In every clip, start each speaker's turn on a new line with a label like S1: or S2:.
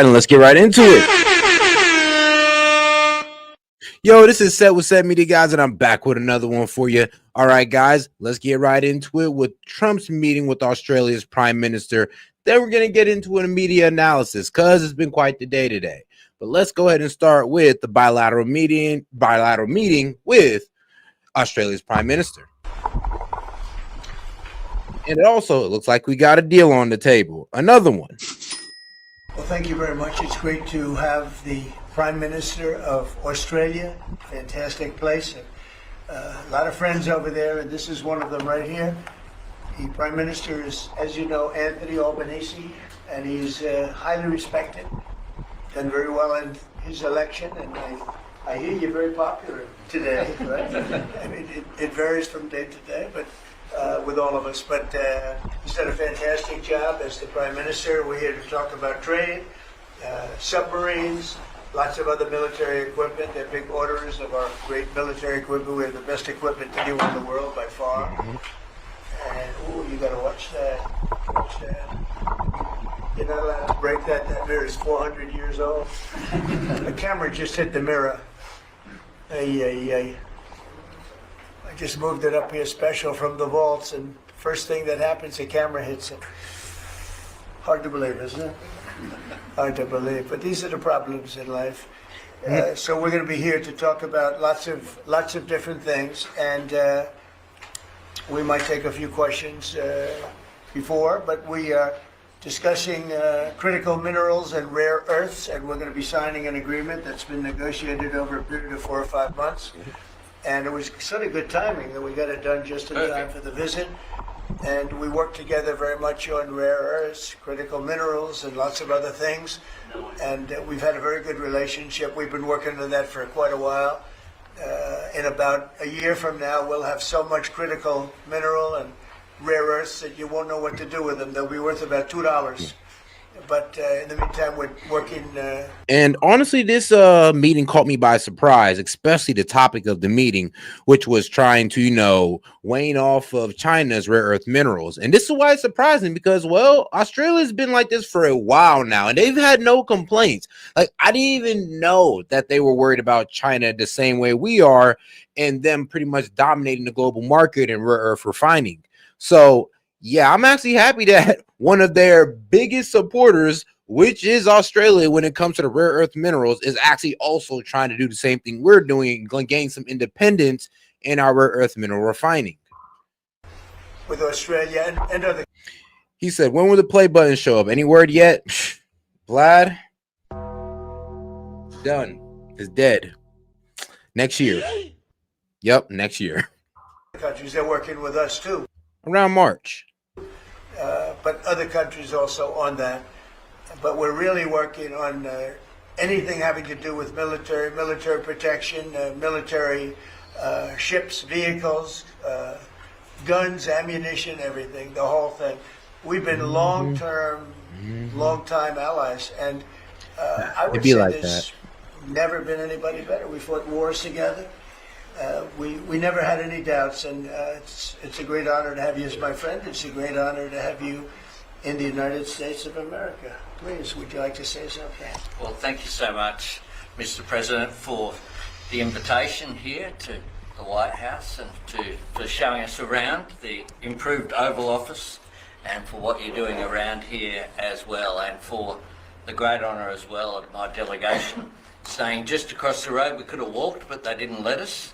S1: right, and let's get right into it. Yo, this is Set with Set Media, guys, and I'm back with another one for you. All right, guys, let's get right into it with Trump's meeting with Australia's Prime Minister. Then we're going to get into a media analysis because it's been quite the day today. But let's go ahead and start with the bilateral meeting with Australia's Prime Minister. And it looks like we got a deal on the table. Another one.
S2: Well, thank you very much. It's great to have the Prime Minister of Australia. Fantastic place. A lot of friends over there, and this is one of them right here. The Prime Minister is, as you know, Anthony Albanese, and he's highly respected. Done very well in his election, and I hear you're very popular today, right? I mean, it varies from day to day, but with all of us. But he's done a fantastic job as the Prime Minister. We're here to talk about trade, submarines, lots of other military equipment. They're big orders of our great military equipment. We have the best equipment anywhere in the world by far. And, ooh, you gotta watch that. Watch that. You're not allowed to break that. That mirror is 400 years old. The camera just hit the mirror. I just moved it up here special from the vaults, and first thing that happens, the camera hits it. Hard to believe, isn't it? Hard to believe, but these are the problems in life. So we're going to be here to talk about lots of different things, and we might take a few questions before, but we are discussing critical minerals and rare earths, and we're going to be signing an agreement that's been negotiated over a period of 4 or 5 months. And it was sort of good timing that we got it done just in time for the visit. And we worked together very much on rare earths, critical minerals, and lots of other things. And we've had a very good relationship. We've been working on that for quite a while. In about a year from now, we'll have so much critical mineral and rare earths that you won't know what to do with them. They'll be worth about $2. But in the meantime, we're working.
S1: And honestly, this meeting caught me by surprise, especially the topic of the meeting, which was trying to, wane off of China's rare earth minerals. And this is why it's surprising because, well, Australia's been like this for a while now, and they've had no complaints. Like, I didn't even know that they were worried about China the same way we are and them pretty much dominating the global market in rare earth refining. So, yeah, I'm actually happy that one of their biggest supporters, which is Australia when it comes to the rare earth minerals, is actually also trying to do the same thing we're doing, gain some independence in our rare earth mineral refining.
S2: With Australia and other.
S1: He said, when will the play button show up? Any word yet? Vlad? Done. Is dead. Next year. Yep, next year.
S2: Countries, they're working with us too.
S1: Around March.
S2: But other countries also on that. But we're really working on anything having to do with military protection, military ships, vehicles, guns, ammunition, everything, the whole thing. We've been long-time allies, and I would say there's never been anybody better. We fought wars together. We never had any doubts, and it's a great honor to have you as my friend. It's a great honor to have you in the United States of America. Please, would you like to say something?
S3: Well, thank you so much, Mr. President, for the invitation here to the White House and for showing us around the improved Oval Office and for what you're doing around here as well, and for the great honour as well of my delegation staying just across the road. We could have walked, but they didn't let us.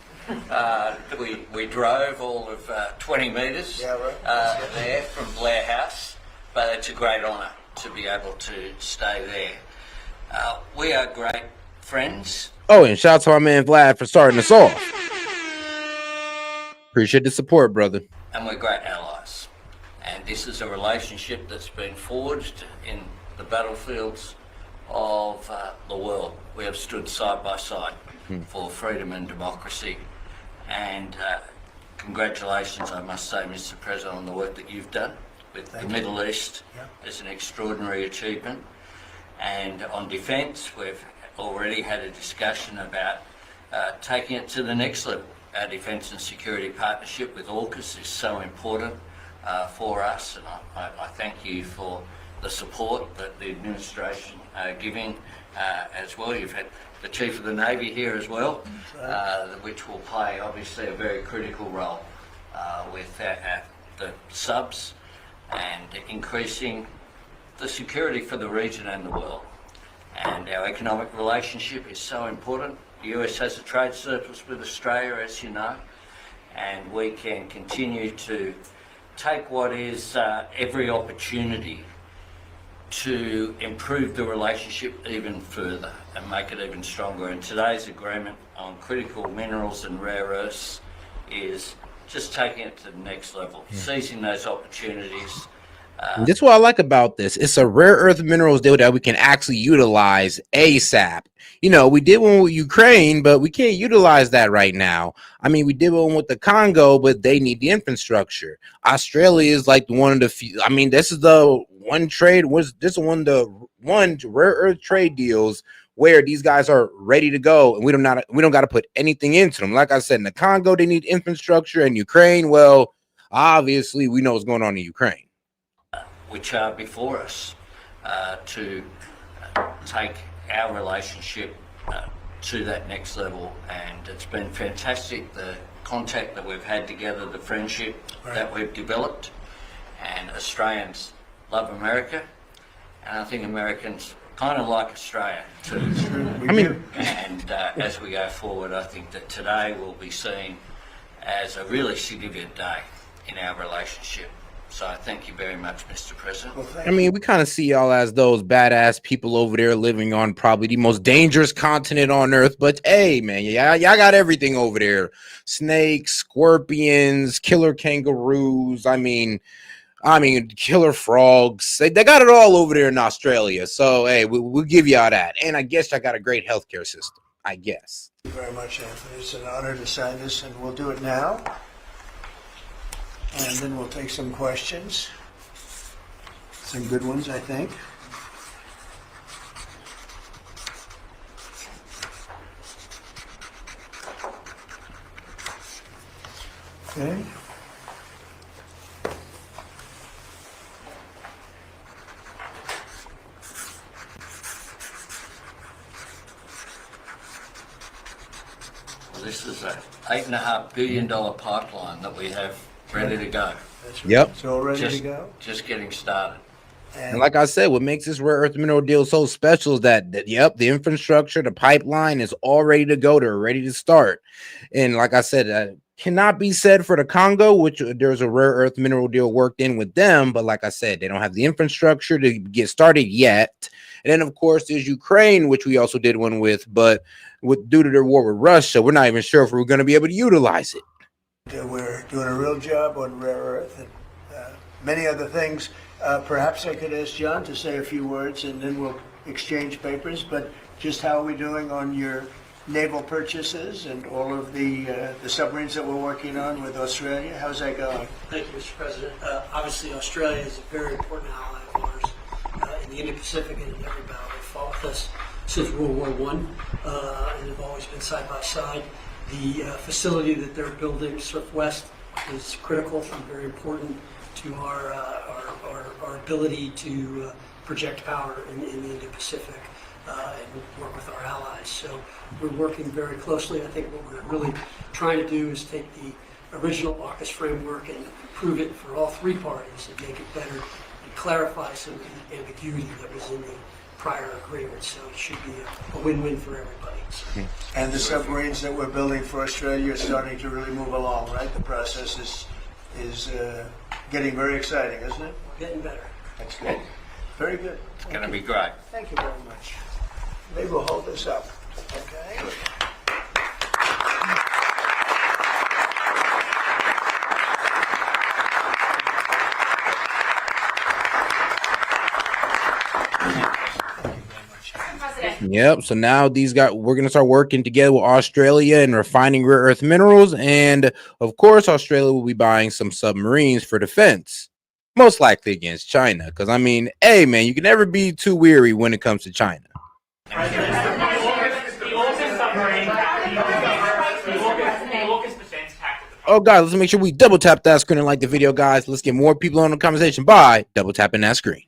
S3: We drove all of 20 metres there from Blair House, but it's a great honour to be able to stay there. We are great friends.
S1: Oh, and shout out to my man Vlad for starting us off. Appreciate the support, brother.
S3: And we're great allies. And this is a relationship that's been forged in the battlefields of the world. We have stood side by side for freedom and democracy. And congratulations, I must say, Mr. President, on the work that you've done with the Middle East. It's an extraordinary achievement. And on defence, we've already had a discussion about taking it to the next level. Our defence and security partnership with AUKUS is so important for us, and I thank you for the support that the administration are giving as well. You've had the Chief of the Navy here as well, which will play obviously a very critical role with the subs and increasing the security for the region and the world. And our economic relationship is so important. The US has a trade surplus with Australia, as you know, and we can continue to take what is every opportunity to improve the relationship even further and make it even stronger. And today's agreement on critical minerals and rare earths is just taking it to the next level, seizing those opportunities.
S1: That's what I like about this. It's a rare earth minerals deal that we can actually utilize ASAP. You know, we did one with Ukraine, but we can't utilize that right now. I mean, we did one with the Congo, but they need the infrastructure. Australia is like one of the few. I mean, this is the one trade. This is one of the rare earth trade deals where these guys are ready to go, and we don't got to put anything into them. Like I said, in the Congo, they need infrastructure, and Ukraine, well, obviously, we know what's going on in Ukraine.
S3: Which are before us to take our relationship to that next level. And it's been fantastic, the contact that we've had together, the friendship that we've developed. And Australians love America, and I think Americans kind of like Australia too. And as we go forward, I think that today will be seen as a really significant day in our relationship. So thank you very much, Mr. President.
S1: Well, I mean, we kind of see y'all as those badass people over there living on probably the most dangerous continent on earth. But hey, man, y'all got everything over there. Snakes, scorpions, killer kangaroos. I mean, killer frogs. They got it all over there in Australia. So, hey, we'll give y'all that. And I guess I got a great healthcare system, I guess.
S2: Thank you very much, Anthony. It's an honor to sign this, and we'll do it now. And then we'll take some questions. Some good ones, I think. Okay.
S3: Well, this is a $8.5 billion pipeline that we have ready to go.
S2: That's right.
S1: Yep.
S2: It's all ready to go.
S3: Just getting started.
S1: And like I said, what makes this rare earth mineral deal so special is that the infrastructure, the pipeline is all ready to go. They're ready to start. And like I said, cannot be said for the Congo, which there's a rare earth mineral deal worked in with them. But like I said, they don't have the infrastructure to get started yet. And then, of course, there's Ukraine, which we also did one with. But due to their war with Russia, we're not even sure if we're going to be able to utilize it.
S2: We're doing a real job on rare earth and many other things. Perhaps I could ask John to say a few words, and then we'll exchange papers. But just how are we doing on your naval purchases and all of the submarines that we're working on with Australia? How's that going?
S4: Thank you, Mr. President. Obviously, Australia is a very important ally of ours in the Indo-Pacific and in every battle. They fought with us since World War I and have always been side by side. The facility that they're building, Surf West, is critical and very important to our ability to project power in the Indo-Pacific and work with our allies. So we're working very closely. I think what we're really trying to do is take the original AUKUS framework and improve it for all three parties and make it better and clarify some of the ambiguity that was in the prior agreement. So it should be a win-win for everybody. So.
S2: And the submarines that we're building for Australia are starting to really move along, right? The process is getting very exciting, isn't it?
S4: We're getting better.
S2: That's good. Very good.
S3: It's going to be great.
S2: Thank you very much. Maybe we'll hold this up. Okay.
S1: Yep. So now we're gonna start working together with Australia and refining rare earth minerals, and of course, Australia will be buying some submarines for defense, most likely against China. Because I mean, hey man, you can never be too weary when it comes to China. Oh guys, let's make sure we double tap that screen and like the video, guys. Let's get more people on the conversation by double tapping that screen.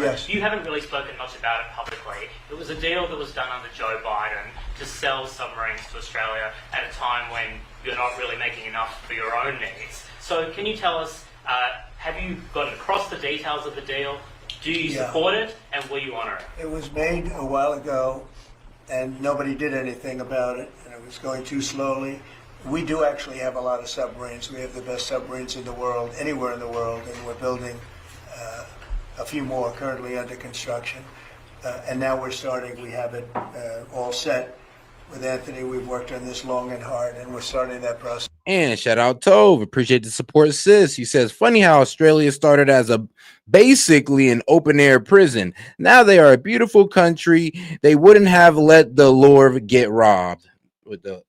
S2: Yes.
S5: You haven't really spoken much about it publicly. It was a deal that was done under Joe Biden to sell submarines to Australia at a time when you're not really making enough for your own needs. So can you tell us, have you gotten across the details of the deal? Do you support it, and will you honour it?
S2: It was made a while ago, and nobody did anything about it, and it was going too slowly. We do actually have a lot of submarines. We have the best submarines in the world, anywhere in the world, and we're building a few more currently under construction. And now we're starting, we have it all set. With Anthony, we've worked on this long and hard, and we're starting that process.
S1: And shout out Tove, appreciate the support, sis. He says, funny how Australia started as basically an open air prison. Now they are a beautiful country. They wouldn't have let the Lord get robbed. With the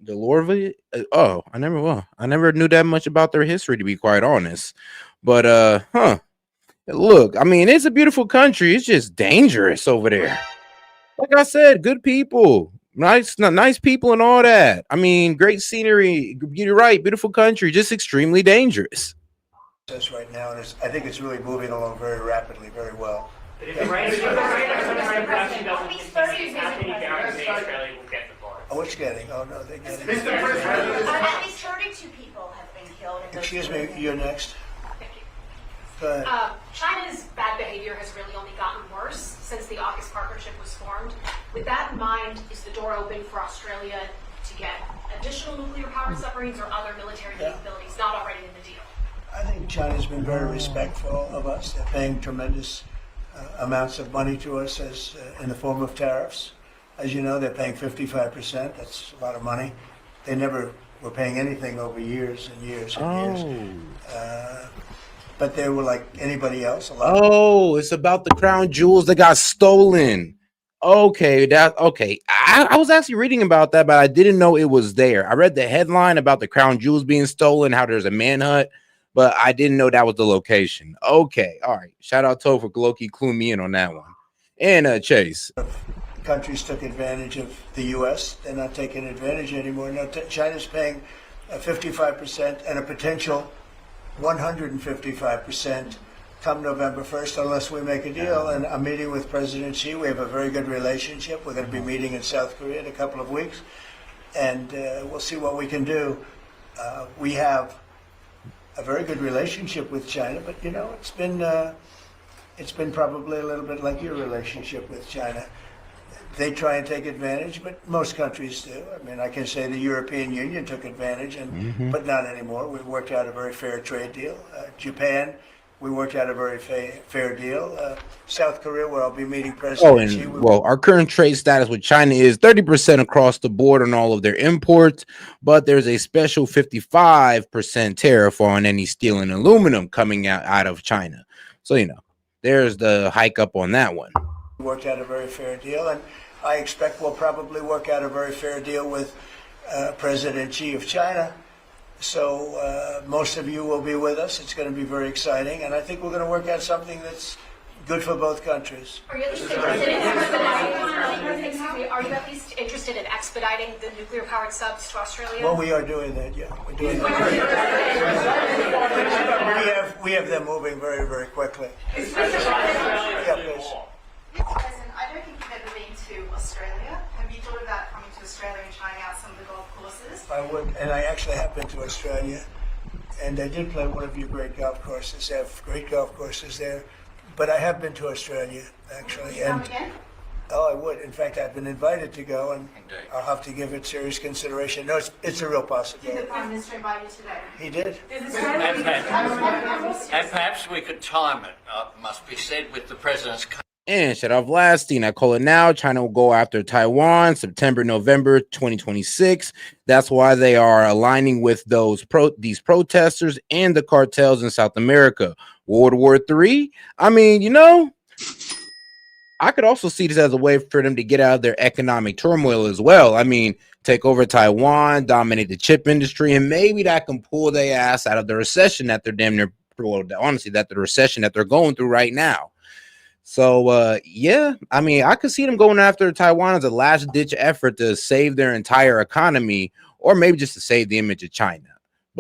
S1: Lord, I never knew that much about their history, to be quite honest. But look, I mean, it's a beautiful country. It's just dangerous over there. Like I said, good people. Nice people and all that. I mean, great scenery. You're right. Beautiful country, just extremely dangerous.
S2: Right now, and I think it's really moving along very rapidly, very well.
S5: But if the rain production doesn't continue, how can you guarantee Australia will get the vote?
S2: Oh, it's getting. Oh, no, they're getting.
S6: At least 32 people have been killed.
S2: Excuse me, you're next.
S6: Thank you.
S2: Go ahead.
S6: China's bad behavior has really only gotten worse since the AUKUS partnership was formed. With that in mind, is the door open for Australia to get additional nuclear-powered submarines or other military capabilities not already in the deal?
S2: I think China's been very respectful of us. They're paying tremendous amounts of money to us as in the form of tariffs. As you know, they're paying 55%. That's a lot of money. They never were paying anything over years and years and years. But they were like anybody else.
S1: It's about the crown jewels that got stolen. Okay, I was actually reading about that, but I didn't know it was there. I read the headline about the crown jewels being stolen, how there's a manhunt, but I didn't know that was the location. Okay, all right. Shout out to for Loki, clue me in on that one. And Chase.
S2: Countries took advantage of the U.S. They're not taking advantage anymore. No, China's paying 55% and a potential 155% come November 1st unless we make a deal. And I'm meeting with President Xi. We have a very good relationship. We're going to be meeting in South Korea in a couple of weeks, and we'll see what we can do. We have a very good relationship with China, but you know, it's been probably a little bit like your relationship with China. They try and take advantage, but most countries do. I mean, I can say the European Union took advantage, but not anymore. We worked out a very fair trade deal. Japan, we worked out a very fair deal. South Korea, where I'll be meeting President Xi.
S1: Our current trade status with China is 30% across the board on all of their imports, but there's a special 55% tariff on any steel and aluminum coming out of China. So, you know, there's the hike up on that one.
S2: We worked out a very fair deal, and I expect we'll probably work out a very fair deal with President Xi of China. So most of you will be with us. It's going to be very exciting, and I think we're going to work out something that's good for both countries.
S6: Are you at least interested in expediting? Are you at least interested in expediting the nuclear-powered subs to Australia?
S2: Well, we are doing that. Yeah, we're doing that. we have them moving very, very quickly.
S6: Yeah,
S2: please.
S7: President, I don't think you've ever been to Australia. Have you thought about coming to Australia and trying out some of the golf courses?
S2: I would, and I actually have been to Australia, and I did play one of your great golf courses. They have great golf courses there, but I have been to Australia, actually.
S7: Would you come again?
S2: Oh, I would. In fact, I've been invited to go, and
S3: Indeed.
S2: I'll have to give it serious consideration. No, it's a real
S7: Did
S2: possibility.
S7: the Prime Minister invite you today?
S2: He did.
S3: And perhaps we could time it, must be said, with the President's.
S1: And shut off lasting. I call it now. China will go after Taiwan September, November 2026. That's why they are aligning with these protesters and the cartels in South America. World War III. I mean, you know, I could also see this as a way for them to get out of their economic turmoil as well. I mean, take over Taiwan, dominate the chip industry, and maybe that can pull their ass out of the recession that they're that the recession that they're going through right now. So, yeah, I mean, I could see them going after Taiwan as a last-ditch effort to save their entire economy, or maybe just to save the image of China.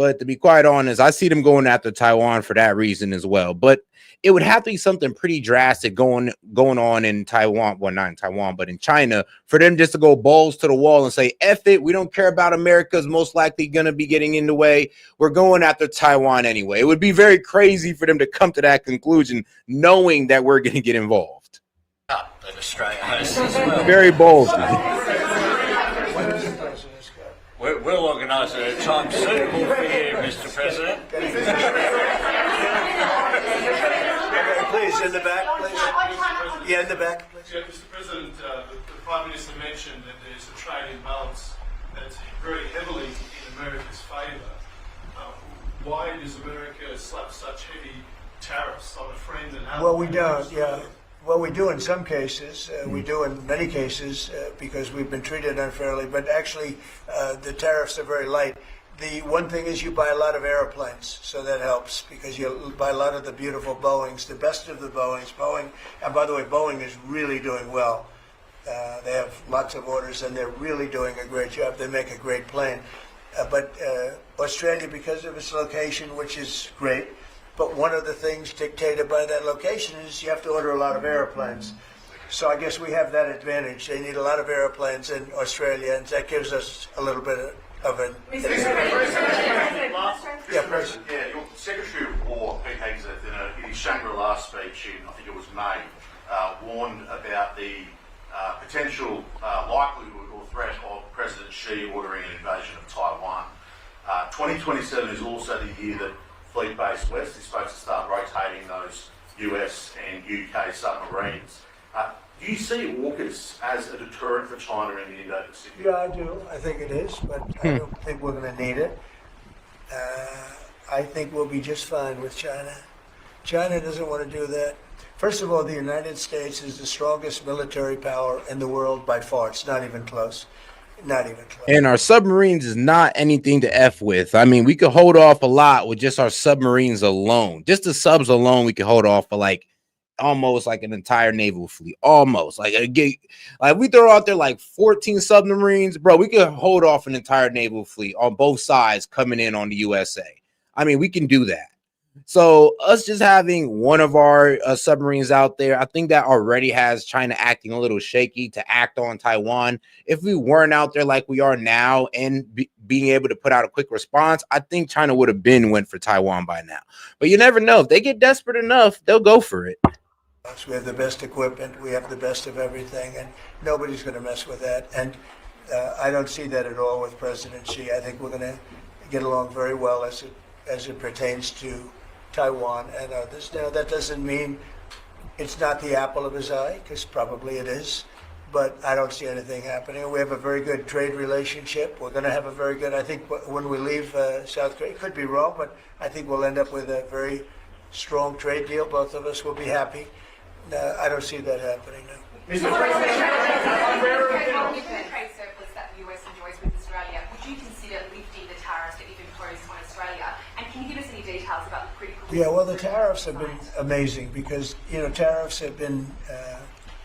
S1: But to be quite honest, I see them going after Taiwan for that reason as well. But it would have to be something pretty drastic going on in Taiwan. Well, not in Taiwan, but in China, for them just to go balls to the wall and say, F it, we don't care about America's most likely going to be getting in the way. We're going after Taiwan anyway. It would be very crazy for them to come to that conclusion, knowing that we're going to get involved.
S3: That Australia hosts as well.
S1: Very bold.
S3: We'll organise it at a time suitable for you, Mr. President.
S2: Please, in the back, please. Yeah, in the back, please.
S8: Yeah, Mr. President, the Prime Minister mentioned that there's a trade imbalance that's very heavily in America's favour. Why does America slap such heavy tariffs on a friend and ally?
S2: Well, we don't, yeah. Well, we do in some cases. We do in many cases because we've been treated unfairly. But actually, the tariffs are very light. The one thing is you buy a lot of airplanes, so that helps because you buy a lot of the beautiful Boeings, the best of the Boeings. Boeing, and by the way, Boeing is really doing well. They have lots of orders, and they're really doing a great job. They make a great plane. But Australia, because of its location, which is great, but one of the things dictated by that location is you have to order a lot of airplanes. So I guess we have that advantage. They need a lot of airplanes in Australia, and that gives us a little bit of an advantage. Yeah, President.
S9: Yeah, your Secretary of War, Pete Hegseth, in his Shangri-La speech in, I think it was May, warned about the potential likelihood or threat of President Xi ordering an invasion of Taiwan. 2027 is also the year that Fleet-based West is supposed to start rotating those US and UK submarines. Do you see AUKUS as a deterrent for China in the Indo-Pacific?
S2: Yeah, I do. I think it is, but I don't think we're going to need it. I think we'll be just fine with China. China doesn't want to do that. First of all, the United States is the strongest military power in the world by far. It's not even close. Not even close.
S1: And our submarines is not anything to F with. I mean, we could hold off a lot with just our submarines alone. Just the subs alone, we could hold off for like almost like an entire naval fleet. Almost like we throw out there like 14 submarines, bro. We could hold off an entire naval fleet on both sides coming in on the USA. I mean, we can do that. So us just having one of our submarines out there, I think that already has China acting a little shaky to act on Taiwan. If we weren't out there like we are now and being able to put out a quick response, I think China would have went for Taiwan by now. But you never know. If they get desperate enough, they'll go for it.
S2: We have the best equipment. We have the best of everything, and nobody's going to mess with that. And I don't see that at all with President Xi. I think we're going to get along very well as it pertains to Taiwan and others. Now, that doesn't mean it's not the apple of his eye, because probably it is, but I don't see anything happening. We have a very good trade relationship. We're going to have a very good, I think when we leave South Korea, could be wrong, but I think we'll end up with a very strong trade deal. Both of us will be happy. I don't see that happening now.
S7: Given the trade surplus that the US enjoys with Australia, would you consider lifting the tariffs that you've imposed on Australia? And can you give us any details about the critical?
S2: Yeah, well, the tariffs have been amazing because, tariffs have been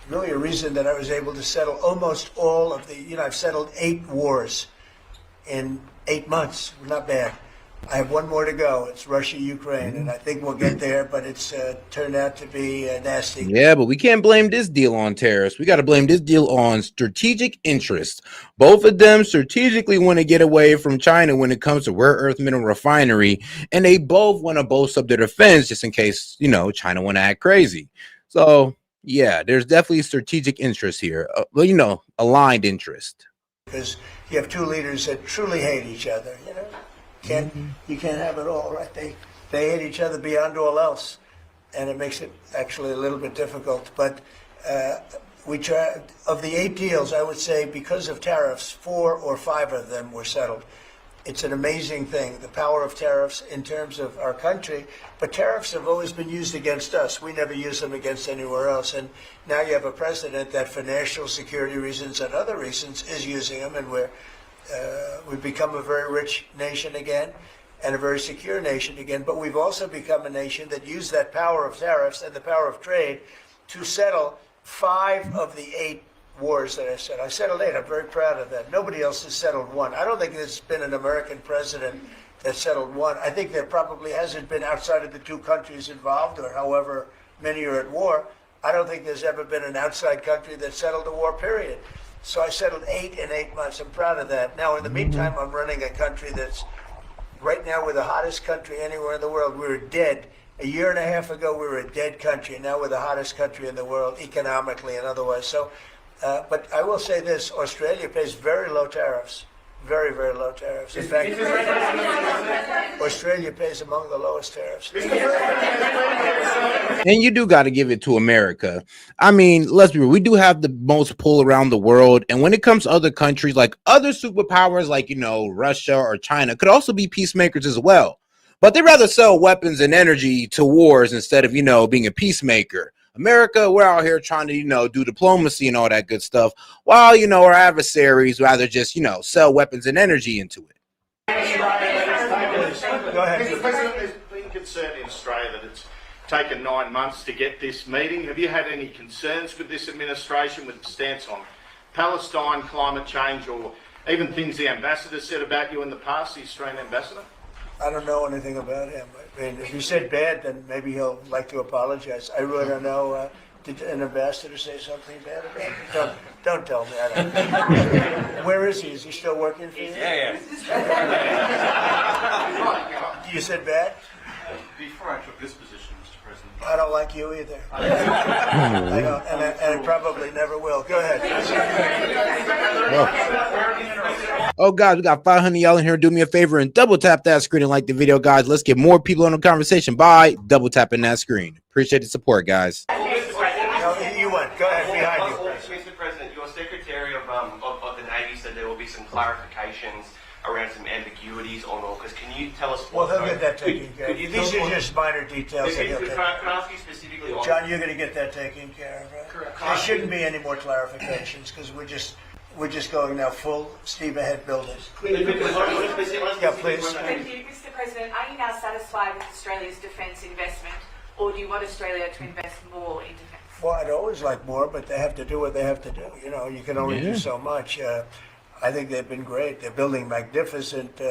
S2: really a reason that I was able to settle almost all of the, I've settled 8 wars in 8 months. Not bad. I have one more to go. It's Russia, Ukraine, and I think we'll get there, but it's turned out to be nasty.
S1: Yeah, but we can't blame this deal on tariffs. We got to blame this deal on strategic interest. Both of them strategically want to get away from China when it comes to rare earth mineral refinery, and they both want to boast up their defense just in case, China want to act crazy. So, yeah, there's definitely strategic interest here. Aligned interest.
S2: Because you have two leaders that truly hate each other, You can't have it all, right? They hate each other beyond all else, and it makes it actually a little bit difficult. But we try. Of the 8 deals, I would say because of tariffs, 4 or 5 of them were settled. It's an amazing thing, the power of tariffs in terms of our country. But tariffs have always been used against us. We never use them against anywhere else. And now you have a president that, for national security reasons and other reasons, is using them, and we've become a very rich nation again and a very secure nation again, but we've also become a nation that used that power of tariffs and the power of trade to settle 5 of the 8 wars that I said. I settled 8. I'm very proud of that. Nobody else has settled 1. I don't think there's been an American president that settled one. I think there probably hasn't been, outside of the two countries involved, or however many are at war, I don't think there's ever been an outside country that settled a war, period. So I settled 8 in 8 months. I'm proud of that. Now, in the meantime, I'm running a country that's, right now, we're the hottest country anywhere in the world. We were dead. A year and a half ago, we were a dead country. Now we're the hottest country in the world, economically and otherwise. So, but I will say this, Australia pays very low tariffs. Very, very low tariffs. In fact, Australia pays among the lowest tariffs.
S1: And you do got to give it to America. I mean, let's be real. We do have the most pull around the world. And when it comes to other countries, like other superpowers, like, you know, Russia or China, could also be peacemakers as well. But they rather sell weapons and energy to wars instead of, you know, being a peacemaker. America, we're out here trying to, you know, do diplomacy and all that good stuff, while, you know, our adversaries rather just, you know, sell weapons and energy into it.
S2: Go ahead.
S9: Mr. President, there's been concern in Australia that it's taken 9 months to get this meeting. Have you had any concerns with this administration, with the stance on Palestine, climate change, or even things the ambassador said about you in the past, the Australian ambassador?
S2: I don't know anything about him. I mean, if he said bad, then maybe he'll like to apologize. I really don't know. Did an ambassador say something bad about him? Don't tell me. I don't. Where is he? Is he still working for you?
S3: Yeah.
S2: You said bad?
S9: Before I took this position, Mr. President,
S2: I don't like you either. I don't, and I probably never will. Go ahead.
S1: Oh, guys, we got 500 y'all in here. Do me a favor and double tap that screen and like the video, guys. Let's get more people in the conversation by double tapping that screen. Appreciate the support, guys.
S2: No, you went. Go ahead, behind you.
S10: Mr. President, your Secretary of the Navy said there will be some clarifications around some ambiguities on AUKUS. Can you tell us
S2: Well,
S10: what?
S2: he'll get that taken care of. These are just minor details. That he'll
S10: Can
S2: take.
S10: I ask you specifically on?
S2: John, you're going to get that taken care of, right?
S10: Correct.
S2: There shouldn't be any more clarifications because we're just going now full steam ahead building. Yeah, please.
S7: Thank you, Mr. President. Are you now satisfied with Australia's defence investment, or do you want Australia to invest more in defence?
S2: Well, I'd always like more, but they have to do what they have to do. You know, you can only do so much. I think they've been great. They're building magnificent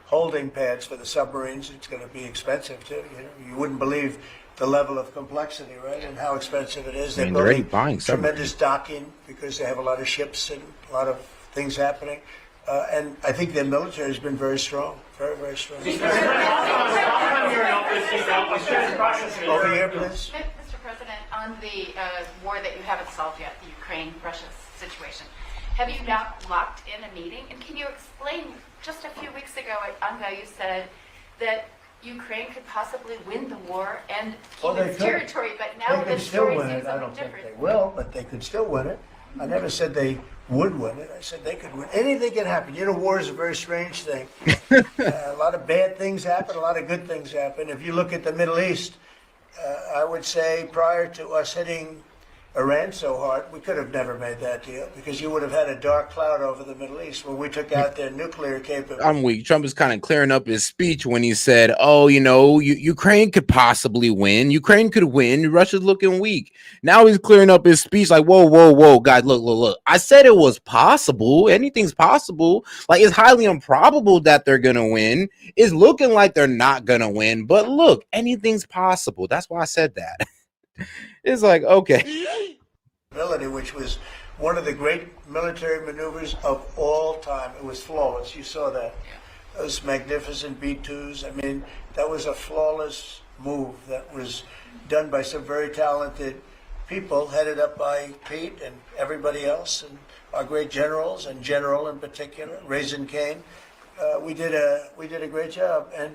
S2: holding pads for the submarines. It's going to be expensive too. You know, you wouldn't believe the level of complexity, right, and how expensive it is. They're
S1: already
S2: building
S1: buying
S2: tremendous docking because they have a lot of ships and a lot of things happening. And I think their military has been very strong, very, very strong. Over here, please.
S11: Mr. President, on the war that you haven't solved yet, the Ukraine-Russia situation, have you now locked in a meeting? And can you explain, just a few weeks ago at UNGA, you said that Ukraine could possibly win the war and keep its territory, but now
S2: They
S11: the
S2: could still
S11: story
S2: win
S11: seems
S2: it. I
S11: a
S2: don't
S11: bit
S2: think
S11: different.
S2: they will, but they could still win it. I never said they would win it. I said they could win. Anything can happen. You know, war is a very strange thing. A lot of bad things happen, a lot of good things happen. If you look at the Middle East, I would say prior to us hitting Iran so hard, we could have never made that deal because you would have had a dark cloud over the Middle East when we took out their nuclear capability.
S1: I'm weak. Trump is kind of clearing up his speech when he said, oh, you know, Ukraine could possibly win. Ukraine could win. Russia's looking weak. Now he's clearing up his speech like, whoa, guys, look. I said it was possible. Anything's possible. Like, it's highly improbable that they're going to win. It's looking like they're not going to win. But look, anything's possible. That's why I said that. It's like, okay.
S2: Which was one of the great military maneuvers of all time. It was flawless. You saw that. Those magnificent B-2s. I mean, that was a flawless move that was done by some very talented people, headed up by Pete and everybody else, and our great generals, and General in particular, Raisin Kane. We did a great job. And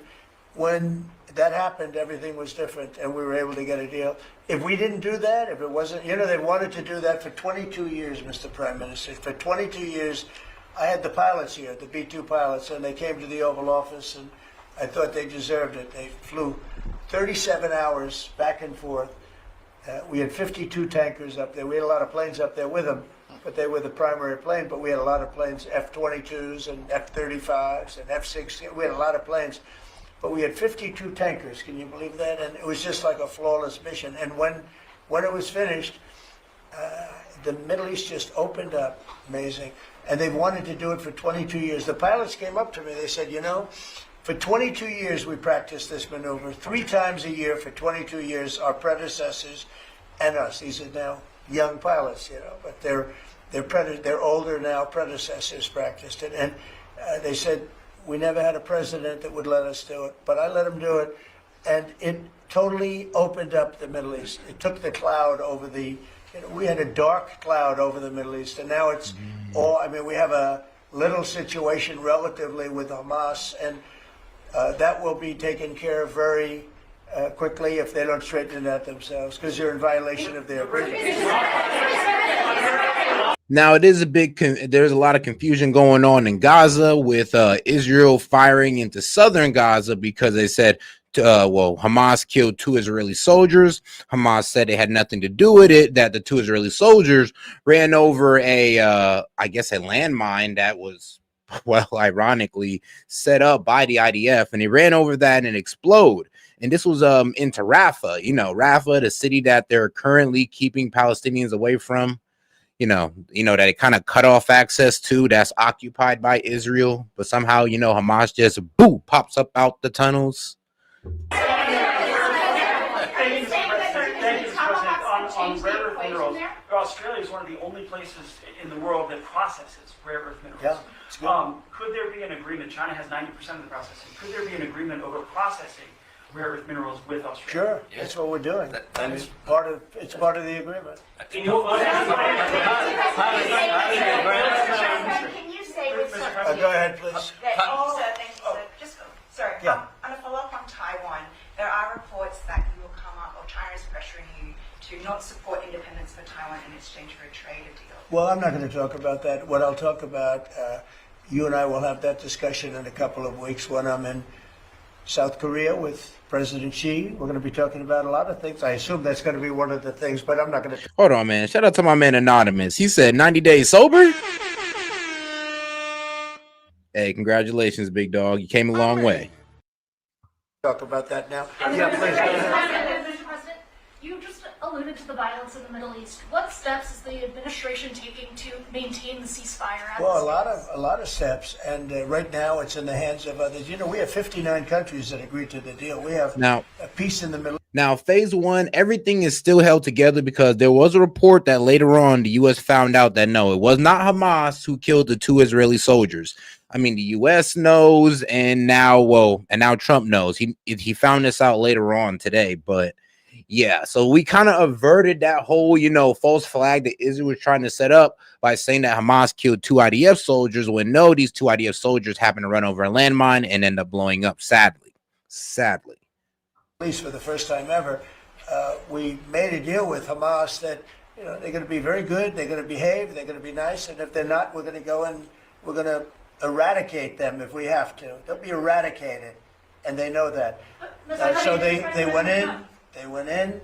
S2: when that happened, everything was different, and we were able to get a deal. If we didn't do that, if it wasn't, you know, they wanted to do that for 22 years, Mr. Prime Minister. For 22 years, I had the pilots here, the B-2 pilots, and they came to the Oval Office, and I thought they deserved it. They flew 37 hours back and forth. We had 52 tankers up there. We had a lot of planes up there with them, but they were the primary plane, but we had a lot of planes, F-22s and F-35s and F-16. We had a lot of planes. But we had 52 tankers, can you believe that? And it was just like a flawless mission. And when it was finished, the Middle East just opened up, amazing. And they wanted to do it for 22 years. The pilots came up to me, they said, you know, For 22 years, we practiced this maneuver 3 times a year for 22 years. Our predecessors and us. These are now young pilots, but they're older now. Predecessors practiced it, and they said we never had a president that would let us do it, but I let him do it, and it totally opened up the Middle East. It took the cloud over the. We had a dark cloud over the Middle East, and now it's all. I mean, we have a little situation relatively with Hamas, and that will be taken care of very quickly if they don't straighten it out themselves, because they're in violation of their agreement.
S1: Now it is a big. There's a lot of confusion going on in Gaza with Israel firing into southern Gaza because they said, Hamas killed 2 Israeli soldiers. Hamas said it had nothing to do with it. That the 2 Israeli soldiers ran over I guess a landmine that was, ironically set up by the IDF, and they ran over that and it exploded. And this was into Rafah. Rafah, the city that they're currently keeping Palestinians away from. That it kind of cut off access to, that's occupied by Israel, but somehow, Hamas just pops up out the tunnels.
S12: On rare earth minerals, Australia is one of the only places in the world that processes rare earth minerals.
S2: Yeah,
S12: could there be an agreement? China has 90% of the processing. Could there be an agreement over processing rare earth minerals with Australia?
S2: Sure, that's what we're doing. It's part of the agreement.
S11: Can you say with certainty?
S2: Go ahead, please.
S11: Thank you, sir.
S13: Just sorry.
S2: Yeah.
S13: On a follow-up on Taiwan, there are reports that you will come up, or China is pressuring you to not support independence for Taiwan in exchange for a trade deal.
S2: Well, I'm not going to talk about that. What I'll talk about, you and I will have that discussion in a couple of weeks when I'm in South Korea with President Xi. We're going to be talking about a lot of things. I assume that's going to be one of the things, but I'm not going to.
S1: Hold on, man. Shout out to my man Anonymous. He said 90 days sober. Hey, congratulations, big dog. You came a long way.
S2: Talk about that now.
S6: Yeah, please. Mr. President, you just alluded to the violence in the Middle East. What steps is the administration taking to maintain the ceasefire?
S2: Well, a lot of steps, and right now it's in the hands of others. We have 59 countries that agreed to the deal. We have a peace in the Middle East.
S1: Now, phase 1, everything is still held together because there was a report that later on the U.S. found out that no, it was not Hamas who killed the 2 Israeli soldiers. I mean, the U.S. knows, and now Trump knows. He found this out later on today, but yeah. So we kind of averted that whole, false flag that Israel was trying to set up by saying that Hamas killed 2 IDF soldiers when no, these 2 IDF soldiers happened to run over a landmine and end up blowing up. Sadly.
S2: At least for the first time ever, we made a deal with Hamas that they're going to be very good, they're going to behave, they're going to be nice, and if they're not, we're going to go and we're going to eradicate them if we have to. They'll be eradicated, and they know that. So they went in,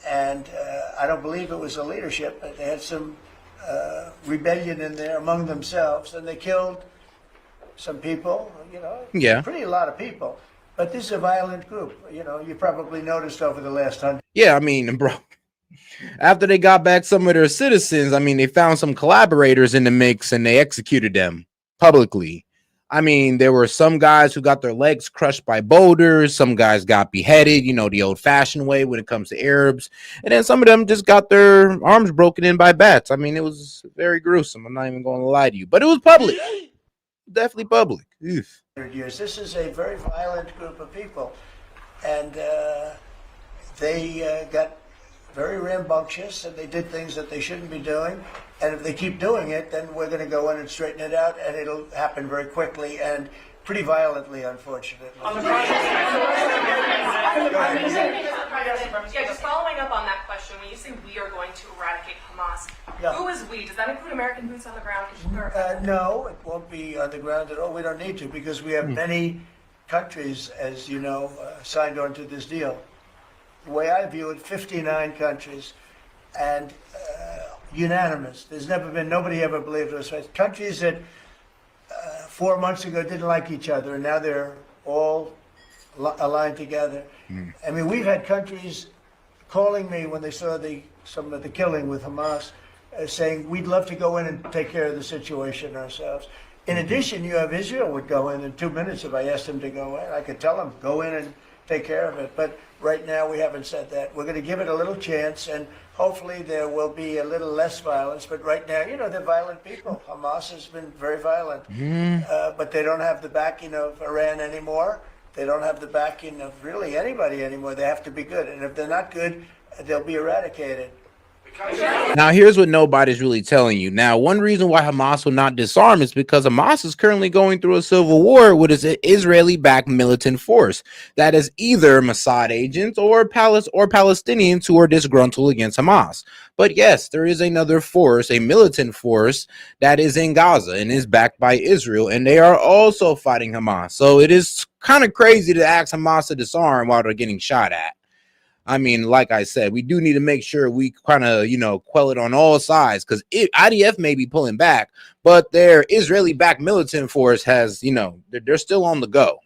S2: and I don't believe it was the leadership, but they had some rebellion in there among themselves, and they killed some people. Pretty a lot of people. But this is a violent group. You probably noticed over the last 100.
S1: Yeah, I mean, bro. After they got back some of their citizens, I mean, they found some collaborators in the mix and they executed them publicly. I mean, there were some guys who got their legs crushed by boulders. Some guys got beheaded, the old-fashioned way when it comes to Arabs. And then some of them just got their arms broken in by bats. I mean, it was very gruesome. I'm not even going to lie to you. But it was public. Definitely public. Oof.
S2: Years. This is a very violent group of people. And they got very rambunctious, and they did things that they shouldn't be doing. And if they keep doing it, then we're going to go in and straighten it out, and it'll happen very quickly and pretty violently, unfortunately.
S7: Just following up on that question, when you say we are going to eradicate Hamas, who is we? Does that include American boots on the ground?
S2: No, it won't be on the ground at all. We don't need to, because we have many countries, as you know, signed on to this deal. The way I view it, 59 countries, and unanimous. There's never been, nobody ever believed us. Countries that 4 months ago didn't like each other, and now they're all aligned together. I mean, we've had countries calling me when they saw some of the killing with Hamas, saying we'd love to go in and take care of the situation ourselves. In addition, you have Israel would go in 2 minutes if I asked him to go in. I could tell him, go in and take care of it. But right now, we haven't said that. We're going to give it a little chance, and hopefully there will be a little less violence. But right now, they're violent people. Hamas has been very violent. But they don't have the backing of Iran anymore. They don't have the backing of really anybody anymore. They have to be good. And if they're not good, they'll be eradicated.
S1: Now, here's what nobody's really telling you. Now, one reason why Hamas will not disarm is because Hamas is currently going through a civil war with an Israeli-backed militant force that is either Mossad agents or Palestinians who are disgruntled against Hamas. But yes, there is another force, a militant force that is in Gaza and is backed by Israel, and they are also fighting Hamas. So it is kind of crazy to ask Hamas to disarm while they're getting shot at. I mean, like I said, we do need to make sure we kind of, quell it on all sides, because IDF may be pulling back, but their Israeli-backed militant force has, they're still on the go.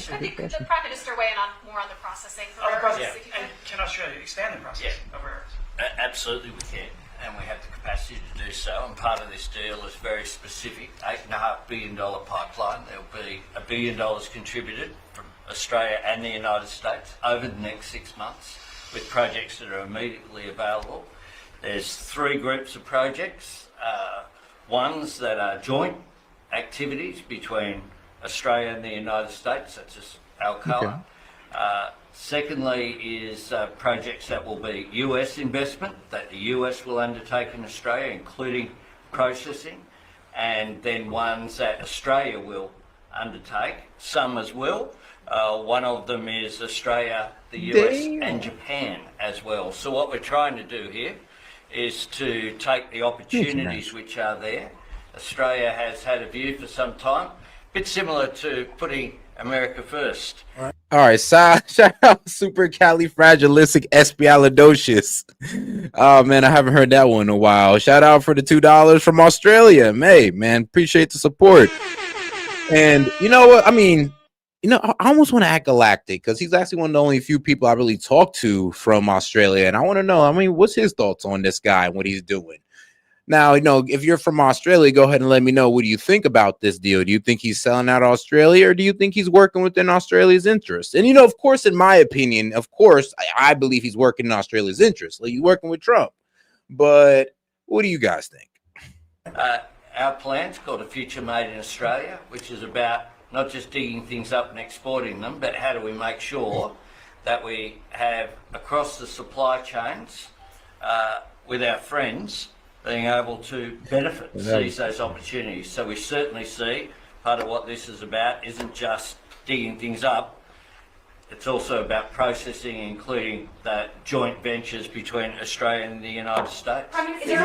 S6: I think the Prime Minister weigh in on more on the processing.
S12: And can Australia expand the process of rare earths?
S3: Absolutely we can, and we have the capacity to do so. And part of this deal is very specific, $8.5 billion pipeline. There'll be $1 billion contributed from Australia and the United States over the next 6 months with projects that are immediately available. There's 3 groups of projects, ones that are joint activities between Australia and the United States, such as Alcoa. Secondly is projects that will be US investment that the US will undertake in Australia, including processing, and then ones that Australia will undertake, some as well. One of them is Australia, the US and Japan as well. So what we're trying to do here is to take the opportunities which are there. Australia has had a view for some time, a bit similar to putting America first.
S1: All right, shout out supercalifragilisticexpialidocious. Oh man, I haven't heard that one in a while. Shout out for the $2 from Australia. May, man, appreciate the support. And you know what? I mean, I almost want to act galactic because he's actually one of the only few people I really talk to from Australia, and I want to know, what's his thoughts on this guy and what he's doing. Now, if you're from Australia, go ahead and let me know. What do you think about this deal? Do you think he's selling out Australia, or do you think he's working within Australia's interest? And, of course, in my opinion, I believe he's working in Australia's interest. Like, he's working with Trump. But what do you guys think?
S3: Our plan's called A Future Made in Australia, which is about not just digging things up and exporting them, but how do we make sure that we have, across the supply chains, with our friends, being able to benefit, seize those opportunities. So we certainly see part of what this is about isn't just digging things up, it's also about processing, including the joint ventures between Australia and the United States.
S7: Can the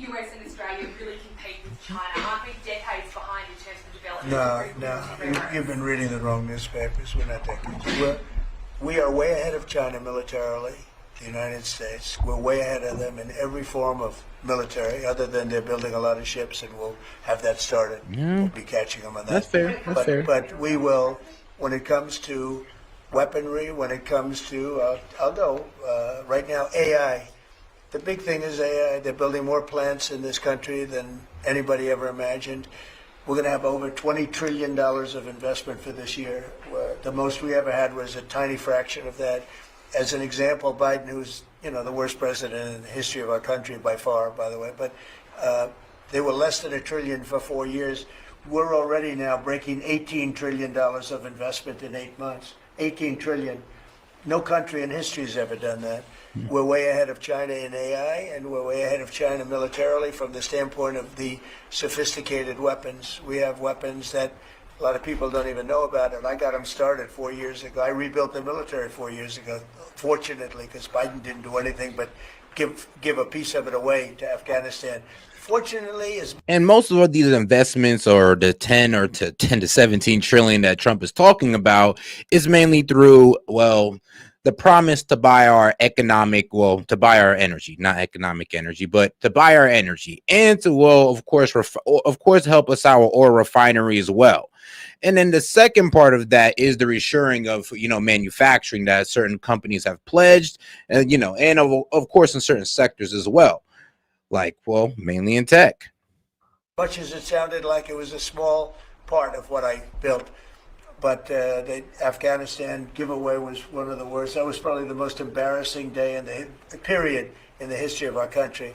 S7: US and Australia really compete with China? Aren't we decades behind in terms of development?
S2: No, you've been reading the wrong newspapers. We're not decades. We are way ahead of China militarily, the United States. We're way ahead of them in every form of military, other than they're building a lot of ships, and we'll have that started. We'll be catching them on that.
S1: That's fair.
S2: But we will, when it comes to weaponry, when it comes to, I'll go right now, AI. The big thing is AI. They're building more plants in this country than anybody ever imagined. We're going to have over $20 trillion of investment for this year. The most we ever had was a tiny fraction of that. As an example, Biden, who's the worst president in the history of our country by far, by the way, but they were less than $1 trillion for 4 years. We're already now breaking $18 trillion of investment in 8 months. 18 trillion. No country in history has ever done that. We're way ahead of China in AI, and we're way ahead of China militarily from the standpoint of the sophisticated weapons. We have weapons that a lot of people don't even know about, and I got them started 4 years ago. I rebuilt the military 4 years ago, fortunately, because Biden didn't do anything but give a piece of it away to Afghanistan. Fortunately,
S1: and most of these investments, or the 10 to 17 trillion that Trump is talking about, is mainly through, the the promise to buy our to buy our energy, not economic energy, but to buy our energy, and to, well, of course, help us our oil refinery as well. And then the second part of that is the reshoring of, manufacturing that certain companies have pledged, and, and of course in certain sectors as well, like, well, mainly in tech.
S2: Much as it sounded like it was a small part of what I built, but the Afghanistan giveaway was one of the worst. That was probably the most embarrassing day in the period in the history of our country.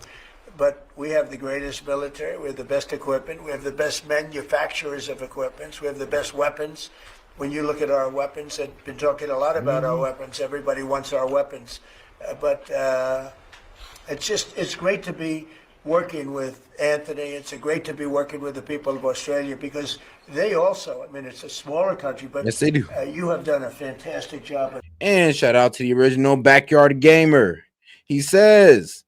S2: But we have the greatest military. We have the best equipment. We have the best manufacturers of equipment. We have the best weapons. When you look at our weapons, I've been talking a lot about our weapons. Everybody wants our weapons. But it's great to be working with Anthony. It's great to be working with the people of Australia, because they also, it's a smaller country, but
S1: yes, they do.
S2: You have done a fantastic job.
S1: And shout out to the original Backyard Gamer. He says,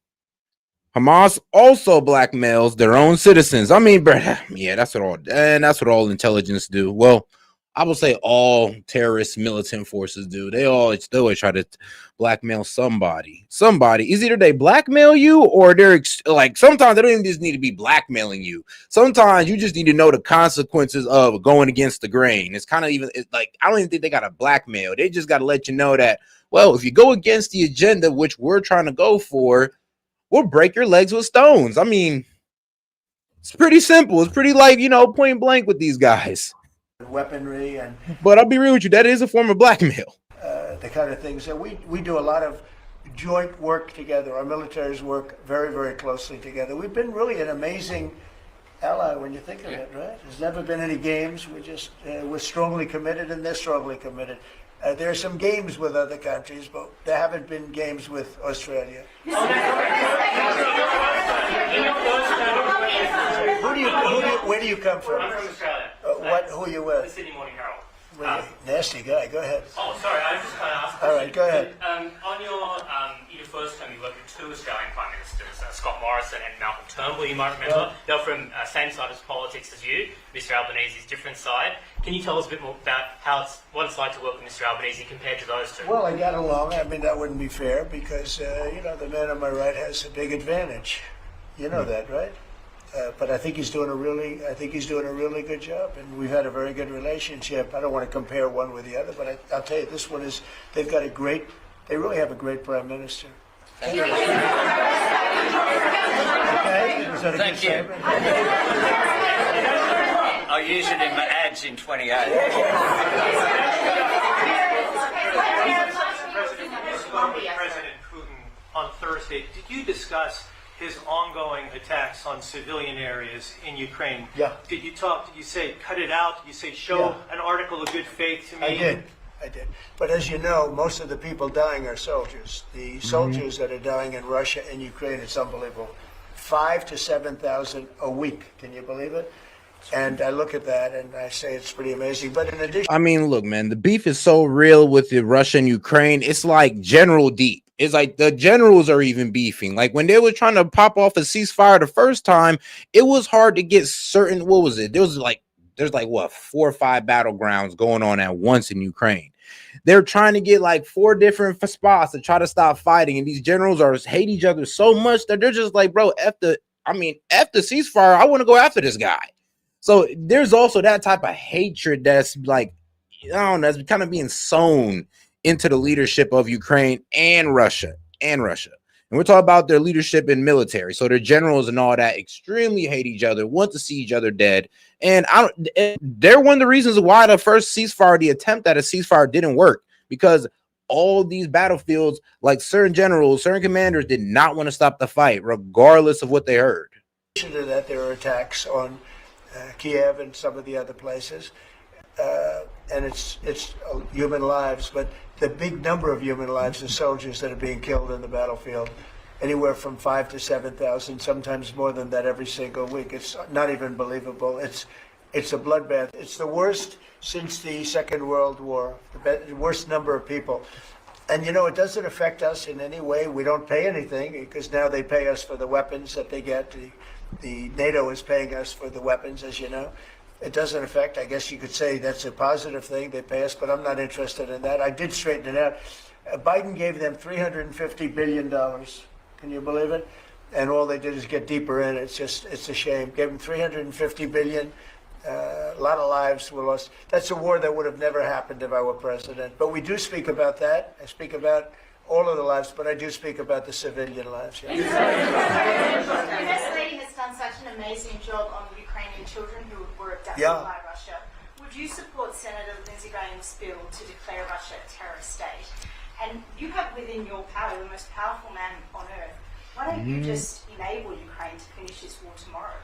S1: Hamas also blackmails their own citizens. Yeah, that's what all intelligence do. Well, I will say all terrorist militant forces do. They always try to blackmail somebody. Is either they blackmail you, or they're sometimes they don't even just need to be blackmailing you. Sometimes you just need to know the consequences of going against the grain. I don't even think they got to blackmail. They just got to let you know that, well, if you go against the agenda which we're trying to go for, we'll break your legs with stones. It's pretty simple. It's pretty point blank with these guys.
S2: Weaponry
S1: but I'll be real with you, that is a form of blackmail.
S2: The kind of things that we do a lot of joint work together. Our militaries work very, very closely together. We've been really an amazing ally when you think of it, right? There's never been any games. We're strongly committed, and they're strongly committed. There are some games with other countries, but there haven't been games with Australia. Where do you come from?
S5: I'm from Australia.
S2: Who are you with?
S5: The Sydney Morning Herald.
S2: Nasty guy. Go ahead.
S5: Oh, sorry. I was just going to ask.
S2: All right, go ahead.
S5: On your first term, you worked with two Australian Prime Ministers, Scott Morrison and Malcolm Turnbull. You might remember. They're from same side of politics as you. Mr. Albanese's different side. Can you tell us a bit more about what it's like to work with Mr. Albanese compared to those two?
S2: Well, I got along. That wouldn't be fair, because the man on my right has a big advantage. You know that, right? But I think he's doing a really good job, and we've had a very good relationship. I don't want to compare one with the other, but I'll tell you, this one is. They really have a great prime minister.
S3: Thank you.
S2: Okay, was that a
S3: Thank
S2: good
S3: you.
S2: statement?
S3: I'll use it in my ads in 28.
S8: President Putin on Thursday, did you discuss his ongoing attacks on civilian areas in Ukraine?
S2: Yeah.
S8: Did you say cut it out? Did you say show an article of good faith to me?
S2: I did. But as you know, most of the people dying are soldiers. The soldiers that are dying in Russia and Ukraine, it's unbelievable. 5,000 to 7,000 a week. Can you believe it? And I look at that and I say it's pretty amazing. But in addition,
S1: Look, man, the beef is so real with the Russia and Ukraine. It's like general deep. It's like the generals are even beefing. Like when they were trying to pop off a ceasefire the first time, it was hard to get certain. What was it? There's 4 or 5 battlegrounds going on at once in Ukraine. They're trying to get 4 different spots to try to stop fighting, and these generals hate each other so much that they're just like, bro, F the ceasefire. I want to go after this guy. So there's also that type of hatred that's that's kind of being sown into the leadership of Ukraine and Russia. And we're talking about their leadership in military. So their generals and all that extremely hate each other, want to see each other dead. And they're one of the reasons why the first ceasefire, the attempt at a ceasefire, didn't work, because all these battlefields, certain generals, certain commanders did not want to stop the fight, regardless of what they heard.
S2: in addition to that, there are attacks on Kiev and some of the other places. And it's human lives, but the big number of human lives are soldiers that are being killed in the battlefield, anywhere from 5,000 to 7,000, sometimes more than that every single week. It's not even believable. It's a bloodbath. It's the worst since the Second World War, the worst number of people. And it doesn't affect us in any way. We don't pay anything because now they pay us for the weapons that they get. The NATO is paying us for the weapons, as you know. It doesn't affect, I guess you could say that's a positive thing, they pay us, but I'm not interested in that. I did straighten it out. Biden gave them $350 billion. Can you believe it? And all they did is get deeper in. It's a shame. Gave them $350 billion. A lot of lives were lost. That's a war that would have never happened if I were president. But we do speak about that. I speak about all of the lives, but I do speak about the civilian lives. Yeah.
S14: The First Lady has done such an amazing job on the Ukrainian children who were abducted by Russia. Would you support Senator Lindsey Graham's bill to declare Russia a terrorist state? And you have within your power the most powerful man on earth. Why don't you just enable Ukraine to finish this war tomorrow?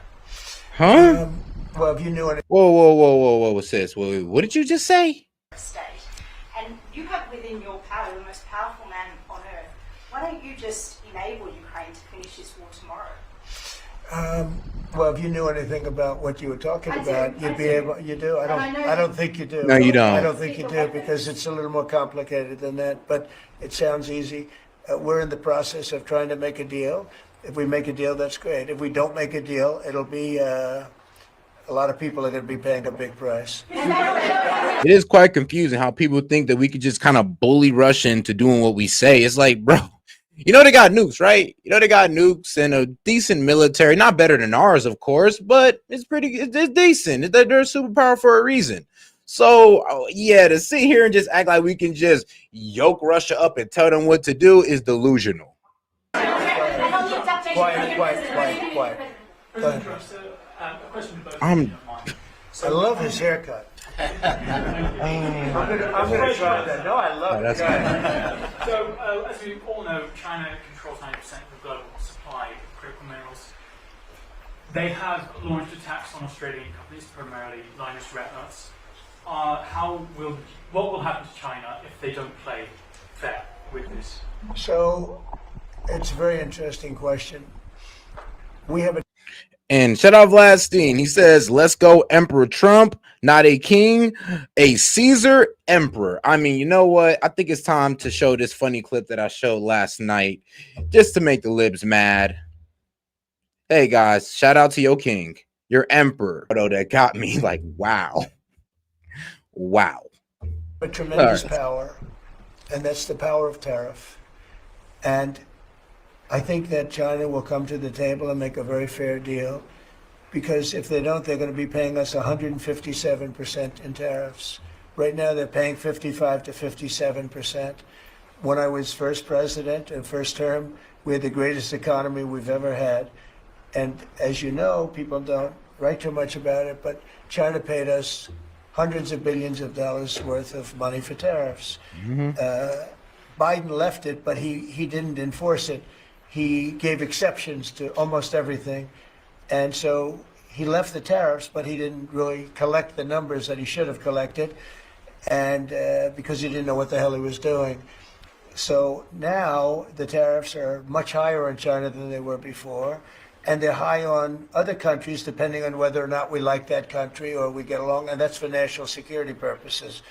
S1: Huh?
S2: Well, if you knew it.
S1: Whoa, sis. Wait, what did you just say?
S14: State. And you have within your power the most powerful man on earth. Why don't you just enable Ukraine to finish this war tomorrow?
S2: Well, if you knew anything about what you were talking about, you'd be able. You do. I don't think you do.
S1: No, you don't.
S2: I don't think you do because it's a little more complicated than that. But it sounds easy. We're in the process of trying to make a deal. If we make a deal, that's great. If we don't make a deal, it'll be a lot of people are going to be paying a big price.
S1: It is quite confusing how people think that we could just kind of bully Russia into doing what we say. It's like, bro, you know they got nukes, right? You know they got nukes and a decent military, not better than ours, of course, but it's decent. They're a superpower for a reason. So, yeah, to sit here and just act like we can just yoke Russia up and tell them what to do is delusional.
S2: Quiet. Go ahead. I love his haircut. I'm gonna try that. No, I love it.
S12: So, as we all know, China controls 90% of the global supply of critical minerals. They have launched attacks on Australian companies, primarily Lynas Rare Earths. What will happen to China if they don't play fair with this?
S2: So, it's a very interesting question. We have a.
S1: And shout out Vladstein. He says, let's go Emperor Trump, not a king, a Caesar emperor. I mean, you know what? I think it's time to show this funny clip that I showed last night just to make the libs mad. Hey, guys, shout out to your king, your emperor. That got me like, wow. Wow.
S2: A tremendous power, and that's the power of tariff. And I think that China will come to the table and make a very fair deal, because if they don't, they're going to be paying us 157% in tariffs. Right now, they're paying 55 to 57%. When I was first president and first term, we had the greatest economy we've ever had. And as you know, people don't write too much about it, but China paid us hundreds of billions of dollars worth of money for tariffs. Biden left it, but he didn't enforce it. He gave exceptions to almost everything. And so he left the tariffs, but he didn't really collect the numbers that he should have collected, and because he didn't know what the hell he was doing. So now the tariffs are much higher in China than they were before, and they're high on other countries depending on whether or not we like that country or we get along, and that's for national security purposes.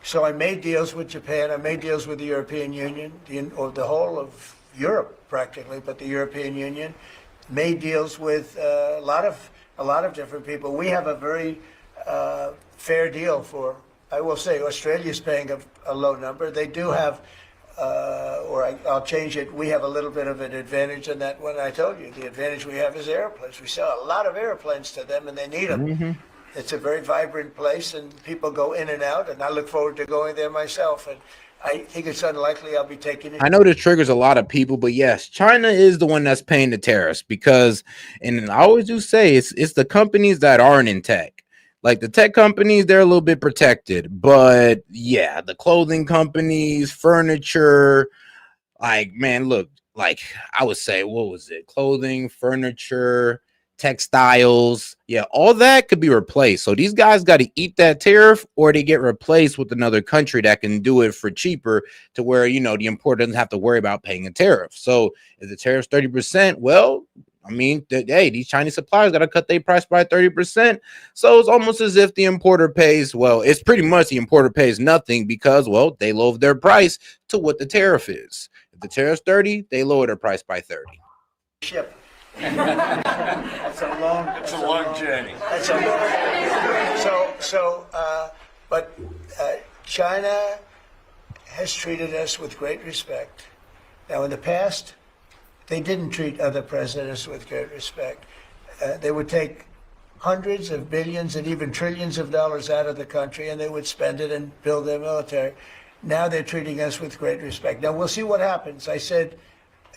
S2: So I made deals with Japan, I made deals with the European Union, or the whole of Europe practically, but the European Union, made deals with a lot of different people. We have a very fair deal for, I will say, Australia's paying a low number. They do have, I'll change it, we have a little bit of an advantage in that one. I told you, the advantage we have is airplanes. We sell a lot of airplanes to them and they need them. It's a very vibrant place and people go in and out, and I look forward to going there myself. And I think it's unlikely I'll be taking it.
S1: I know this triggers a lot of people, but yes, China is the one that's paying the tariffs because, and I always do say, it's the companies that aren't in tech. Like the tech companies, they're a little bit protected, but yeah, the clothing companies, furniture, like, man, look, like I would say, what was it? Clothing, furniture, textiles, yeah, all that could be replaced. So these guys got to eat that tariff, or they get replaced with another country that can do it for cheaper, to where, you know, the importer doesn't have to worry about paying a tariff. So if the tariff's 30%, well, I mean, hey, these Chinese suppliers got to cut their price by 30%. So it's almost as if the importer pays, well, it's pretty much the importer pays nothing because, well, they lower their price to what the tariff is. If the tariff's 30, they lower their price by 30.
S2: Ship. That's a long
S3: journey.
S2: That's a long, but China has treated us with great respect. Now, in the past, they didn't treat other presidents with great respect. They would take hundreds of billions and even trillions of dollars out of the country, and they would spend it and build their military. Now they're treating us with great respect. Now, we'll see what happens. I said,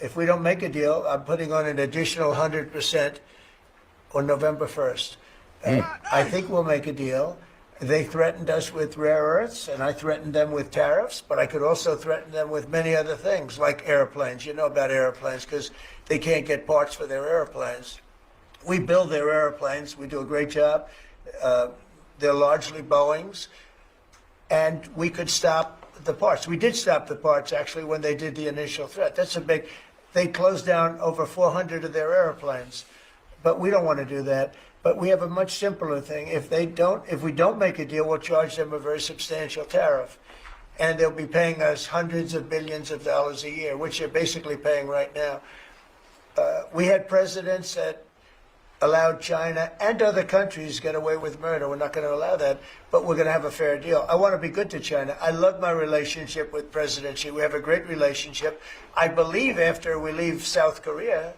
S2: if we don't make a deal, I'm putting on an additional 100% on November 1st. I think we'll make a deal. They threatened us with rare earths, and I threatened them with tariffs, but I could also threaten them with many other things, like airplanes. You know about airplanes, because they can't get parts for their airplanes. We build their airplanes. We do a great job. They're largely Boeings, and we could stop the parts. We did stop the parts, actually, when they did the initial threat. That's a big... They closed down over 400 of their airplanes, but we don't want to do that. But we have a much simpler thing. If we don't make a deal, we'll charge them a very substantial tariff. And they'll be paying us hundreds of billions of dollars a year, which they're basically paying right now. We had presidents that allowed China and other countries get away with murder. We're not going to allow that, but we're going to have a fair deal. I want to be good to China. I love my relationship with President Xi. We have a great relationship. I believe after we leave South Korea,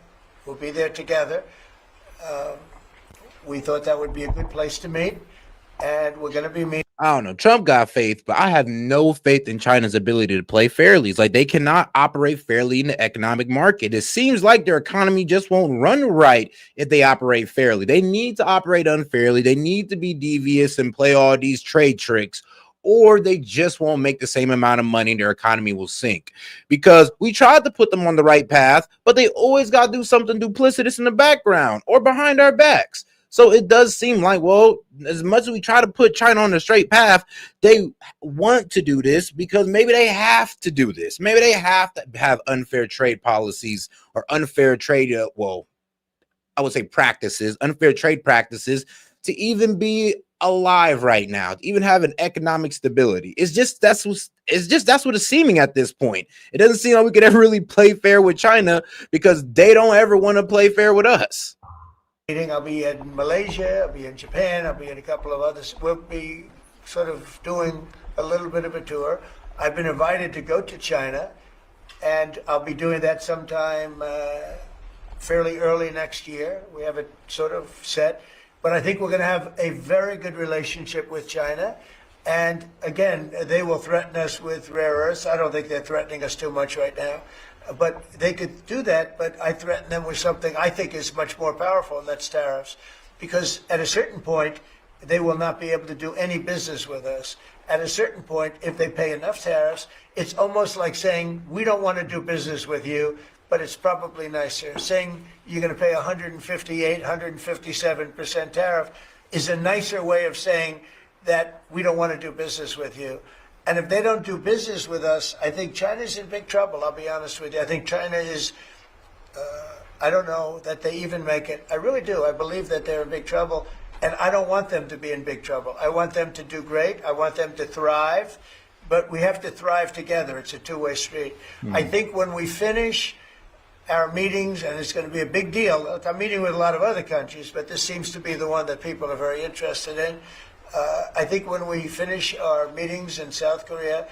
S2: we'll be there together. We thought that would be a good place to meet, and we're going to be meeting.
S1: I don't know. Trump got faith, but I have no faith in China's ability to play fairly. It's like they cannot operate fairly in the economic market. It seems like their economy just won't run right if they operate fairly. They need to operate unfairly. They need to be devious and play all these trade tricks, or they just won't make the same amount of money and their economy will sink. Because we tried to put them on the right path, but they always got to do something duplicitous in the background or behind our backs. So it does seem like, well, as much as we try to put China on the straight path, they want to do this because maybe they have to do this. Maybe they have to have unfair trade policies or unfair trade, I would say practices, unfair trade practices to even be alive right now, to even have an economic stability. It's just that's what it's seeming at this point. It doesn't seem like we could ever really play fair with China because they don't ever want to play fair with us.
S2: I'll be in Malaysia, I'll be in Japan, I'll be in a couple of others. We'll be sort of doing a little bit of a tour. I've been invited to go to China, and I'll be doing that sometime fairly early next year. We have it sort of set. But I think we're going to have a very good relationship with China. And again, they will threaten us with rare earths. I don't think they're threatening us too much right now. But they could do that, but I threaten them with something I think is much more powerful, and that's tariffs. Because at a certain point, they will not be able to do any business with us. At a certain point, if they pay enough tariffs, it's almost like saying, we don't want to do business with you, but it's probably nicer. Saying you're going to pay 158, 157% tariff is a nicer way of saying that we don't want to do business with you. And if they don't do business with us, I think China's in big trouble, I'll be honest with you. I think China is, I don't know that they even make it. I really do. I believe that they're in big trouble, and I don't want them to be in big trouble. I want them to do great. I want them to thrive, but we have to thrive together. It's a two-way street. I think when we finish our meetings, and it's going to be a big deal. I'm meeting with a lot of other countries, but this seems to be the one that people are very interested in. I think when we finish our meetings in South Korea,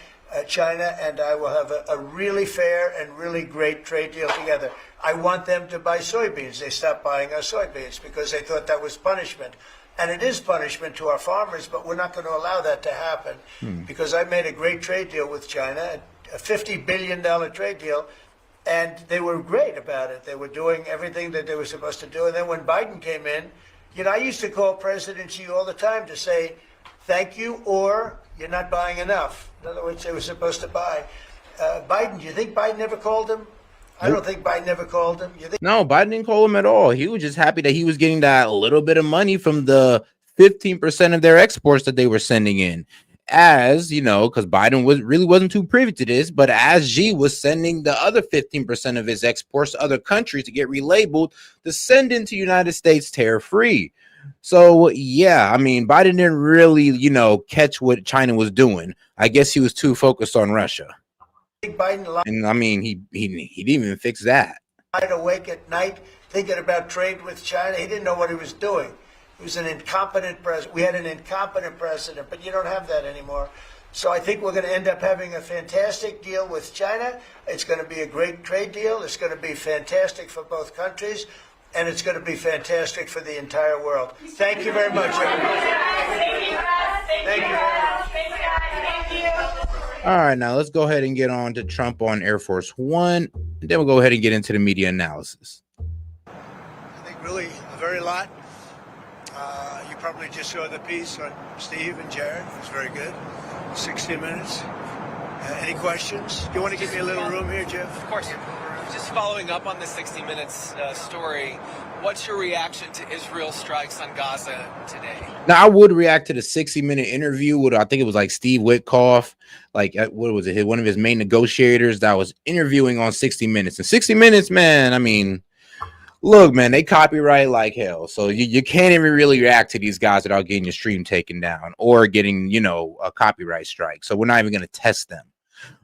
S2: China and I will have a really fair and really great trade deal together. I want them to buy soybeans. They stopped buying our soybeans because they thought that was punishment. And it is punishment to our farmers, but we're not going to allow that to happen because I made a great trade deal with China, a $50 billion trade deal, and they were great about it. They were doing everything that they were supposed to do. And then when Biden came in, you know, I used to call President Xi all the time to say, thank you, or you're not buying enough. In other words, they were supposed to buy. Biden, do you think Biden ever called him? I don't think Biden ever called him. You think?
S1: No, Biden didn't call him at all. He was just happy that he was getting that little bit of money from the 15% of their exports that they were sending in. As you know, because Biden wasn't too privy to this, but as Xi was sending the other 15% of his exports to other countries to get relabeled to send into United States tariff-free. So yeah, I mean, Biden didn't really, catch what China was doing. I guess he was too focused on Russia. And I mean, he didn't even fix that.
S2: Lied awake at night thinking about trade with China. He didn't know what he was doing. He was an incompetent president. We had an incompetent president, but you don't have that anymore. So I think we're going to end up having a fantastic deal with China. It's going to be a great trade deal. It's going to be fantastic for both countries, and it's going to be fantastic for the entire world. Thank you very much, everybody. Thank you. Thank you.
S1: All right, now let's go ahead and get on to Trump on Air Force One, and then we'll go ahead and get into the media analysis.
S2: I think really a very lot. You probably just saw the piece on Steve and Jared. It was very good. 60 minutes. Any questions? Do you want to give me a little room here, Jeff?
S15: Of course. Just following up on the 60 Minutes story, what's your reaction to Israel's strikes on Gaza today?
S1: Now, I would react to the 60-minute interview with, I think it was like Steve Witkoff, like, what was it? One of his main negotiators that was interviewing on 60 Minutes. And 60 Minutes, man, I mean, look, man, they copyright like hell. So you can't even really react to these guys without getting your stream taken down or getting, you know, a copyright strike. So we're not even going to test them.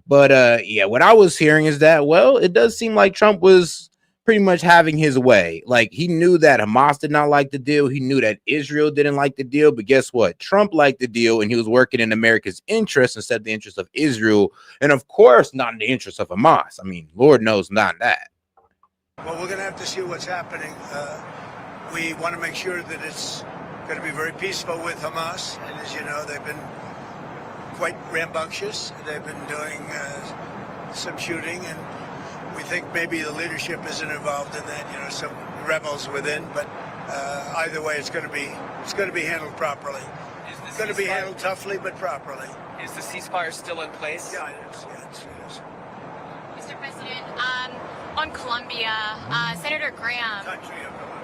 S1: But yeah, what I was hearing is that, well, it does seem like Trump was pretty much having his way. Like, he knew that Hamas did not like the deal. He knew that Israel didn't like the deal. But guess what? Trump liked the deal, and he was working in America's interest instead of the interest of Israel. And of course, not in the interest of Hamas. I mean, Lord knows not that.
S2: Well, we're going to have to see what's happening. We want to make sure that it's going to be very peaceful with Hamas. And as you know, they've been quite rambunctious. They've been doing some shooting, and we think maybe the leadership isn't involved in that. You know, some rebels within. But either way, it's going to be handled properly. It's going to be handled toughly, but properly.
S15: Is the ceasefire still in place?
S2: Yeah, it is. Yeah, it is.
S16: Mr. President, on Colombia, Senator Graham,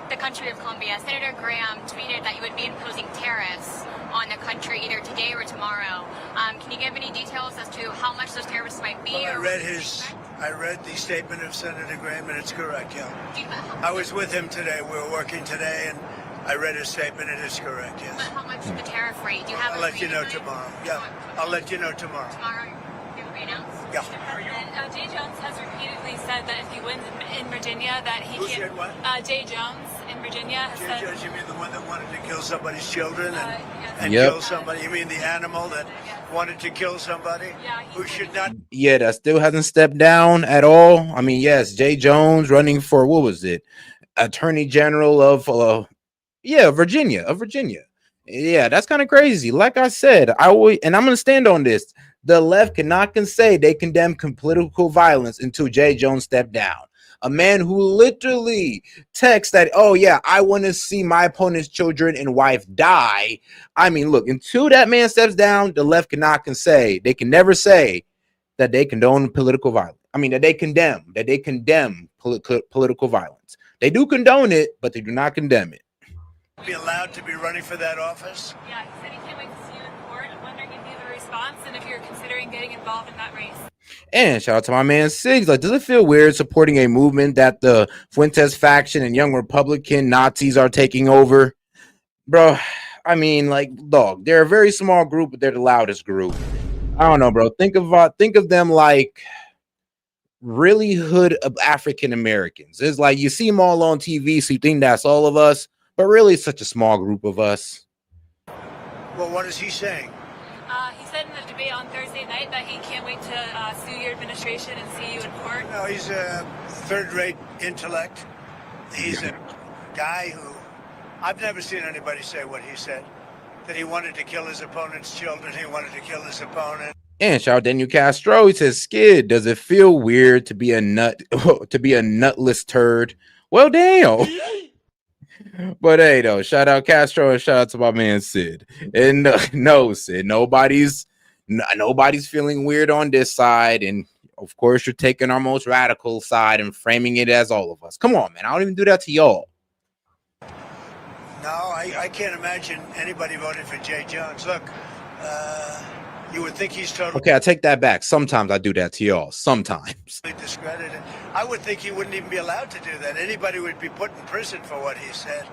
S16: the country of Colombia, Senator Graham tweeted that you would be imposing tariffs on the country either today or tomorrow. Can you give any details as to how much those tariffs might be?
S2: Well, I read the statement of Senator Graham, and it's correct, yeah. I was with him today. We were working today, and I read his statement, and it's correct, yes.
S16: But how much is the tariff rate? Do you have
S2: I'll let you know tomorrow. Yeah, I'll let you know tomorrow.
S16: Tomorrow, it will be announced?
S2: Yeah.
S17: Jay Jones has repeatedly said that if he wins in Virginia, that he
S2: Who
S17: can't.
S2: said what?
S17: Jay Jones in Virginia has said.
S2: Jay Jones, you mean the one that wanted to kill somebody's children and
S1: Yep.
S2: kill somebody? You mean the animal that wanted to kill somebody? Who should not?
S1: Yeah, that still hasn't stepped down at all. I mean, yes, Jay Jones running for, what was it? Attorney General of Virginia. Yeah, that's kind of crazy. Like I said, I'm going to stand on this. The left cannot say they condemn political violence until Jay Jones stepped down. A man who literally texts that, oh yeah, I want to see my opponent's children and wife die. I mean, look, until that man steps down, the left cannot say, they can never say that they condone political violence. I mean, that they condemn political violence. They do condone it, but they do not condemn it.
S2: Be allowed to be running for that office?
S17: Yeah, he said he can't wait to see you in court. I'm wondering if you have a response and if you're considering getting involved in that race.
S1: And shout out to my man Siggs. Like, does it feel weird supporting a movement that the Fuentes faction and young Republican Nazis are taking over? Bro, I mean, like, dog, they're a very small group, but they're the loudest group. I don't know, bro. Think of them like really hood of African Americans. It's like you see them all on TV, so you think that's all of us, but really it's such a small group of us.
S2: Well, what is he saying?
S17: He said in the debate on Thursday night that he can't wait to sue your administration and see you in court.
S2: No, he's a third-rate intellect. He's a guy who I've never seen anybody say what he said, that he wanted to kill his opponent's children, he wanted to kill his opponent.
S1: And shout out Daniel Castro. He says, Skid, does it feel weird to be a nutless turd? Well, damn. But hey, though, shout out Castro and shout out to my man Sid. And no, Sid, nobody's feeling weird on this side. And of course, you're taking our most radical side and framing it as all of us. Come on, man. I don't even do that to y'all.
S2: No, I can't imagine anybody voting for Jay Jones. Look, you would think he's totally...
S1: Okay, I take that back. Sometimes I do that to y'all. Sometimes.
S2: ...discredited. I would think he wouldn't even be allowed to do that. Anybody would be put in prison for what he said.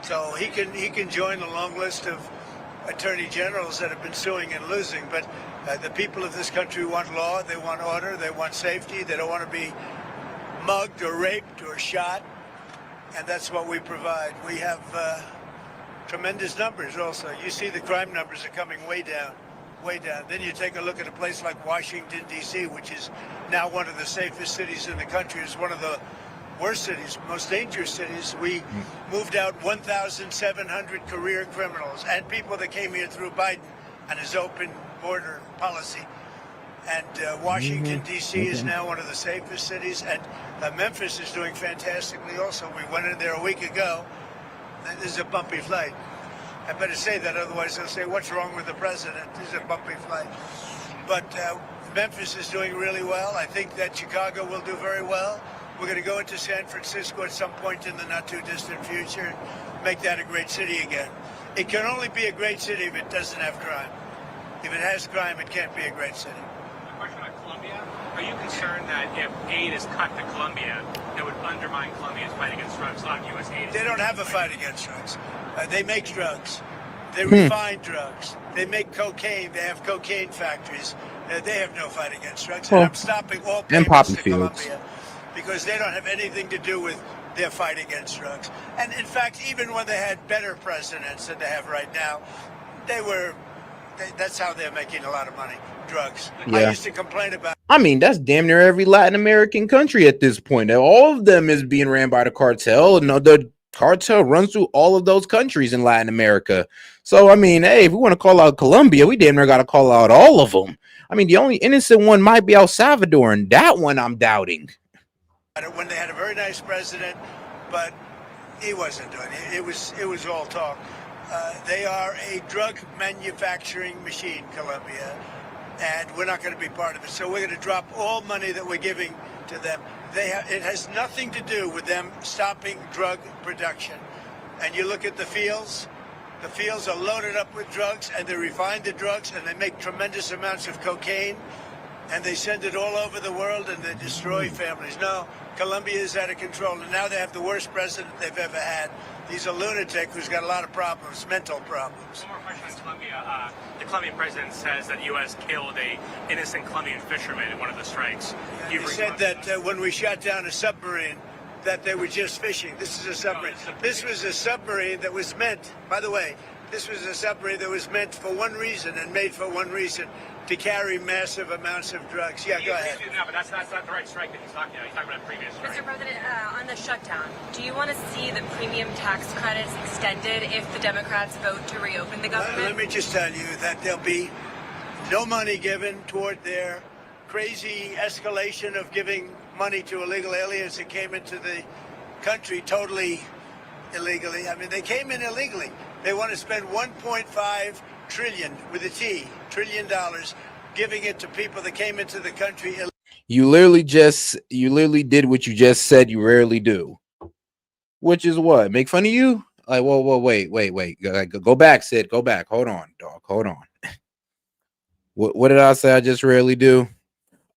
S2: So he can join the long list of attorney generals that have been suing and losing. But the people of this country want law, they want order, they want safety. They don't want to be mugged or raped or shot. And that's what we provide. We have tremendous numbers also. You see the crime numbers are coming way down. way down. Then you take a look at a place like Washington, D.C., which is now one of the safest cities in the country. It's one of the worst cities, most dangerous cities. We moved out 1,700 career criminals and people that came here through Biden and his open border policy. And Washington, D.C. is now one of the safest cities, and Memphis is doing fantastically also. We went in there a week ago. This is a bumpy flight. I better say that, otherwise they'll say, what's wrong with the president? This is a bumpy flight. But Memphis is doing really well. I think that Chicago will do very well. We're going to go into San Francisco at some point in the not-too-distant future and make that a great city again. It can only be a great city if it doesn't have crime. If it has crime, it can't be a great city.
S18: Question about Colombia. Are you concerned that if aid is cut to Colombia, that would undermine Colombia's fight against drugs on U.S. aid?
S2: They don't have a fight against drugs. They make drugs. They refine drugs. They make cocaine. They have cocaine factories. They have no fight against drugs. And I'm stopping all payments to Colombia because they don't have anything to do with their fight against drugs. And in fact, even when they had better presidents than they have right now, that's how they're making a lot of money. Drugs.
S1: Yeah.
S2: I used to complain about.
S1: I mean, that's damn near every Latin American country at this point. All of them is being ran by the cartel. No, the cartel runs through all of those countries in Latin America. So, I mean, hey, if we want to call out Colombia, we damn near got to call out all of them. I mean, the only innocent one might be El Salvador, and that one I'm doubting.
S2: When they had a very nice president, but he wasn't doing it. It was all talk. They are a drug manufacturing machine, Colombia, and we're not going to be part of it. So we're going to drop all money that we're giving to them. It has nothing to do with them stopping drug production. And you look at the fields are loaded up with drugs, and they refine the drugs, and they make tremendous amounts of cocaine, and they send it all over the world, and they destroy families. No, Colombia is out of control, and now they have the worst president they've ever had. He's a lunatic who's got a lot of problems, mental problems.
S18: One more question on Colombia. The Colombian president says that U.S. killed a innocent Colombian fisherman in one of the strikes.
S2: He said that when we shot down a submarine, that they were just fishing. This is a submarine. This was a submarine that was meant, by the way, this was a submarine that was meant for one reason and made for one reason, to carry massive amounts of drugs. Yeah, go ahead.
S18: No, but that's not the right strike that he's talking about. He's talking about a previous strike.
S19: Mr. President, on the shutdown, do you want to see the premium tax credits extended if the Democrats vote to reopen the government?
S2: Let me just tell you that there'll be no money given toward their crazy escalation of giving money to illegal aliens that came into the country totally illegally. I mean, they came in illegally. They want to spend 1.5 trillion with a T, $1 trillion, giving it to people that came into the country.
S1: You literally did what you just said you rarely do, which is what? Make fun of you? Like, whoa, wait. Go back, Sid. Go back. Hold on, dog. Hold on. What did I say I just rarely do?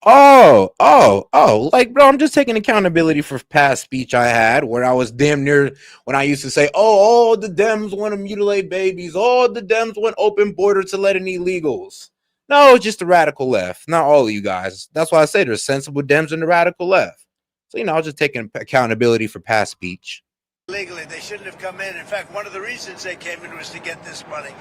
S1: Oh, like, bro, I'm just taking accountability for past speech I had where I was damn near when I used to say, all the Dems want to mutilate babies. All the Dems want open border to let in illegals. No, it's just the radical left. Not all of you guys. That's why I say there's sensible Dems in the radical left. So, I was just taking accountability for past speech.
S2: Legally, they shouldn't have come in. In fact, one of the reasons they came in was to get this money.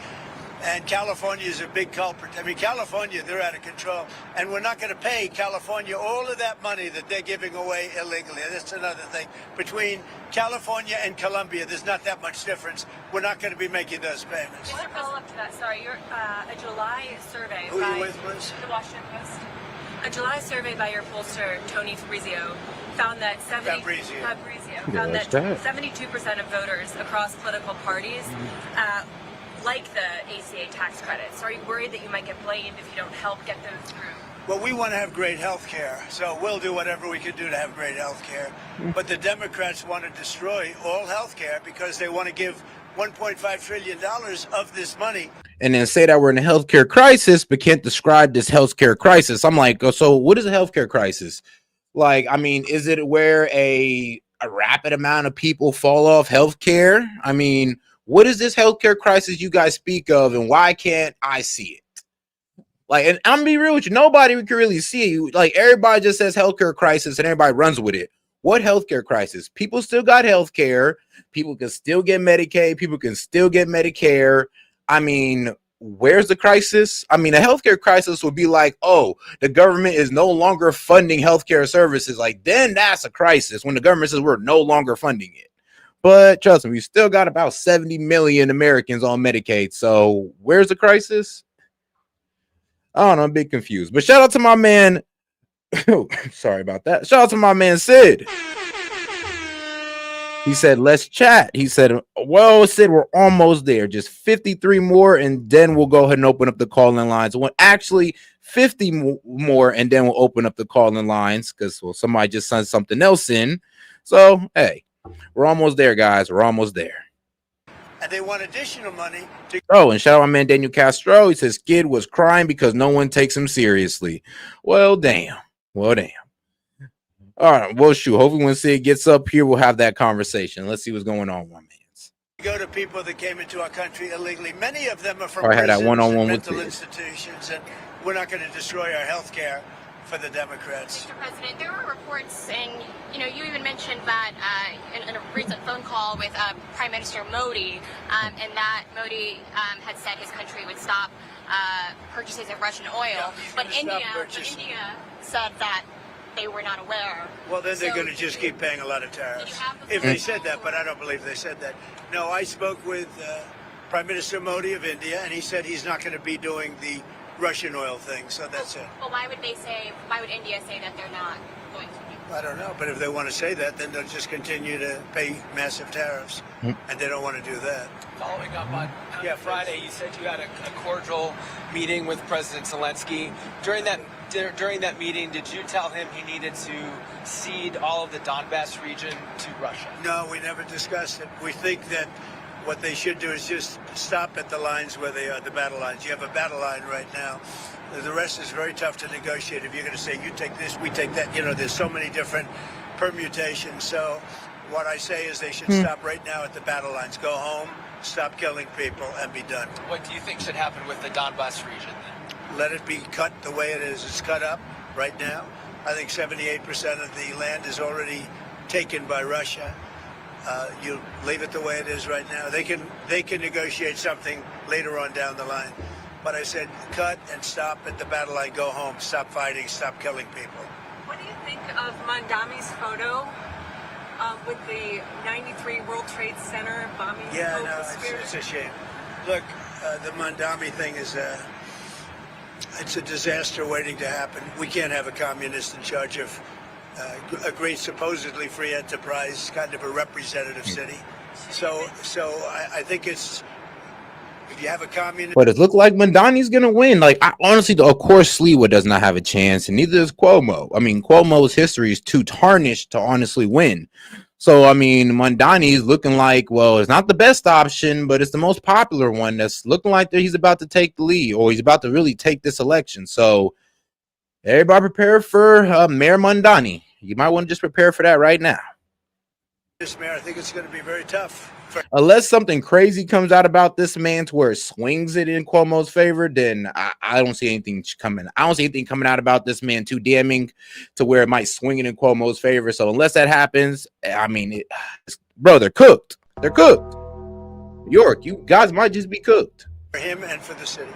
S2: And California is a big culprit. I mean, California, they're out of control. And we're not going to pay California all of that money that they're giving away illegally. That's another thing. Between California and Colombia, there's not that much difference. We're not going to be making those payments.
S19: Just a follow-up to that, sorry. A July survey
S2: Who
S19: by
S2: are you with, Liz?
S19: the Washington Post. A July survey by your pollster, Tony Fabrizio, found that 72% of voters across political parties like the ACA tax credits. Are you worried that you might get blamed if you don't help get those through?
S2: Well, we want to have great health care, so we'll do whatever we can do to have great health care. But the Democrats want to destroy all health care because they want to give $1.5 trillion of this money.
S1: And then say that we're in a healthcare crisis, but can't describe this healthcare crisis. I'm like, so what is a healthcare crisis? Like, I mean, is it where a rapid amount of people fall off healthcare? I mean, what is this healthcare crisis you guys speak of, and why can't I see it? Like, and I'm gonna be real with you, nobody can really see it. Like, everybody just says healthcare crisis and everybody runs with it. What healthcare crisis? People still got healthcare. People can still get Medicaid. People can still get Medicare. I mean, where's the crisis? I mean, a healthcare crisis would be like, oh, the government is no longer funding healthcare services. Like, then that's a crisis when the government says we're no longer funding it. But trust me, we still got about 70 million Americans on Medicaid. So where's the crisis? I don't know. I'm a bit confused. But shout out to my man. Sorry about that. Shout out to my man Sid. He said, let's chat. He said, well, Sid, we're almost there. Just 53 more, and then we'll go ahead and open up the call-in lines. Well, actually, 50 more, and then we'll open up the call-in lines because, well, somebody just sent something else in. So, hey, we're almost there, guys. We're almost there.
S2: And they want additional money to...
S1: Oh, and shout out my man Daniel Castro. He says, Skid was crying because no one takes him seriously. Well, damn. Well, damn. All right, well, shoot. Hopefully when Sid gets up here, we'll have that conversation. Let's see what's going on, my man.
S2: Go to people that came into our country illegally. Many of them are from
S1: I had that
S2: prisons
S1: one-on-one
S2: and
S1: with
S2: mental
S1: Sid.
S2: institutions, and we're not going to destroy our health care for the Democrats.
S16: Mr. President, there were reports saying, you even mentioned that in a recent phone call with Prime Minister Modi, and that Modi had said his country would stop purchases of Russian oil, but India said that they were not aware.
S2: Well, then they're going to just keep paying a lot of tariffs. If they said that, but I don't believe they said that. No, I spoke with Prime Minister Modi of India, and he said he's not going to be doing the Russian oil thing, so that's it.
S16: Well, why would India say that they're not going to do?
S2: I don't know, but if they want to say that, then they'll just continue to pay massive tariffs, and they don't want to do that.
S15: Following up on Friday, you said you had a cordial meeting with President Zelensky. During that meeting, did you tell him he needed to cede all of the Donbass region to Russia?
S2: No, we never discussed it. We think that what they should do is just stop at the lines where they are, the battle lines. You have a battle line right now. The rest is very tough to negotiate. If you're going to say, you take this, we take that, there's so many different permutations. So what I say is they should stop right now at the battle lines. Go home, stop killing people, and be done.
S15: What do you think should happen with the Donbass region then?
S2: Let it be cut the way it is. It's cut up right now. I think 78% of the land is already taken by Russia. You leave it the way it is right now. They can negotiate something later on down the line. But I said cut and stop at the battle line. Go home. Stop fighting. Stop killing people.
S19: What do you think of Mandami's photo with the 93 World Trade Center bombing?
S2: Yeah, no, it's a shame. Look, the Mandami thing is it's a disaster waiting to happen. We can't have a communist in charge of a great, supposedly free enterprise, kind of a representative city. So I think it's, if you have a communist...
S1: But it looked like Mandani's going to win. Like, honestly, of course, Sliwa does not have a chance, and neither does Cuomo. I mean, Cuomo's history is too tarnished to honestly win. So, I mean, Mandani's looking like, well, it's not the best option, but it's the most popular one that's looking like that he's about to take the lead, or he's about to really take this election. So, everybody prepare for Mayor Mandani. You might want to just prepare for that right now.
S2: This mayor, I think it's going to be very tough.
S1: Unless something crazy comes out about this man to where it swings it in Cuomo's favor, then I don't see anything coming. I don't see anything coming out about this man too damning to where it might swing it in Cuomo's favor. So unless that happens, I mean, bro, they're cooked. They're cooked. York, you guys might just be cooked.
S2: For him and for the city.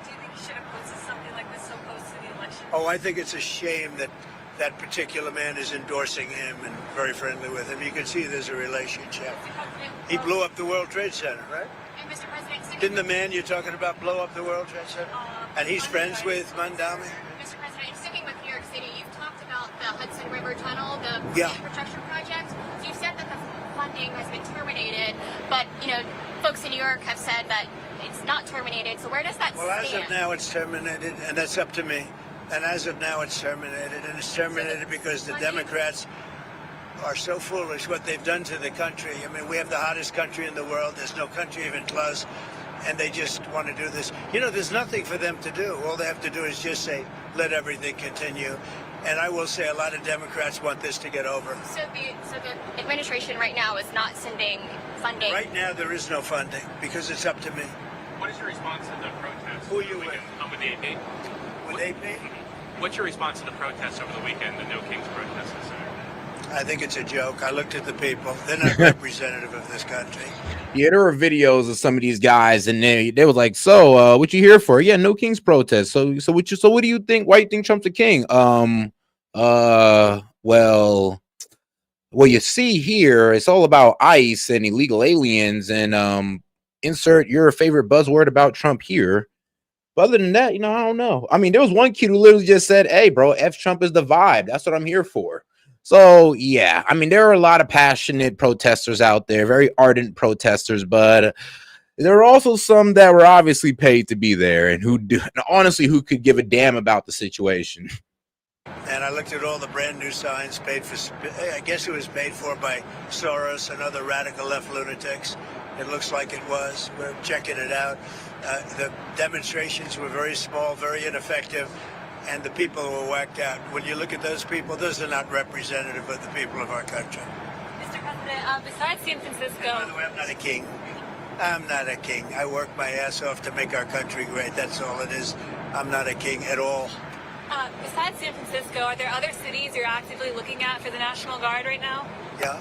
S19: Do you think he should have posted something like this so close to the election?
S2: Oh, I think it's a shame that that particular man is endorsing him and very friendly with him. You can see there's a relationship. He blew up the World Trade Center, right?
S16: And Mr. President,
S2: Didn't the man you're talking about blow up the World Trade Center? And he's friends with Mandami?
S16: Mr. President, sticking with New York City, you've talked about the Hudson River Tunnel, the infrastructure project. So you've said that the funding has been terminated, but folks in New York have said that it's not terminated. So where does that stand?
S2: Well, as of now, it's terminated, and that's up to me. And as of now, it's terminated, and it's terminated because the Democrats are so foolish what they've done to the country. I mean, we have the hottest country in the world. There's no country even close, and they just want to do this. There's nothing for them to do. All they have to do is just say, let everything continue. And I will say a lot of Democrats want this to get over.
S16: So the administration right now is not sending funding?
S2: Right now, there is no funding because it's up to me.
S18: What is your response to the protests?
S2: Who are you with?
S18: I'm with the AP.
S2: With AP?
S18: What's your response to the protests over the weekend, the No Kings protests?
S2: I think it's a joke. I looked at the people. They're not representative of this country.
S1: Yeah, there were videos of some of these guys, and they was like, "So, what you here for?" Yeah, no king's protest. So what do you think? Why you think Trump's a king? Well, you see here, it's all about ICE and illegal aliens, and insert your favorite buzzword about Trump here. But other than that, I don't know. I mean, there was one kid who literally just said, "Hey, bro, F Trump is the vibe. That's what I'm here for." So yeah, I mean, there are a lot of passionate protesters out there, very ardent protesters, but there are also some that were obviously paid to be there and honestly, who could give a damn about the situation.
S2: And I looked at all the brand new signs paid for, I guess it was paid for by Soros and other radical left lunatics. It looks like it was. We're checking it out. The demonstrations were very small, very ineffective, and the people were whacked out. When you look at those people, those are not representative of the people of our country.
S19: Mr. President, besides San Francisco...
S2: By the way, I'm not a king. I'm not a king. I work my ass off to make our country great. That's all it is. I'm not a king at all.
S19: Besides San Francisco, are there other cities you're actively looking at for the National Guard right now?
S2: Yeah.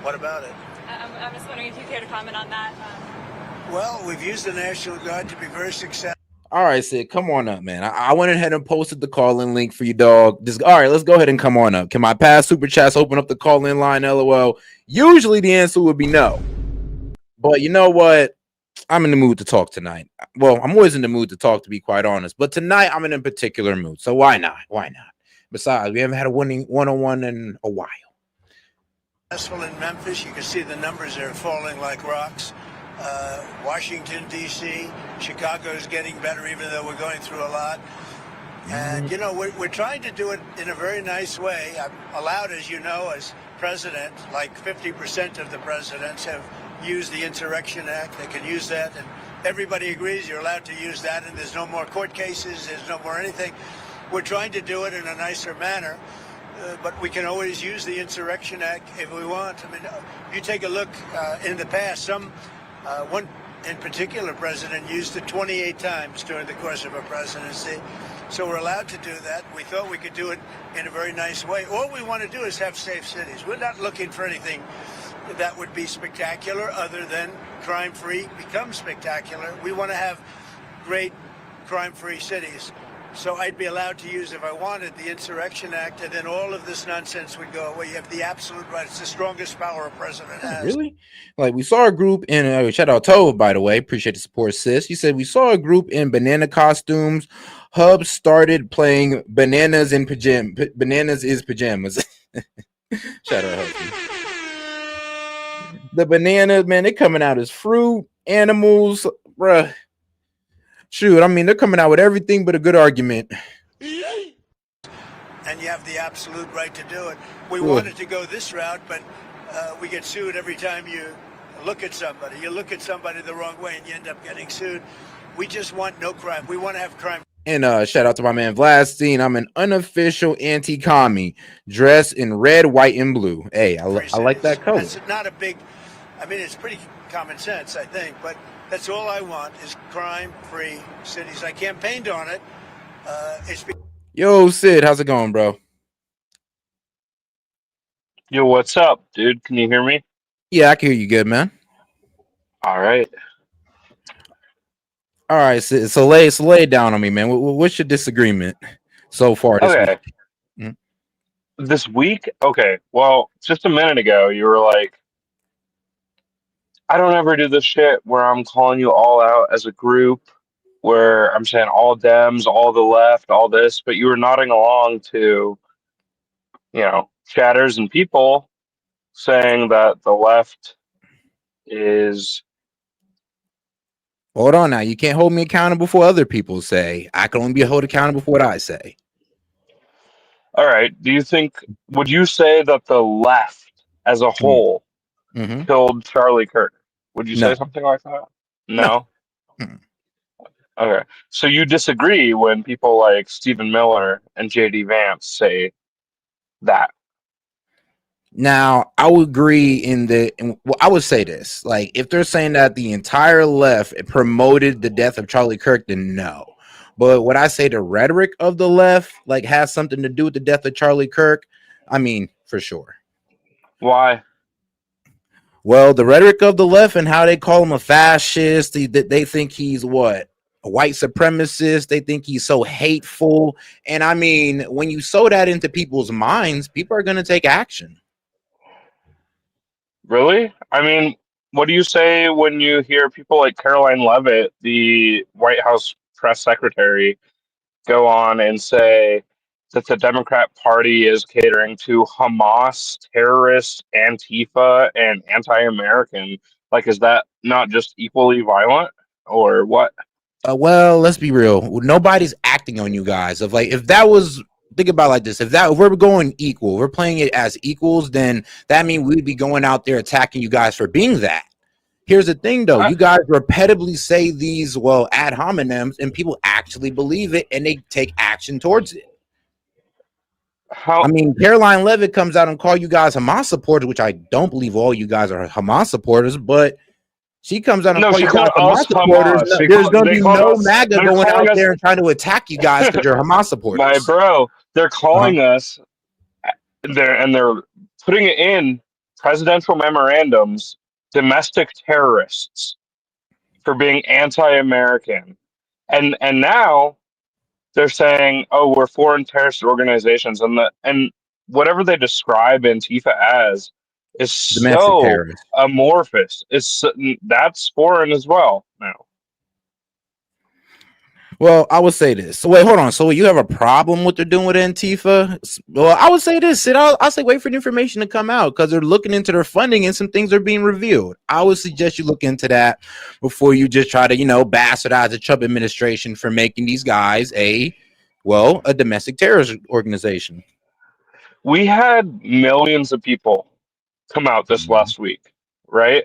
S2: What about it?
S19: I'm just wondering if you care to comment on that.
S2: Well, we've used the National Guard to be very successful.
S1: All right, Sid, come on up, man. I went ahead and posted the call-in link for you, dog. All right, let's go ahead and come on up. Can my past super chats open up the call-in line? LOL. Usually the answer would be no. But you know what? I'm in the mood to talk tonight. Well, I'm always in the mood to talk, to be quite honest. But tonight, I'm in a particular mood. So why not? Why not? Besides, we haven't had a winning one-on-one in a while.
S2: Successful in Memphis. You can see the numbers are falling like rocks. Washington, D.C., Chicago is getting better, even though we're going through a lot. And, we're trying to do it in a very nice way. I'm allowed, as you know, as president, like 50% of the presidents have used the Insurrection Act. They can use that, and everybody agrees you're allowed to use that, and there's no more court cases, there's no more anything. We're trying to do it in a nicer manner, but we can always use the Insurrection Act if we want. I mean, if you take a look in the past, one in particular president used it 28 times during the course of a presidency. So we're allowed to do that. We thought we could do it in a very nice way. All we want to do is have safe cities. We're not looking for anything that would be spectacular other than crime-free becomes spectacular. We want to have great crime-free cities. So I'd be allowed to use, if I wanted, the Insurrection Act, and then all of this nonsense would go away. You have the absolute right. It's the strongest power a president has.
S1: Really? Like, we saw a group in, shout out Tove, by the way. Appreciate the support, sis. He said, we saw a group in banana costumes. Hub started playing Bananas in Pajamas. Bananas is Pajamas. Shout out, Hubby. The bananas, man, they're coming out as fruit, animals, bruh. Shoot, I mean, they're coming out with everything but a good argument.
S2: And you have the absolute right to do it. We wanted to go this route, but we get sued every time you look at somebody. You look at somebody the wrong way and you end up getting sued. We just want no crime. We want to have crime.
S1: And shout out to my man Vladstein. I'm an unofficial anti-commie dressed in red, white, and blue. Hey, I like that color.
S2: That's not a big, I mean, it's pretty common sense, I think, but that's all I want is crime-free cities. I campaigned on it.
S1: Yo, Sid, how's it going, bro?
S20: Yo, what's up, dude? Can you hear me?
S1: Yeah, I can hear you good, man.
S20: All right.
S1: All right, Sid, so lay it down on me, man. What's your disagreement so far this week?
S20: Mm-hmm. This week? Okay, well, just a minute ago, you were like, I don't ever do this shit where I'm calling you all out as a group, where I'm saying all Dems, all the left, all this, but you were nodding along to, chatters and people saying that the left is...
S1: Hold on now. You can't hold me accountable for other people say. I can only be held accountable for what I say.
S20: All right. Would you say that the left as a whole killed Charlie Kirk? Would you say something like that? No? Okay. So you disagree when people like Stephen Miller and J.D. Vance say that?
S1: Now, I would agree I would say this. Like, if they're saying that the entire left promoted the death of Charlie Kirk, then no. But would I say the rhetoric of the left, like, has something to do with the death of Charlie Kirk? I mean, for sure.
S20: Why?
S1: Well, the rhetoric of the left and how they call him a fascist, they think he's what? A white supremacist. They think he's so hateful. And I mean, when you sow that into people's minds, people are going to take action.
S20: Really? I mean, what do you say when you hear people like Caroline Leavitt, the White House press secretary, go on and say that the Democrat Party is catering to Hamas, terrorists, Antifa, and anti-American? Like, is that not just equally violent, or what?
S1: Well, let's be real. Nobody's acting on you guys. Of like, if that was, think about it like this: if we're going equal, we're playing it as equals, then that means we'd be going out there attacking you guys for being that. Here's the thing, though: you guys repetitively say these ad hominems, and people actually believe it, and they take action towards it. I mean, Caroline Leavitt comes out and call you guys Hamas supporters, which I don't believe all you guys are Hamas supporters, but she comes out and call you guys Hamas supporters. There's going to be no MAGA going out there and trying to attack you guys because you're Hamas supporters.
S20: My bro, they're calling us, they're putting it in presidential memorandums, domestic terrorists for being anti-American, and now they're saying, "Oh, we're foreign terrorist organizations," and whatever they describe Antifa as is
S1: domestic
S20: so
S1: terrorists.
S20: Amorphous. That's foreign as well now.
S1: Well, I would say this. So wait, hold on. So you have a problem with they're doing with Antifa? Well, I would say this. I'll say wait for the information to come out because they're looking into their funding and some things are being revealed. I would suggest you look into that before you just try to, bastardize the Trump administration for making these guys a domestic terrorist organization.
S20: We had millions of people come out this last week, right?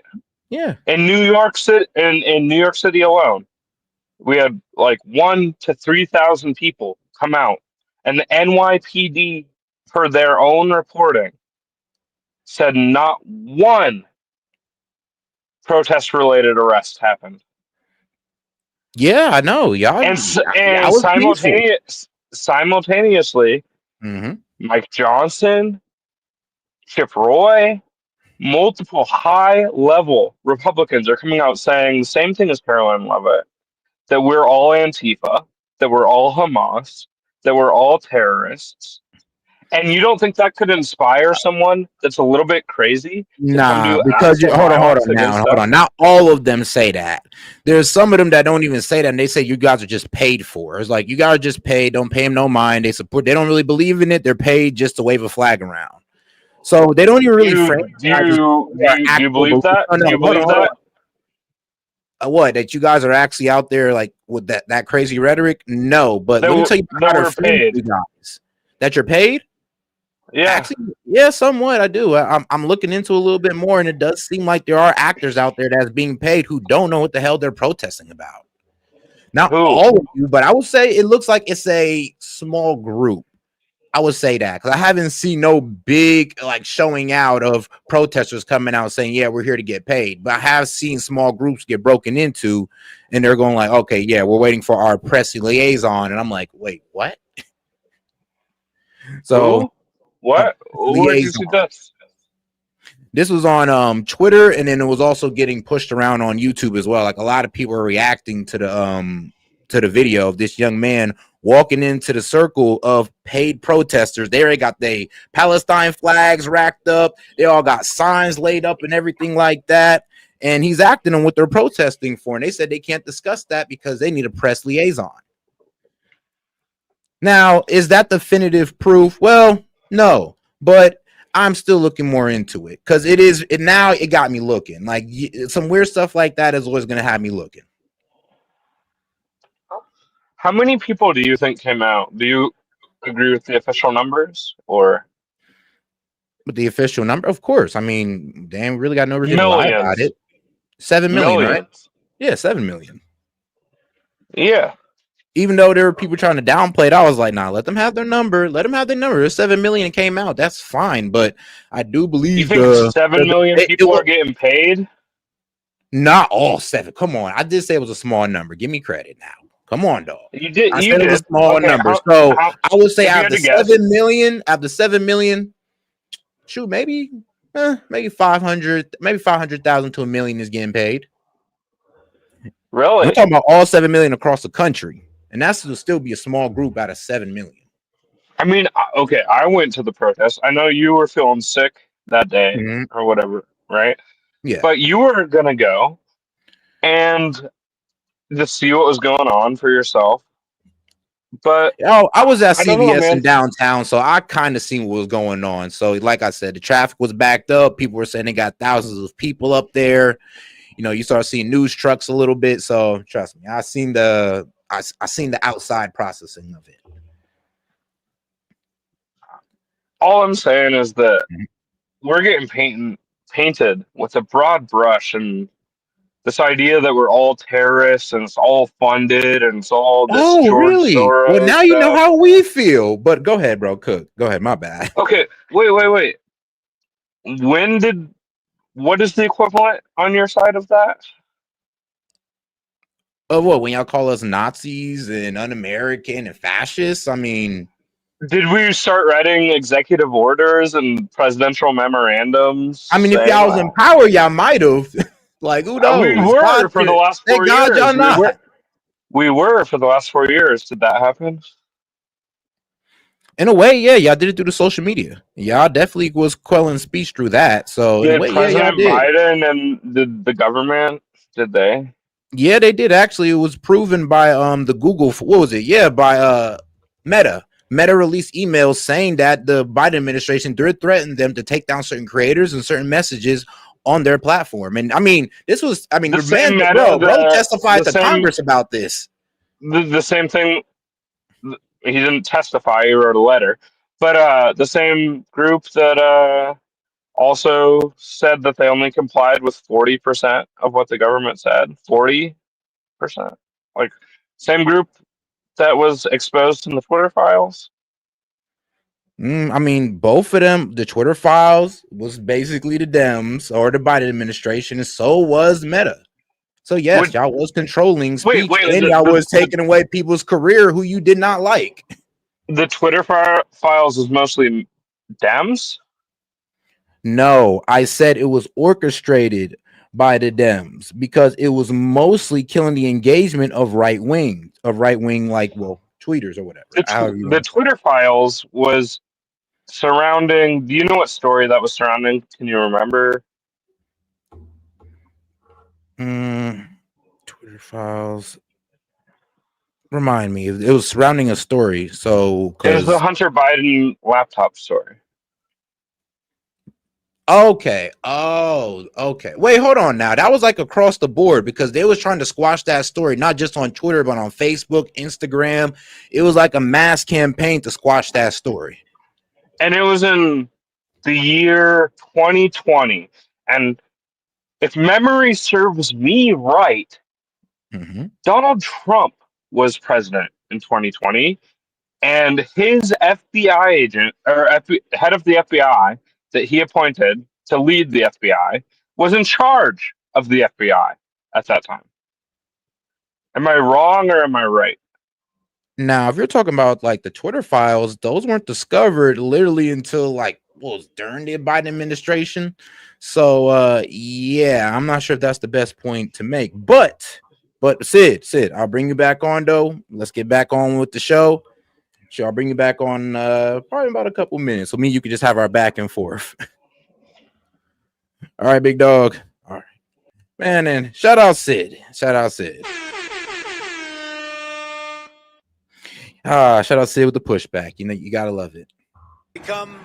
S1: Yeah.
S20: In New York City, in New York City alone, we had like 1,000 to 3,000 people come out, and the NYPD, per their own reporting, said not one protest-related arrest happened.
S1: Yeah, I know, y'all.
S20: And simultaneously, Mike Johnson, Chip Roy, multiple high-level Republicans are coming out saying the same thing as Caroline Leavitt, that we're all Antifa, that we're all Hamas, that we're all terrorists. And you don't think that could inspire someone that's a little bit crazy to come do
S1: because hold on. Not all of them say that. There's some of them that don't even say that, and they say you guys are just paid for. It's like you guys are just paid. Don't pay them no mind. They support. They don't really believe in it. They're paid just to wave a flag around. So they don't even really frame.
S20: Do you believe that? Do you believe that?
S1: What, that you guys are actually out there like with that crazy rhetoric? No, but let me tell you how they're paid. You guys. That you're paid?
S20: Yeah.
S1: Actually, yeah, somewhat. I do. I'm looking into a little bit more, and it does seem like there are actors out there that's being paid who don't know what the hell they're protesting about. Not all of you, but I would say it looks like it's a small group. I would say that because I haven't seen no big showing out of protesters coming out saying, yeah, we're here to get paid. But I have seen small groups get broken into, and they're going like, okay, yeah, we're waiting for our press liaison. And I'm like, wait, what? So
S20: what? Where'd you see this?
S1: This was on Twitter, and then it was also getting pushed around on YouTube as well. Like a lot of people are reacting to the video of this young man walking into the circle of paid protesters. They already got the Palestine flags racked up. They all got signs laid up and everything like that. And he's acting on what they're protesting for. And they said they can't discuss that because they need a press liaison. Now, is that definitive proof? Well, no, but I'm still looking more into it because now it got me looking. Like some weird stuff like that is always going to have me looking.
S20: How many people do you think came out? Do you agree with the official numbers or?
S1: With the official number? Of course. I mean, damn, really got no reason to lie about it. 7 million, right? Yeah, 7 million.
S20: Yeah.
S1: Even though there were people trying to downplay it, I was like, nah, let them have their number. Let them have their number. 7 million came out. That's fine. But I do believe
S20: you think 7 million people are getting paid?
S1: Not all 7. Come on. I did say it was a small number. Give me credit now. Come on, dog.
S20: You did.
S1: I said it was a small number. I would say after 7 million, shoot, maybe maybe 500,000 to $1 million is getting paid.
S20: Really?
S1: We're talking about all 7 million across the country, and that's will still be a small group out of 7 million.
S20: I mean, okay, I went to the protest. I know you were feeling sick that day or whatever, right?
S1: Yeah.
S20: But you were gonna go and just see what was going on for yourself. But
S1: I was at
S20: I don't know,
S1: CVS
S20: man.
S1: in downtown, so I kind of seen what was going on. So, like I said, the traffic was backed up. People were saying they got thousands of people up there. You know, you start seeing news trucks a little bit. So, trust me, I seen the outside processing of it.
S20: All I'm saying is that we're getting painted with a broad brush, and this idea that we're all terrorists and it's all funded and it's all this
S1: Oh,
S20: George
S1: really? Well,
S20: Soros
S1: now you know
S20: stuff.
S1: how we feel. But go ahead, bro. Cook. Go ahead. My bad.
S20: Okay, wait. What is the equivalent on your side of that?
S1: What, when y'all call us Nazis and un-American and fascists? I mean,
S20: did we start writing executive orders and presidential memorandums?
S1: I mean, if y'all was in power, y'all might have. Like, who
S20: We
S1: knows?
S20: were for the last 4
S1: Thank God y'all
S20: years.
S1: not.
S20: We were for the last 4 years. Did that happen?
S1: In a way, yeah, y'all did it through the social media. Y'all definitely was quelling speech through that. So in a
S20: Did
S1: way, yeah, y'all
S20: President
S1: did.
S20: Biden and the government, did they?
S1: Yeah, they did. Actually, it was proven by the Google. What was it? Yeah, by Meta. Meta released emails saying that the Biden administration threatened them to take down certain creators and certain messages on their platform. And I mean,
S20: The same Meta,
S1: bro testified to Congress about this.
S20: The same thing. He didn't testify. He wrote a letter. But the same group that also said that they only complied with 40% of what the government said. 40%. Like, same group that was exposed in the Twitter files.
S1: I mean, both of them, the Twitter files was basically the Dems or the Biden administration, and so was Meta. So yes, y'all was controlling speech, and y'all was taking away people's career who you did not like.
S20: The Twitter files was mostly Dems?
S1: No, I said it was orchestrated by the Dems because it was mostly killing the engagement of right wing, like, well, tweeters or whatever.
S20: The Twitter files was surrounding. Do you know what story that was surrounding? Can you remember?
S1: Twitter files. Remind me. It was surrounding a story. So
S20: it was the Hunter Biden laptop story.
S1: Okay. Oh, okay. Wait, hold on now. That was like across the board because they was trying to squash that story, not just on Twitter, but on Facebook, Instagram. It was like a mass campaign to squash that story.
S20: And it was in the year 2020. And if memory serves me right, Donald Trump was president in 2020. And his FBI agent or head of the FBI that he appointed to lead the FBI was in charge of the FBI at that time. Am I wrong or am I right?
S1: Now, if you're talking about like the Twitter files, those weren't discovered literally until like during the Biden administration. So yeah, I'm not sure if that's the best point to make. But Sid, I'll bring you back on though. Let's get back on with the show. Sure, I'll bring you back on probably about a couple minutes. So me and you can just have our back and forth. All right, big dog. All right. Man, and shout out Sid. Shout out Sid. Shout out Sid with the pushback. You know, you gotta love it.
S2: Become,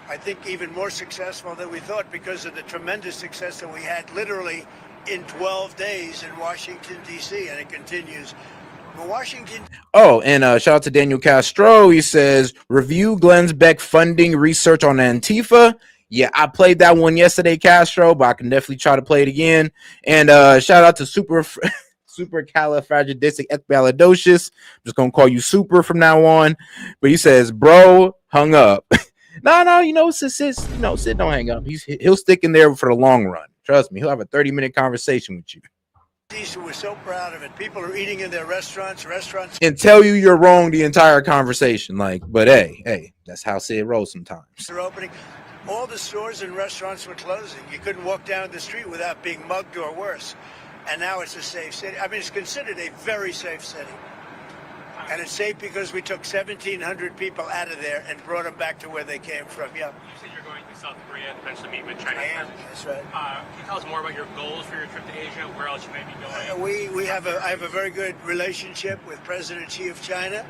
S2: I think, even more successful than we thought because of the tremendous success that we had literally in 12 days in Washington, D.C., and it continues. Washington.
S1: Oh, and shout out to Daniel Castro. He says, review Glenn's Beck funding research on Antifa. Yeah, I played that one yesterday, Castro, but I can definitely try to play it again. And shout out to Supercalifragilisticexpialidocious. I'm just gonna call you Super from now on. But he says, bro, hung up. No, you know, Sid don't hang up. He'll stick in there for the long run. Trust me, he'll have a 30-minute conversation with you.
S2: We're so proud of it. People are eating in their restaurants,
S1: and tell you you're wrong the entire conversation. Like, but hey, that's how Sid rolls sometimes.
S2: They're opening. all the stores and restaurants were closing. You couldn't walk down the street without being mugged or worse. And now it's a safe city. I mean, it's considered a very safe city. And it's safe because we took 1,700 people out of there and brought them back to where they came from. Yeah.
S18: You said you're going to South Korea to eventually meet with China.
S2: That's right.
S18: Can you tell us more about your goals for your trip to Asia? Where else you may be going?
S2: I have a very good relationship with President Xi of China.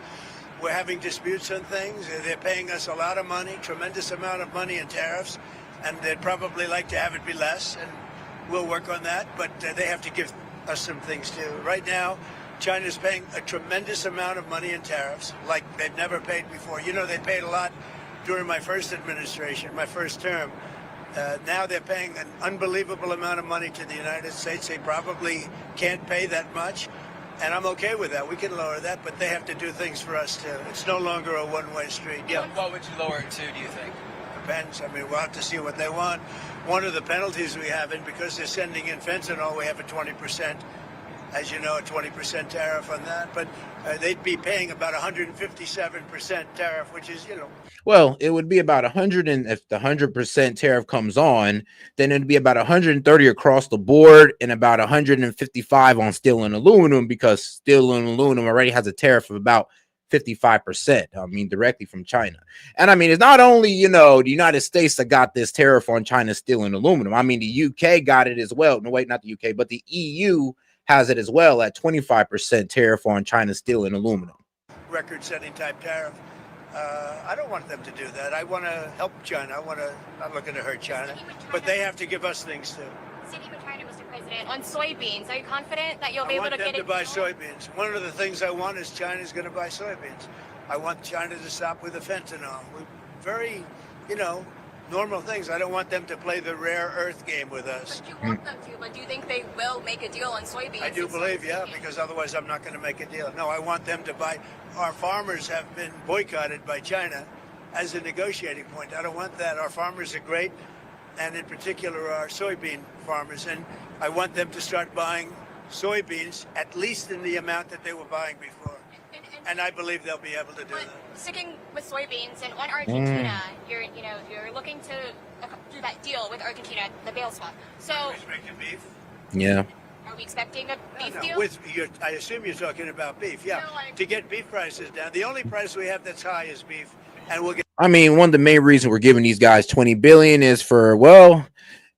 S2: We're having disputes on things. They're paying us a lot of money, tremendous amount of money in tariffs, and they'd probably like to have it be less, and we'll work on that, but they have to give us some things too. Right now, China's paying a tremendous amount of money in tariffs, like they've never paid before. You know, they paid a lot during my first administration, my first term. Now they're paying an unbelievable amount of money to the United States. They probably can't pay that much. And I'm okay with that. We can lower that, but they have to do things for us too. It's no longer a one-way street. Yeah.
S15: What would you lower it to, do you think?
S2: Depends. I mean, we'll have to see what they want. One of the penalties we have, and because they're sending in fentanyl, we have a 20%, as you know, a 20% tariff on that. But they'd be paying about 157% tariff, which is, you know.
S1: Well, it would be about 100, and if the 100% tariff comes on, then it'd be about 130 across the board and about 155 on steel and aluminum, because steel and aluminum already has a tariff of about 55%. I mean, directly from China. And I mean, it's not only, you know, the United States that got this tariff on China's steel and aluminum. I mean, the UK got it as well. No, wait, not the UK, but the EU has it as well at 25% tariff on China's steel and aluminum.
S2: Record-setting type tariff. I don't want them to do that. I want to help China. I'm looking to hurt China, but they have to give us things too.
S16: Sitting with China, Mr. President, on soybeans, are you confident that you'll be able to get it?
S2: I want them to buy soybeans. One of the things I want is China's going to buy soybeans. I want China to stop with the fentanyl. Very, you know, normal things. I don't want them to play the rare earth game with us.
S16: But you want them to, but do you think they will make a deal on soybeans?
S2: I do believe, yeah, because otherwise I'm not going to make a deal. No, I want them to buy. Our farmers have been boycotted by China as a negotiating point. I don't want that. Our farmers are great, and in particular our soybean farmers, and I want them to start buying soybeans at least in the amount that they were buying before. And I believe they'll be able to do that.
S16: Sticking with soybeans, and on Argentina, you're looking to do that deal with Argentina, the bail swap. So,
S2: beef?
S1: Yeah.
S16: Are we expecting a beef deal?
S2: I assume you're talking about beef, yeah. No, to get beef prices down. The only price we have that's high is beef, and we'll get.
S1: I mean, one of the main reasons we're giving these guys $20 billion is for, well,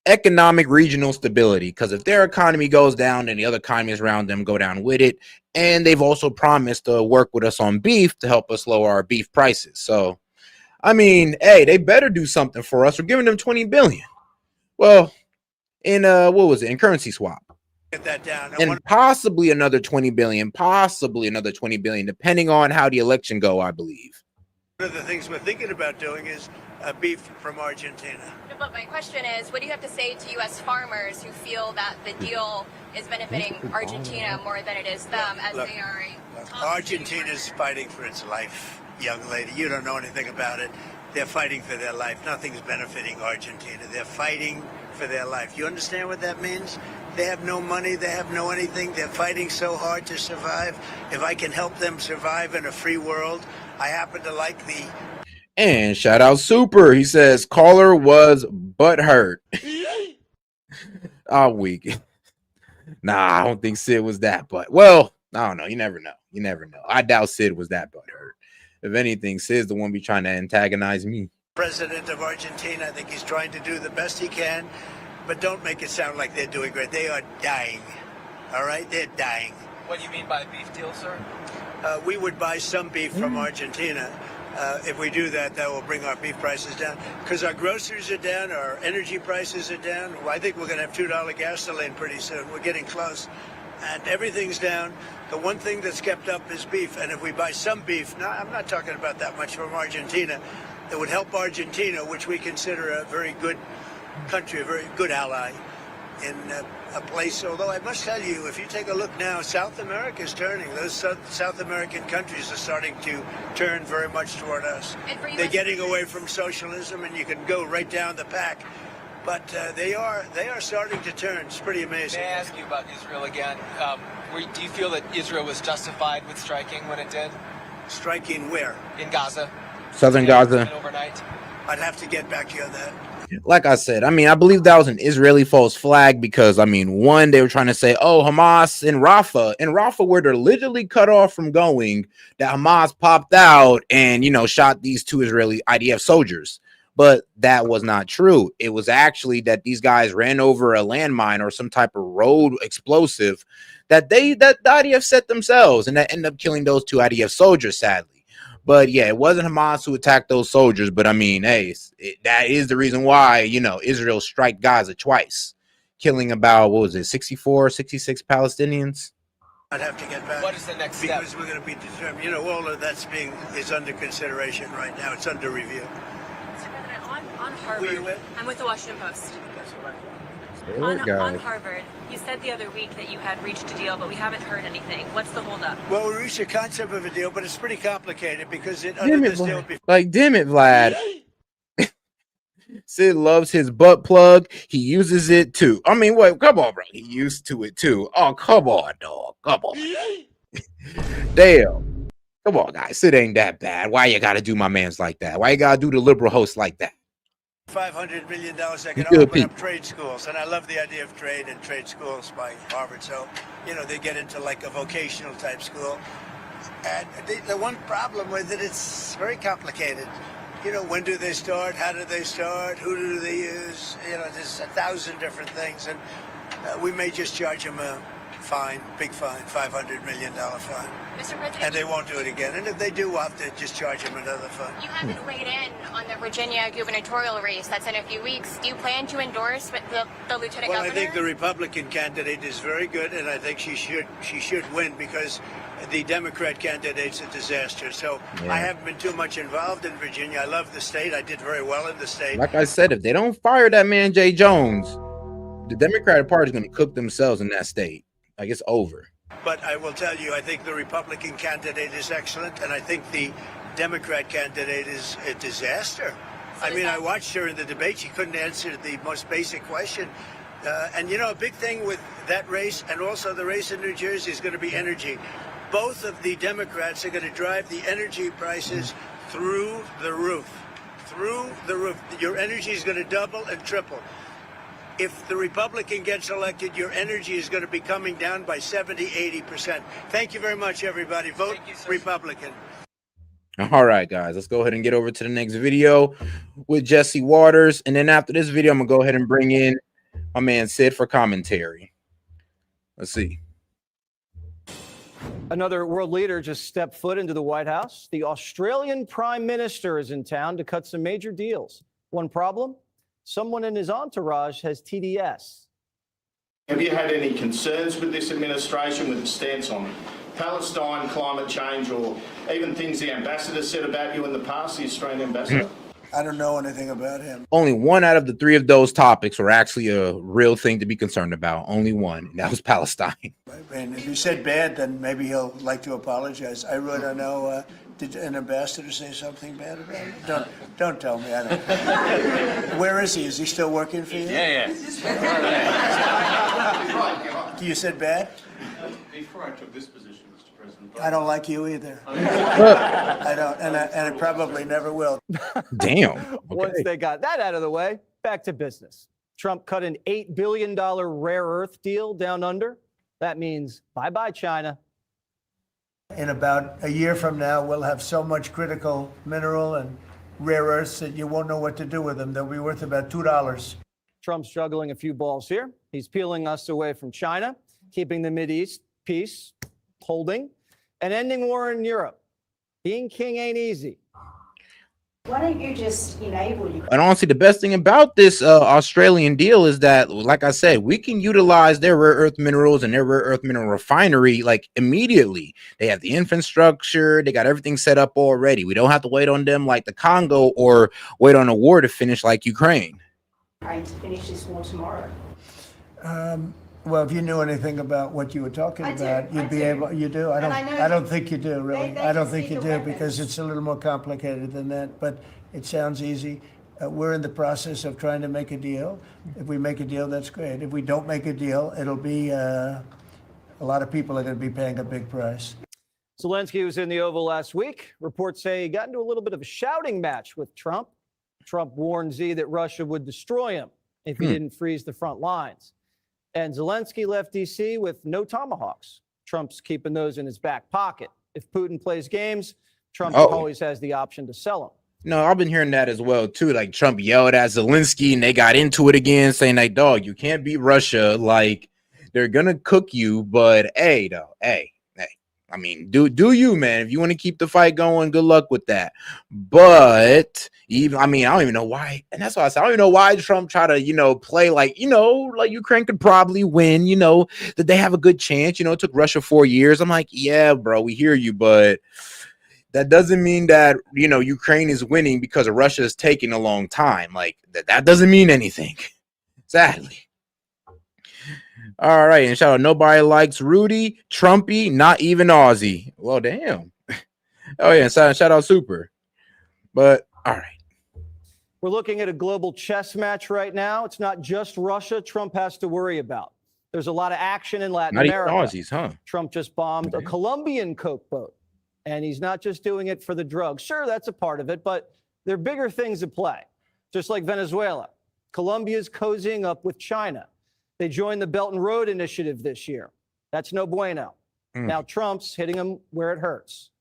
S1: economic regional stability, because if their economy goes down, then the other economies around them go down with it. And they've also promised to work with us on beef to help us lower our beef prices. So, I mean, hey, they better do something for us. We're giving them $20 billion. Well, in what was it? In currency swap.
S2: Get that down.
S1: And possibly another $20 billion, depending on how the election go, I believe.
S2: One of the things we're thinking about doing is beef from Argentina.
S16: But my question is, what do you have to say to U.S. farmers who feel that the deal is benefiting Argentina more than it is them, as they are
S2: Argentina's fighting for its life, young lady. You don't know anything about it. They're fighting for their life. Nothing's benefiting Argentina. They're fighting for their life. You understand what that means? They have no money. They have no anything. They're fighting so hard to survive. If I can help them survive in a free world, I happen to like the...
S1: And shout out Super. He says, caller was butthurt. Oh, weak. Nah, I don't think Sid was that, but well, I don't know. You never know. You never know. I doubt Sid was that butthurt. If anything, Sid's the one be trying to antagonize me.
S2: President of Argentina, I think he's trying to do the best he can, but don't make it sound like they're doing great. They are dying. All right? They're dying.
S15: What do you mean by a beef deal, sir?
S2: We would buy some beef from Argentina. If we do that, that will bring our beef prices down. Because our groceries are down, our energy prices are down. Well, I think we're going to have $2 gasoline pretty soon. We're getting close. And everything's down. The one thing that's kept up is beef. And if we buy some beef, now I'm not talking about that much from Argentina, it would help Argentina, which we consider a very good country, a very good ally in a place. Although I must tell you, if you take a look now, South America is turning. Those South American countries are starting to turn very much toward us. They're getting away from socialism, and you can go right down the pack. But they are starting to turn. It's pretty amazing.
S15: May I ask you about Israel again? Do you feel that Israel was justified with striking when it did?
S2: Striking where?
S15: In Gaza.
S1: Southern Gaza.
S15: Overnight.
S2: I'd have to get back to you on that.
S1: Like I said, I mean, I believe that was an Israeli false flag because, I mean, one, they were trying to say, oh, Hamas in Rafah, where they're literally cut off from going, that Hamas popped out and, shot these 2 Israeli IDF soldiers. But that was not true. It was actually that these guys ran over a landmine or some type of road explosive that the IDF set themselves, and that ended up killing those 2 IDF soldiers, sadly. But yeah, it wasn't Hamas who attacked those soldiers. But I mean, hey, that is the reason why, Israel strike Gaza twice, killing about, 64, 66 Palestinians.
S2: I'd have to get back.
S15: What is the next step?
S2: Because we're going to be determined. All of that's is under consideration right now. It's under review.
S19: Mr. President, on Harvard, I'm with the Washington Post. On Harvard, you said the other week that you had reached a deal, but we haven't heard anything. What's the holdup?
S2: Well, we reached a concept of a deal, but it's pretty complicated because
S1: Damn it, Vlad. Sid loves his butt plug. He uses it too. I mean, wait, come on, bro. He used to it too. Oh, come on, dog. Come on. Damn. Come on, guys. Sid ain't that bad. Why you gotta do my mans like that? Why you gotta do the liberal host like that?
S2: $500 million that can open up trade schools. And I love the idea of trade and trade schools by Harvard. So, they get into like a vocational type school. And the one problem with it, it's very complicated. When do they start? How do they start? Who do they use? There's 1,000 different things. And we may just charge them a fine, big fine, $500 million fine.
S16: Mr. President,
S2: and they won't do it again. And if they do, we'll have to just charge them another fine.
S16: You haven't weighed in on the Virginia gubernatorial race that's in a few weeks. Do you plan to endorse the lieutenant governor?
S2: Well, I think the Republican candidate is very good, and I think she should win because the Democrat candidate's a disaster. So I haven't been too much involved in Virginia. I love the state. I did very well in the state.
S1: Like I said, if they don't fire that man, Jay Jones, the Democratic Party is going to cook themselves in that state. Like, it's over.
S2: But I will tell you, I think the Republican candidate is excellent, and I think the Democrat candidate is a disaster. I mean, I watched her in the debate. She couldn't answer the most basic question. And, a big thing with that race and also the race in New Jersey is going to be energy. Both of the Democrats are going to drive the energy prices through the roof. Through the roof. Your energy is going to double and triple. If the Republican gets elected, your energy is going to be coming down by 70, 80%. Thank you very much, everybody. Vote Republican.
S1: All right, guys, let's go ahead and get over to the next video with Jesse Waters. And then after this video, I'm going to go ahead and bring in my man Sid for commentary. Let's see.
S21: Another world leader just stepped foot into the White House. The Australian Prime Minister is in town to cut some major deals. One problem? Someone in his entourage has TDS.
S22: Have you had any concerns with this administration, with its stance on Palestine, climate change, or even things the ambassador said about you in the past, the Australian ambassador?
S2: I don't know anything about him.
S1: Only one out of the 3 of those topics were actually a real thing to be concerned about. Only one, and that was Palestine.
S2: And if you said bad, then maybe he'll like to apologize. I really don't know. Did an ambassador say something bad about him? Don't tell me. I don't. Where is he? Is he still working for you?
S22: Yeah.
S2: You said bad?
S22: Before I took this position, Mr. President.
S2: I don't like you either. I don't, and I probably never will.
S1: Damn. Okay.
S21: Once they got that out of the way, back to business. Trump cut an $8 billion rare earth deal down under. That means bye-bye, China.
S2: In about a year from now, we'll have so much critical mineral and rare earths that you won't know what to do with them. They'll be worth about $2.
S21: Trump's juggling a few balls here. He's peeling us away from China, keeping the Mideast peace, holding, and ending war in Europe. Being king ain't easy.
S23: Why don't you just enable you?
S1: And honestly, the best thing about this Australian deal is that, like I said, we can utilize their rare earth minerals and their rare earth mineral refinery like immediately. They have the infrastructure, they got everything set up already. We don't have to wait on them like the Congo or wait on a war to finish like Ukraine.
S23: Trying to finish this war tomorrow.
S2: Well, if you knew anything about what you were talking about, you'd be able. You do. I don't think you do, really. I don't think you do because it's a little more complicated than that. But it sounds easy. We're in the process of trying to make a deal. If we make a deal, that's great. If we don't make a deal, it'll be a lot of people are going to be paying a big price.
S21: Zelensky was in the Oval last week. Reports say he got into a little bit of a shouting match with Trump. Trump warned Z that Russia would destroy him if he didn't freeze the front lines. And Zelensky left D.C. with no tomahawks. Trump's keeping those in his back pocket. If Putin plays games, Trump always has the option to sell them.
S1: No, I've been hearing that as well, too. Like, Trump yelled at Zelensky, and they got into it again, saying, like, dog, you can't beat Russia. Like, they're going to cook you. But, hey, though, hey. I mean, do you, man? If you want to keep the fight going, good luck with that. But, even, I mean, I don't even know why. And that's why I said, I don't even know why Trump try to, play like, like Ukraine could probably win, that they have a good chance. It took Russia 4 years. I'm like, yeah, bro, we hear you, but that doesn't mean that, Ukraine is winning because of Russia is taking a long time. Like, that doesn't mean anything, sadly. All right, and shout out, nobody likes Rudy, Trumpy, not even Aussie. Well, damn. Oh, yeah, and shout out Super. But, all right.
S21: We're looking at a global chess match right now. It's not just Russia Trump has to worry about. There's a lot of action in Latin America.
S1: Not even Aussies, huh?
S21: Trump just bombed a Colombian coke boat. And he's not just doing it for the drugs. Sure, that's a part of it, but there are bigger things at play. Just like Venezuela. Colombia's cozying up with China. They joined the Belt and Road Initiative this year. That's no bueno. Now Trump's hitting them where it hurts.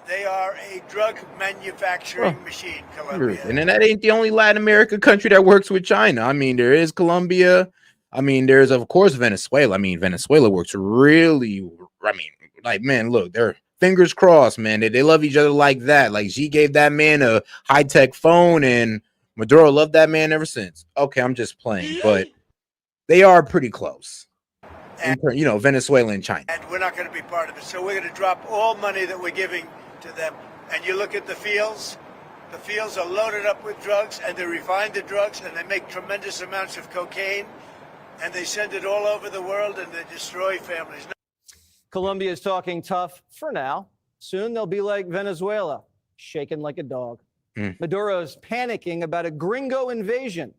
S2: They are a drug manufacturing machine, Colombia.
S1: And then that ain't the only Latin America country that works with China. I mean, there is Colombia. I mean, there's, of course, Venezuela. I mean, Venezuela works really, like, man, look, they're fingers crossed, man. They love each other like that. Like, she gave that man a high-tech phone, and Maduro loved that man ever since. Okay, I'm just playing, but they are pretty close. Venezuela and China.
S2: And we're not going to be part of it. So we're going to drop all money that we're giving to them. And you look at the fields are loaded up with drugs, and they refine the drugs, and they make tremendous amounts of cocaine, and they send it all over the world, and they destroy families.
S21: Colombia is talking tough for now. Soon they'll be like Venezuela, shaken like a dog. Maduro's panicking about a gringo invasion.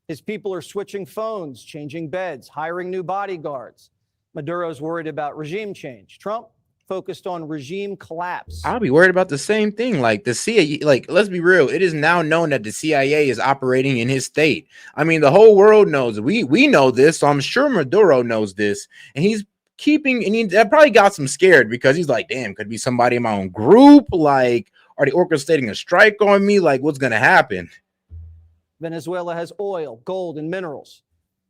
S21: His people are switching phones, changing beds, hiring new bodyguards. Maduro's worried about regime change. Trump focused on regime collapse.
S1: I'll be worried about the same thing. Like, the CIA, like, let's be real. It is now known that the CIA is operating in his state. I mean, the whole world knows. We know this, so I'm sure Maduro knows this. And he's that probably got some scared because he's like, damn, could be somebody in my own group. Like, are they orchestrating a strike on me? Like, what's going to happen?
S21: Venezuela has oil, gold, and minerals.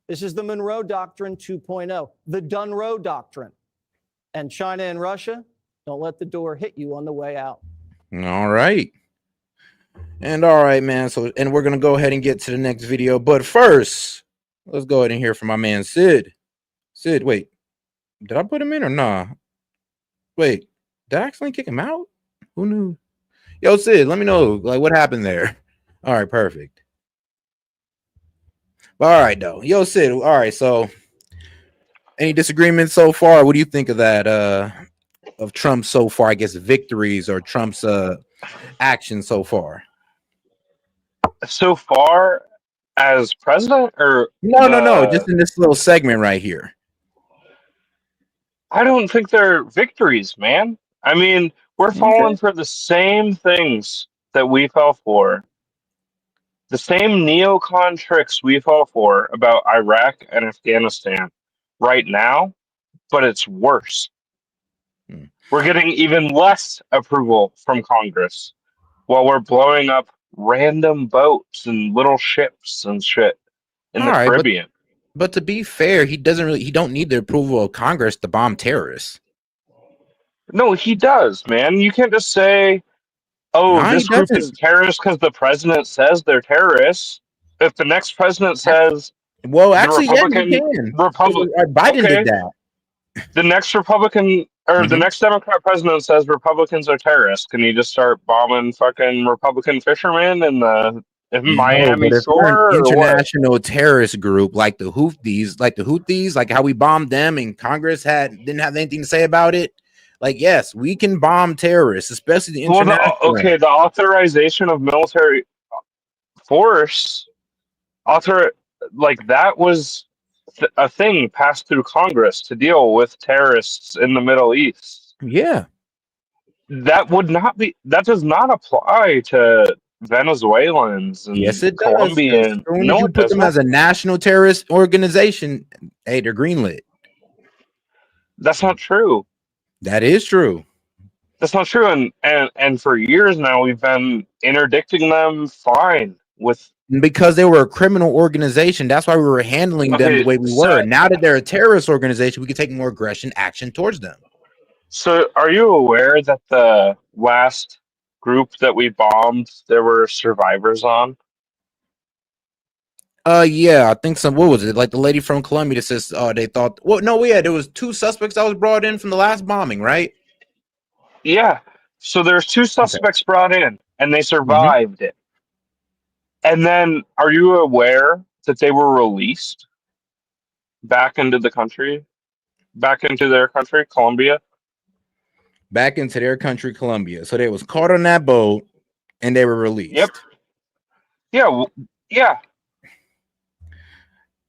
S21: This is the Monroe Doctrine 2.0, the Dunroe Doctrine. And China and Russia, don't let the door hit you on the way out.
S1: All right. And all right, man. So, and we're going to go ahead and get to the next video. But first, let's go ahead and hear from my man, Sid. Sid, wait. Did I put him in or nah? Wait, did I accidentally kick him out? Who knew? Yo, Sid, let me know, like, what happened there. All right, perfect. But all right, though. Yo, Sid, all right, so any disagreements so far? What do you think of that, of Trump's so far, I guess, victories or Trump's actions so far?
S20: So far as president, or
S1: no, just in this little segment right here.
S20: I don't think they're victories, man. I mean, we're falling for the same things that we fell for. The same neocon tricks we fell for about Iraq and Afghanistan right now, but it's worse. We're getting even less approval from Congress while we're blowing up random boats and little ships and shit in the Caribbean.
S1: But to be fair, he don't need the approval of Congress to bomb terrorists.
S20: No, he does, man. You can't just say, oh, this group is terrorists because the president says they're terrorists. If the next president says,
S1: well, actually, yeah, you can. Biden did that.
S20: The next Republican or the next Democrat president says Republicans are terrorists. Can you just start bombing fucking Republican fishermen in the Miami shore?
S1: An international terrorist group like the Houthis, like how we bombed them and Congress didn't have anything to say about it. Like, yes, we can bomb terrorists, especially the international.
S20: Well, the authorization of military force, that was a thing passed through Congress to deal with terrorists in the Middle East.
S1: Yeah.
S20: That does not apply to Venezuelans
S1: Yes,
S20: and
S1: it does. Because as
S20: Colombian.
S1: soon as
S20: No,
S1: you
S20: it
S1: put
S20: does
S1: them
S20: not.
S1: as a national terrorist organization, hey, they're greenlit.
S20: That's not true.
S1: That is true.
S20: That's not true. And for years now, we've been interdicting them fine with.
S1: Because they were a criminal organization. That's why we were handling them the
S20: Okay,
S1: way we were. Now that they're a terrorist organization, we can take more action towards them.
S20: So are you aware that the last group that we bombed, there were survivors on?
S1: Yeah, I think what was it? Like the lady from Colombia that says, they thought, well, no, yeah, there was 2 suspects that was brought in from the last bombing, right?
S20: Yeah. So there's 2 suspects brought in, and they survived it. And then, are you aware that they were released back into the country, back into their country, Colombia?
S1: Back into their country, Colombia. So they was caught on that boat, and they were released.
S20: Yep. Yeah. Yeah.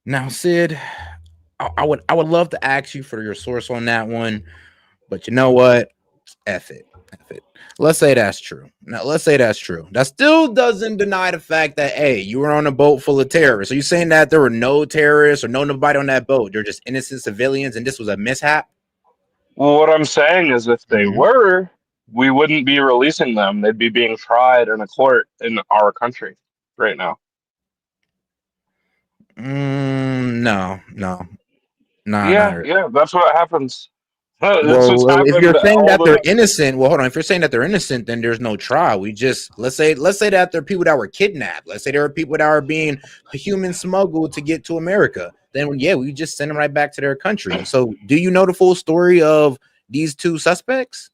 S1: Now, Sid, I would love to ask you for your source on that one, but you know what? F it. Let's say that's true. Now, let's say that's true. That still doesn't deny the fact that, hey, you were on a boat full of terrorists. Are you saying that there were no terrorists or nobody on that boat? They're just innocent civilians, and this was a mishap?
S20: Well, what I'm saying is, if they were, we wouldn't be releasing them. They'd be being tried in a court in our country right now.
S1: No.
S20: Yeah, that's what happens. That's what's
S1: Well, if
S20: happened
S1: you're saying
S20: all
S1: that
S20: the.
S1: they're innocent, well, hold on. If you're saying that they're innocent, then there's no trial. We just let's say that there are people that were kidnapped. Let's say there are people that are being human smuggled to get to America. Then yeah, we just send them right back to their country. So, do you know the full story of these 2 suspects?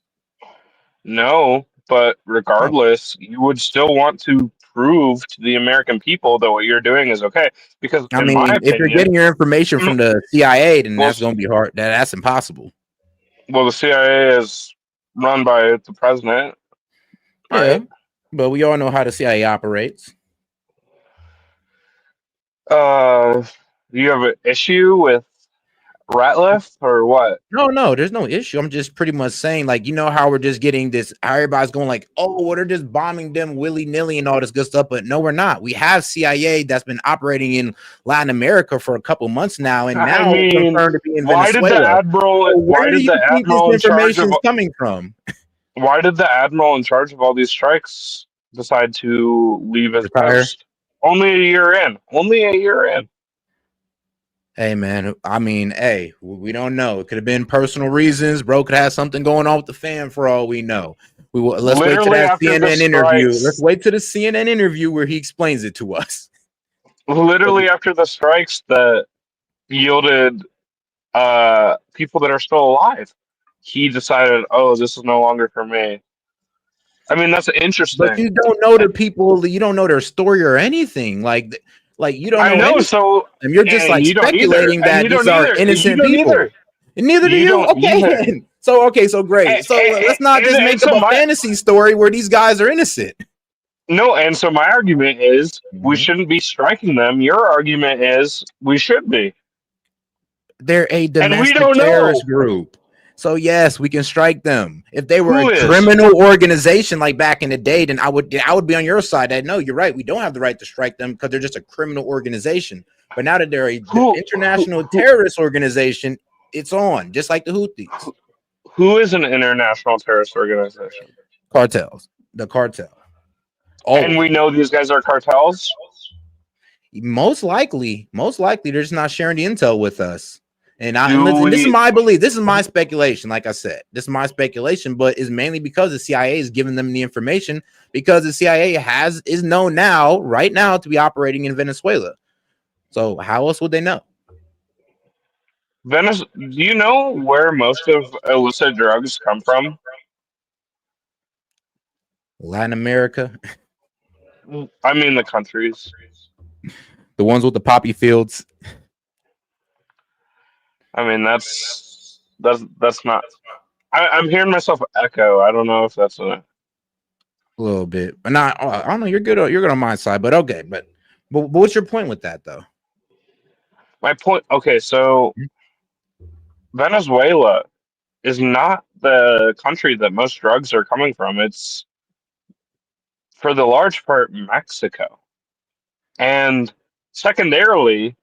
S20: No, but regardless, you would still want to prove to the American people that what you're doing is okay. Because,
S1: I
S20: in my
S1: mean, if you're
S20: opinion,
S1: getting your information from the CIA, then
S20: well,
S1: that's going to be hard. That's impossible.
S20: well, the CIA is run by the president, right?
S1: Yeah, but we all know how the CIA operates.
S20: You have an issue with Ratliff or what?
S1: No, there's no issue. I'm just pretty much saying, like, you know how we're just getting this, how everybody's going like, oh, well, they're just bombing them willy-nilly and all this good stuff. But no, we're not. We have CIA that's been operating in Latin America for a couple months now, and
S20: I
S1: now it's
S20: mean,
S1: confirmed to be in
S20: why did the
S1: Venezuela.
S20: admiral?
S1: So
S20: Why
S1: where do
S20: did
S1: you
S20: the
S1: think this
S20: admiral in charge
S1: information
S20: of?
S1: is coming from?
S20: Why did the admiral in charge of all these strikes decide to leave his
S1: Retire?
S20: post? Only a year in. Only a year in.
S1: Hey, man, I mean, hey, we don't know. It could have been personal reasons. Bro could have something going on with the fan for all we know. Let's wait to
S20: Literally
S1: that
S20: after the
S1: CNN interview.
S20: strikes.
S1: Let's wait to the CNN interview where he explains it to us.
S20: Literally after the strikes that yielded people that are still alive, he decided, oh, this is no longer for me. I mean, that's interesting.
S1: But you don't know the people. You don't know their story or anything. Like you don't know
S20: I know,
S1: anything.
S20: so
S1: And you're just
S20: and
S1: like
S20: you don't either.
S1: speculating
S20: And
S1: that
S20: you
S1: these
S20: don't
S1: are
S20: either. You
S1: innocent
S20: don't
S1: people.
S20: either.
S1: And neither do you.
S20: don't
S1: Okay,
S20: either.
S1: then. So great. So let's not just make up a fantasy story where these guys are innocent.
S20: No, and so my argument is we shouldn't be striking them. Your argument is we should be.
S1: They're a
S20: And we
S1: domestic
S20: don't
S1: terrorist
S20: know.
S1: group. So yes, we can strike them. If they were
S20: Who
S1: a
S20: is?
S1: criminal organization like back in the day, then I would be on your side. That no, you're right. We don't have the right to strike them because they're just a criminal organization. But now that they're a international terrorist organization, it's on, just like the Houthis.
S20: Who is an international terrorist organization?
S1: Cartels. The cartel.
S20: And we know these guys are cartels?
S1: Most likely, they're just not sharing the intel with us. And this is
S20: we-
S1: my belief. This is my speculation. Like I said, this is my speculation, but it's mainly because the CIA is giving them the information because the CIA is known now, right now, to be operating in Venezuela. So how else would they know?
S20: Do you know where most of illicit drugs come from?
S1: Latin America.
S20: I mean the countries.
S1: The ones with the poppy fields.
S20: I mean that's not. I'm hearing myself echo. I don't know if that's a
S1: little bit. But not. I don't know. You're good. You're good on my side. But okay. But what's your point with that though?
S20: My point. Okay, so Venezuela is not the country that most drugs are coming from. It's for the large part, Mexico. And secondarily,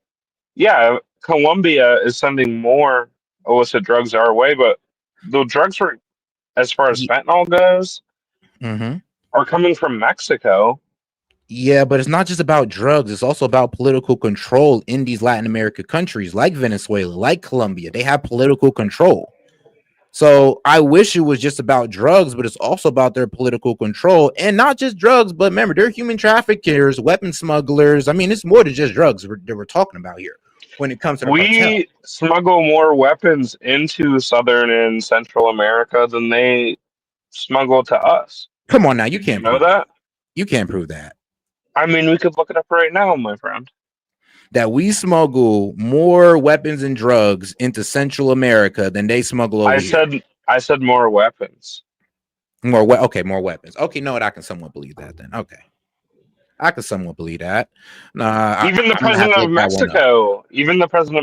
S20: yeah, Colombia is sending more illicit drugs our way, but the drugs are, as far as fentanyl goes, are coming from Mexico.
S1: Yeah, but it's not just about drugs. It's also about political control in these Latin America countries like Venezuela, like Colombia. They have political control. So I wish it was just about drugs, but it's also about their political control, and not just drugs, but remember, they're human traffickers, weapon smugglers. I mean, it's more than just drugs that we're talking about here when it comes to the cartel.
S20: We smuggle more weapons into Southern and Central America than they smuggle to us.
S1: Come on now, you can't
S20: know
S1: prove
S20: that.
S1: You can't prove that.
S20: I mean, we could look it up right now, my friend.
S1: That we smuggle more weapons and drugs into Central America than they smuggle over here.
S20: I said more weapons.
S1: More weapons. Okay, no, I can somewhat believe that then. Okay. I can somewhat believe that.
S20: Even the president of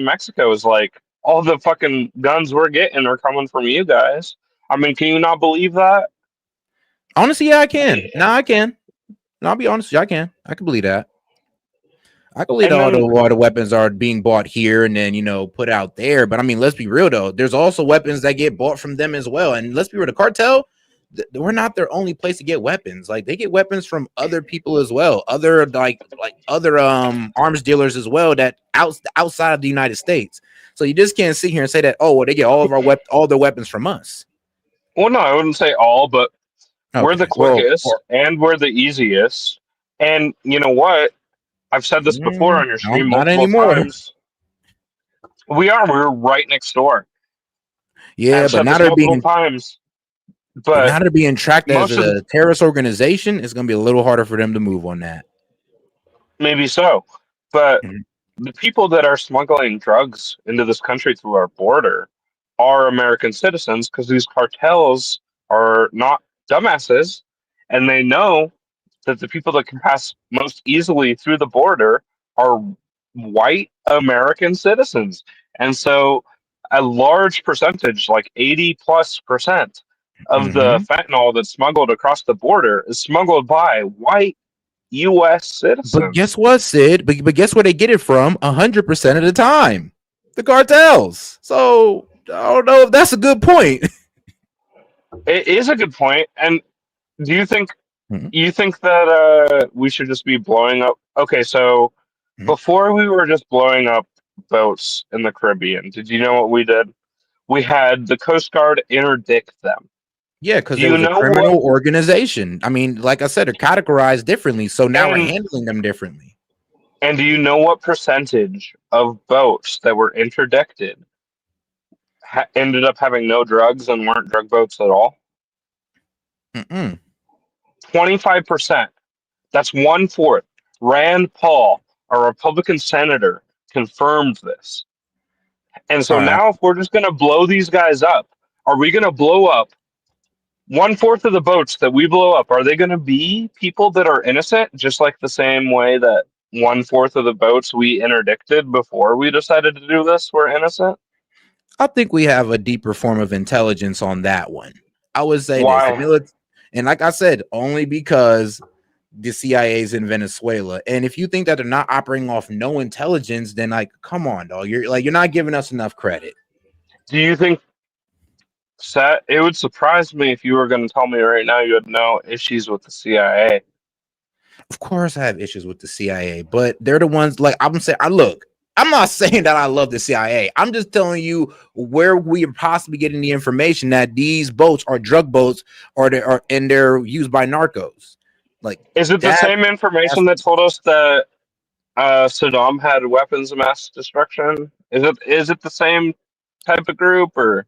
S20: Mexico is like, all the fucking guns we're getting are coming from you guys. I mean, can you not believe that?
S1: Honestly, yeah, I can. No, I can. No, I'll be honest with you, I can. I can believe that. I can believe all the weapons are being bought here and then, put out there. But I mean, let's be real though. There's also weapons that get bought from them as well. And let's be real, the cartel, we're not their only place to get weapons. Like, they get weapons from other people as well, other other arms dealers as well that outside of the United States. So you just can't sit here and say that, oh, well, they get all their weapons from us.
S20: Well, no, I wouldn't say all, but we're the quickest and we're the easiest. And you know what? I've said this before on your stream multiple times. We're right next door.
S1: Yeah,
S20: I've
S1: but
S20: said
S1: now
S20: this
S1: they're
S20: multiple
S1: being
S20: times.
S1: But now they're being tracked as a terrorist organization. It's going to be a little harder for them to move on that.
S20: Maybe so. But the people that are smuggling drugs into this country through our border are American citizens, because these cartels are not dumbasses, and they know that the people that can pass most easily through the border are white American citizens. And so a large percentage, like 80+% of the fentanyl that's smuggled across the border is smuggled by white U.S. citizens.
S1: But guess what, Sid? But guess where they get it from 100% of the time? The cartels. So I don't know if that's a good point.
S20: It is a good point. And do you think that we should just be blowing up? Okay, so before we were just blowing up boats in the Caribbean, did you know what we did? We had the Coast Guard interdict them.
S1: Yeah, because it was a criminal organization. I mean, like I said, they're categorized differently, so now we're handling them differently.
S20: And do you know what percentage of boats that were interdicted ended up having no drugs and weren't drug boats at all? 25%. That's 1/4. Rand Paul, a Republican senator, confirmed this. And so now, if we're just going to blow these guys up, are we going to blow up 1/4 of the boats that we blow up? Are they going to be people that are innocent, just like the same way that 1/4 of the boats we interdicted before we decided to do this were innocent?
S1: I think we have a deeper form of intelligence on that one. I would say
S20: this.
S1: And like I said, only because the CIA is in Venezuela. And if you think that they're not operating off no intelligence, then like, come on, dog. You're not giving us enough credit.
S20: Do you think, Seth, it would surprise me if you were going to tell me right now you had no issues with the CIA?
S1: Of course I have issues with the CIA, but they're the ones, like I'm saying, I'm not saying that I love the CIA. I'm just telling you where we are possibly getting the information that these boats are drug boats and they're used by narcos. Like,
S20: is it the same information that told us that Saddam had weapons of mass destruction? Is it the same type of group, or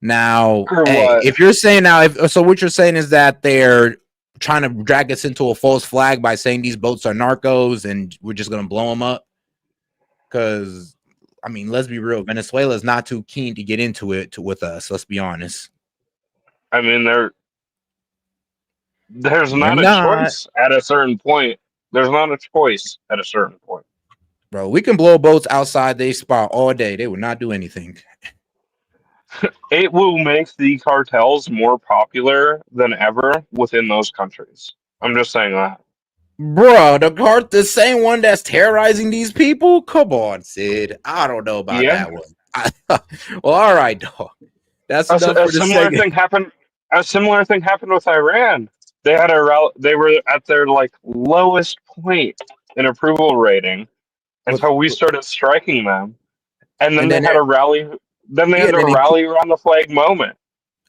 S1: now? Hey, if you're saying what you're saying is that they're trying to drag us into a false flag by saying these boats are narcos and we're just gonna blow them up. Because, I mean, let's be real. Venezuela is not too keen to get into it with us. Let's be honest.
S20: I mean, there's not a choice at a certain point. There's not a choice at a certain point.
S1: Bro, we can blow boats outside their spot all day. They would not do anything.
S20: it will make the cartels more popular than ever within those countries. I'm just saying that.
S1: Bro, the same one that's terrorizing these people? Come on, Sid. I don't know about
S20: Yeah.
S1: that one. Well, all right, dog. That's enough
S20: A
S1: for the
S20: similar
S1: second.
S20: thing happened. A similar thing happened with Iran. They were at their like lowest point in approval rating until we started striking them, and then
S1: And
S20: they
S1: then
S20: had a rally. Then they
S1: yeah,
S20: had a
S1: then
S20: rally around the flag moment,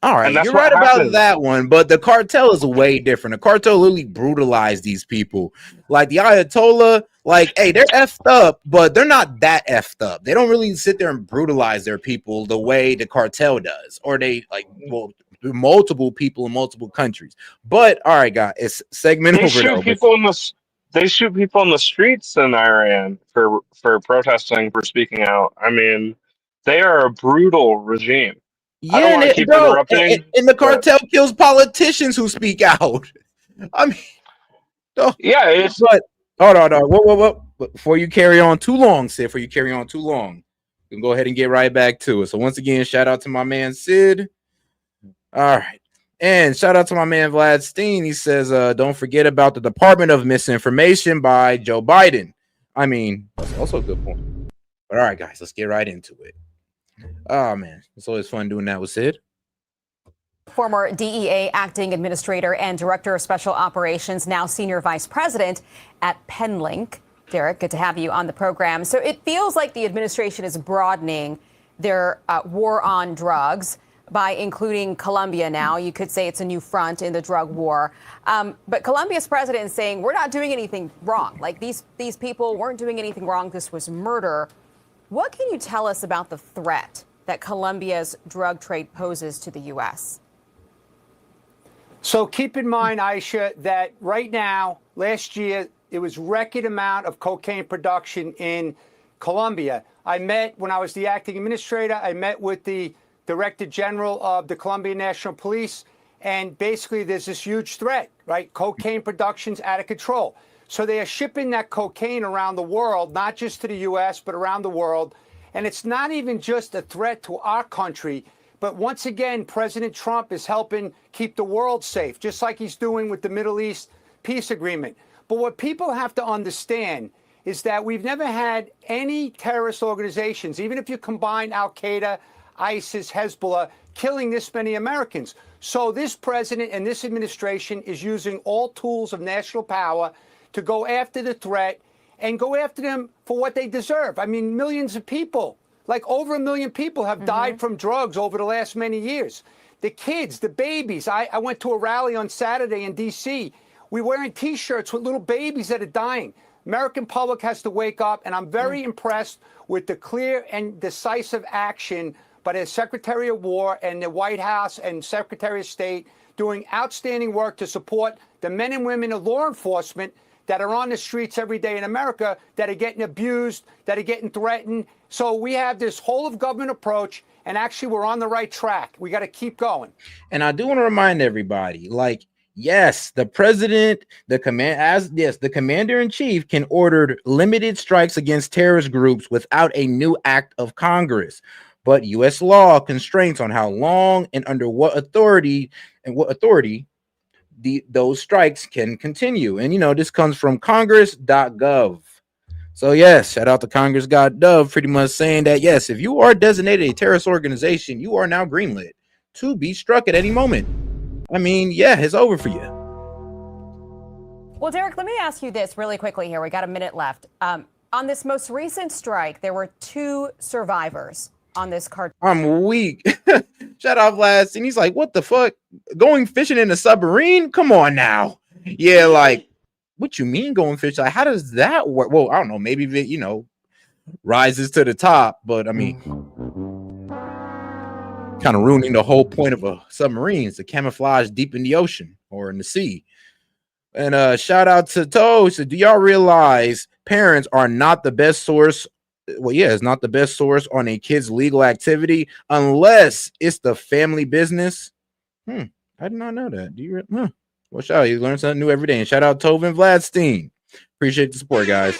S1: all
S20: and
S1: right,
S20: that's
S1: you're
S20: what
S1: right about
S20: happens.
S1: that one, but the cartel is way different. The cartel literally brutalized these people. Like the Ayatollah, like, hey, they're effed up, but they're not that effed up. They don't really sit there and brutalize their people the way the cartel does, or they multiple people in multiple countries. But all right, guys, it's segment
S20: They
S1: over
S20: shoot
S1: though. But
S20: people in the they shoot people in the streets in Iran for protesting, for speaking out. I mean, they are a brutal regime. I don't
S1: yeah,
S20: want to keep
S1: bro,
S20: interrupting,
S1: and the
S20: but
S1: cartel kills politicians who speak out. I mean,
S20: yeah, it's
S1: but hold on, whoa. Before you carry on too long, Sid, before you carry on too long, you can go ahead and get right back to it. So once again, shout out to my man Sid. All right. And shout out to my man Vlad Steen. He says, don't forget about the Department of Misinformation by Joe Biden. I mean, that's also a good point. But all right, guys, let's get right into it. Oh man, it's always fun doing that with Sid.
S4: Former DEA acting administrator and director of special operations, now senior vice president at Penlink. Derek, good to have you on the program. So it feels like the administration is broadening their war on drugs by including Colombia now. You could say it's a new front in the drug war. But Colombia's president is saying we're not doing anything wrong. Like these people weren't doing anything wrong. This was murder. What can you tell us about the threat that Colombia's drug trade poses to the U.S.?
S9: So keep in mind, Aisha, that right now, last year, it was record amount of cocaine production in Colombia. When I was the acting administrator, I met with the Director General of the Colombian National Police, and basically there's this huge threat, right? Cocaine production's out of control. So they are shipping that cocaine around the world, not just to the U.S., but around the world. And it's not even just a threat to our country, but once again, President Trump is helping keep the world safe, just like he's doing with the Middle East peace agreement. But what people have to understand is that we've never had any terrorist organizations, even if you combine Al-Qaeda, ISIS, Hezbollah, killing this many Americans. So this president and this administration is using all tools of national power to go after the threat and go after them for what they deserve. I mean, millions of people, like over 1 million people have died from drugs over the last many years. The kids, the babies. I went to a rally on Saturday in D.C. We're wearing T-shirts with little babies that are dying. American public has to wake up, and I'm very impressed with the clear and decisive action by the Secretary of War and the White House and Secretary of State doing outstanding work to support the men and women of law enforcement that are on the streets every day in America, that are getting abused, that are getting threatened. So we have this whole of government approach, and actually we're on the right track. We got to keep going.
S1: And I do want to remind everybody, like, yes, the president, the commander in chief can order limited strikes against terrorist groups without a new act of Congress. But U.S. law constraints on how long and under what authority those strikes can continue. And, this comes from congress.gov. So, yes, shout out to congress.gov, pretty much saying that, yes, if you are designated a terrorist organization, you are now greenlit to be struck at any moment. I mean, yeah, it's over for you.
S4: Well, Derek, let me ask you this really quickly here. We got a minute left. On this most recent strike, there were 2 survivors on this cartel.
S1: I'm weak. Shout out Vlad. And he's like, what the fuck? Going fishing in a submarine? Come on now. Yeah, like, what you mean going fishing? Like, how does that work? Well, I don't know. Maybe it, rises to the top, but I mean, kind of ruining the whole point of a submarine is to camouflage deep in the ocean or in the sea. And shout out to Toe. So do y'all realize parents are not the best source? Well, yeah, it's not the best source on a kid's legal activity unless it's the family business. I did not know that. Do you? Well, shout out. You learn something new every day. And shout out Tovin Vladstein. Appreciate the support, guys.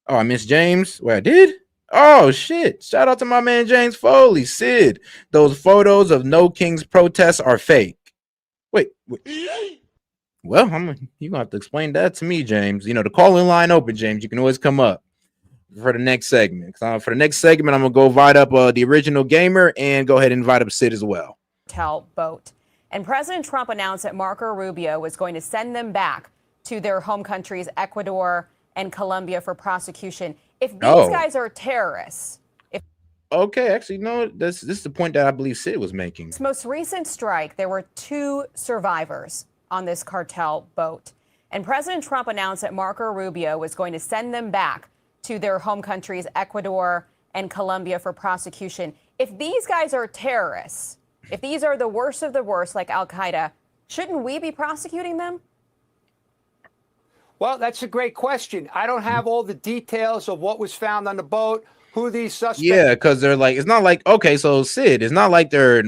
S1: Oh, I missed James. Well, I did. Oh shit! Shout out to my man James Foley. Sid, those photos of No King's protests are fake. Wait. Well, you gonna have to explain that to me, James. You know the call-in line open, James. You can always come up for the next segment. For the next segment, I'm gonna go invite up the original gamer and go ahead and invite up Sid as well.
S4: Boat. And President Trump announced that Marco Rubio was going to send them back to their home countries, Ecuador and Colombia, for prosecution. If these guys are terrorists.
S1: Okay, actually, no, this is the point that I believe Sid was making.
S4: This most recent strike, there were 2 survivors on this cartel boat. And President Trump announced that Marco Rubio was going to send them back to their home countries, Ecuador and Colombia, for prosecution. If these guys are terrorists, if these are the worst of the worst, like Al-Qaeda, shouldn't we be prosecuting them?
S9: Well, that's a great question. I don't have all the details of what was found on the boat, who these suspects.
S1: Yeah, because they're like, it's not like, okay, so Sid, it's not like they're,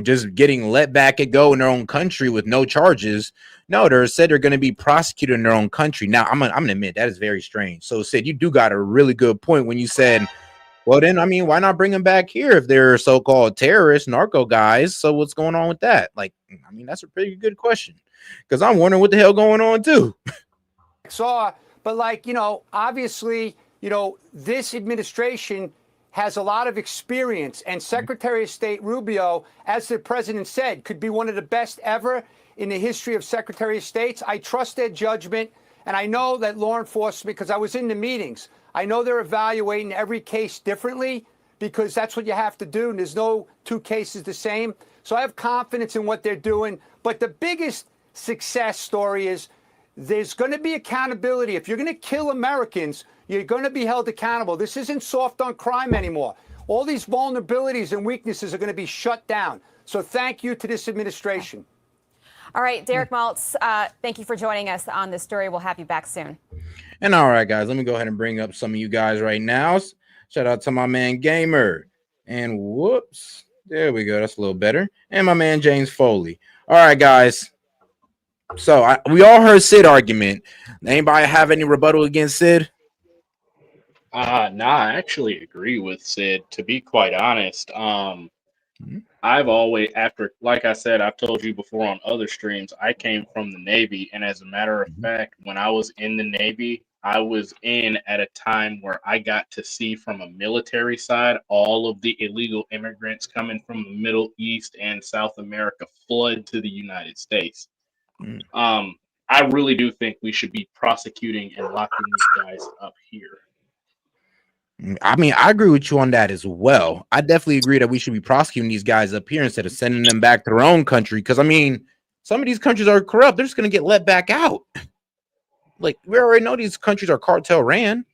S1: just getting let back and go in their own country with no charges. No, they're said they're going to be prosecuted in their own country. Now, I'm gonna admit that is very strange. So, Sid, you do got a really good point when you said, well, then, why not bring them back here if they're so-called terrorists, narco guys? So what's going on with that? Like, that's a pretty good question because I'm wondering what the hell going on too.
S9: But obviously, this administration has a lot of experience, and Secretary of State Rubio, as the president said, could be one of the best ever in the history of Secretary of States. I trust their judgment, and I know that law enforcement, because I was in the meetings, I know they're evaluating every case differently because that's what you have to do, and there's no 2 cases the same. So I have confidence in what they're doing. But the biggest success story is there's going to be accountability. If you're going to kill Americans, you're going to be held accountable. This isn't soft on crime anymore. All these vulnerabilities and weaknesses are going to be shut down. So thank you to this administration.
S4: All right, Derek Maltz, thank you for joining us on this story. We'll have you back soon.
S1: And all right, guys, let me go ahead and bring up some of you guys right now. Shout out to my man Gamer. And whoops, there we go. That's a little better. And my man James Foley. All right, guys. So we all heard Sid argument. Anybody have any rebuttal against Sid?
S20: No, I actually agree with Sid, to be quite honest. I've always, like I said, I've told you before on other streams, I came from the Navy. And as a matter of fact, when I was in the Navy, I was in at a time where I got to see from a military side all of the illegal immigrants coming from the Middle East and South America flood to the United States. I really do think we should be prosecuting and locking these guys up here.
S1: I agree with you on that as well. I definitely agree that we should be prosecuting these guys up here instead of sending them back to their own country. Because some of these countries are corrupt. They're just going to get let back out. Like, we already know these countries are cartel ran.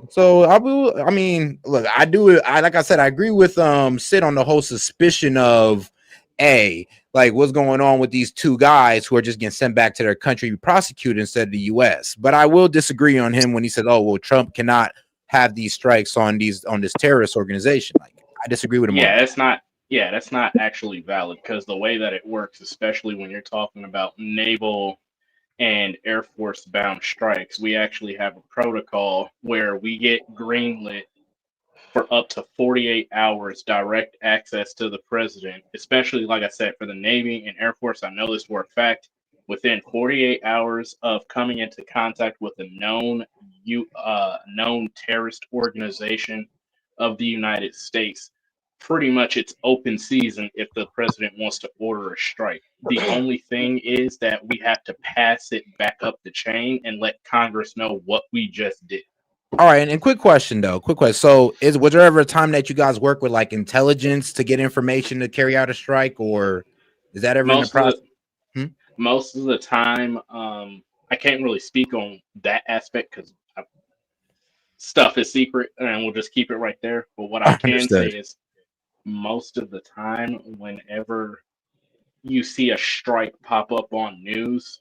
S1: So look, I do. Like I said, I agree with Sid on the whole suspicion of like what's going on with these 2 guys who are just getting sent back to their country to be prosecuted instead of the U.S. But I will disagree on him when he said, "Oh, well, Trump cannot have these strikes on this terrorist organization." Like, I disagree with him.
S20: That's not actually valid because the way that it works, especially when you're talking about naval and Air Force bound strikes, we actually have a protocol where we get greenlit for up to 48 hours direct access to the president, especially, like I said, for the Navy and Air Force. I know this for a fact. Within 48 hours of coming into contact with a known terrorist organization of the United States, pretty much it's open season if the president wants to order a strike. The only thing is that we have to pass it back up the chain and let Congress know what we just did.
S1: All right, and quick question though. So, was there ever a time that you guys work with like intelligence to get information to carry out a strike, or is that ever in the process?
S20: Most of the time, I can't really speak on that aspect because stuff is secret, and we'll just keep it right there. But what I can say is, most of the time, whenever you see a strike pop up on news,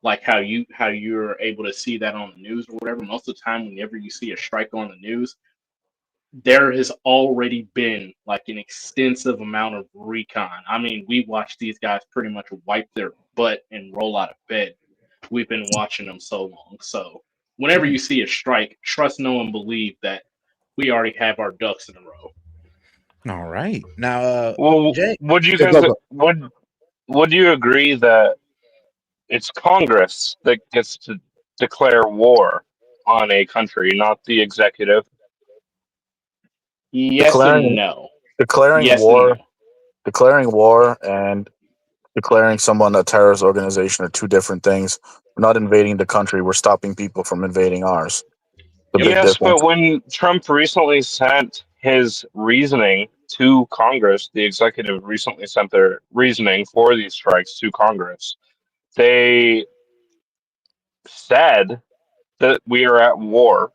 S20: like how you're able to see that on the news or whatever, most of the time, whenever you see a strike on the news, there has already been like an extensive amount of recon. We watched these guys pretty much wipe their butt and roll out of bed. We've been watching them so long. So whenever you see a strike, trust, know, and believe that
S10: we already have our ducks in a row.
S1: All right. Now,
S20: Well,
S1: Jay,
S20: would you
S1: go,
S20: guys
S1: go, go.
S20: would you agree that it's Congress that gets to declare war on a country, not the executive?
S10: Yes and
S11: Declaring
S10: no.
S11: declaring
S10: Yes and
S11: war,
S10: no.
S11: declaring war, and declaring someone a terrorist organization are two different things. We're not invading the country. We're stopping people from invading ours. The big
S20: Yes, but
S11: difference.
S20: when Trump recently sent his reasoning to Congress, the executive recently sent their reasoning for these strikes to Congress. They said that we are at war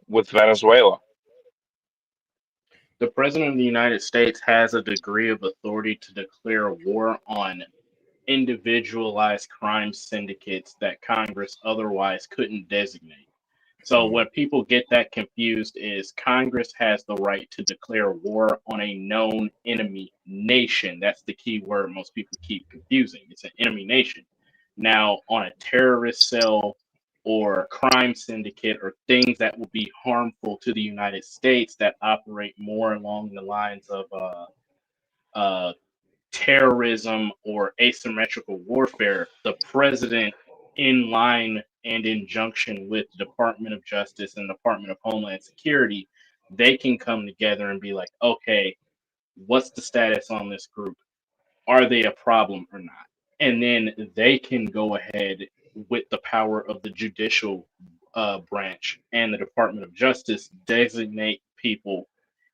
S20: with Venezuela.
S10: The President of the United States has a degree of authority to declare war on individualized crime syndicates that Congress otherwise couldn't designate. So what people get that confused is Congress has the right to declare war on a known enemy nation. That's the key word most people keep confusing. It's an enemy nation. Now, on a terrorist cell or crime syndicate or things that will be harmful to the United States that operate more along the lines of uh, terrorism or asymmetrical warfare, the president, in line and in junction with the Department of Justice and Department of Homeland Security, they can come together and be like, okay, what's the status on this group? Are they a problem or not? And then they can go ahead with the power of the judicial branch and the Department of Justice designate people,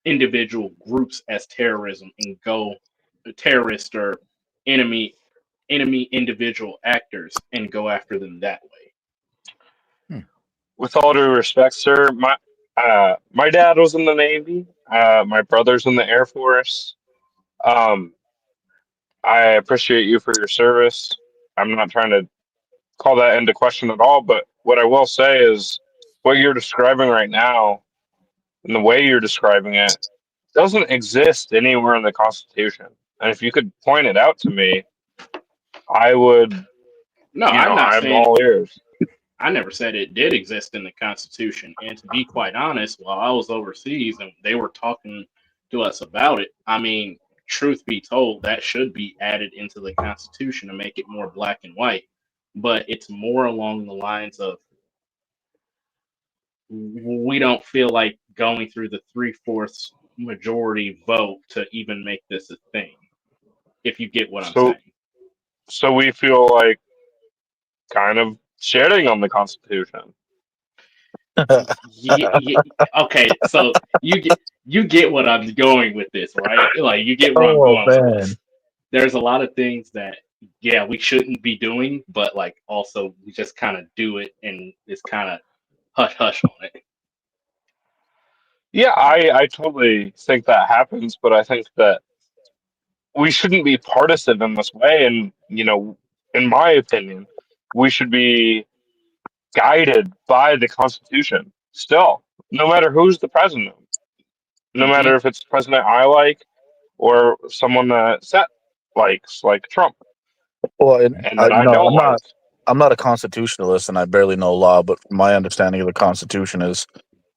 S10: individual groups as terrorism and go terrorist or enemy individual actors and go after them that way.
S20: With all due respect, sir, my dad was in the Navy. My brother's in the Air Force. Um, I appreciate you for your service. I'm not trying to call that into question at all, but what I will say is what you're describing right now and the way you're describing it doesn't exist anywhere in the Constitution. And if you could point it out to me, I would,
S10: No, I'm not
S20: I'm
S10: saying
S20: all ears.
S10: I never said it did exist in the Constitution. And to be quite honest, while I was overseas and they were talking to us about it, I mean, truth be told, that should be added into the Constitution to make it more black and white. But it's more along the lines of we don't feel like going through the 3/4 majority vote to even make this a thing. If you get what I'm
S20: So,
S10: saying.
S20: so we feel like kind of shitting on the Constitution.
S10: Okay, so you get what I'm going with this, right? Like you get where I'm
S11: Oh
S10: going with
S11: man.
S10: this. There's a lot of things that we shouldn't be doing, but like also we just kind of do it and it's kind of hush hush on it.
S20: Yeah, I totally think that happens, but I think that we shouldn't be partisan in this way. And, in my opinion, we should be guided by the Constitution still, no matter who's the president, no matter if it's the president I like or someone that Set likes, like Trump,
S11: Well,
S20: and that I
S11: no,
S20: don't
S11: I'm
S20: like.
S11: not. I'm not a constitutionalist, and I barely know law. But my understanding of the Constitution is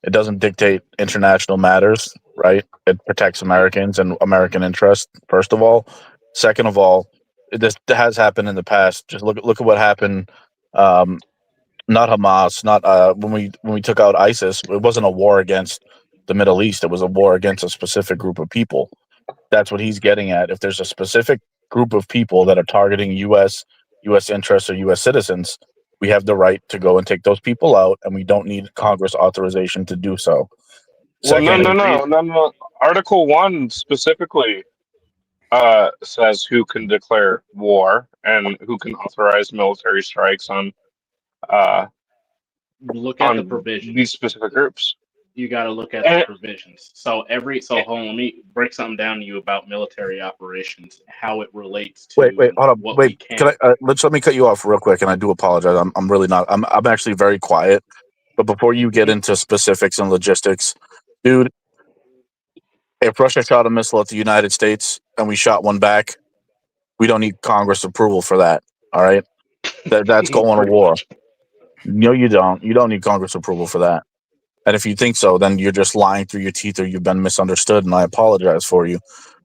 S11: it doesn't dictate international matters, right? It protects Americans and American interests. First of all, second of all, this has happened in the past. Just look at what happened. Um, not Hamas, not when we took out ISIS. It wasn't a war against the Middle East. It was a war against a specific group of people. That's what he's getting at. If there's a specific group of people that are targeting U.S. interests or U.S. citizens, we have the right to go and take those people out, and we don't need Congress authorization to do so.
S20: Well, no,
S11: Second,
S20: no, no, no, no. Article 1 specifically says who can declare war and who can authorize military strikes uh,
S10: Look at the
S20: on these
S10: provisions.
S20: specific groups.
S10: You got to look at the
S20: And,
S10: provisions. So hold on, let me break something down to you about military operations, how it relates
S11: wait,
S10: to
S11: hold on,
S10: what we
S11: wait. Can
S10: can.
S11: I let me cut you off real quick? And I do apologize. I'm really not. I'm actually very quiet. But before you get into specifics and logistics, dude, if Russia shot a missile at the United States and we shot one back, we don't need Congress approval for that. All right, that's going to
S10: Pretty
S11: war.
S10: much.
S11: No, you don't. You don't need Congress approval for that. And if you think so, then you're just lying through your teeth or you've been misunderstood, and I apologize for you.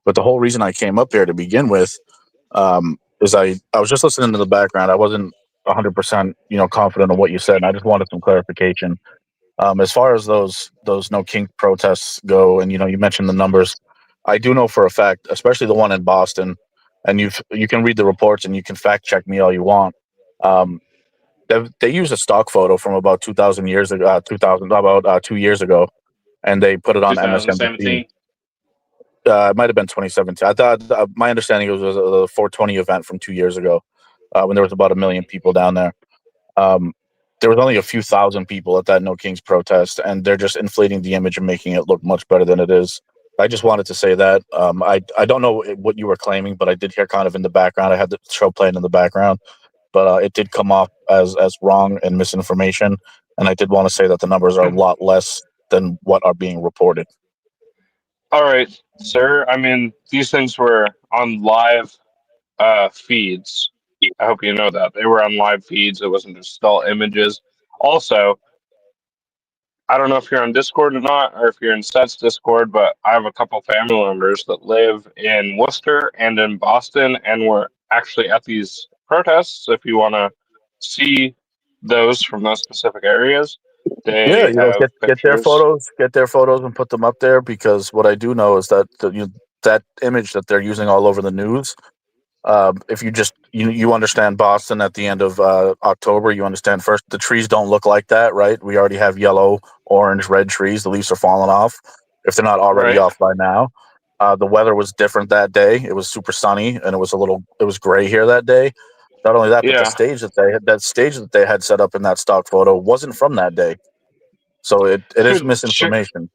S11: But the whole reason I came up here to begin with is I was just listening to the background. I wasn't 100% confident in what you said, and I just wanted some clarification. As far as those no kink protests go, and you mentioned the numbers, I do know for a fact, especially the one in Boston, and you can read the reports and you can fact check me all you want. They use a stock photo from about 2,000 years ago, 2 years ago, and they put it on MSNBC.
S10: 2017.
S11: It might have been 2017. I thought my understanding was a 420 event from 2 years ago, when there was about 1 million people down there. There was only a few thousand people at that No Kings protest, and they're just inflating the image and making it look much better than it is. I just wanted to say that. I don't know what you were claiming, but I did hear kind of in the background. I had the show playing in the background, but it did come off as wrong and misinformation. And I did want to say that the numbers are a lot less than what are being reported.
S20: All right, sir. I mean, these things were on live feeds. I hope you know that. They were on live feeds. It wasn't just still images. Also, I don't know if you're on Discord or not, or if you're in S.E.T's Discord, but I have a couple family members that live in Worcester and in Boston, and were actually at these protests. If you want to see those from those specific areas,
S11: Yeah,
S20: they have
S11: get their
S20: pictures.
S11: photos, and put them up there, because what I do know is that that image that they're using all over the news. If you just you understand Boston at the end of October, you understand first the trees don't look like that, right? We already have yellow, orange, red trees. The leaves are falling off if they're not already
S20: Right.
S11: off by now. The weather was different that day. It was super sunny, and it was gray here that day. Not only that, but the
S20: Yeah.
S11: stage that they had set up in that stock photo wasn't from that day. So it is
S20: Sure,
S11: misinformation.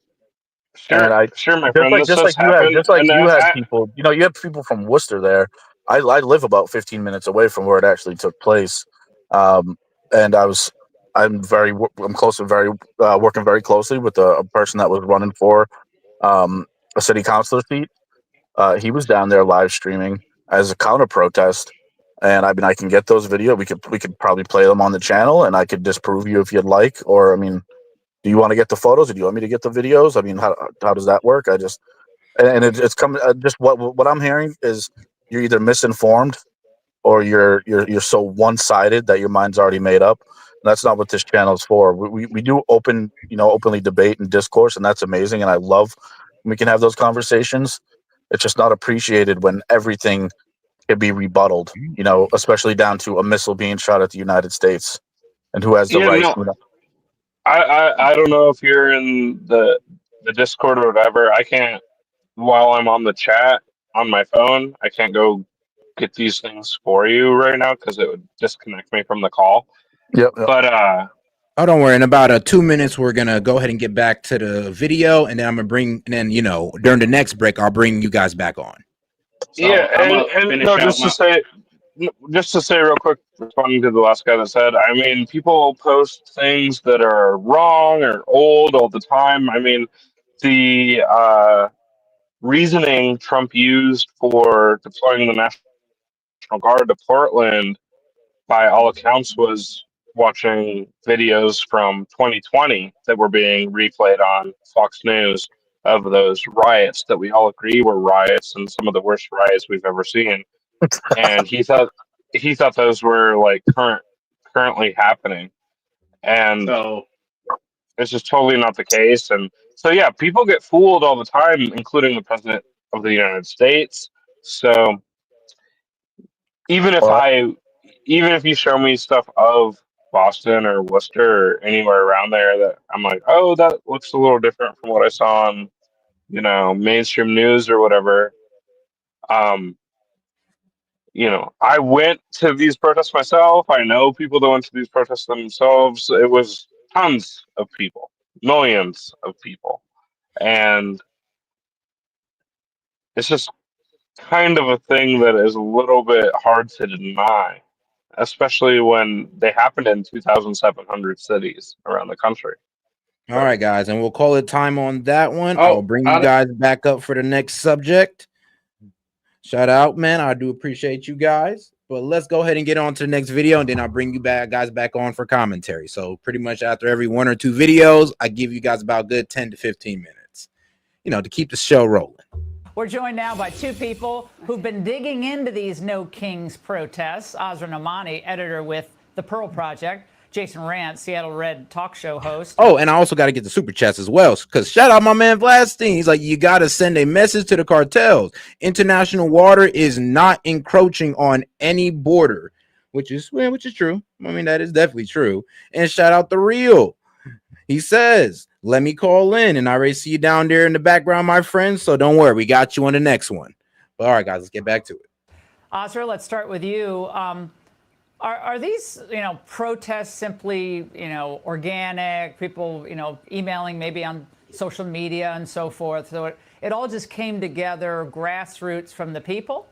S11: And
S20: sure, sure, my friend. This does happen, and
S11: you had people, you had people from Worcester there. I live about 15 minutes away from where it actually took place. And I'm close and very working very closely with a person that was running for a city councilor seat. He was down there live streaming as a counter protest. And I mean, I can get those video. We could probably play them on the channel, and I could disprove you if you'd like. Or, I mean, do you want to get the photos, or do you want me to get the videos? I mean, how does that work? It's coming. Just what I'm hearing is you're either misinformed, or you're so one sided that your mind's already made up. And that's not what this channel is for. We do openly debate and discourse, and that's amazing. And I love when we can have those conversations. It's just not appreciated when everything can be rebutted. Especially down to a missile being shot at the United States, and who has the
S20: yeah,
S11: right.
S20: no, I don't know if you're in the Discord or whatever. I can't, while I'm on the chat on my phone, I can't go get these things for you right now because it would disconnect me from the call.
S11: Yep.
S20: But
S1: oh, don't worry. In about 2 minutes, we're gonna go ahead and get back to the video, and then I'm gonna during the next break, I'll bring you guys back on.
S10: So
S20: yeah,
S10: I'm gonna
S20: and
S10: finish
S20: no,
S10: out my.
S20: just to say real quick, responding to the last guy that said, I mean, people post things that are wrong or old all the time. I mean, the reasoning Trump used for deploying the National Guard to Portland, by all accounts, was watching videos from 2020 that were being replayed on Fox News of those riots that we all agree were riots and some of the worst riots we've ever seen. And he thought those were like currently happening, and
S10: So
S20: it's just totally not the case. And so yeah, people get fooled all the time, including the president of the United States. So even if
S11: Well,
S20: even if you show me stuff of Boston or Worcester or anywhere around there that I'm like, oh, that looks a little different from what I saw on mainstream news or whatever. um I went to these protests myself. I know people that went to these protests themselves. It was tons of people, millions of people. And it's just kind of a thing that is a little bit hard to deny, especially when they happened in 2,700 cities around the country.
S1: All right, guys, and we'll call it time on that one.
S10: Oh,
S1: I'll bring you guys back up for the next subject. Shout out, man. I do appreciate you guys. But let's go ahead and get on to the next video, and then I'll bring you guys back on for commentary. So pretty much after every 1 or 2 videos, I give you guys about good 10 to 15 minutes, to keep the show rolling.
S6: We're joined now by 2 people who've been digging into these No Kings protests. Azra Nomani, editor with The Pearl Project. Jason Rant, Seattle Red talk show host.
S1: Oh, and I also got to get the super chats as well, because shout out my man Vladstein. He's like, you got to send a message to the cartels. International water is not encroaching on any border, which is true. I mean, that is definitely true. And shout out the Real. He says, let me call in, and I already see you down there in the background, my friend. So don't worry, we got you on the next one. But all right, guys, let's get back to it.
S6: Azra, let's start with you. Are these, protests simply, organic, people, emailing maybe on social media and so forth? So it all just came together, grassroots from the people?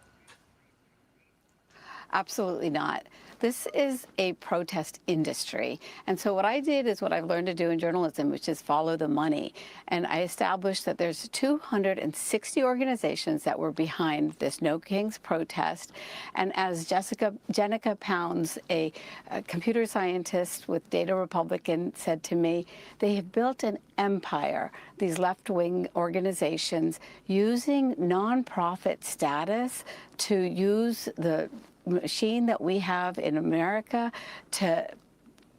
S7: Absolutely not. This is a protest industry. And so what I did is what I've learned to do in journalism, which is follow the money. And I established that there's 260 organizations that were behind this No Kings protest. And as Jenica Pounds, a computer scientist with Data Republican, said to me, they have built an empire, these left-wing organizations, using nonprofit status to use the machine that we have in America to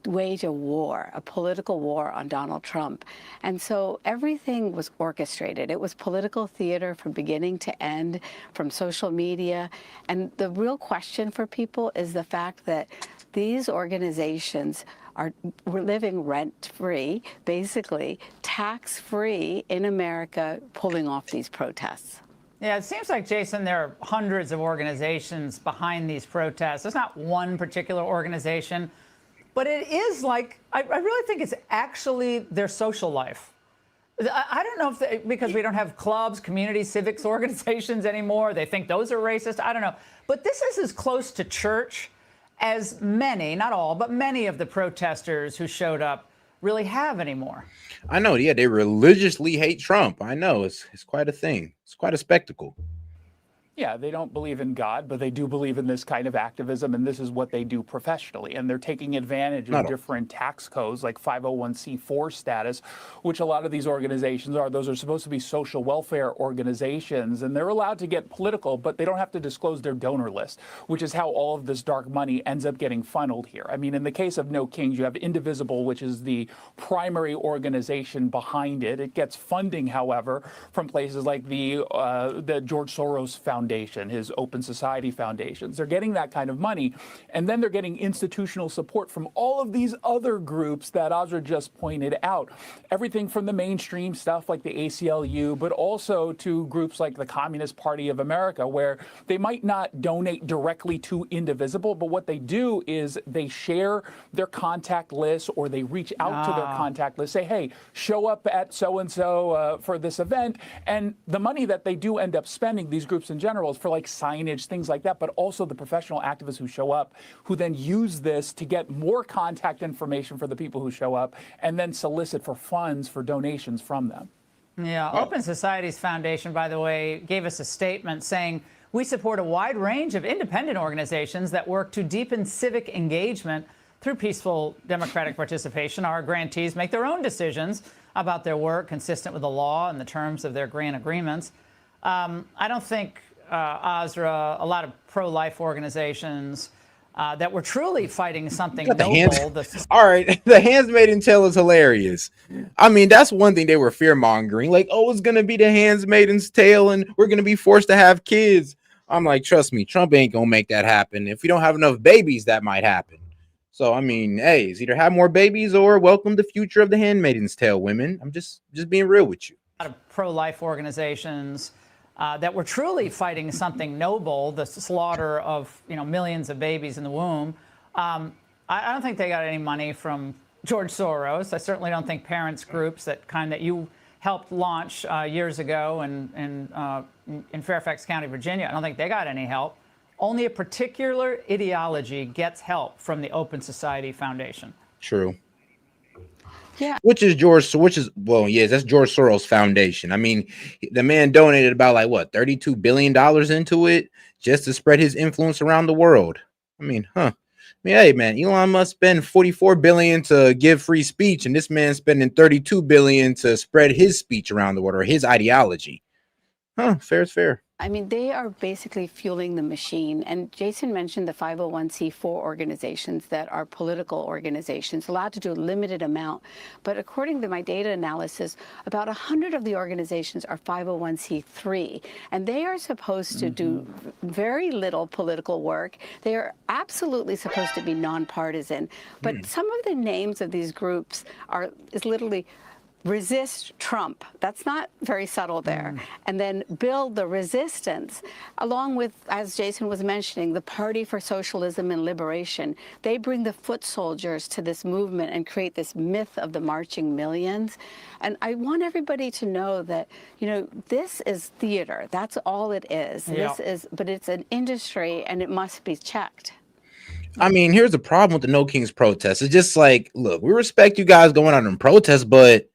S7: wage a war, a political war on Donald Trump. And so everything was orchestrated. It was political theater from beginning to end, from social media. And the real question for people is the fact that these organizations are living rent-free, basically tax-free in America, pulling off these protests.
S6: Yeah, it seems like, Jason, there are hundreds of organizations behind these protests. It's not one particular organization, but it is like, I really think it's actually their social life. I don't know if because we don't have clubs, community civics organizations anymore, they think those are racist. I don't know. But this is as close to church as many, not all, but many of the protesters who showed up really have anymore.
S1: I know, yeah, they religiously hate Trump. I know, it's quite a thing. It's quite a spectacle.
S13: Yeah, they don't believe in God, but they do believe in this kind of activism, and this is what they do professionally. And they're taking advantage of different tax codes like 501c4 status, which a lot of these organizations are. Those are supposed to be social welfare organizations, and they're allowed to get political, but they don't have to disclose their donor list, which is how all of this dark money ends up getting funneled here. I mean, in the case of No Kings, you have Indivisible, which is the primary organization behind it. It gets funding, however, from places like the George Soros Foundation, his Open Society foundations. They're getting that kind of money, and then they're getting institutional support from all of these other groups that Azra just pointed out. Everything from the mainstream stuff like the ACLU, but also to groups like the Communist Party of America, where they might not donate directly to Indivisible, but what they do is they share their contact list, or they reach out to their contact list, say, hey, show up at so-and-so for this event. And the money that they do end up spending, these groups in general, is for like signage, things like that, but also the professional activists who show up, who then use this to get more contact information for the people who show up, and then solicit for funds for donations from them.
S6: Yeah, Open Societies Foundation, by the way, gave us a statement saying, we support a wide range of independent organizations that work to deepen civic engagement through peaceful democratic participation. Our grantees make their own decisions about their work consistent with the law and the terms of their grant agreements. I don't think, Azra, a lot of pro-life organizations that were truly fighting something noble.
S1: All right, the Handmaid's Tale is hilarious. I mean, that's one thing they were fear-mongering. Like, oh, it's going to be the Handmaid's Tale and we're going to be forced to have kids. I'm like, trust me, Trump ain't going to make that happen. If we don't have enough babies, that might happen. So, I mean, hey, it's either have more babies or welcome the future of the Handmaid's Tale, women. I'm just being real with you.
S6: A lot of pro-life organizations that were truly fighting something noble, the slaughter of millions of babies in the womb. I don't think they got any money from George Soros. I certainly don't think parents groups that you helped launch years ago in Fairfax County, Virginia, I don't think they got any help. Only a particular ideology gets help from the Open Society Foundation.
S1: True.
S7: Yeah.
S1: That's George Soros Foundation. I mean, the man donated about $32 billion into it just to spread his influence around the world. I mean, hey man, Elon Musk spend 44 billion to give free speech, and this man's spending 32 billion to spread his speech around the world or his ideology. Fair is fair.
S7: I mean, they are basically fueling the machine. And Jason mentioned the 501c4 organizations that are political organizations, allowed to do a limited amount. But according to my data analysis, about 100 of the organizations are 501c3. And they are supposed to do very little political work. They are absolutely supposed to be nonpartisan. But some of the names of these groups is literally resist Trump. That's not very subtle there. And then build the resistance, along with, as Jason was mentioning, the Party for Socialism and Liberation. They bring the foot soldiers to this movement and create this myth of the marching millions. And I want everybody to know that, you know, this is theater. That's all it is.
S1: Yeah.
S7: But it's an industry and it must be checked.
S1: I mean, here's the problem with the No Kings protest. It's just like, look, we respect you guys going out and protest, but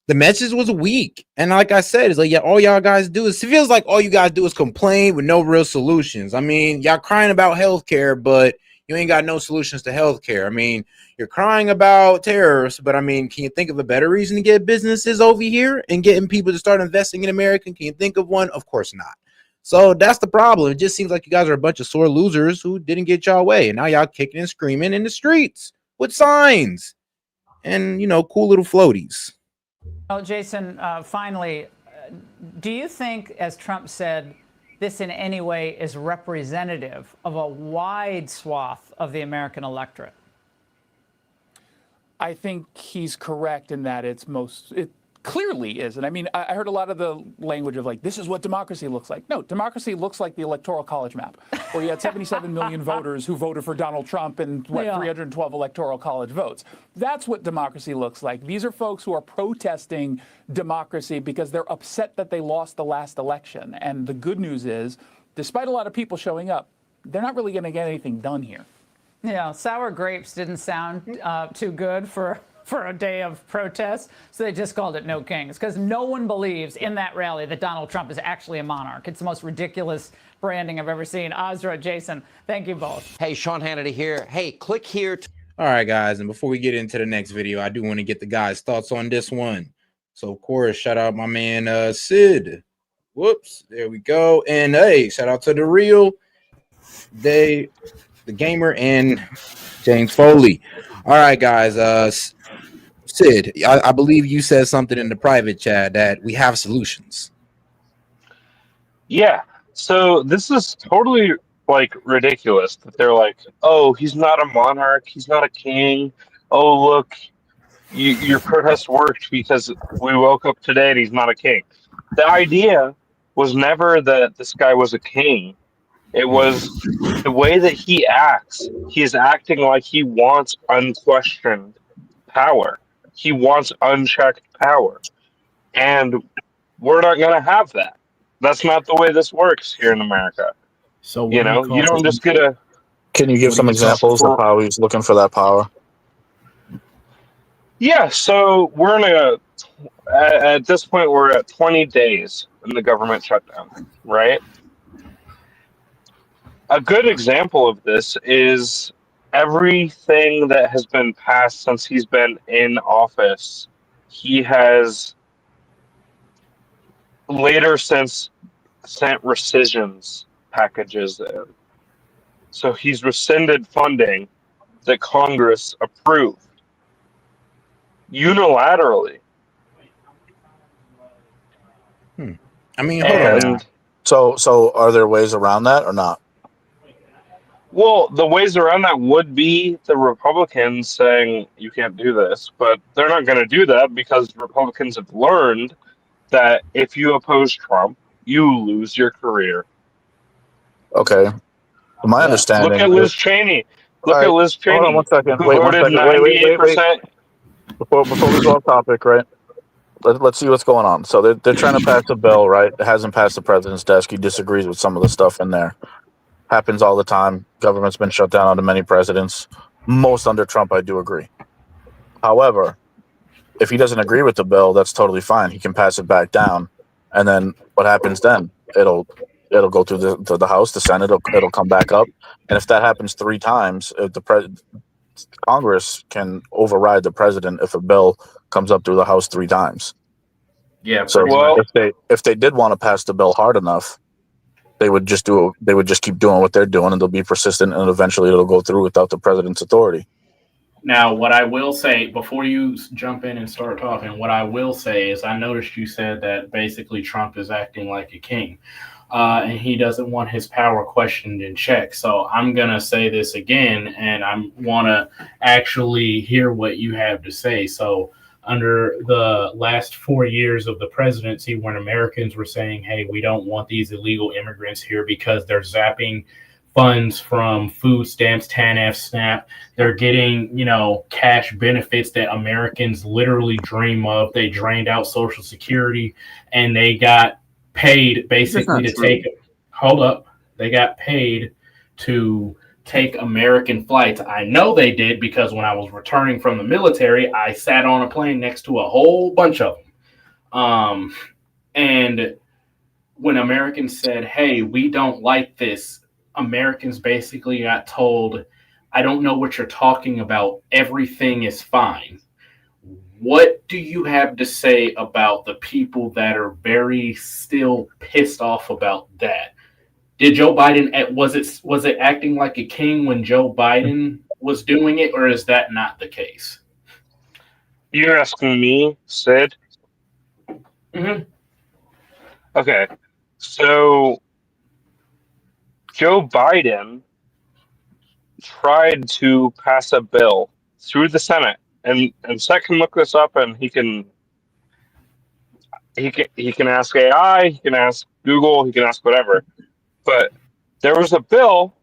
S1: the message was weak. And like I said, it's like, yeah, all y'all guys do is, it feels like all you guys do is complain with no real solutions. I mean, y'all crying about healthcare, but you ain't got no solutions to healthcare. I mean, you're crying about terrorists, but I mean, can you think of a better reason to get businesses over here and getting people to start investing in America? Can you think of one? Of course not. So that's the problem. It just seems like you guys are a bunch of sore losers who didn't get y'all way. And now y'all kicking and screaming in the streets with signs and, you know, cool little floaties.
S6: Well, Jason, finally, do you think, as Trump said, this in any way is representative of a wide swath of the American electorate?
S13: I think he's correct in that it clearly is. And I mean, I heard a lot of the language of like, this is what democracy looks like. No, democracy looks like the Electoral College map, where you had 77 million voters who voted for Donald Trump and 312 Electoral College votes. That's what democracy looks like. These are folks who are protesting democracy because they're upset that they lost the last election. And the good news is, despite a lot of people showing up, they're not really going to get anything done here.
S6: Yeah, sour grapes didn't sound too good for a day of protest, so they just called it No Kings, because no one believes in that rally that Donald Trump is actually a monarch. It's the most ridiculous branding I've ever seen. Ozra, Jason, thank you both.
S5: Hey, Sean Hannity here. Hey, click here.
S1: All right, guys, and before we get into the next video, I do want to get the guys' thoughts on this one. So, of course, shout out my man, Sid. Whoops, there we go. And, hey, shout out to The Real, the Gamer, and James Foley. All right, guys, Sid, I believe you said something in the private chat that we have solutions.
S20: Yeah. So this is totally like ridiculous that they're like, oh, he's not a monarch, he's not a king. Oh, look, your protest worked because we woke up today and he's not a king. The idea was never that this guy was a king. It was the way that he acts. He is acting like he wants unquestioned power. He wants unchecked power. And we're not going to have that. That's not the way this works here in America.
S11: So,
S20: you know, you don't just get a...
S11: Can you give some examples of how he's looking for that power?
S20: Yeah, so we're in at this point, we're at 20 days in the government shutdown, right? A good example of this is everything that has been passed since he's been in office. He has later since sent rescissions packages in. So he's rescinded funding that Congress approved unilaterally.
S1: I mean, hold on.
S11: So are there ways around that or not?
S20: Well, the ways around that would be the Republicans saying you can't do this, but they're not going to do that because Republicans have learned that if you oppose Trump, you lose your career.
S11: Okay. My understanding.
S20: Look at Liz Cheney. Look at Liz Cheney.
S11: Hold on 1 second.
S20: Who
S11: Wait 1
S20: voted
S11: second. Wait.
S20: 98%.
S11: Before we go off topic, right? Let's see what's going on. So they're trying to pass a bill, right? It hasn't passed the president's desk. He disagrees with some of the stuff in there. Happens all the time. Government's been shut down under many presidents. Most under Trump, I do agree. However, if he doesn't agree with the bill, that's totally fine. He can pass it back down. And then what happens then? It'll it'll go through the House, the Senate, it'll come back up, and if that happens 3 times, if Congress can override the president if a bill comes up through the House 3 times.
S10: Yeah.
S11: So
S20: Well,
S11: if they did want to pass the bill hard enough, they would just keep doing what they're doing, and they'll be persistent, and eventually it'll go through without the president's authority.
S10: Now, what I will say before you jump in and start talking, what I will say is I noticed you said that basically Trump is acting like a king, and he doesn't want his power questioned in check. So I'm going to say this again, and I want to actually hear what you have to say. So under the last 4 years of the presidency, when Americans were saying, hey, we don't want these illegal immigrants here because they're zapping funds from food stamps, TANF, SNAP. They're getting, cash benefits that Americans literally dream of. They drained out Social Security, and they got paid basically to take it. Hold up. They got paid to take American flights. I know they did because when I was returning from the military, I sat on a plane next to a whole bunch of them. And when Americans said, hey, we don't like this, Americans basically got told, I don't know what you're talking about. Everything is fine. What do you have to say about the people that are very still pissed off about that? Did Joe Biden, was it acting like a king when Joe Biden was doing it, or is that not the case?
S20: You're asking me, Sid?
S10: Mm-hmm.
S20: Okay. So Joe Biden tried to pass a bill through the Senate, and Seth can look this up, and he can ask AI, he can ask Google, he can ask whatever. But there was a bill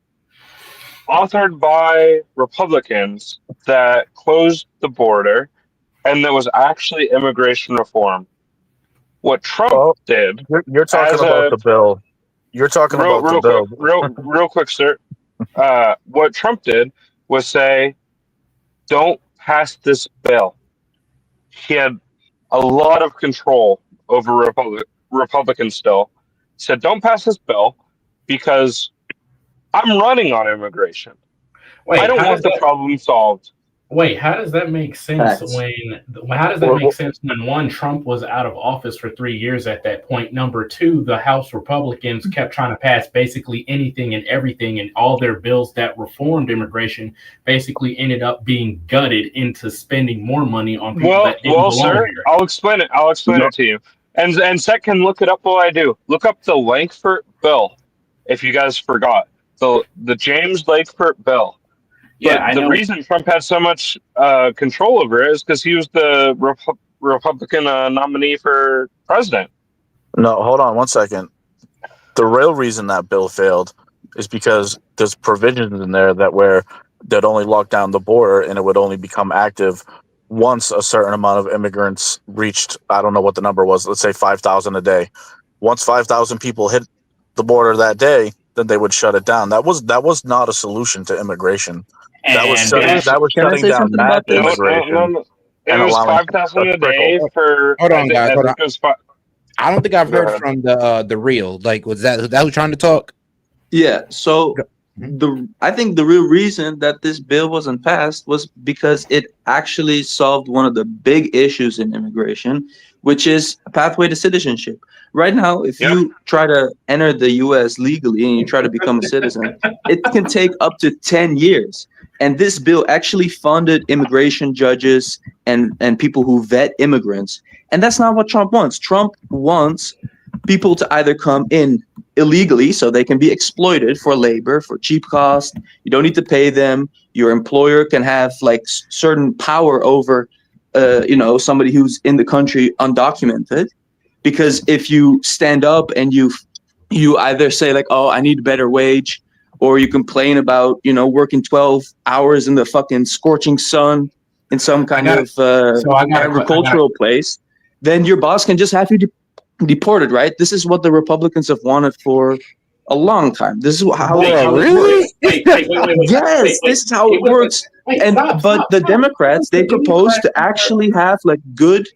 S20: authored by Republicans that closed the border, and that was actually immigration reform. What Trump did,
S11: you're talking about the bill. You're talking about the bill.
S20: Real quick, sir. What Trump did was say, "Don't pass this bill." He had a lot of control over Republicans still. Said, "Don't pass this bill because I'm running on immigration. I don't want the problem solved."
S10: Wait, how does that make sense when one, Trump was out of office for 3 years at that point? Number two, the House Republicans kept trying to pass basically anything and everything, and all their bills that reformed immigration basically ended up being gutted into spending more money on people that didn't belong
S20: sir,
S10: here.
S20: I'll explain it. I'll explain it to you. And Seth can look it up while I do. Look up the Lankford bill, if you guys forgot. The James Lankford bill. But the reason Trump had so much control over it is because he was the Republican nominee for president.
S11: No, hold on 1 second. The real reason that bill failed is because there's provisions in there that only lock down the border, and it would only become active once a certain amount of immigrants reached, I don't know what the number was, let's say 5,000 a day. Once 5,000 people hit the border that day, then they would shut it down. That was not a solution to immigration. That was shutting down mass immigration.
S20: No. It was 5,000 a day for.
S1: Hold on, guys. Hold on. I don't think I've heard from the real. Like, was that who's trying to talk?
S8: Yeah. So I think the real reason that this bill wasn't passed was because it actually solved one of the big issues in immigration, which is a pathway to citizenship. Right now, if you try to enter the U.S. legally and you try to become a citizen, it can take up to 10 years. And this bill actually funded immigration judges and people who vet immigrants. And that's not what Trump wants. Trump wants people to either come in illegally so they can be exploited for labor, for cheap cost. You don't need to pay them. Your employer can have like certain power over, somebody who's in the country undocumented. Because if you stand up and you either say like, oh, I need a better wage, or you complain about, working 12 hours in the fucking scorching sun in some kind of agricultural place, then your boss can just have you deported, right? This is what the Republicans have wanted for a long time. This is how it works. Yes, this is how it works. But the Democrats, they propose to actually have like good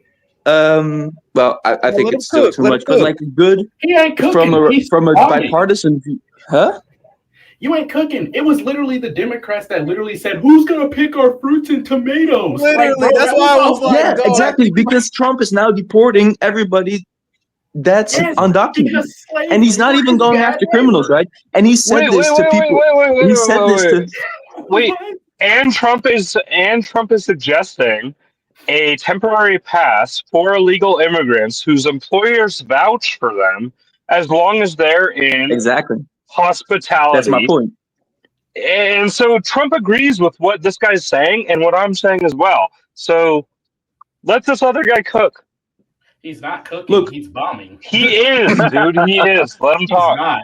S8: Well, I think
S1: let him
S8: it's still
S1: cook.
S8: too
S1: Let him
S8: much, but
S1: cook.
S8: like good
S3: He ain't cooking.
S8: from a
S3: Bombing.
S8: bipartisan view. Huh?
S3: You ain't cooking. It was literally the Democrats that literally said, "Who's gonna pick our fruits and tomatoes?" Like, bro,
S1: That's
S3: that
S1: why I
S3: was
S1: was like,
S8: Yeah,
S1: dog.
S8: exactly. Because Trump is now deporting everybody that's
S3: yes,
S8: undocumented,
S3: because slave
S8: and he's not
S3: labor
S8: even
S3: is
S8: going
S3: bad
S8: after criminals,
S3: labor.
S8: right? And he said this to people. He said this to.
S20: Wait. And Trump is suggesting a temporary pass for illegal immigrants whose employers vouch for them as long as they're in
S8: Exactly. That's my
S20: hospitality.
S8: point.
S20: And so Trump agrees with what this guy's saying and what I'm saying as well. So let this other guy cook.
S3: He's not cooking. He's bombing.
S20: He is, dude. He is. Let him
S3: He's
S20: talk.
S3: not.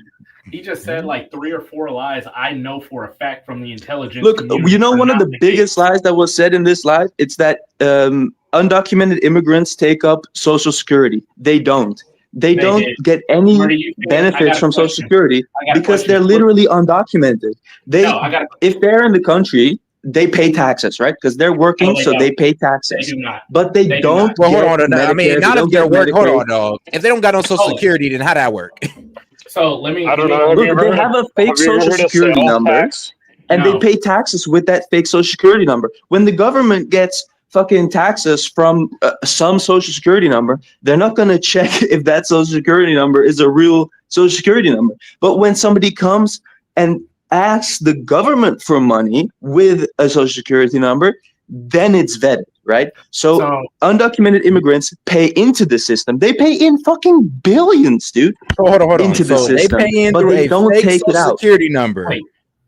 S3: He just said like 3 or 4 lies I know for a fact from the intelligence
S8: Look,
S3: community.
S8: you know,
S3: are
S8: one of
S3: not
S8: the biggest lies that was said in this live, it's that undocumented immigrants take up Social Security. They don't. They don't
S3: did.
S8: get any
S3: Marty, you finish. I
S8: benefits
S3: got a
S8: from Social
S3: question.
S8: Security
S3: I got a
S8: because
S3: question.
S8: they're literally undocumented. They,
S3: No, I got a
S8: if they're in the country, they pay taxes, right? Because they're working,
S3: No, they
S8: so they
S3: don't.
S8: pay taxes.
S3: They do not.
S8: But they
S3: They do
S8: don't
S3: not.
S1: Well, hold
S8: get
S1: on. I mean,
S8: Medicare. They
S1: not if
S8: don't
S1: they're
S8: get
S1: work. Hold
S8: Medicaid.
S1: on, dog. If they don't got no Social Security, then how that work?
S3: So let me.
S20: I don't know.
S8: Look, they have a fake Social Security number, and they pay taxes with that fake Social Security number. When the government gets fucking taxes from some Social Security number, they're not going to check if that Social Security number is a real Social Security number. But when somebody comes and asks the government for money with a Social Security number, then it's vetted, right? So undocumented immigrants pay into the system. They pay in fucking billions, dude.
S1: Hold on.
S8: Into the
S1: So they
S8: system,
S1: pay in
S8: but
S1: through
S8: they
S1: a
S8: don't
S1: fake
S8: take it
S1: Social
S8: out.
S1: Security number.
S3: Wait.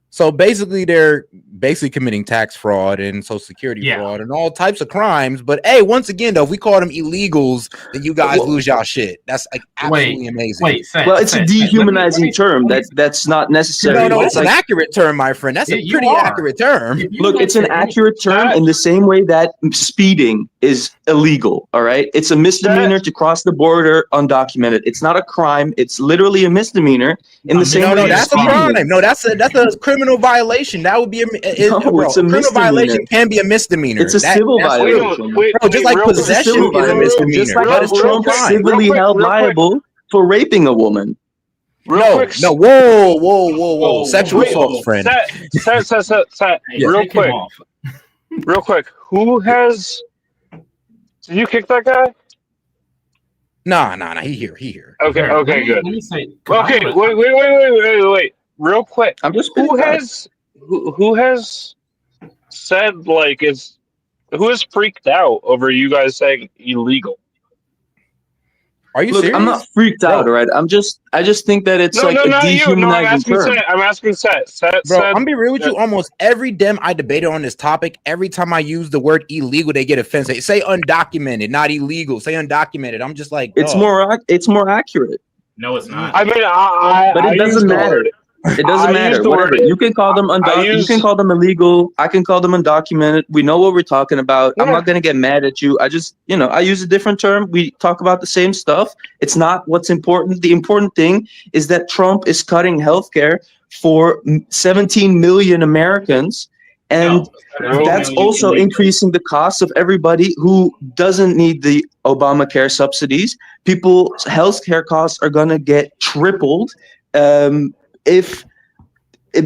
S1: So basically, they're basically committing tax fraud and Social Security fraud and all types of crimes. But hey, once again, though, if we call them illegals, then you guys lose y'all shit. That's like absolutely amazing.
S8: Well, it's a dehumanizing term that's not necessary.
S1: No,
S8: but
S1: it's an accurate term, my friend. That's a pretty accurate term.
S8: Look, it's an accurate term in the same way that speeding is illegal. All right, it's a misdemeanor to cross the border undocumented. It's not a crime. It's literally a misdemeanor in the same way.
S1: No, that's a crime. No, that's a criminal violation. That would be
S8: it's a
S1: criminal violation
S8: misdemeanor.
S1: can be a misdemeanor.
S8: It's a civil violation.
S1: Bro, just like possession is a misdemeanor,
S8: just like
S1: but it's still a
S8: Trump
S1: crime.
S8: civilly held liable for raping a woman.
S1: No, whoa. Sexual assault, friend.
S20: Set. Real quick. Who has? Did you kick that guy?
S1: Nah. He here.
S20: Okay, good.
S3: Let me say.
S20: Okay, wait. Real quick.
S8: I'm just
S20: who has said who has freaked out over you guys saying illegal?
S1: Are you
S8: Look,
S1: serious?
S8: I'm not freaked out, all right? I just think that it's a
S20: not you. No, I'm
S8: dehumanizing
S20: asking
S8: term.
S20: Set. I'm asking Set.
S1: Bro, I'm gonna be real with you. Almost every Dem I debated on this topic, every time I use the word illegal, they get offended. Say undocumented, not illegal. Say undocumented. I'm just like,
S8: it's more accurate.
S3: No, it's not.
S20: I mean,
S8: but it doesn't matter. It doesn't matter. Whatever. You can call them undocumented. You can call them illegal. I can call them undocumented. We know what we're talking about. I'm not gonna get mad at you. I just, I use a different term. We talk about the same stuff. It's not what's important. The important thing is that Trump is cutting healthcare for 17 million Americans. And that's also increasing the cost of everybody who doesn't need the Obamacare subsidies. People's healthcare costs are going to get tripled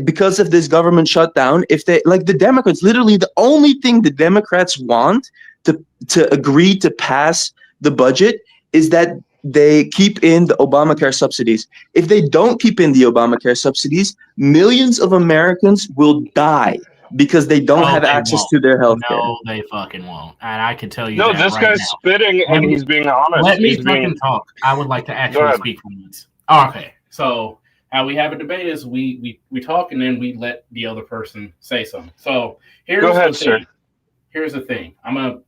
S8: because of this government shutdown. If they, like the Democrats, literally the only thing the Democrats want to agree to pass the budget is that they keep in the Obamacare subsidies. If they don't keep in the Obamacare subsidies, millions of Americans will die because they don't have access to their health care.
S3: No, they fucking won't. And I can tell you
S20: No,
S3: that
S20: this
S3: right
S20: guy's
S3: now.
S20: spitting and he's being honest.
S3: Let me
S20: He's
S3: fucking
S20: being...
S3: talk. I would like to actually speak for once. Okay, so how we have a debate is we talk and then we let the other person say something. So here's
S20: Go ahead,
S3: the
S20: sir.
S3: thing. Here's the thing. I'm gonna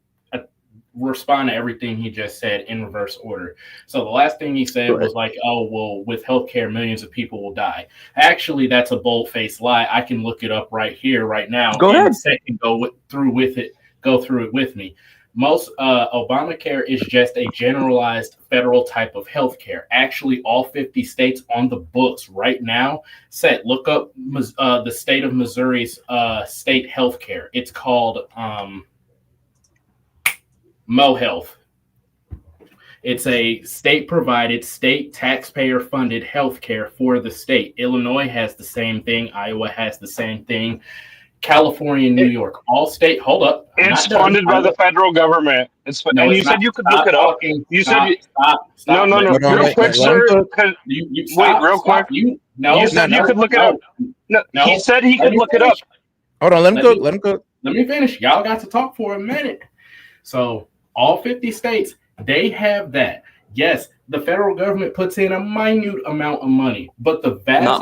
S3: respond to everything he just said in reverse order. So the last thing he said was like, oh, well, with healthcare, millions of people will die. Actually, that's a bold-faced lie. I can look it up right here, right now.
S8: Go ahead.
S3: Go through it with me. Most Obamacare is just a generalized federal type of healthcare. Actually, all 50 states on the books right now. Look up the state of Missouri's state healthcare. It's called Mo Health. It's a state-provided, state taxpayer-funded health care for the state. Illinois has the same thing. Iowa has the same thing. California, New York, all state. Hold up.
S20: It's funded by the federal government.
S3: No,
S20: and
S3: it's
S20: you
S3: not.
S20: said you could
S3: Stop
S20: look it up.
S3: talking.
S20: You
S3: Stop.
S20: said
S3: Stop.
S20: no.
S1: Hold on,
S20: Real quick,
S1: let him
S20: sir.
S1: cook.
S20: Wait, real quick. You said you could look it up. No, he said he could look it up.
S1: Hold on, let him cook. Let him cook.
S3: Let me finish. Y'all got to talk for a minute. So all 50 states, they have that. Yes, the federal government puts in a minute amount of money, but the vast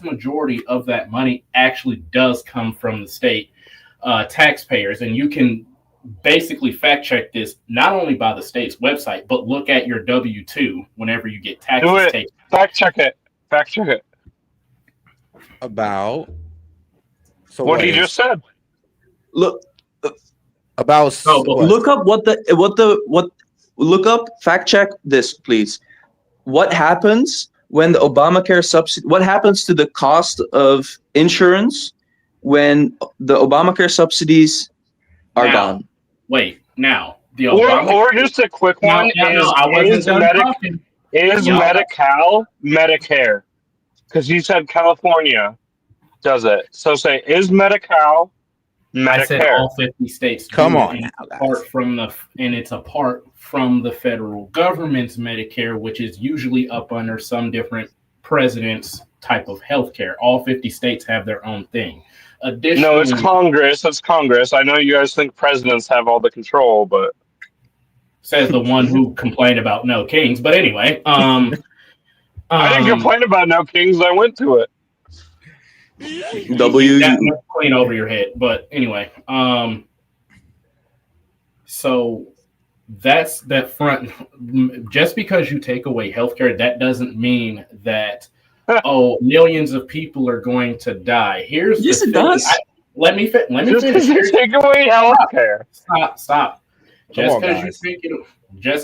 S3: majority of that money actually does come from the state taxpayers. And you can basically fact check this not only by the state's website, but look at your W-2 whenever you get taxes taken.
S20: Fact check it. Fact check it.
S1: About
S20: what he just said.
S8: Look
S1: about
S8: look up look up, fact check this, please. What happens when the Obamacare subsidy, what happens to the cost of insurance when the Obamacare subsidies are gone?
S3: Wait, now the
S20: or just a quick one is Medi-Cal Medicare? Because you said California does it. So say, is Medi-Cal Medicare?
S3: I said all 50 states.
S1: Come on,
S3: it's apart from the federal government's Medicare, which is usually up under some different president's type of healthcare. All 50 states have their own thing. Additionally,
S20: no, it's Congress. It's Congress. I know you guys think presidents have all the control, but
S3: says the one who complained about no kings. But anyway,
S20: I didn't complain about no kings. I went to it.
S3: Clean over your head. But anyway, so that's that front. Just because you take away healthcare, that doesn't mean that millions of people are going to die. Here's
S8: yes,
S3: the
S8: it
S3: thing.
S8: does.
S3: Let me finish.
S20: You take away healthcare.
S3: Stop. Just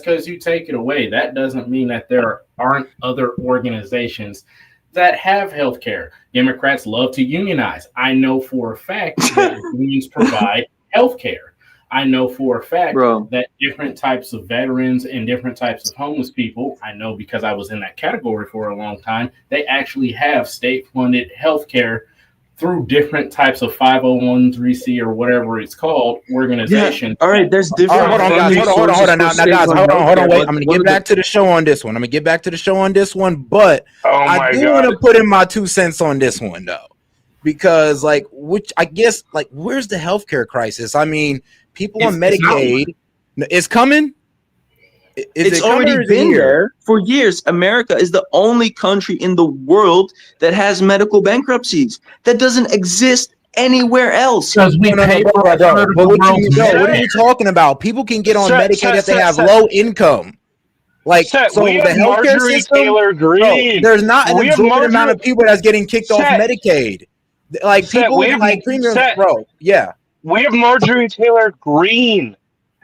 S3: because you take it away, that doesn't mean that there aren't other organizations that have health care. Democrats love to unionize. I know for a fact that unions provide health care. I know for a fact that different types of veterans and different types of homeless people, I know because I was in that category for a long time, they actually have state-funded health care through different types of 501c or whatever it's called organizations.
S8: Yeah. All right, there's different.
S1: Hold on, guys. Hold on. Now, guys, hold on. Wait, I'm gonna get back to the show on this one. But I do want to put in my 2 cents on this one though, because where's the healthcare crisis? I mean, people on Medicaid, it's coming.
S8: It's already been there for years. America is the only country in the world that has medical bankruptcies. That doesn't exist anywhere else.
S3: Because we pay for
S1: what are you talking about? People can get on Medicaid if they have low income.
S20: We have Marjorie Taylor Greene.
S1: There's not an exorbitant amount of people that's getting kicked off Medicaid. People with premiums, bro. Yeah.
S20: We have Marjorie Taylor Greene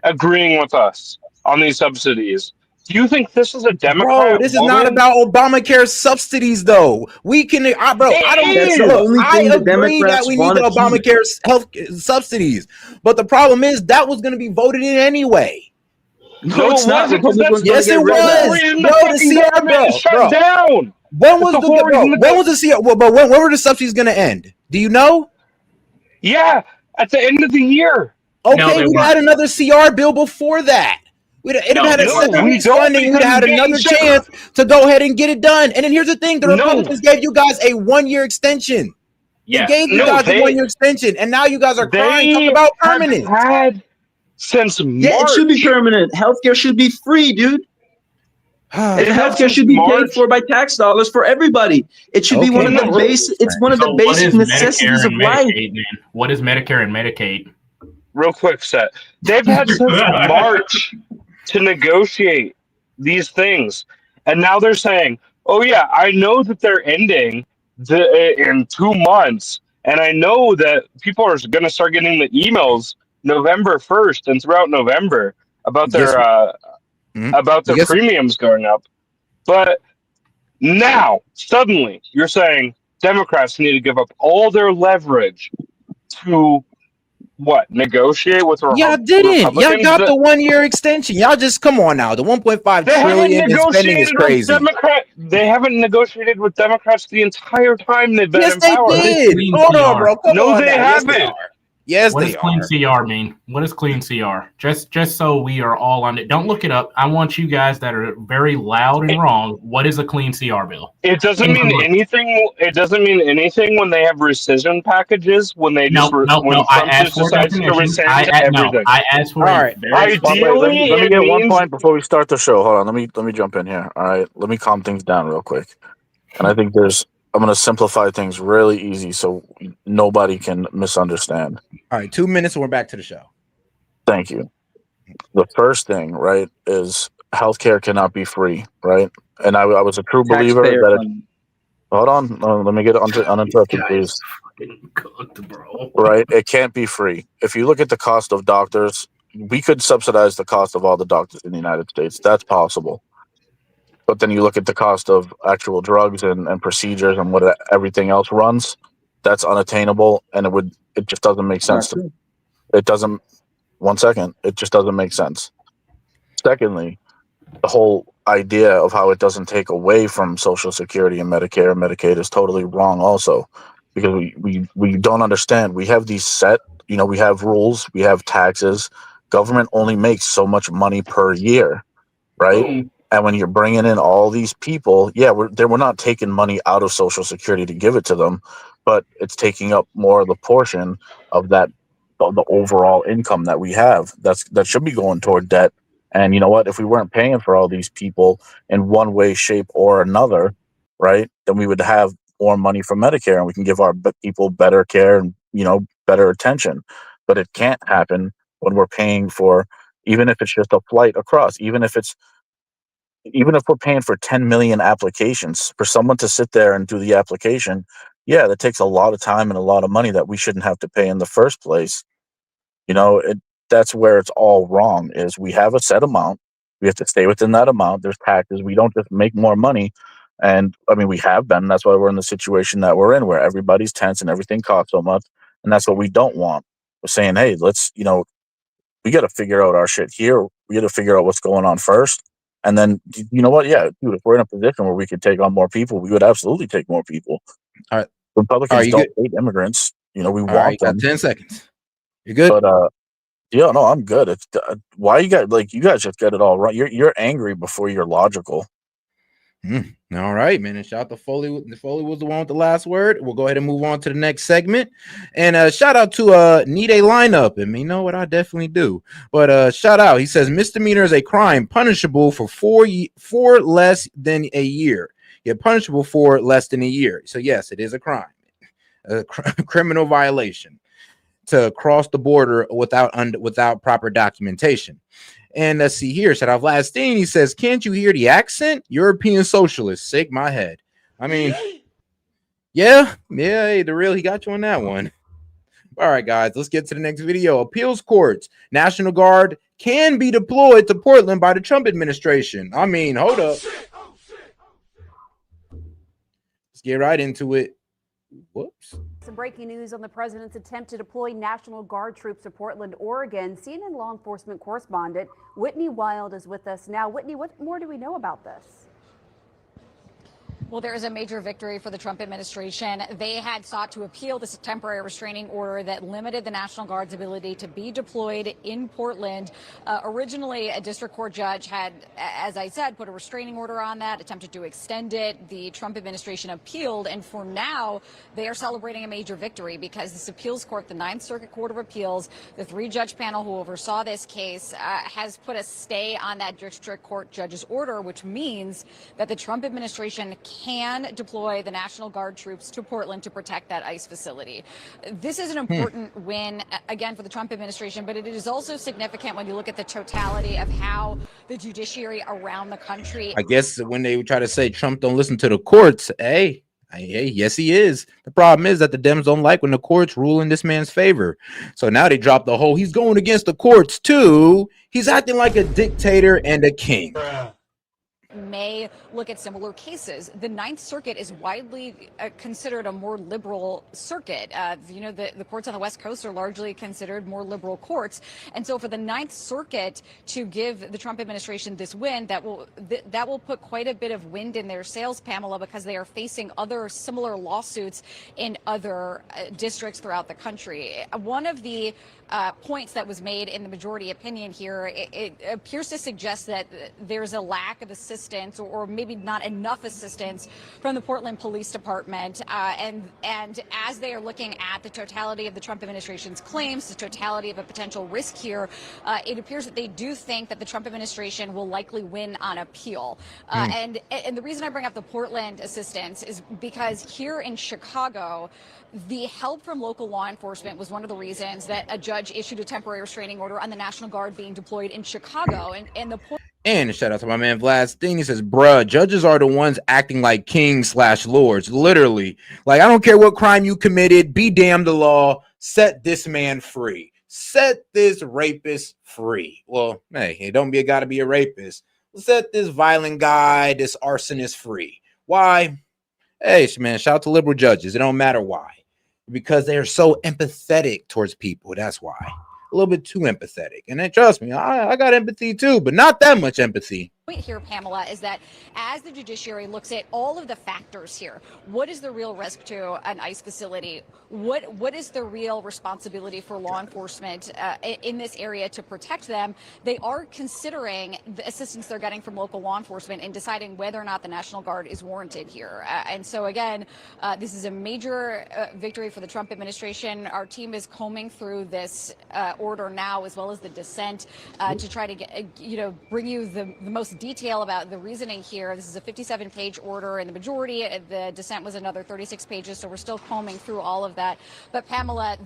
S20: agreeing with us on these subsidies. Do you think this is a Democrat?
S1: Bro, this is not about Obamacare subsidies, though. We can, I agree that we need the Obamacare health subsidies, but the problem is that was going to be voted in anyway.
S8: No, it's not.
S1: Yes, it was.
S20: Shut down.
S1: When was the CR? But when were the subsidies going to end? Do you know?
S20: Yeah, at the end of the year.
S1: Okay, we had another CR bill before that. We'd have had a 7 weeks funding. We'd have had another chance to go ahead and get it done. And then here's the thing: the Republicans gave you guys a 1-year extension. They gave you guys a 1-year extension, and now you guys are crying talking about permanent.
S20: Since March.
S8: Yeah, it should be permanent. Healthcare should be free, dude. And healthcare should be paid for by tax dollars for everybody. It should be one of the basic. It's one of the basic necessities of life.
S3: What is Medicare and Medicaid?
S20: Real quick, Set. They've had since March to negotiate these things, and now they're saying, "Oh yeah, I know that they're ending in 2 months, and I know that people are going to start getting the emails November 1st and throughout November about their premiums going up." But now suddenly you're saying Democrats need to give up all their leverage to What, negotiate with
S1: Y'all didn't. Y'all
S20: Republicans?
S1: got the 1-year extension. Y'all just come on now. The 1.5
S20: They haven't
S1: trillion in spending is
S20: negotiated with
S1: crazy.
S20: They haven't negotiated with Democrats the entire time they've been
S1: Yes,
S20: in
S1: they
S20: power.
S1: did. Hold on, bro. Come
S20: No,
S1: on
S20: they
S1: now. Yes, they
S20: haven't.
S1: are. Yes,
S3: What
S1: they
S3: does clean
S1: are.
S3: CR mean? What does clean CR? Just so we are all on it. Don't look it up. I want you guys that are very loud and wrong. What is a clean CR bill?
S20: It doesn't mean anything. It doesn't mean anything when they have rescission packages. When they just
S3: No.
S20: when
S3: I
S20: Trump
S3: asked
S20: just
S3: for a
S20: decides to
S3: definition.
S20: rescind everything.
S3: I asked for
S1: All right.
S20: Ideally,
S11: let me
S20: it
S11: get one
S20: means
S11: point before we start the show. Hold on. Let me jump in here. All right. Let me calm things down real quick. And I think I'm going to simplify things really easy so nobody can misunderstand.
S1: All right. 2 minutes and we're back to the show.
S11: Thank you. The first thing, right, is healthcare cannot be free, right? And I was a true believer
S8: Taxpayer
S11: that
S8: funded.
S11: hold on, let me get uninterrupted, please.
S3: Cooked, bro.
S11: Right? It can't be free. If you look at the cost of doctors, we could subsidize the cost of all the doctors in the United States. That's possible. But then you look at the cost of actual drugs and procedures and what everything else runs, that's unattainable, and it just doesn't make sense to me. It doesn't. One second, it just doesn't make sense. Secondly, the whole idea of how it doesn't take away from Social Security and Medicare and Medicaid is totally wrong also, because we don't understand. We have these set, we have rules, we have taxes. Government only makes so much money per year, right?
S3: Boom.
S11: And when you're bringing in all these people, yeah, we're not taking money out of Social Security to give it to them, but it's taking up more of the portion of the overall income that we have. That should be going toward debt. And you know what? If we weren't paying for all these people in one way, shape, or another, right, then we would have more money from Medicare, and we can give our people better care and better attention. But it can't happen when we're paying for, even if it's just a flight across, even if we're paying for 10 million applications for someone to sit there and do the application, yeah, that takes a lot of time and a lot of money that we shouldn't have to pay in the first place. That's where it's all wrong. Is we have a set amount, we have to stay within that amount. There's taxes. We don't just make more money, and I mean we have been. That's why we're in the situation that we're in, where everybody's tense and everything costs so much, and that's what we don't want. We're saying, hey, let's we got to figure out our shit here. We got to figure out what's going on first. And then, you know what? Yeah, dude, if we're in a position where we could take on more people, we would absolutely take more people.
S1: All right.
S11: Republicans don't hate immigrants. We want
S1: right,
S11: them.
S1: got 10 seconds. You good?
S11: But, yeah, no, I'm good. It's why you guys just get it all right. You're angry before you're logical.
S1: All right, man. And shout out to Foley. Foley was the one with the last word. We'll go ahead and move on to the next segment. And shout out to Need a Lineup. And you know what? I definitely do. But shout out. He says misdemeanor is a crime punishable for for less than a year. Yeah, punishable for less than a year. So yes, it is a crime, a criminal violation to cross the border without proper documentation. And let's see here. Shout out Vladstein. He says, can't you hear the accent? European socialist. Shake my head. I mean, yeah, hey, the real, he got you on that one. All right, guys, let's get to the next video. Appeals courts. National Guard can be deployed to Portland by the Trump administration. I mean, hold up. Let's get right into it. Whoops.
S12: Some breaking news on the president's attempt to deploy National Guard troops to Portland, Oregon. CNN law enforcement correspondent Whitney Wild is with us now. Whitney, what more do we know about this?
S14: Well, there is a major victory for the Trump administration. They had sought to appeal this temporary restraining order that limited the National Guard's ability to be deployed in Portland. Originally, a district court judge had, as I said, put a restraining order on that, attempted to extend it. The Trump administration appealed, and for now, they are celebrating a major victory because this appeals court, the Ninth Circuit Court of Appeals, the three-judge panel who oversaw this case, has put a stay on that district court judge's order, which means that the Trump administration can deploy the National Guard troops to Portland to protect that ICE facility. This is an important win, again, for the Trump administration, but it is also significant when you look at the totality of how the judiciary around the country.
S1: I guess when they try to say Trump don't listen to the courts, hey, yes, he is. The problem is that the Dems don't like when the courts rule in this man's favor. So now they drop the whole, he's going against the courts too. He's acting like a dictator and a king.
S14: may look at similar cases. The Ninth Circuit is widely considered a more liberal circuit. The courts on the West Coast are largely considered more liberal courts. And so for the Ninth Circuit to give the Trump administration this win, that will put quite a bit of wind in their sails, Pamela, because they are facing other similar lawsuits in other districts throughout the country. One of the points that was made in the majority opinion here, it appears to suggest that there's a lack of assistance or maybe not enough assistance from the Portland Police Department. And as they are looking at the totality of the Trump administration's claims, the totality of a potential risk here, it appears that they do think that the Trump administration will likely win on appeal. And the reason I bring up the Portland assistance is because here in Chicago, the help from local law enforcement was one of the reasons that a judge issued a temporary restraining order on the National Guard being deployed in Chicago.
S1: And shout out to my man Vlad's thing. He says, bruh, judges are the ones acting like kings/lords. Literally. Like, I don't care what crime you committed. Be damned the law. Set this man free. Set this rapist free. Well, hey, it don't be a gotta be a rapist. Set this violent guy, this arsonist free. Why? Hey, man, shout out to liberal judges. It don't matter why. Because they are so empathetic towards people. That's why. A little bit too empathetic. And then trust me, I got empathy too, but not that much empathy.
S14: Point here, Pamela, is that as the judiciary looks at all of the factors here, what is the real risk to an ICE facility? What is the real responsibility for law enforcement in this area to protect them? They are considering the assistance they're getting from local law enforcement and deciding whether or not the National Guard is warranted here. And so again, this is a major victory for the Trump administration. Our team is combing through this order now, as well as the dissent, to try to get, bring you the most detail about the reasoning here. This is a 57-page order in the majority. The dissent was another 36 pages, so we're still combing through all of that. But Pamela,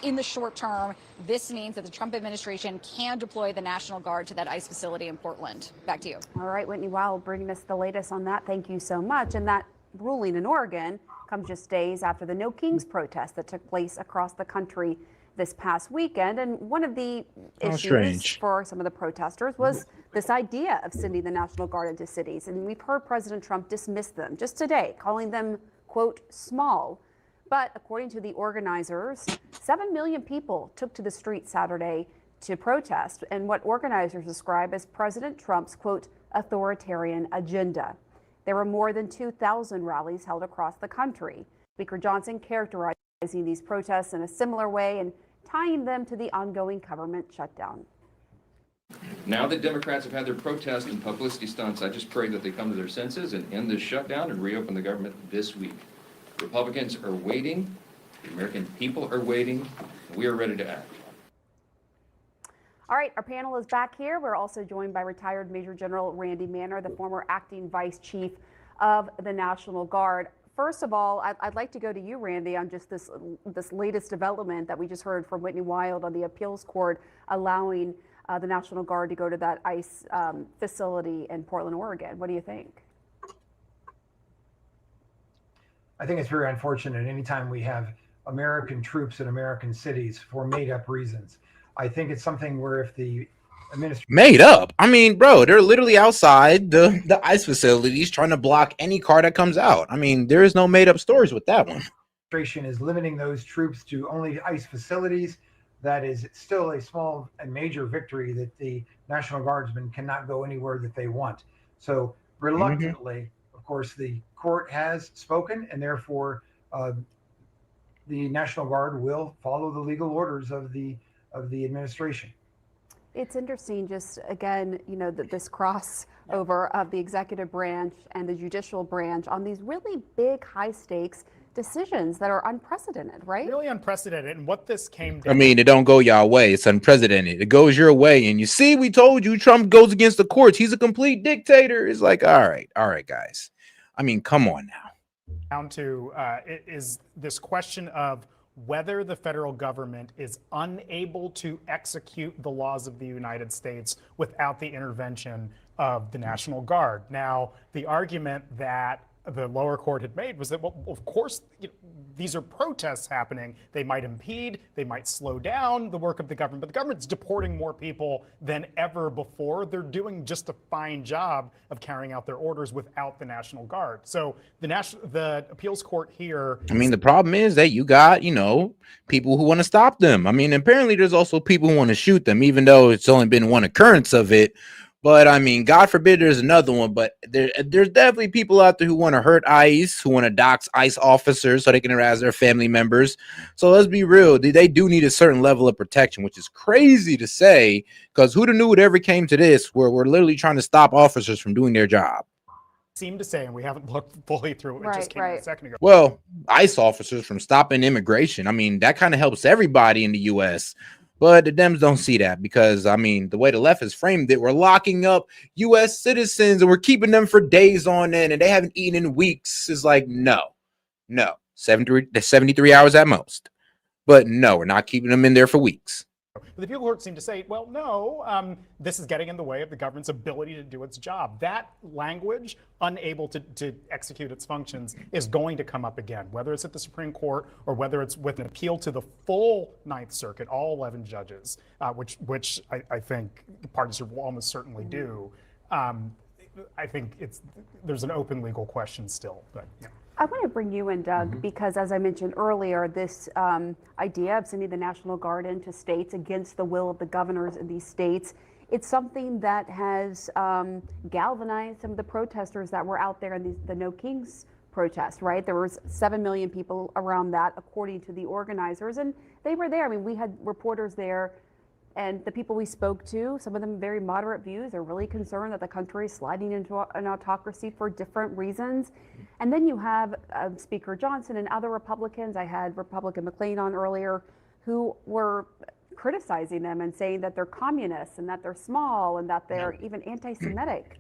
S14: in the short term, this means that the Trump administration can deploy the National Guard to that ICE facility in Portland. Back to you.
S12: All right, Whitney Wild, bringing us the latest on that. Thank you so much. And that ruling in Oregon comes just days after the No Kings protest that took place across the country this past weekend. And one of the issues for some of the protesters was this idea of sending the National Guard into cities. And we've heard President Trump dismiss them just today, calling them, quote, small. But according to the organizers, 7 million people took to the street Saturday to protest and what organizers describe as President Trump's, quote, authoritarian agenda. There were more than 2,000 rallies held across the country. Speaker Johnson characterizing these protests in a similar way and tying them to the ongoing government shutdown.
S15: Now that Democrats have had their protests and publicity stunts, I just pray that they come to their senses and end this shutdown and reopen the government this week. Republicans are waiting, the American people are waiting, and we are ready to act.
S12: All right, our panel is back here. We're also joined by retired Major General Randy Manner, the former acting vice chief of the National Guard. First of all, I'd like to go to you, Randy, on just this latest development that we just heard from Whitney Wild on the appeals court allowing the National Guard to go to that ICE facility in Portland, Oregon. What do you think?
S17: I think it's very unfortunate anytime we have American troops in American cities for made-up reasons. I think it's something where if the administration
S1: made up, I mean, bro, they're literally outside the ICE facilities trying to block any car that comes out. I mean, there is no made-up stories with that one.
S17: Administration is limiting those troops to only ICE facilities. That is still a small and major victory that the National Guardsmen cannot go anywhere that they want. So reluctantly, of course, the court has spoken, and therefore the National Guard will follow the legal orders of the administration.
S12: It's interesting, just again, this crossover of the executive branch and the judicial branch on these really big, high stakes decisions that are unprecedented, right?
S18: Really unprecedented. And what this came down,
S1: I mean, it don't go your way. It's unprecedented. It goes your way. And you see, we told you Trump goes against the courts. He's a complete dictator. It's like, all right, guys. I mean, come on now.
S18: Down to is this question of whether the federal government is unable to execute the laws of the United States without the intervention of the National Guard. Now, the argument that the lower court had made was that, well, of course, these are protests happening. They might impede, they might slow down the work of the government, but the government's deporting more people than ever before. They're doing just a fine job of carrying out their orders without the National Guard. So the appeals court here.
S1: I mean, the problem is that you got, people who want to stop them. I mean, apparently there's also people who want to shoot them, even though it's only been one occurrence of it. But I mean, God forbid there's another one. But there's definitely people out there who want to hurt ICE, who want to dox ICE officers so they can harass their family members. So let's be real. They do need a certain level of protection, which is crazy to say, because who'd have knew it ever came to this, where we're literally trying to stop officers from doing their job.
S18: Seem to say, and we haven't looked fully through it. It just came out a second ago.
S1: Well, ICE officers from stopping immigration. I mean, that kind of helps everybody in the U.S., but the Dems don't see that because, I mean, the way the left has framed it, we're locking up U.S. citizens and we're keeping them for days on end and they haven't eaten in weeks. It's like, no, 73 hours at most. But no, we're not keeping them in there for weeks.
S18: But the appeal court seem to say, well, no, this is getting in the way of the government's ability to do its job. That language, unable to execute its functions, is going to come up again, whether it's at the Supreme Court or whether it's with an appeal to the full Ninth Circuit, all 11 judges, which I think parties will almost certainly do. I think there's an open legal question still. But, yeah.
S12: I want to bring you in, Doug, because as I mentioned earlier, this idea of sending the National Guard into states against the will of the governors in these states, it's something that has galvanized some of the protesters that were out there in the No Kings protest, right? There was 7 million people around that, according to the organizers, and they were there. I mean, we had reporters there. And the people we spoke to, some of them very moderate views, are really concerned that the country is sliding into an autocracy for different reasons. And then you have Speaker Johnson and other Republicans. I had Republican McLean on earlier, who were criticizing them and saying that they're communists and that they're small and that they're even anti-Semitic.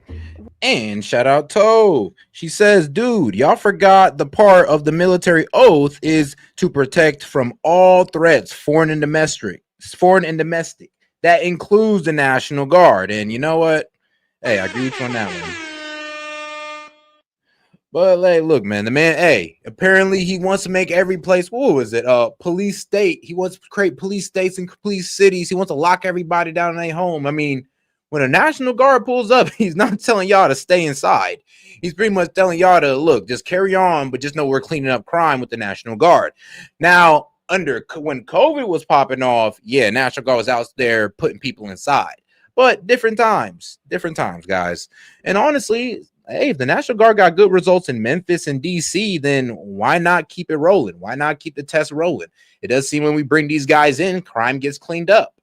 S1: And shout out Toe. She says, dude, y'all forgot the part of the military oath is to protect from all threats, foreign and domestic. That includes the National Guard. And you know what? Hey, I agree with you on that one. But like, look, man, the man, hey, apparently he wants to make every place, what was it? Police state. He wants to create police states and police cities. He wants to lock everybody down in their home. I mean, when a National Guard pulls up, he's not telling y'all to stay inside. He's pretty much telling y'all to, look, just carry on, but just know we're cleaning up crime with the National Guard. Now, when COVID was popping off, yeah, National Guard was out there putting people inside, but different times, guys. And honestly, hey, if the National Guard got good results in Memphis and DC, then why not keep it rolling? Why not keep the test rolling? It does seem when we bring these guys in, crime gets cleaned up.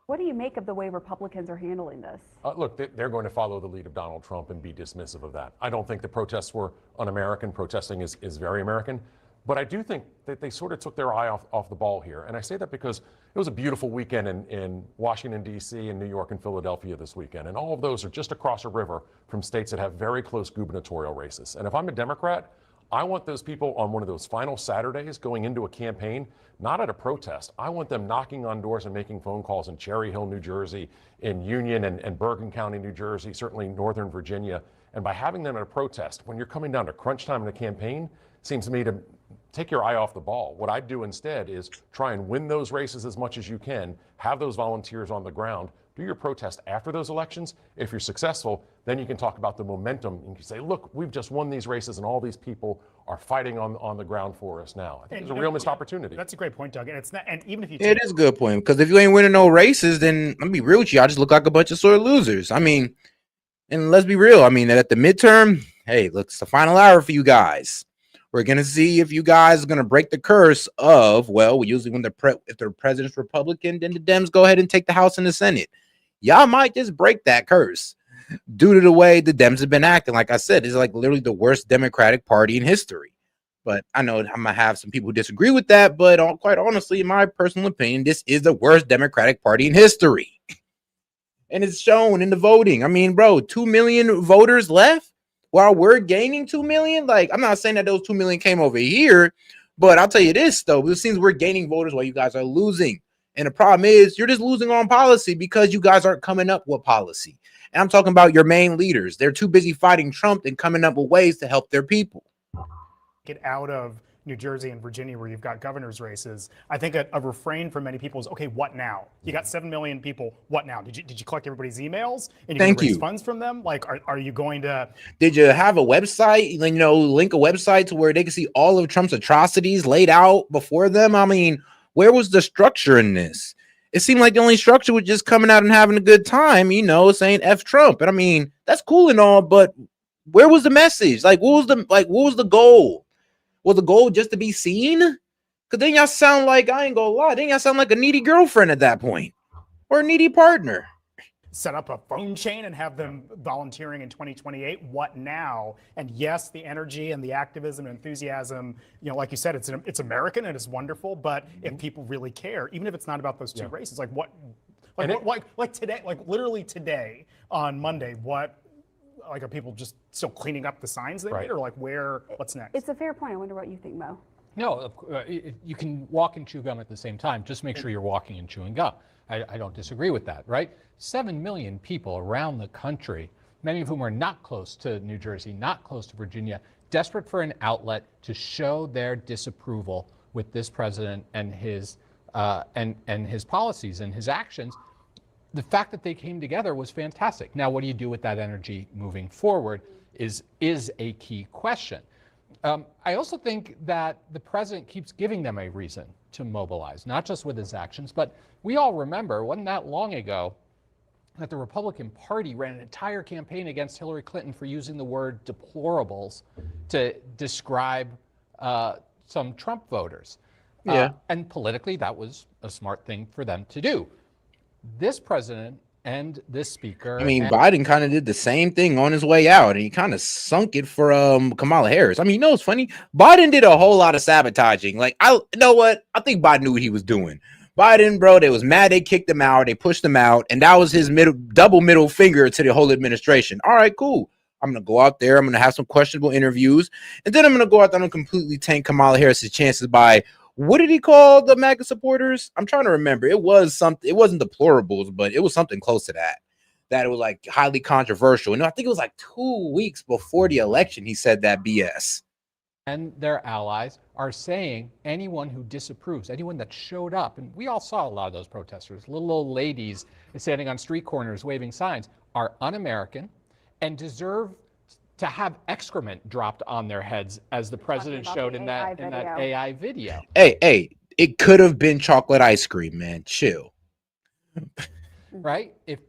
S12: What do you make of the way Republicans are handling this?
S16: Look, they're going to follow the lead of Donald Trump and be dismissive of that. I don't think the protests were un-American. Protesting is very American. But I do think that they sort of took their eye off the ball here. And I say that because it was a beautiful weekend in Washington, D.C., and New York and Philadelphia this weekend. And all of those are just across a river from states that have very close gubernatorial races. And if I'm a Democrat, I want those people on one of those final Saturdays going into a campaign, not at a protest. I want them knocking on doors and making phone calls in Cherry Hill, New Jersey, in Union and Bergen County, New Jersey, certainly Northern Virginia. And by having them at a protest, when you're coming down to crunch time in a campaign, seems to me to take your eye off the ball. What I do instead is try and win those races as much as you can, have those volunteers on the ground, do your protest after those elections. If you're successful, then you can talk about the momentum. You can say, look, we've just won these races and all these people are fighting on the ground for us now. I think it's a real missed opportunity.
S18: That's a great point, Doug. And it's not, and even if you
S1: it is a good point, because if you ain't winning no races, then let me be real with you, I just look like a bunch of sore losers. I mean, and let's be real. I mean, at the midterm, hey, look, it's the final hour for you guys. We're going to see if you guys are going to break the curse of, well, usually when if the president's Republican, then the Dems go ahead and take the House and the Senate. Y'all might just break that curse due to the way the Dems have been acting. Like I said, it's like literally the worst Democratic Party in history. But I know I'm going to have some people who disagree with that. But quite honestly, in my personal opinion, this is the worst Democratic Party in history. And it's shown in the voting. I mean, bro, 2 million voters left while we're gaining 2 million. Like, I'm not saying that those 2 million came over here, but I'll tell you this, though. It seems we're gaining voters while you guys are losing. And the problem is you're just losing on policy because you guys aren't coming up with policy. And I'm talking about your main leaders. They're too busy fighting Trump and coming up with ways to help their people.
S18: Get out of New Jersey and Virginia, where you've got governor's races. I think a refrain for many people is, okay, what now? You got 7 million people. What now? Did you collect everybody's emails and you're going to raise funds from them? Like, are you going to?
S1: Did you have a website? Link a website to where they can see all of Trump's atrocities laid out before them. I mean, where was the structure in this? It seemed like the only structure was just coming out and having a good time, saying F Trump. And I mean, that's cool and all, but where was the message? What was the goal? Was the goal just to be seen? Because then y'all sound like, I ain't gonna lie, then y'all sound like a needy girlfriend at that point, or a needy partner.
S18: Set up a phone chain and have them volunteering in 2028. What now? And yes, the energy and the activism and enthusiasm, like you said, it's American and it's wonderful. But if people really care, even if it's not about those two races, like today, like literally today on Monday, are people just still cleaning up the signs they made, or what's next?
S12: It's a fair point. I wonder what you think, Mo.
S19: No, you can walk and chew gum at the same time. Just make sure you're walking and chewing gum. I don't disagree with that, right? 7 million people around the country, many of whom are not close to New Jersey, not close to Virginia, desperate for an outlet to show their disapproval with this president and his policies and his actions. The fact that they came together was fantastic. Now, what do you do with that energy moving forward is a key question. I also think that the president keeps giving them a reason to mobilize, not just with his actions, but we all remember, wasn't that long ago, that the Republican Party ran an entire campaign against Hillary Clinton for using the word deplorables to describe some Trump voters.
S1: Yeah.
S19: And politically, that was a smart thing for them to do. This president and this speaker.
S1: I mean, Biden kind of did the same thing on his way out, and he kind of sunk it for Kamala Harris. I mean, it's funny. Biden did a whole lot of sabotaging. You know what? I think Biden knew what he was doing. Biden, bro, they was mad. They kicked him out. They pushed him out, and that was his double middle finger to the whole administration. All right, cool. I'm gonna go out there. I'm gonna have some questionable interviews, and then I'm gonna go out there and completely tank Kamala Harris's chances by. What did he call the MAGA supporters? I'm trying to remember. It was something. It wasn't deplorables, but it was something close to that. That it was highly controversial. And I think it was 2 weeks before the election. He said that BS.
S19: And their allies are saying anyone who disapproves, anyone that showed up, and we all saw a lot of those protesters, little old ladies standing on street corners waving signs, are un-American and deserve to have excrement dropped on their heads, as the president showed in that AI video.
S1: Hey, it could have been chocolate ice cream, man. Chill.
S19: Right? If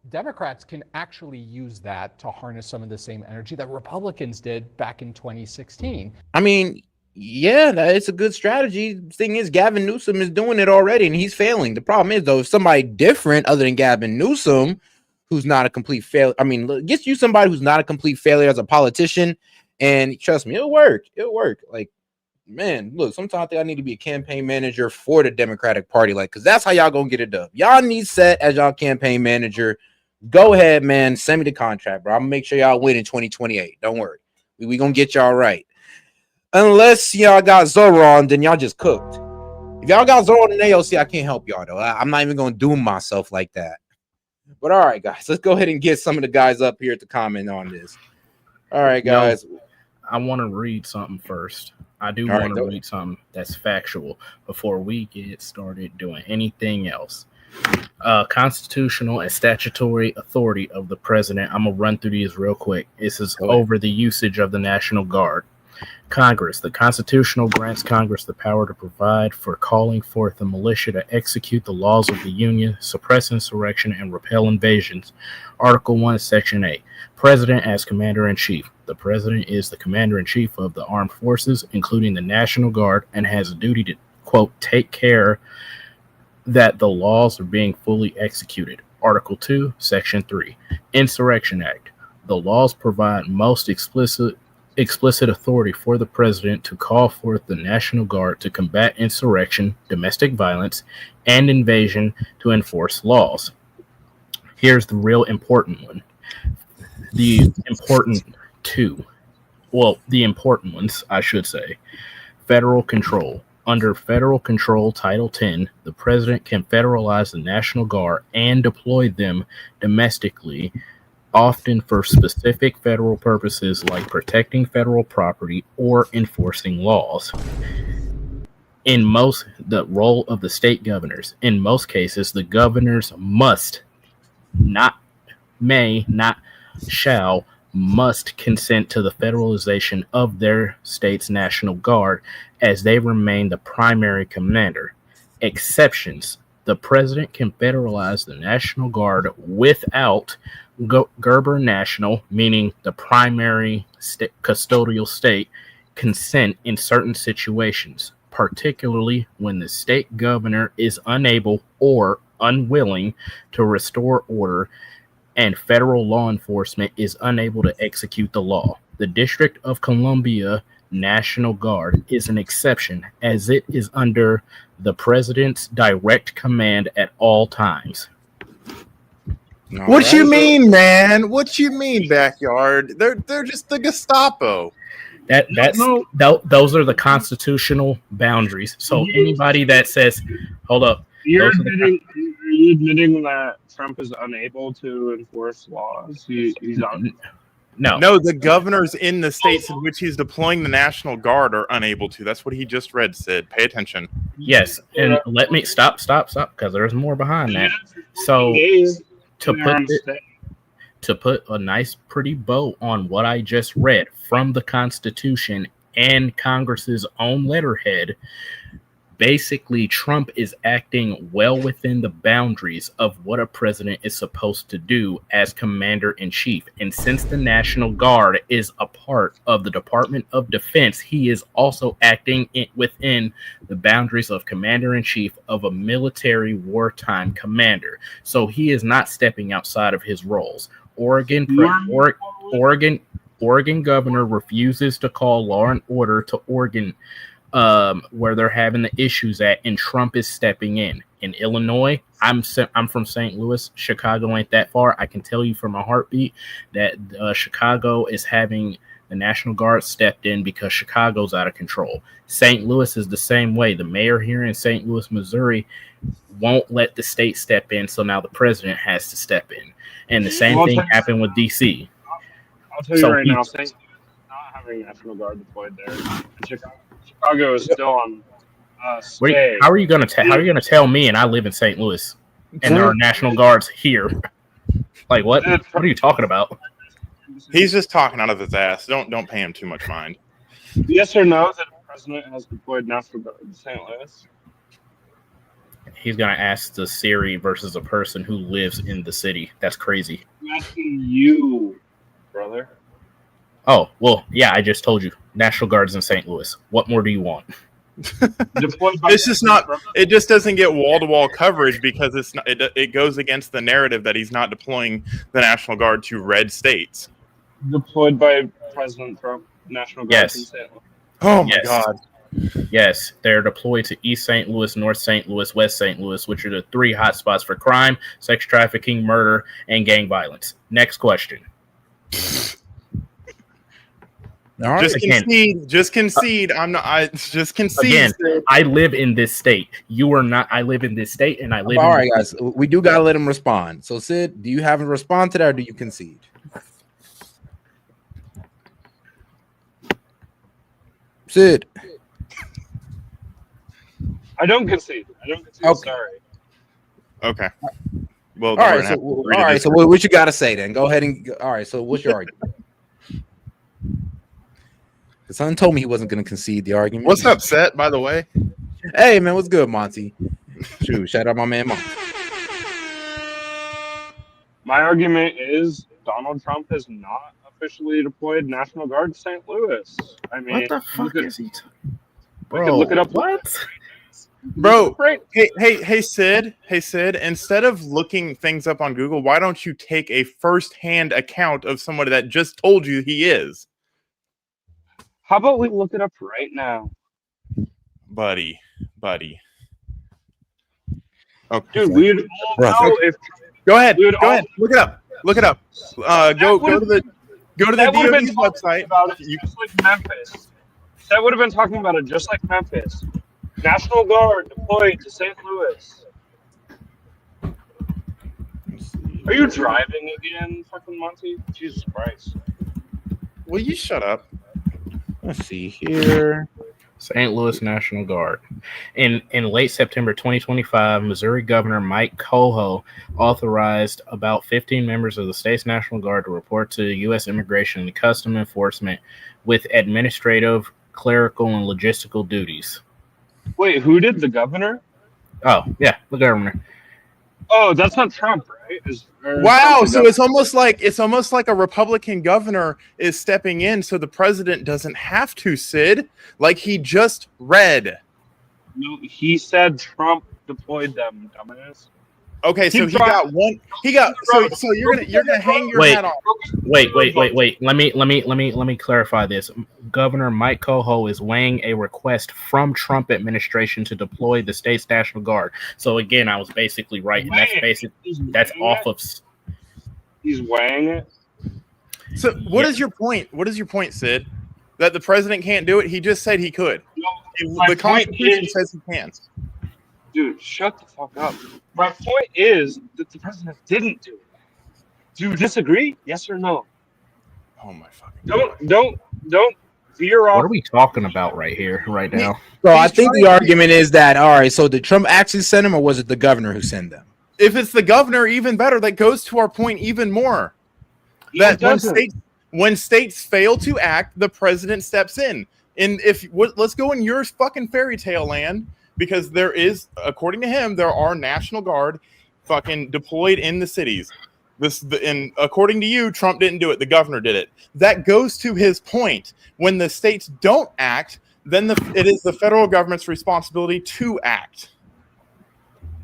S19: Democrats can actually use that to harness some of the same energy that Republicans did back in 2016.
S1: I mean, yeah, it's a good strategy. The thing is, Gavin Newsom is doing it already, and he's failing. The problem is, though, if somebody different other than Gavin Newsom, who's not a complete failure. I mean, get you somebody who's not a complete failure as a politician, and trust me, it'll work. It'll work. Man, look, sometimes I think I need to be a campaign manager for the Democratic Party, because that's how y'all gonna get it done. Y'all need Set as y'all campaign manager. Go ahead, man. Send me the contract, bro. I'm gonna make sure y'all win in 2028. Don't worry. We gonna get y'all right. Unless y'all got Zoran, then y'all just cooked. If y'all got Zoran and AOC, I can't help y'all though. I'm not even gonna doom myself like that. But all right, guys, let's go ahead and get some of the guys up here to comment on this. All right, guys.
S10: I want to read something first. I do want to read something that's factual before we get started doing anything else. Constitutional and statutory authority of the president. I'm going to run through these real quick. This is over the usage of the National Guard. Congress. The Constitutional grants Congress the power to provide for calling forth the militia to execute the laws of the Union, suppress insurrection, and repel invasions. Article 1, Section 8. President as Commander-in-Chief. The President is the Commander-in-Chief of the Armed Forces, including the National Guard, and has a duty to, quote, take care that the laws are being fully executed. Article 2, Section 3. Insurrection Act. The laws provide most explicit authority for the president to call forth the National Guard to combat insurrection, domestic violence, and invasion to enforce laws. Here's the real important one. The important ones, I should say. Federal control. Under federal control, Title 10, the president can federalize the National Guard and deploy them domestically
S2: often for specific federal purposes like protecting federal property or enforcing laws. The role of the state governors, in most cases, the governors must, not may, not shall, must consent to the federalization of their state's National Guard as they remain the primary commander. Exceptions: the president can federalize the National Guard without Gerber National, meaning the primary custodial state, consent in certain situations, particularly when the state governor is unable or unwilling to restore order and federal law enforcement is unable to execute the law. The District of Columbia National Guard is an exception, as it is under the president's direct command at all times.
S22: What you mean, man? What you mean, backyard? They're just the Gestapo.
S2: Those are the constitutional boundaries. So anybody that says, "Hold up,"
S20: Are you admitting that Trump is unable to enforce laws? He's on.
S22: No, the governors in the states in which he's deploying the National Guard are unable to. That's what he just read, Sid. Pay attention.
S2: Yes, and let me stop, because there's more behind that. So to put a nice, pretty bow on what I just read from the Constitution and Congress's own letterhead, basically Trump is acting well within the boundaries of what a president is supposed to do as commander-in-chief. And since the National Guard is a part of the Department of Defense, he is also acting within the boundaries of commander-in-chief of a military wartime commander. So he is not stepping outside of his roles. Oregon governor refuses to call law and order to Oregon where they're having the issues at, and Trump is stepping in. In Illinois, I'm from St. Louis. Chicago ain't that far. I can tell you from a heartbeat that Chicago is having the National Guard stepped in because Chicago's out of control. St. Louis is the same way. The mayor here in St. Louis, Missouri, won't let the state step in, so now the president has to step in. And the same thing happened with D.C.
S20: I'll tell you right now, St. not having National Guard deployed there. Chicago is still on stay.
S2: How are you going to tell me? And I live in St. Louis, and there are National Guards here. Like what? What are you talking about?
S22: He's just talking out of his ass. Don't pay him too much mind.
S20: Yes or no that the president has deployed National Guard in St. Louis?
S2: He's going to ask the Siri versus a person who lives in the city. That's crazy.
S20: I'm asking you, brother.
S2: Oh, well, yeah, I just told you. National Guard's in St. Louis. What more do you want?
S22: It's just not. It just doesn't get wall-to-wall coverage because it's not. It goes against the narrative that he's not deploying the National Guard to red states.
S20: Deployed by President Trump, National Guard in St. Louis.
S22: Oh my God.
S2: Yes, they're deployed to East St. Louis, North St. Louis, West St. Louis, which are the three hotspots for crime, sex trafficking, murder, and gang violence. Next question.
S22: Right. Just concede. Just concede.
S2: Again, I live in this state. You are not. I live in this state, and I live.
S1: All right, guys. We do gotta let him respond. So, Sid, do you have to respond to that, or do you concede? Sid.
S20: I don't concede.
S1: Okay.
S20: Sorry.
S22: Okay. Well,
S1: all right. So what you got to say then? Go ahead and. All right. So what's your argument? The son told me he wasn't going to concede the argument.
S22: What's up, Set? By the way.
S1: Hey man, what's good, Monty? Shoot, shout out my man, Monty.
S20: My argument is Donald Trump has not officially deployed National Guard to St. Louis. I mean,
S2: what the fuck is he?
S20: Bro, look it up.
S2: What?
S22: Bro, hey, Sid. Hey, Sid. Instead of looking things up on Google, why don't you take a first-hand account of somebody that just told you he is?
S20: How about we look it up right now?
S22: Buddy. Okay.
S20: Dude, we'd all know if.
S22: Go ahead. Look it up. Go to the DOD's website.
S20: About it just like Memphis. That would have been talking about it just like Memphis. National Guard deployed to St. Louis. Are you driving again, fucking Monty? Jesus Christ.
S22: Will you shut up? Let's see here.
S2: St. Louis National Guard. In late September 2025, Missouri Governor Mike Coho authorized about 15 members of the state's National Guard to report to U.S. Immigration and Customs Enforcement with administrative, clerical, and logistical duties.
S20: Wait, who did the governor?
S2: Oh, yeah, the governor.
S20: Oh, that's not Trump, right?
S22: Wow, so it's almost like a Republican governor is stepping in so the president doesn't have to, Sid, like he just read.
S20: No, he said Trump deployed them, dumbass.
S22: Okay, so he got one. He got so you're gonna hang your hat on.
S2: Wait. Let me clarify this. Governor Mike Coho is weighing a request from Trump administration to deploy the state's National Guard. So again, I was basically right, and that's off of.
S20: He's weighing it.
S22: So what is your point? What is your point, Sid? That the president can't do it? He just said he could.
S20: No,
S22: the Constitution says he can.
S20: Dude, shut the fuck up. My point is that the president didn't do it. Do you disagree? Yes or no?
S22: Oh my fucking
S20: Don't veer off.
S2: What are we talking about right now?
S1: So I think the argument is that, all right, so did Trump actually send them, or was it the governor who sent them?
S22: If it's the governor, even better. That goes to our point even more. That when states fail to act, the president steps in. And let's go in your fucking fairy tale land, because there is, according to him, there are National Guard fucking deployed in the cities. And according to you, Trump didn't do it. The governor did it. That goes to his point. When the states don't act, then it is the federal government's responsibility to act.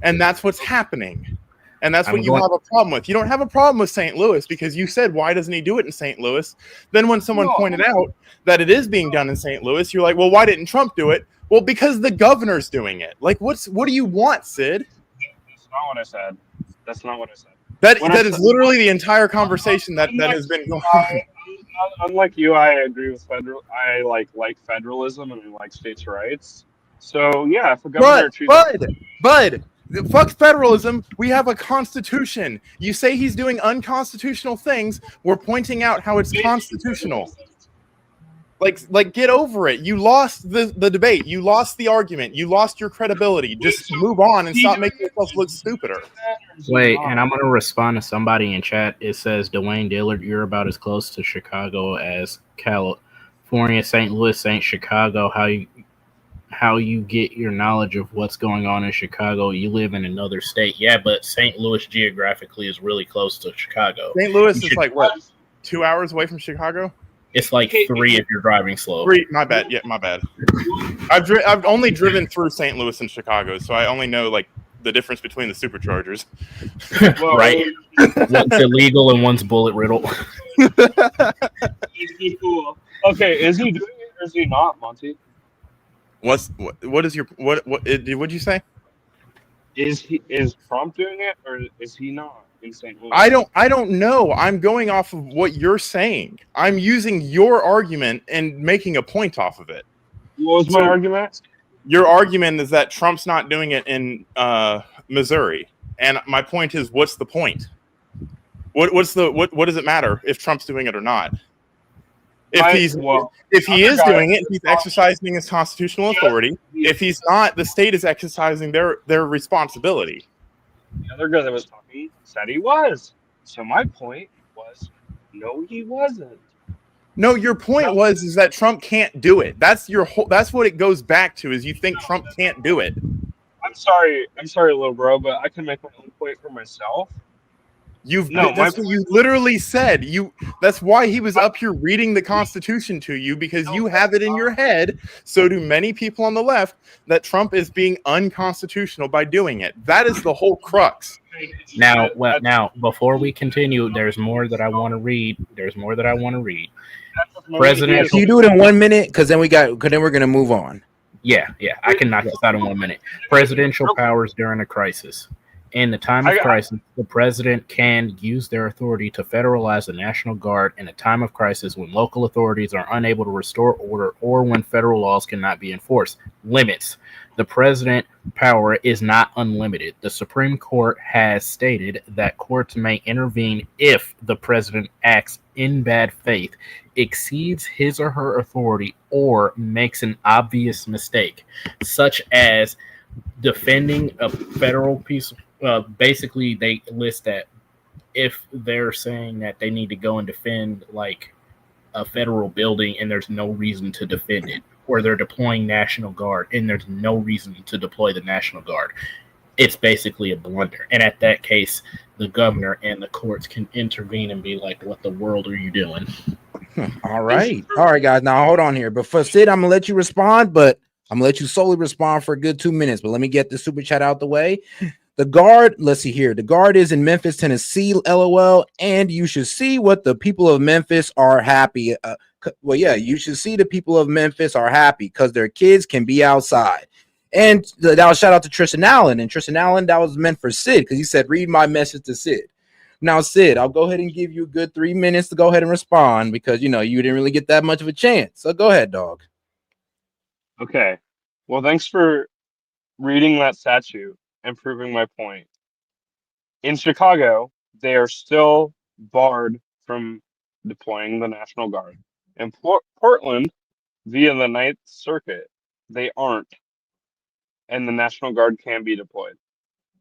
S22: And that's what's happening. And that's what you have a problem with. You don't have a problem with St. Louis because you said, why doesn't he do it in St. Louis? Then when someone pointed out that it is being done in St. Louis, you're like, well, why didn't Trump do it? Well, because the governor's doing it. Like, what do you want, Sid?
S20: That's not what I said. That's not what I said.
S22: That is literally the entire conversation that has been going on.
S20: Unlike you, I agree with I like federalism and I like states' rights. So yeah, if a governor
S22: Bud, fuck federalism. We have a constitution. You say he's doing unconstitutional things. We're pointing out how it's constitutional. Like get over it. You lost the debate. You lost the argument. You lost your credibility. Just move on and stop making yourself look stupider.
S2: Wait, and I'm going to respond to somebody in chat. It says, Dwayne Dillard, you're about as close to Chicago as California. St. Louis ain't Chicago. How you get your knowledge of what's going on in Chicago? You live in another state. Yeah, but St. Louis geographically is really close to Chicago.
S22: St. Louis is like, what, 2 hours away from Chicago?
S2: It's like 3 if you're driving slow.
S22: 3, my bad. Yeah, my bad. I've only driven through St. Louis and Chicago, so I only know like the difference between the superchargers.
S2: Right. One's illegal and one's bullet riddle.
S20: Cool. Okay, is he doing it or is he not, Monty?
S22: What'd you say?
S20: Is Trump doing it or is he not in St. Louis?
S22: I don't know. I'm going off of what you're saying. I'm using your argument and making a point off of it.
S20: What was my argument?
S22: Your argument is that Trump's not doing it in Missouri, and my point is, what's the point? What does it matter if Trump's doing it or not? If he is doing it, he's exercising his constitutional authority. If he's not, the state is exercising their responsibility.
S20: The other guy that was talking said he was. So my point was, no, he wasn't.
S22: No, your point is that Trump can't do it. That's what it goes back to, is you think Trump can't do it.
S20: I'm sorry, little bro, but I can make my own point for myself.
S22: That's what you literally said. That's why he was up here reading the Constitution to you, because you have it in your head. So do many people on the left, that Trump is being unconstitutional by doing it. That is the whole crux.
S2: Now, before we continue, there's more that I want to read. Presidential.
S1: Can you do it in 1 minute? Because then we're gonna move on.
S2: Yeah, I can knock this out in 1 minute. Presidential powers during a crisis. In the time of crisis, the president can use their authority to federalize the National Guard in a time of crisis when local authorities are unable to restore order or when federal laws cannot be enforced. Limits. The president's power is not unlimited. The Supreme Court has stated that courts may intervene if the president acts in bad faith, exceeds his or her authority, or makes an obvious mistake, such as defending a federal piece. Basically, they list that if they're saying that they need to go and defend like a federal building and there's no reason to defend it, or they're deploying National Guard and there's no reason to deploy the National Guard, it's basically a blunder. And at that case, the governor and the courts can intervene and be like, what the world are you doing?
S1: All right, guys. Now hold on here. But for Sid, I'm gonna let you respond, but I'm gonna let you solely respond for a good 2 minutes. But let me get the super chat out the way. The Guard, let's see here. The Guard is in Memphis, Tennessee, LOL. And you should see what the people of Memphis are happy. Well, yeah, you should see the people of Memphis are happy because their kids can be outside. And that was shout out to Tristan Allen. And Tristan Allen, that was meant for Sid because he said, read my message to Sid. Now, Sid, I'll go ahead and give you a good 3 minutes to go ahead and respond because, you know, you didn't really get that much of a chance. So go ahead, dog.
S20: Okay. Well, thanks for reading that statute and proving my point. In Chicago, they are still barred from deploying the National Guard. In Portland, via the Ninth Circuit, they aren't, and the National Guard can be deployed.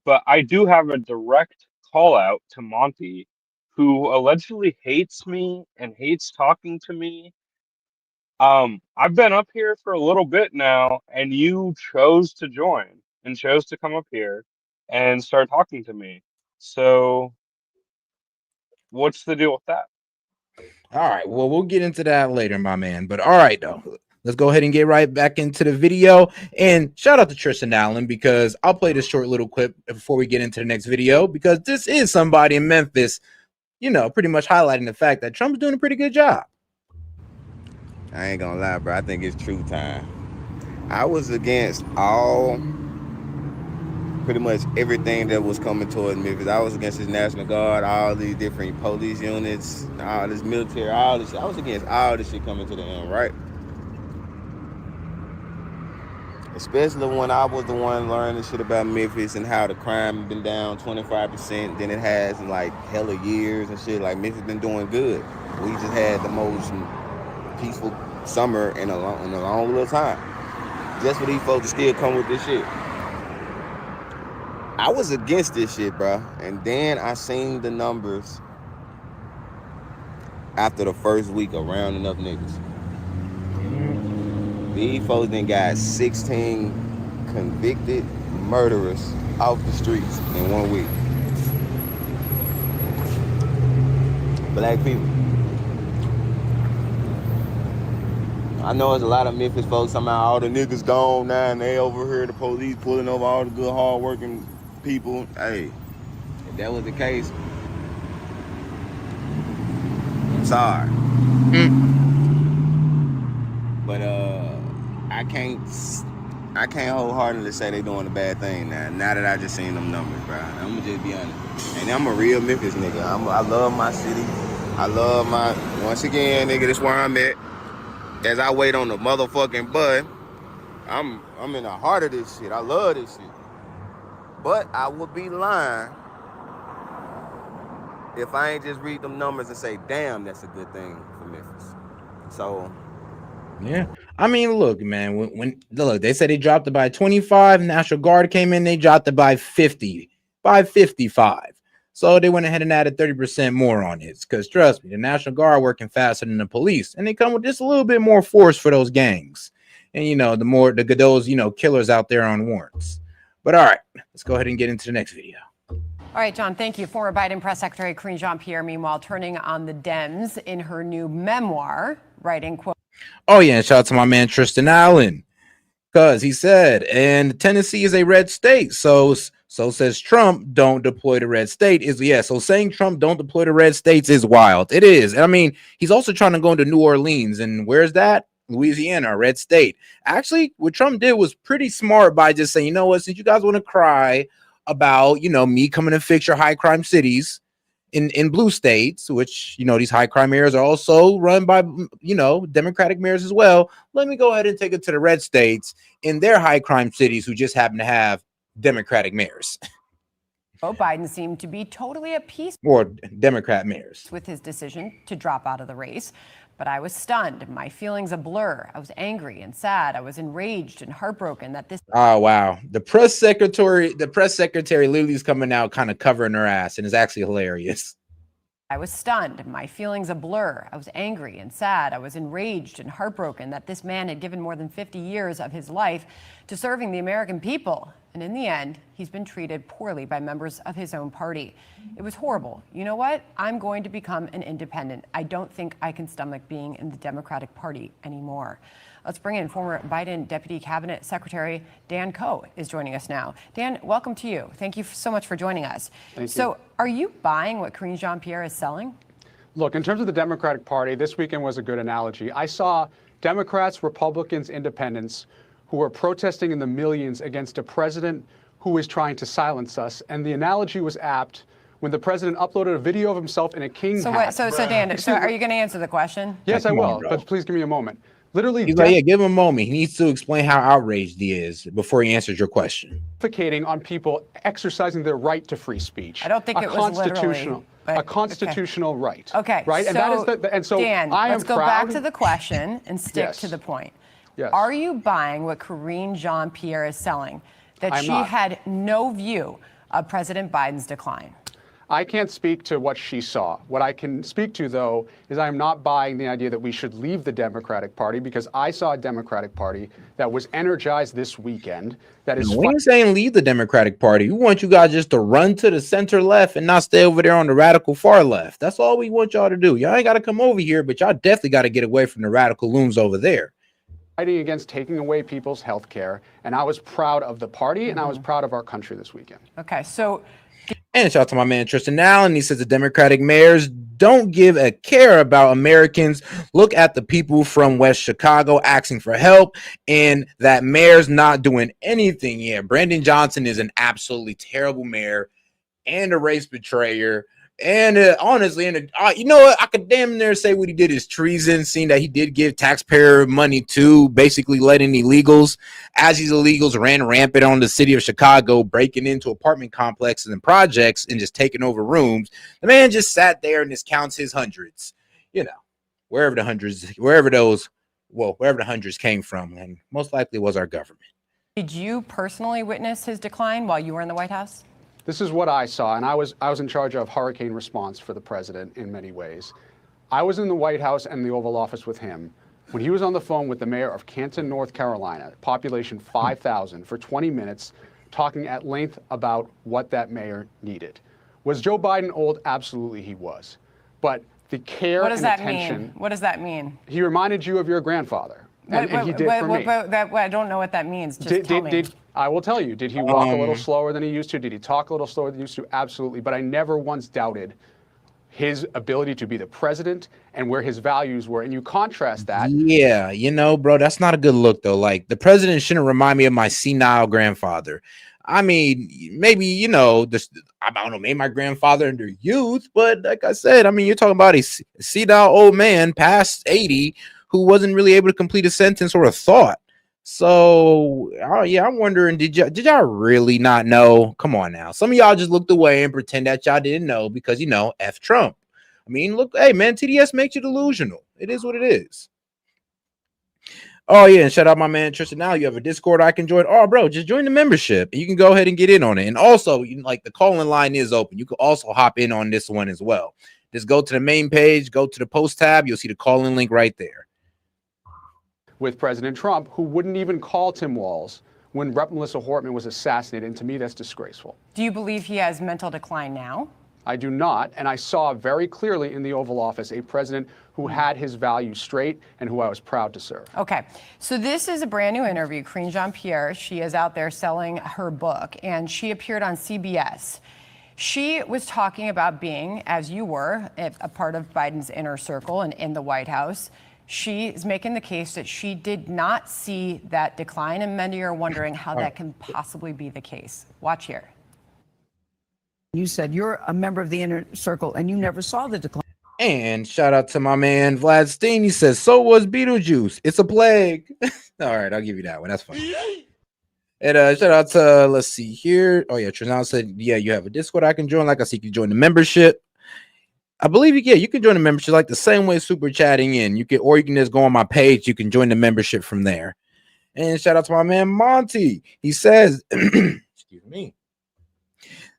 S20: But I do have a direct call out to Monty, who allegedly hates me and hates talking to me. I've been up here for a little bit now, and you chose to join and chose to come up here and start talking to me. So, what's the deal with that?
S1: All right. Well, we'll get into that later, my man. But all right, though. Let's go ahead and get right back into the video. And shout out to Tristan Allen because I'll play this short little clip before we get into the next video because this is somebody in Memphis, you know, pretty much highlighting the fact that Trump's doing a pretty good job.
S9: I ain't gonna lie, bro. I think it's true time. I was against pretty much everything that was coming towards Memphis. I was against this National Guard, all these different police units, all this military, all this shit. I was against all this shit coming to the end, right? Especially when I was the one learning shit about Memphis and how the crime been down 25% than it has in like hella years and shit. Like Memphis been doing good. We just had the most peaceful summer in a long little time. Just for these folks to still come with this shit. I was against this shit, bro. And then I seen the numbers after the first week of rounding up niggas. These folks then got 16 convicted murderers off the streets in 1 week. Black people. I know there's a lot of Memphis folks talking about all the niggas gone now and they over here, the police pulling over all the good, hard-working people. Hey, if that was the case, I'm sorry. But I can't wholeheartedly say they doing a bad thing now that I just seen them numbers, bro. I'm gonna just be honest. And I'm a real Memphis nigga. I love my city. I love once again, nigga, this where I'm at. As I wait on the motherfucking bus, I'm in the heart of this shit. I love this shit. But I would be lying if I ain't just read them numbers and say, damn, that's a good thing for Memphis. So
S1: yeah, I mean, look, man, when they said they dropped it by 25, National Guard came in, they dropped it by 50, by 55. So they went ahead and added 30% more on it. Because trust me, the National Guard working faster than the police, and they come with just a little bit more force for those gangs. And you know, those killers out there on warrants. But all right, let's go ahead and get into the next video.
S21: All right, John, thank you. Former Biden Press Secretary Karine Jean-Pierre, meanwhile, turning on the Dems in her new memoir, writing, quote,
S1: oh, yeah, and shout out to my man Tristan Allen, because he said, and Tennessee is a red state, so says Trump, don't deploy to red state so saying Trump don't deploy to red states is wild. It is. I mean, he's also trying to go into New Orleans, and where's that? Louisiana, a red state. Actually, what Trump did was pretty smart by just saying, you know what, since you guys want to cry about, me coming to fix your high crime cities in blue states, which, these high crime areas are also run by, Democratic mayors as well. Let me go ahead and take it to the red states in their high crime cities who just happen to have Democratic mayors.
S21: Biden seemed to be totally at peace
S1: or Democrat mayors
S21: with his decision to drop out of the race. But I was stunned. My feelings a blur. I was angry and sad. I was enraged and heartbroken that this.
S1: Oh, wow. The press secretary literally is coming out kind of covering her ass, and it's actually hilarious.
S21: I was stunned. My feelings a blur. I was angry and sad. I was enraged and heartbroken that this man had given more than 50 years of his life to serving the American people. And in the end, he's been treated poorly by members of his own party. It was horrible. You know what? I'm going to become an independent. I don't think I can stomach being in the Democratic Party anymore. Let's bring in former Biden Deputy Cabinet Secretary Dan Coe is joining us now. Dan, welcome to you. Thank you so much for joining us.
S4: Thank you.
S21: So are you buying what Karine Jean-Pierre is selling?
S4: Look, in terms of the Democratic Party, this weekend was a good analogy. I saw Democrats, Republicans, independents who were protesting in the millions against a president who is trying to silence us. And the analogy was apt when the president uploaded a video of himself in a king hat.
S21: So Dan, are you going to answer the question?
S4: Yes, I will, but please give me a moment. Literally,
S1: he's like, yeah, give him a moment. He needs to explain how outraged he is before he answers your question.
S4: Defecating on people exercising their right to free speech.
S21: I don't think it was literally.
S4: A constitutional right.
S21: Okay.
S4: Right. And that is
S21: and so Dan, let's go back to the question and stick
S4: Yes.
S21: to the point.
S4: Yes.
S21: Are you buying what Karine Jean-Pierre is selling? That
S4: I'm
S21: she
S4: not.
S21: had no view of President Biden's decline?
S4: I can't speak to what she saw. What I can speak to, though, is I'm not buying the idea that we should leave the Democratic Party, because I saw a Democratic Party that was energized this weekend. That is.
S1: We ain't saying leave the Democratic Party. We want you guys just to run to the center left and not stay over there on the radical far left. That's all we want y'all to do. Y'all ain't got to come over here, but y'all definitely got to get away from the radical loons over there.
S4: Fighting against taking away people's health care. And I was proud of the party, and I was proud of our country this weekend.
S21: Okay, so.
S1: And shout out to my man Tristan Allen. He says the Democratic mayors don't give a care about Americans. Look at the people from West Chicago asking for help, and that mayor's not doing anything. Yeah, Brandon Johnson is an absolutely terrible mayor and a race betrayer. And honestly, you know what? I could damn near say what he did is treason, seeing that he did give taxpayer money to basically let in illegals. As these illegals ran rampant on the city of Chicago, breaking into apartment complexes and projects and just taking over rooms. The man just sat there and just counts his hundreds, wherever the hundreds came from. And most likely was our government.
S21: Did you personally witness his decline while you were in the White House?
S4: This is what I saw, and I was in charge of hurricane response for the president in many ways. I was in the White House and the Oval Office with him when he was on the phone with the mayor of Canton, North Carolina, population 5,000, for 20 minutes, talking at length about what that mayor needed. Was Joe Biden old? Absolutely he was. But the care and attention.
S21: What does that mean?
S4: He reminded you of your grandfather. And he did for me.
S21: I don't know what that means. Just tell me.
S4: I will tell you. Did he walk a little slower than he used to? Did he talk a little slower than he used to? Absolutely. But I never once doubted his ability to be the president and where his values were. And you contrast that.
S1: Yeah, bro, that's not a good look, though. Like, the president shouldn't remind me of my senile grandfather. I mean, maybe, I don't know, maybe my grandfather in their youth. But like I said, I mean, you're talking about a senile old man past 80 who wasn't really able to complete a sentence or a thought. So, I'm wondering, did y'all really not know? Come on now. Some of y'all just looked away and pretend that y'all didn't know because, F Trump. I mean, look, hey, man, TDS makes you delusional. It is what it is. Oh, yeah, and shout out my man Tristan. Now you have a Discord I can join. Oh, bro, just join the membership. You can go ahead and get in on it. And also, the call-in line is open. You can also hop in on this one as well. Just go to the main page, go to the post tab. You'll see the call-in link right there.
S4: With President Trump, who wouldn't even call Tim Walz when Rep. Melissa Hortman was assassinated. And to me, that's disgraceful.
S21: Do you believe he has mental decline now?
S4: I do not. And I saw very clearly in the Oval Office a president who had his values straight and who I was proud to serve.
S21: Okay. So this is a brand new interview. Karine Jean-Pierre, she is out there selling her book, and she appeared on CBS. She was talking about being, as you were, a part of Biden's inner circle and in the White House. She is making the case that she did not see that decline, and many are wondering how that can possibly be the case. Watch here.
S7: You said you're a member of the inner circle and you never saw the decline.
S1: And shout out to my man Vlad Steen. He says, so was Beetlejuice. It's a plague. All right, I'll give you that one. That's fine. And shout out to, let's see here. Oh, yeah, Tristan said, yeah, you have a Discord I can join. Like I said, you can join the membership. I believe you can join the membership like the same way super chatting in. You can just go on my page. You can join the membership from there. And shout out to my man Monty. He says, excuse me.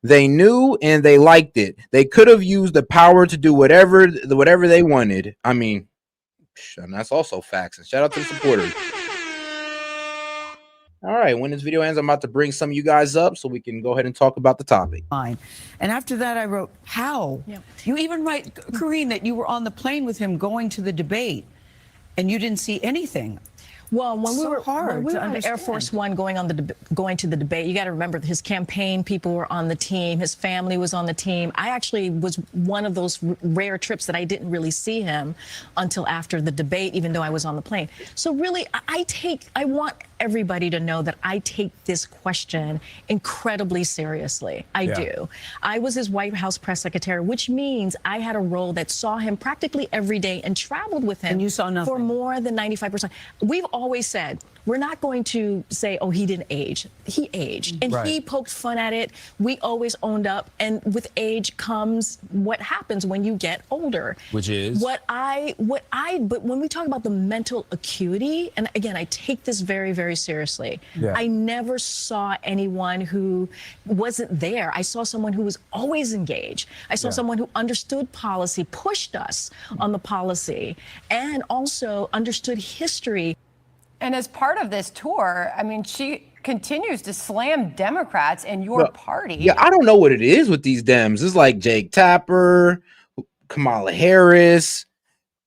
S1: They knew and they liked it. They could have used the power to do whatever they wanted. I mean, and that's also facts. And shout out to the supporters. All right, when this video ends, I'm about to bring some of you guys up so we can go ahead and talk about the topic.
S7: Fine. And after that, I wrote, how? Yeah. You even write, Karine, that you were on the plane with him going to the debate and you didn't see anything.
S13: Well, when we were
S7: hard to
S13: on Air Force One going to the debate, you got to remember his campaign people were on the team, his family was on the team. I actually was one of those rare trips that I didn't really see him until after the debate, even though I was on the plane. So really, I want everybody to know that I take this question incredibly seriously. I do. I was his White House press secretary, which means I had a role that saw him practically every day and traveled with him.
S7: And you saw nothing.
S13: For more than 95%. We've always said, we're not going to say, oh, he didn't age. He aged. And he poked fun at it. We always owned up. And with age comes what happens when you get older.
S23: Which is?
S13: But when we talk about the mental acuity, and again, I take this very, very seriously. Yeah. I never saw anyone who wasn't there. I saw someone who was always engaged. I saw someone who understood policy, pushed us on the policy, and also understood history.
S21: And as part of this tour, I mean, she continues to slam Democrats and your party.
S1: Yeah, I don't know what it is with these Dems. It's like Jake Tapper, Kamala Harris,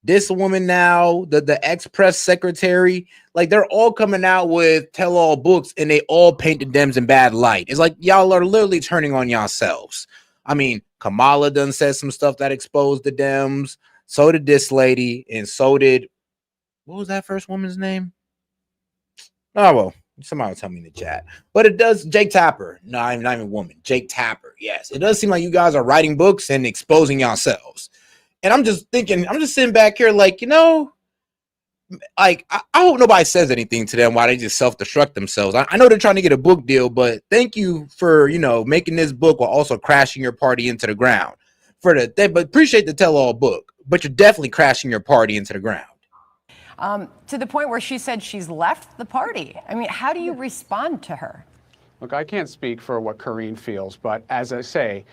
S1: this woman now, the ex-press secretary. Like, they're all coming out with tell-all books, and they all paint the Dems in bad light. It's like y'all are literally turning on yourselves. I mean, Kamala done said some stuff that exposed the Dems. So did this lady, and so did, what was that first woman's name? Oh, well, somebody will tell me in the chat. But it does, Jake Tapper. No, I'm not even a woman. Jake Tapper, yes. It does seem like you guys are writing books and exposing yourselves. And I'm just thinking, I'm just sitting back here like, you know, like, I hope nobody says anything to them while they just self-destruct themselves. I know they're trying to get a book deal, but thank you for, you know, making this book while also crashing your party into the ground. But appreciate the tell-all book, but you're definitely crashing your party into the ground.
S21: To the point where she said she's left the party. I mean, how do you respond to her?
S4: Look, I can't speak for what Karine feels, but as I say,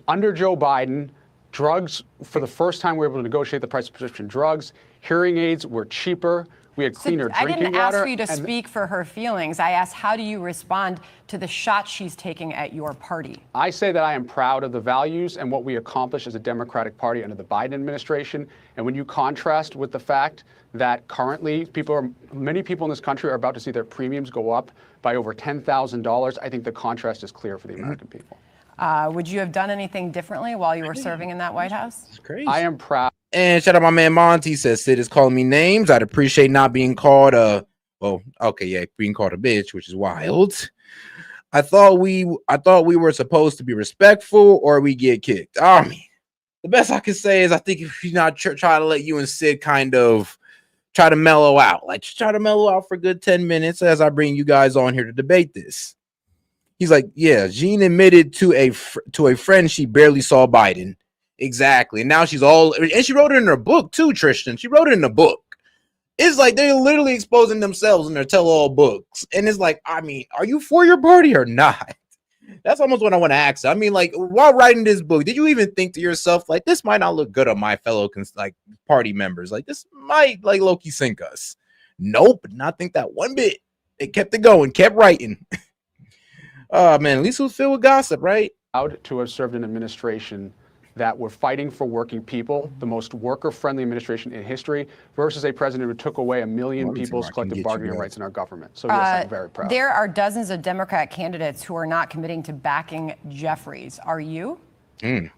S4: under Joe Biden, drugs, for the first time, we were able to negotiate the price of prescription drugs. Hearing aids were cheaper. We had cleaner drinking water.
S21: I didn't ask for you to speak for her feelings. I asked, how do you respond to the shot she's taking at your party?
S4: I say that I am proud of the values and what we accomplished as a Democratic Party under the Biden administration. And when you contrast with the fact that currently many people in this country are about to see their premiums go up by over $10,000, I think the contrast is clear for the American people.
S21: Would you have done anything differently while you were serving in that White House?
S1: It's crazy.
S4: I am proud.
S1: And shout out my man Monty, says Sid is calling me names. I'd appreciate not being called being called a bitch, which is wild. I thought we were supposed to be respectful or we get kicked. I mean, the best I can say is I think if you're not try to let you and Sid kind of try to mellow out, like just try to mellow out for a good 10 minutes as I bring you guys on here to debate this. He's like, yeah, Jean admitted to a friend she barely saw Biden. Exactly. And now she's all, and she wrote it in her book too, Tristan. She wrote it in the book. It's like they're literally exposing themselves in their tell-all books. And it's like, I mean, are you for your party or not? That's almost what I want to ask. I mean, like, while writing this book, did you even think to yourself, like, this might not look good on my fellow party members? Like, this might like low-key sink us. Nope, not think that one bit. They kept it going, kept writing. Oh man, at least it was filled with gossip, right?
S4: Proud to have served an administration that were fighting for working people, the most worker-friendly administration in history, versus a president who took away 1 million people's collective bargaining rights in our government. So yes, I'm very proud.
S21: There are dozens of Democrat candidates who are not committing to backing Jeffries. Are you?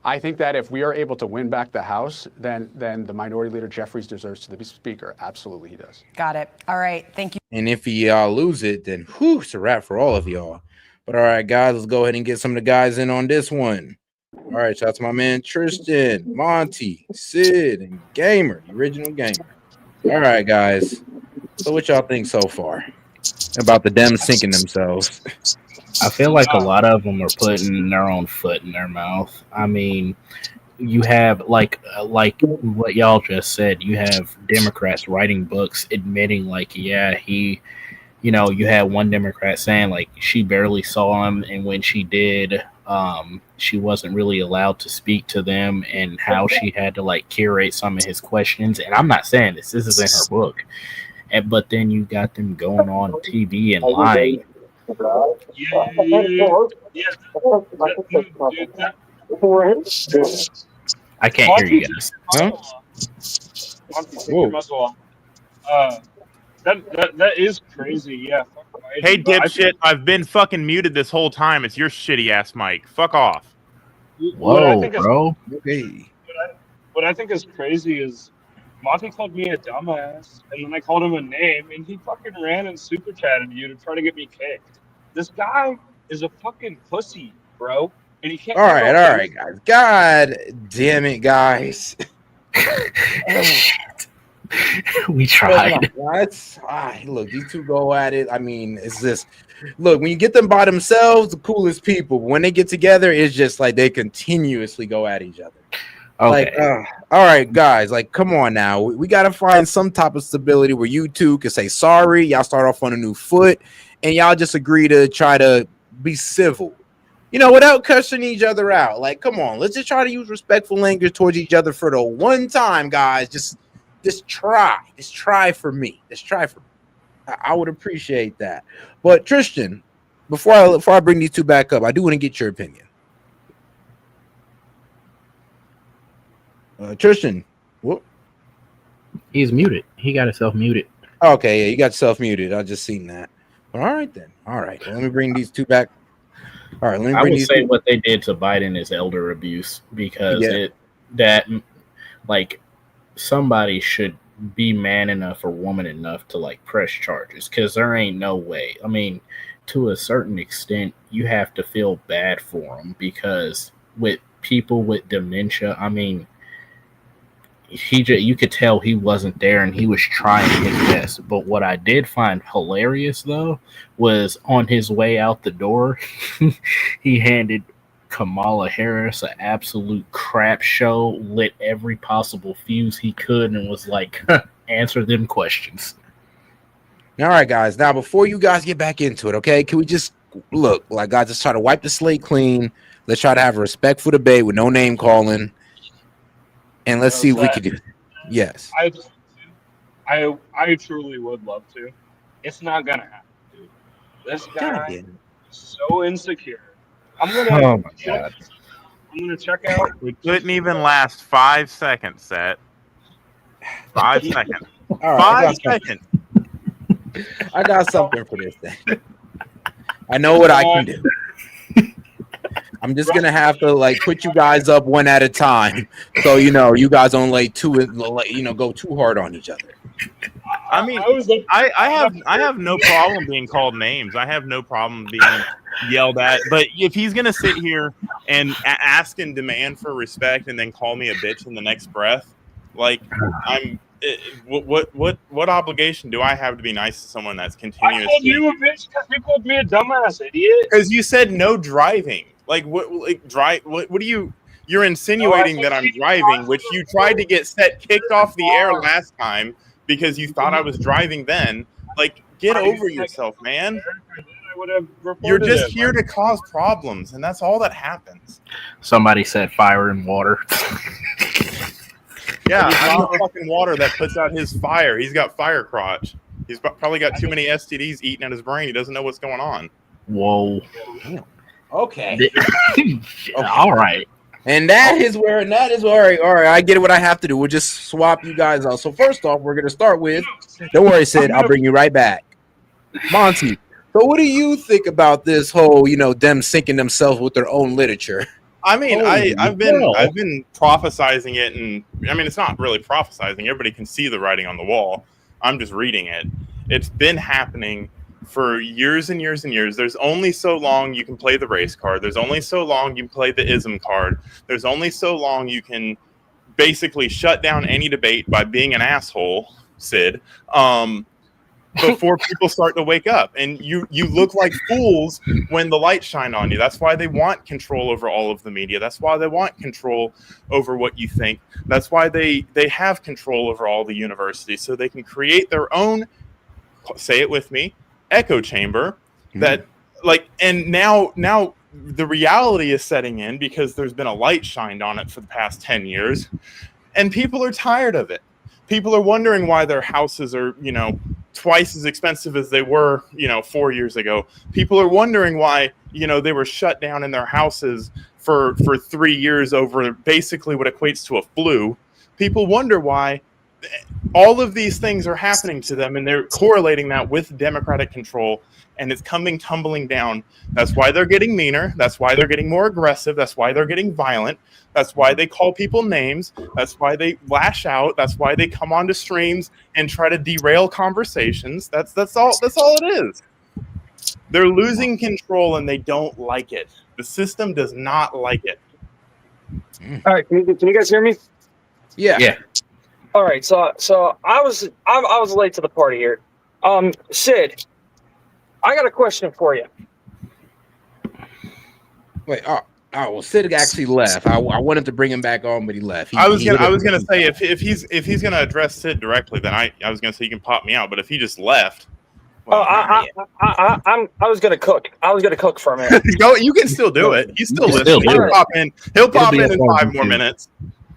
S4: I think that if we are able to win back the House, then the Minority Leader Jeffries deserves to be Speaker. Absolutely, he does.
S21: Got it. All right, thank you.
S1: And if y'all lose it, then whew, it's a wrap for all of y'all. But all right, guys, let's go ahead and get some of the guys in on this one. All right, shout out to my man Tristan, Monty, Sid, and Gamer, the original Gamer. All right, guys. So what y'all think so far about the Dems sinking themselves?
S2: I feel like a lot of them are putting their own foot in their mouth. I mean, you have like what y'all just said. You have Democrats writing books admitting like, yeah, he, you had one Democrat saying like she barely saw him, and when she did, she wasn't really allowed to speak to them, and how she had to like curate some of his questions. And I'm not saying this is in her book, but then you got them going on TV and lying. I can't hear you guys.
S20: Huh? Monty, take your muzzle off. That is crazy. Yeah. Fuck Biden,
S22: Hey,
S20: but I
S22: dipshit!
S20: think
S22: I've been fucking muted this whole time. It's your shitty ass mic. Fuck off.
S20: what I
S2: Whoa,
S20: think is
S2: bro.
S1: Okay.
S20: what I think is crazy is Monty called me a dumbass, and then I called him a name, and he fucking ran and super chatted you to try to get me kicked. This guy is a fucking pussy, bro, and he can't.
S1: All right, guys. God damn it, guys.
S2: We tried.
S1: Look, these two go at it. I mean, it's just look, when you get them by themselves, the coolest people. But when they get together, it's just like they continuously go at each other.
S2: Okay.
S1: Like, all right, guys, like, come on now. We got to find some type of stability where you two can say sorry. Y'all start off on a new foot, and y'all just agree to try to be civil, without cussing each other out. Like, come on, let's just try to use respectful language towards each other for the one time, guys. Just try for me. Just try for me. I would appreciate that. But Tristan, before I bring these two back up, I do want to get your opinion. Tristan, whoop.
S2: He's muted. He got himself muted.
S1: Okay, yeah, you got self muted. I just seen that. But all right then. All right, well, let me bring these two back. All right, let me bring
S2: I would
S1: these
S2: say
S1: two.
S2: what they did to Biden is elder abuse, because somebody should be man enough or woman enough to like press charges, because there ain't no way. I mean, to a certain extent, you have to feel bad for them, because with people with dementia, I mean, you could tell he wasn't there and he was trying his best. But what I did find hilarious though was on his way out the door, he handed Kamala Harris an absolute crap show, lit every possible fuse he could, and was like, answer them questions.
S1: All right, guys. Now, before you guys get back into it, okay, can we just look like guys? Just try to wipe the slate clean. Let's try to have a respectful debate with no name calling. And let's see if we can do it. Yes.
S20: I truly would love to. It's not gonna happen, dude. This guy is so insecure. I'm gonna check out.
S22: It couldn't even last 5 seconds, Set. 5 seconds.
S1: All right,
S22: 5 seconds.
S1: I got something for this thing. I know what I can do. I'm just gonna have to like put you guys up one at a time, so you guys don't go too hard on each other.
S22: I mean, I have no problem being called names. I have no problem being yelled at. But if he's gonna sit here and ask and demand for respect and then call me a bitch in the next breath, like what obligation do I have to be nice to someone that's continuously?
S20: I called you a bitch because you called me a dumbass idiot.
S22: Because you said no driving. Like what? Like drive? What do you? You're insinuating that I'm driving, which you tried to get Set kicked off the air last time because you thought I was driving then. Like, get over yourself, man. You're just here to cause problems, and that's all that happens.
S2: Somebody said fire and water.
S22: Yeah, I'm the fucking water that puts out his fire. He's got fire crotch. He's probably got too many STDs eating at his brain. He doesn't know what's going on.
S2: Whoa.
S1: Okay.
S2: All right.
S1: And that is where all right, I get what I have to do. We'll just swap you guys out. So first off, we're gonna start with, don't worry, Sid, I'll bring you right back. Monty. So what do you think about this whole, them sinking themselves with their own literature?
S22: I mean, I've been prophesizing it, and I mean, it's not really prophesizing. Everybody can see the writing on the wall. I'm just reading it. It's been happening for years and years and years. There's only so long you can play the race card. There's only so long you can play the ism card. There's only so long you can basically shut down any debate by being an asshole, Sid, before people start to wake up. And you look like fools when the light shine on you. That's why they want control over all of the media. That's why they want control over what you think. That's why they have control over all the universities, so they can create their own, say it with me, echo chamber that and now the reality is setting in because there's been a light shined on it for the past 10 years and people are tired of it. People are wondering why their houses are, twice as expensive as they were, 4 years ago. People are wondering why, they were shut down in their houses for 3 years over basically what equates to a flu. People wonder why all of these things are happening to them, and they're correlating that with democratic control, and it's coming tumbling down. That's why they're getting meaner. That's why they're getting more aggressive. That's why they're getting violent. That's why they call people names. That's why they lash out. That's why they come onto streams and try to derail conversations. That's all it is. They're losing control, and they don't like it. The system does not like it.
S5: All right, can you guys hear me?
S1: Yeah.
S5: All right, so I was late to the party here. Sid, I got a question for you.
S1: Wait, well, Sid actually left. I wanted to bring him back on, but he left.
S22: I was gonna say if he's gonna address Sid directly, then I was gonna say you can pop me out. But if he just left, well,
S5: I was gonna cook. I was gonna cook for a minute.
S22: You can still do it. He's still listening. He'll pop in. He'll pop in 5 more minutes.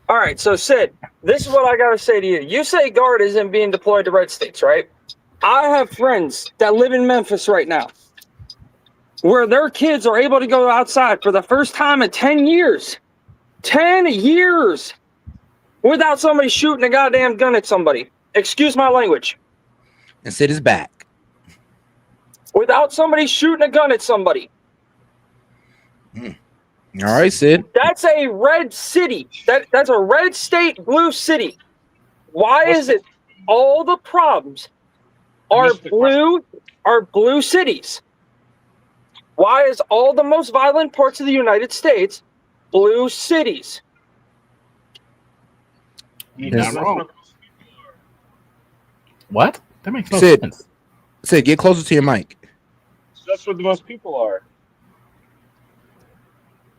S5: All right, so Sid, this is what I gotta say to you. You say Guard isn't being deployed to red states, right? I have friends that live in Memphis right now, where their kids are able to go outside for the first time in 10 years. 10 years! Without somebody shooting a goddamn gun at somebody. Excuse my language.
S1: And Sid is back.
S5: Without somebody shooting a gun at somebody.
S1: All right, Sid.
S5: That's a red city. That's a red state, blue city. Why is it all the problems are blue cities? Why is all the most violent parts of the United States blue cities?
S2: You're not wrong. What? That makes no
S1: Sid,
S2: sense.
S1: Sid, get closer to your mic.
S20: That's where the most people are.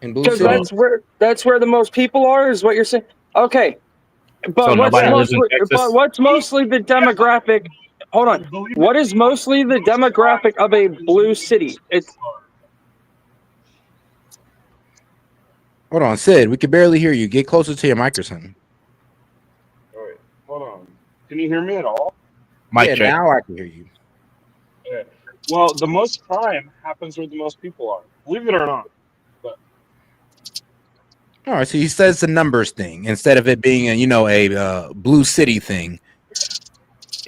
S5: Because that's where the most people are, is what you're saying. Okay, but
S2: So
S5: what's mostly the demographic? Hold on. What is mostly the demographic of a blue city?
S1: Hold on, Sid. We can barely hear you. Get closer to your mic or something.
S20: All right, hold on. Can you hear me at all?
S1: Now I can hear you.
S20: Okay. Well, the most crime happens where the most people are. Believe it or not.
S1: All right, so he says the numbers thing instead of it being a blue city thing.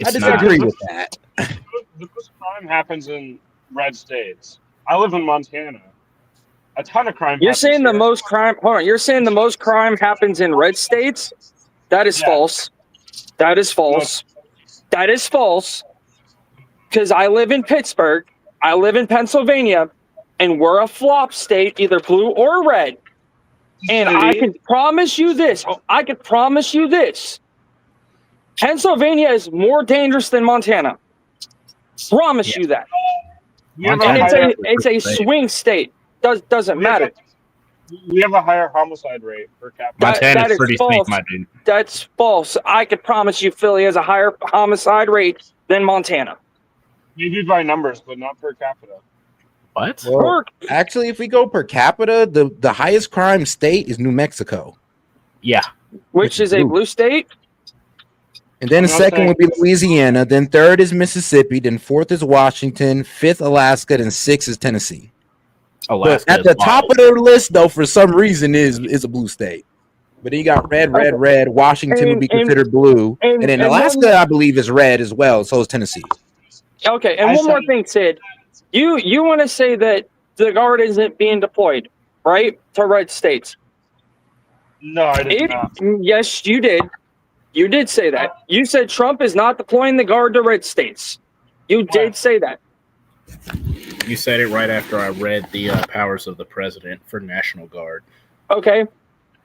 S1: I disagree with that.
S20: The most crime happens in red states. I live in Montana. A ton of crime.
S5: You're saying the most crime. Hold on. You're saying the most crime happens in red states? That is false. That is false. That is false. Because I live in Pittsburgh. I live in Pennsylvania, and we're a flop state, either blue or red. And I can promise you this. Pennsylvania is more dangerous than Montana. Promise you that. And it's a swing state. Doesn't matter.
S20: We have a higher homicide rate per capita.
S2: Montana's pretty safe, my dude.
S5: That's false. I could promise you Philly has a higher homicide rate than Montana.
S20: Maybe by numbers, but not per capita.
S2: What?
S1: Well, actually, if we go per capita, the highest crime state is New Mexico.
S2: Yeah.
S5: Which is a blue state?
S1: And then second would be Louisiana. Then third is Mississippi. Then fourth is Washington. Fifth, Alaska. Then sixth is Tennessee. But at the top of the list, though, for some reason, is a blue state. But then you got red. Washington would be considered blue. And then Alaska, I believe, is red as well. So is Tennessee.
S5: Okay, and one more thing, Sid. You want to say that the Guard isn't being deployed, right, to red states?
S20: No, I did not.
S5: Yes, you did. You did say that. You said Trump is not deploying the Guard to red states. You did say that.
S2: You said it right after I read the powers of the president for National Guard.
S5: Okay.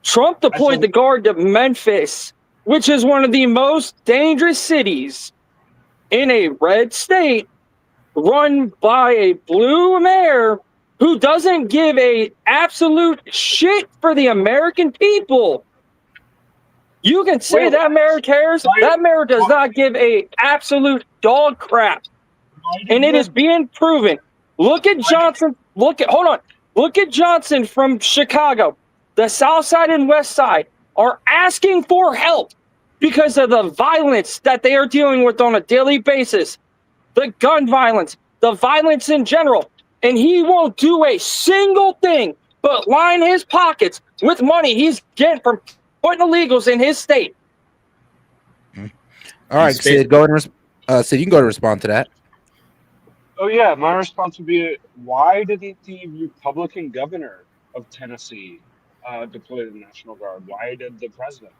S5: Trump deployed the Guard to Memphis, which is one of the most dangerous cities in a red state run by a blue mayor who doesn't give a absolute shit for the American people. You can say that mayor cares. That mayor does not give a absolute dog crap. And it is being proven. Look at Johnson. Hold on. Look at Johnson from Chicago. The South Side and West Side are asking for help because of the violence that they are dealing with on a daily basis. The gun violence, the violence in general. And he won't do a single thing but line his pockets with money he's getting from putting illegals in his state.
S1: All right, Sid, go ahead and Sid, you can go to respond to that.
S20: Oh yeah, my response would be: why didn't the Republican governor of Tennessee deploy the National Guard? Why did the president?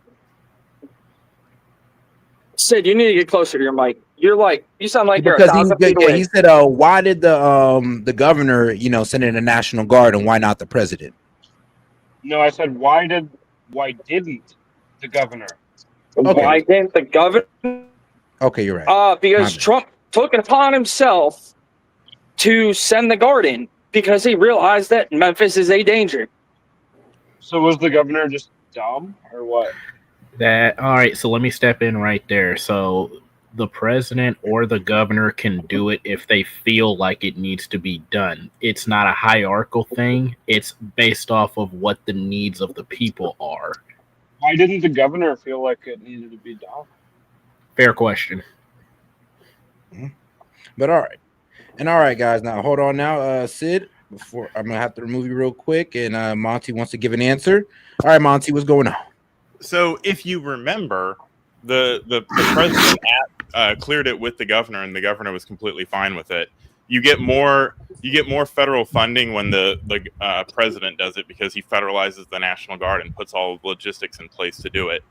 S5: Sid, you need to get closer to your mic. You sound like you're
S1: Because
S5: 1,000 feet
S1: he
S5: away.
S1: said, why did the governor, send in the National Guard and why not the president?
S20: No, I said why didn't the governor?
S1: Okay.
S5: Why didn't the governor?
S1: Okay, you're right.
S5: Because Trump took it upon himself to send the Guard in because he realized that Memphis is a danger.
S20: So was the governor just dumb or what?
S2: All right, so let me step in right there. So the president or the governor can do it if they feel like it needs to be done. It's not a hierarchical thing. It's based off of what the needs of the people are.
S20: Why didn't the governor feel like it needed to be done?
S2: Fair question.
S1: But all right, guys. Now hold on. Now, Sid. Before I'm gonna have to remove you real quick, and Monty wants to give an answer. All right, Monty, what's going on?
S22: So if you remember, the president cleared it with the governor, and the governor was completely fine with it. You get more federal funding when the president does it because he federalizes the National Guard and puts all the logistics in place to do it.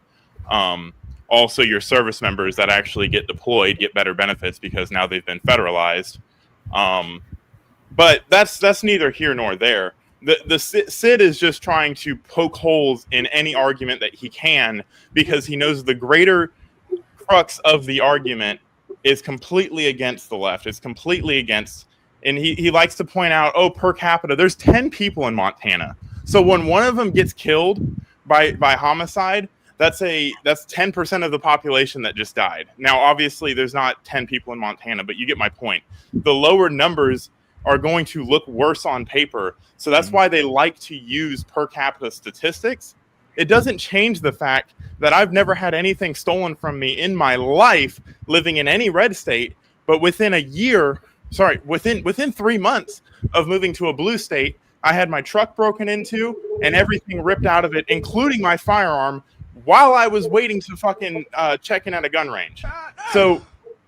S22: Also, your service members that actually get deployed get better benefits because now they've been federalized. But that's neither here nor there. The Sid is just trying to poke holes in any argument that he can because he knows the greater crux of the argument is completely against the left. It's completely against, and he likes to point out, per capita, there's 10 people in Montana. So when one of them gets killed by homicide, that's 10% of the population that just died. Now, obviously, there's not 10 people in Montana, but you get my point. The lower numbers are going to look worse on paper. So that's why they like to use per capita statistics. It doesn't change the fact that I've never had anything stolen from me in my life living in any red state, but within 3 months of moving to a blue state, I had my truck broken into and everything ripped out of it, including my firearm, while I was waiting to fucking check in at a gun range. So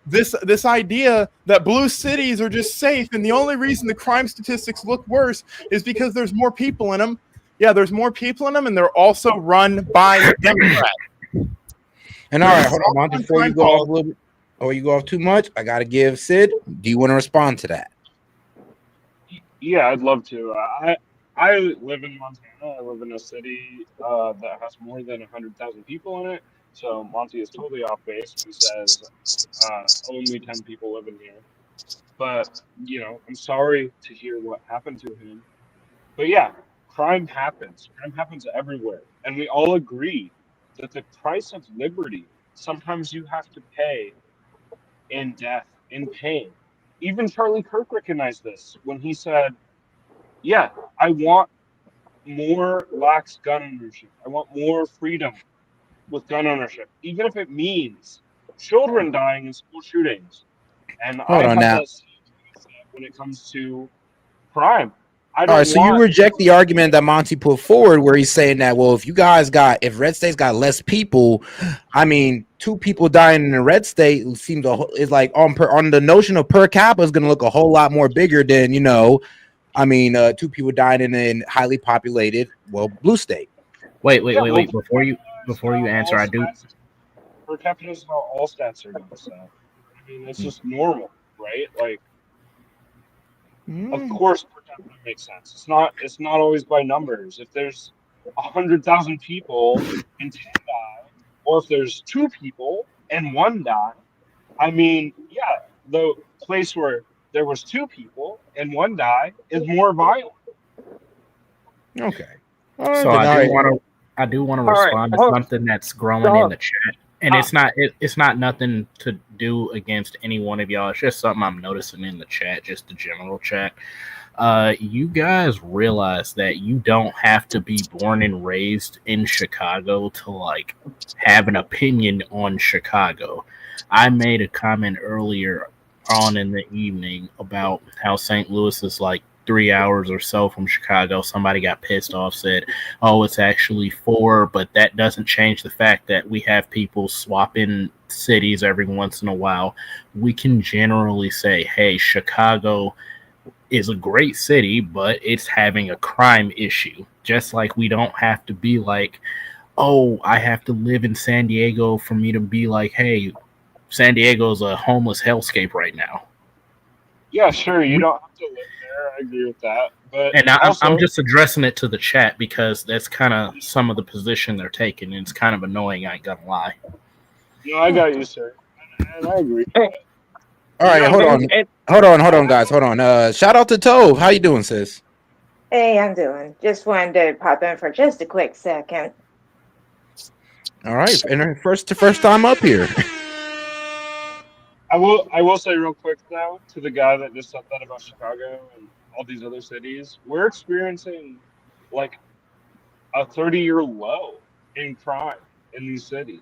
S22: this idea that blue cities are just safe and the only reason the crime statistics look worse is because there's more people in them. Yeah, there's more people in them, and they're also run by Democrats.
S1: And all right, hold on, Monty, before you go off a little bit, or you go off too much, I got to give Sid. Do you want to respond to that?
S20: Yeah, I'd love to. I live in Montana. I live in a city that has more than 100,000 people in it. So Monty is totally off base. He says only 10 people live in here. But, I'm sorry to hear what happened to him. But yeah, crime happens. Crime happens everywhere. And we all agree that the price of liberty, sometimes you have to pay in death, in pain. Even Charlie Kirk recognized this when he said, yeah, I want more lax gun ownership. I want more freedom with gun ownership, even if it means children dying in school shootings. And
S1: Hold
S20: I
S1: on
S20: have
S1: now.
S20: that same mindset when it comes to crime.
S1: All right, so you reject the argument that Monty put forward where he's saying that, well, if red states got less people, I mean, 2 people dying in a red state is like on the notion of per capita is going to look a whole lot more bigger than, 2 people dying in a highly populated, blue state.
S2: Wait. Before you answer, I do.
S20: Per capita is how all stats are going to sound. I mean, it's just normal, right? Like, Of course, protection makes sense. It's not always by numbers. If there's 100,000 people and 10 die, or if there's 2 people and 1 die, I mean, yeah, the place where there was 2 people and 1 die is more violent.
S1: Okay.
S2: So I do want to respond to something that's growing in the chat, and it's not nothing to do against any one of y'all. It's just something I'm noticing in the chat, just the general chat. You guys realize that you don't have to be born and raised in Chicago to like have an opinion on Chicago. I made a comment earlier on in the evening about how St. Louis is like 3 hours or so from Chicago. Somebody got pissed off, said, oh, it's actually 4, but that doesn't change the fact that we have people swapping cities every once in a while. We can generally say, hey, Chicago is a great city, but it's having a crime issue. Just like we don't have to be like, oh, I have to live in San Diego for me to be like, hey, San Diego's a homeless hellscape right now.
S20: Yeah, sure, you don't have to live there. I agree with that. But
S2: And
S20: also,
S2: I'm just addressing it to the chat because that's kind of some of the position they're taking, and it's kind of annoying, I ain't gonna lie.
S20: no, I got you, sir. And I agree.
S1: All right, hold on, guys. Hold on. Shout out to Tove. How you doing, sis?
S6: Hey, I'm doing. Just wanted to pop in for just a quick second.
S1: All right, and her first time up here.
S20: I will say real quick now to the guy that just said that about Chicago and all these other cities. We're experiencing like a 30-year low in crime in these cities.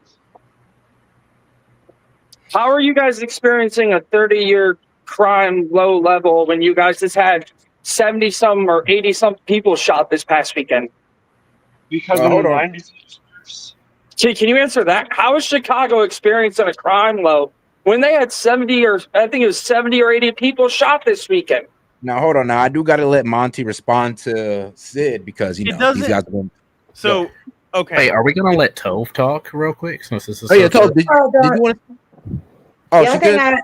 S5: How are you guys experiencing a 30-year crime low level when you guys just had 70 some or 80 some people shot this past weekend?
S20: Because in the 90s.
S5: Can you answer that? How is Chicago experiencing a crime low when they had 70 or I think it was 70 or 80 people shot this weekend?
S1: Now hold on. Now I do got to let Monty respond to Sid because these guys are going.
S22: So okay.
S2: Hey, are we gonna let Tove talk real quick? Since this is
S1: Tove, did you want to? Oh,
S6: the only thing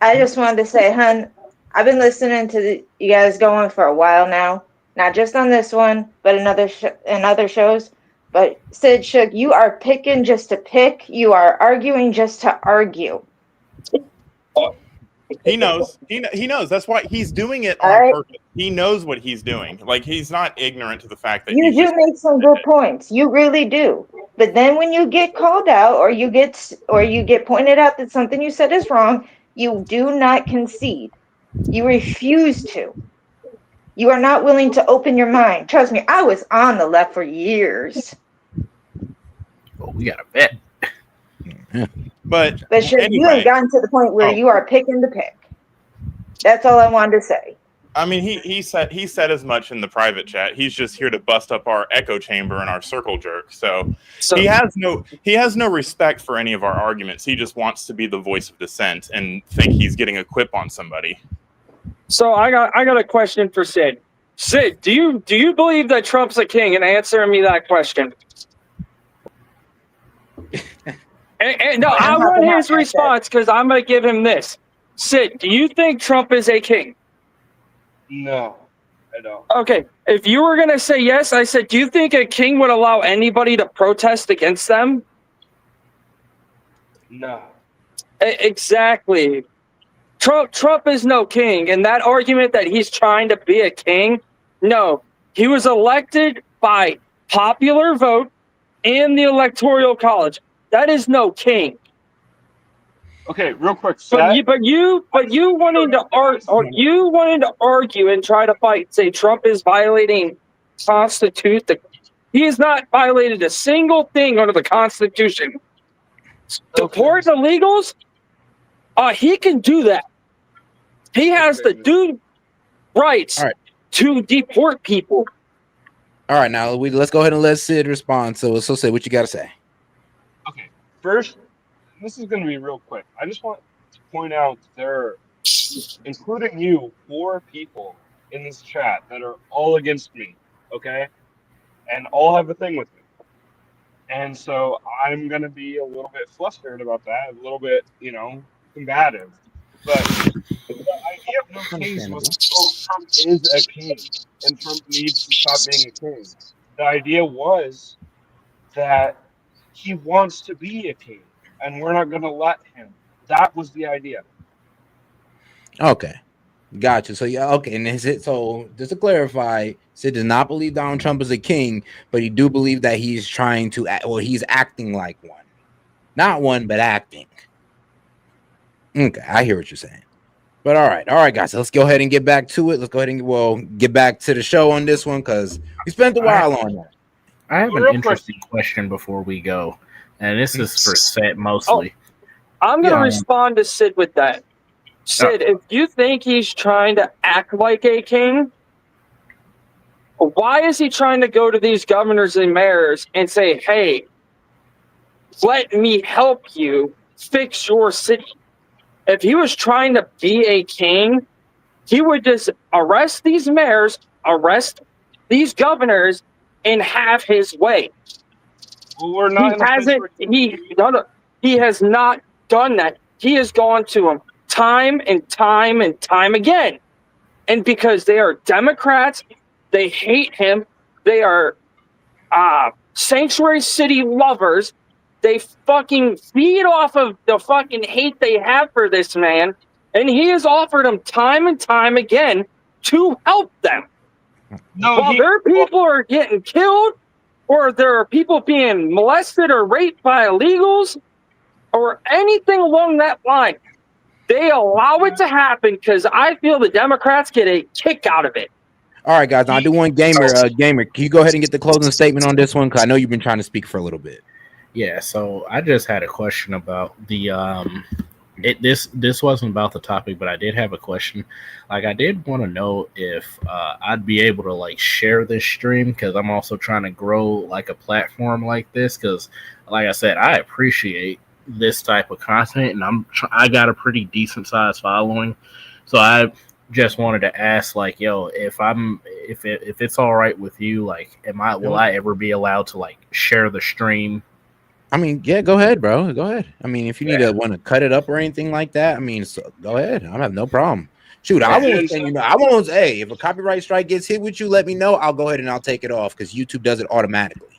S6: I just wanted to say, hun, I've been listening to you guys going for a while now. Not just on this one, but in other shows. But Sid Shook, you are picking just to pick. You are arguing just to argue.
S22: He knows. He knows. That's why he's doing it on purpose. He knows what he's doing. Like he's not ignorant to the fact that
S6: you do make some good points. You really do. But then when you get called out or you get pointed out that something you said is wrong, you do not concede. You refuse to. You are not willing to open your mind. Trust me, I was on the left for years.
S2: Well, we got a bet.
S22: But
S6: sure,
S22: anyway,
S6: you ain't gotten to the point where you are picking to pick. That's all I wanted to say.
S22: I mean, he said as much in the private chat. He's just here to bust up our echo chamber and our circle jerk. So he has no respect for any of our arguments. He just wants to be the voice of dissent and think he's getting a quip on somebody.
S5: So I got a question for Sid. Sid, do you believe that Trump's a king? And answer me that question. and no, I want his response because I'm gonna give him this. Sid, do you think Trump is a king?
S20: No, I don't.
S5: Okay, if you were gonna say yes, I said, do you think a king would allow anybody to protest against them?
S20: No.
S5: Exactly. Trump is no king, and that argument that he's trying to be a king, no. He was elected by popular vote and the Electoral College. That is no king.
S20: Okay, real quick.
S5: But you wanting to argue and try to fight, say Trump is violating Constitution. He has not violated a single thing under the Constitution. Deport illegals? He can do that. He has the rights to deport people.
S1: All right, now let's go ahead and let Sid respond. So Sid, what you got to say?
S20: Okay, first, this is going to be real quick. I just want to point out there are, including you, 4 people in this chat that are all against me, okay? And all have a thing with me. And so I'm going to be a little bit flustered about that, a little bit, combative. But idea of no kings wasn't, oh, Trump is a king and Trump needs to stop being a king. The idea was that he wants to be a king and we're not going to let him. That was the idea.
S1: Okay. Gotcha. So yeah, okay. And is it so just to clarify, Sid does not believe Donald Trump is a king, but he do believe that he's trying to act, or he's acting like one. Not one, but acting. Okay, I hear what you're saying. But all right, guys. So let's go ahead and get back to it. Let's go ahead and get back to the show on this one because we spent a while on that.
S2: I have an interesting question before we go, and this is for Seth mostly.
S5: I'm going to respond to Sid with that. Sid, if you think he's trying to act like a king, why is he trying to go to these governors and mayors and say, hey, let me help you fix your city? If he was trying to be a king, he would just arrest these mayors, arrest these governors, and have his way.
S20: Well, we're not in a place where
S5: he has not done that. He has gone to them time and time and time again. And because they are Democrats, they hate him. They are sanctuary city lovers. They fucking feed off of the fucking hate they have for this man. And he has offered them time and time again to help them. While their people are getting killed, or there are people being molested or raped by illegals, or anything along that line, they allow it to happen because I feel the Democrats get a kick out of it.
S1: All right, guys. Now I do want Gamer. Gamer, can you go ahead and get the closing statement on this one? Because I know you've been trying to speak for a little bit.
S2: Yeah. So I just had a question about the This wasn't about the topic, but I did have a question. Like, I did want to know if I'd be able to like share this stream because I'm also trying to grow like a platform like this. Because, like I said, I appreciate this type of content, and I got a pretty decent sized following, so I just wanted to ask, like, yo, if it's all right with you, like, will I ever be allowed to like share the stream?
S1: I mean, yeah, go ahead, bro. Go ahead. I mean, if you need to want to cut it up or anything like that, I mean, so go ahead. I have no problem. Shoot, I won't send you. I won't. Hey, if a copyright strike gets hit with you, let me know. I'll go ahead and I'll take it off because YouTube does it automatically.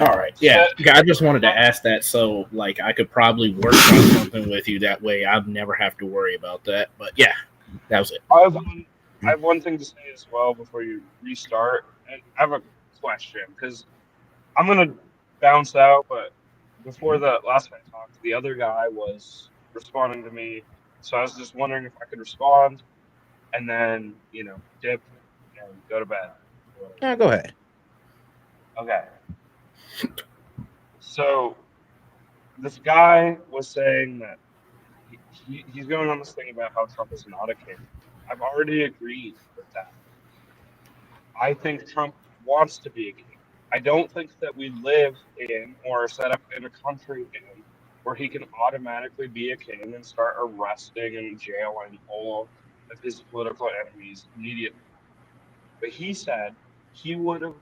S2: All right. Yeah, I just wanted to ask that so like I could probably work on something with you that way. I'd never have to worry about that. But yeah, that was it.
S20: I have one thing to say as well before you restart. I have a question because I'm gonna bounce out, but before the last time I talked, the other guy was responding to me, so I was just wondering if I could respond and then dip and go to bed.
S1: Yeah, go ahead.
S20: Okay. So this guy was saying that he's going on this thing about how Trump is not a king. I've already agreed with that. I think Trump wants to be a king. I don't think that we live in or are set up in a country where he can automatically be a king and start arresting and jailing all of his political enemies immediately. But he said he would have,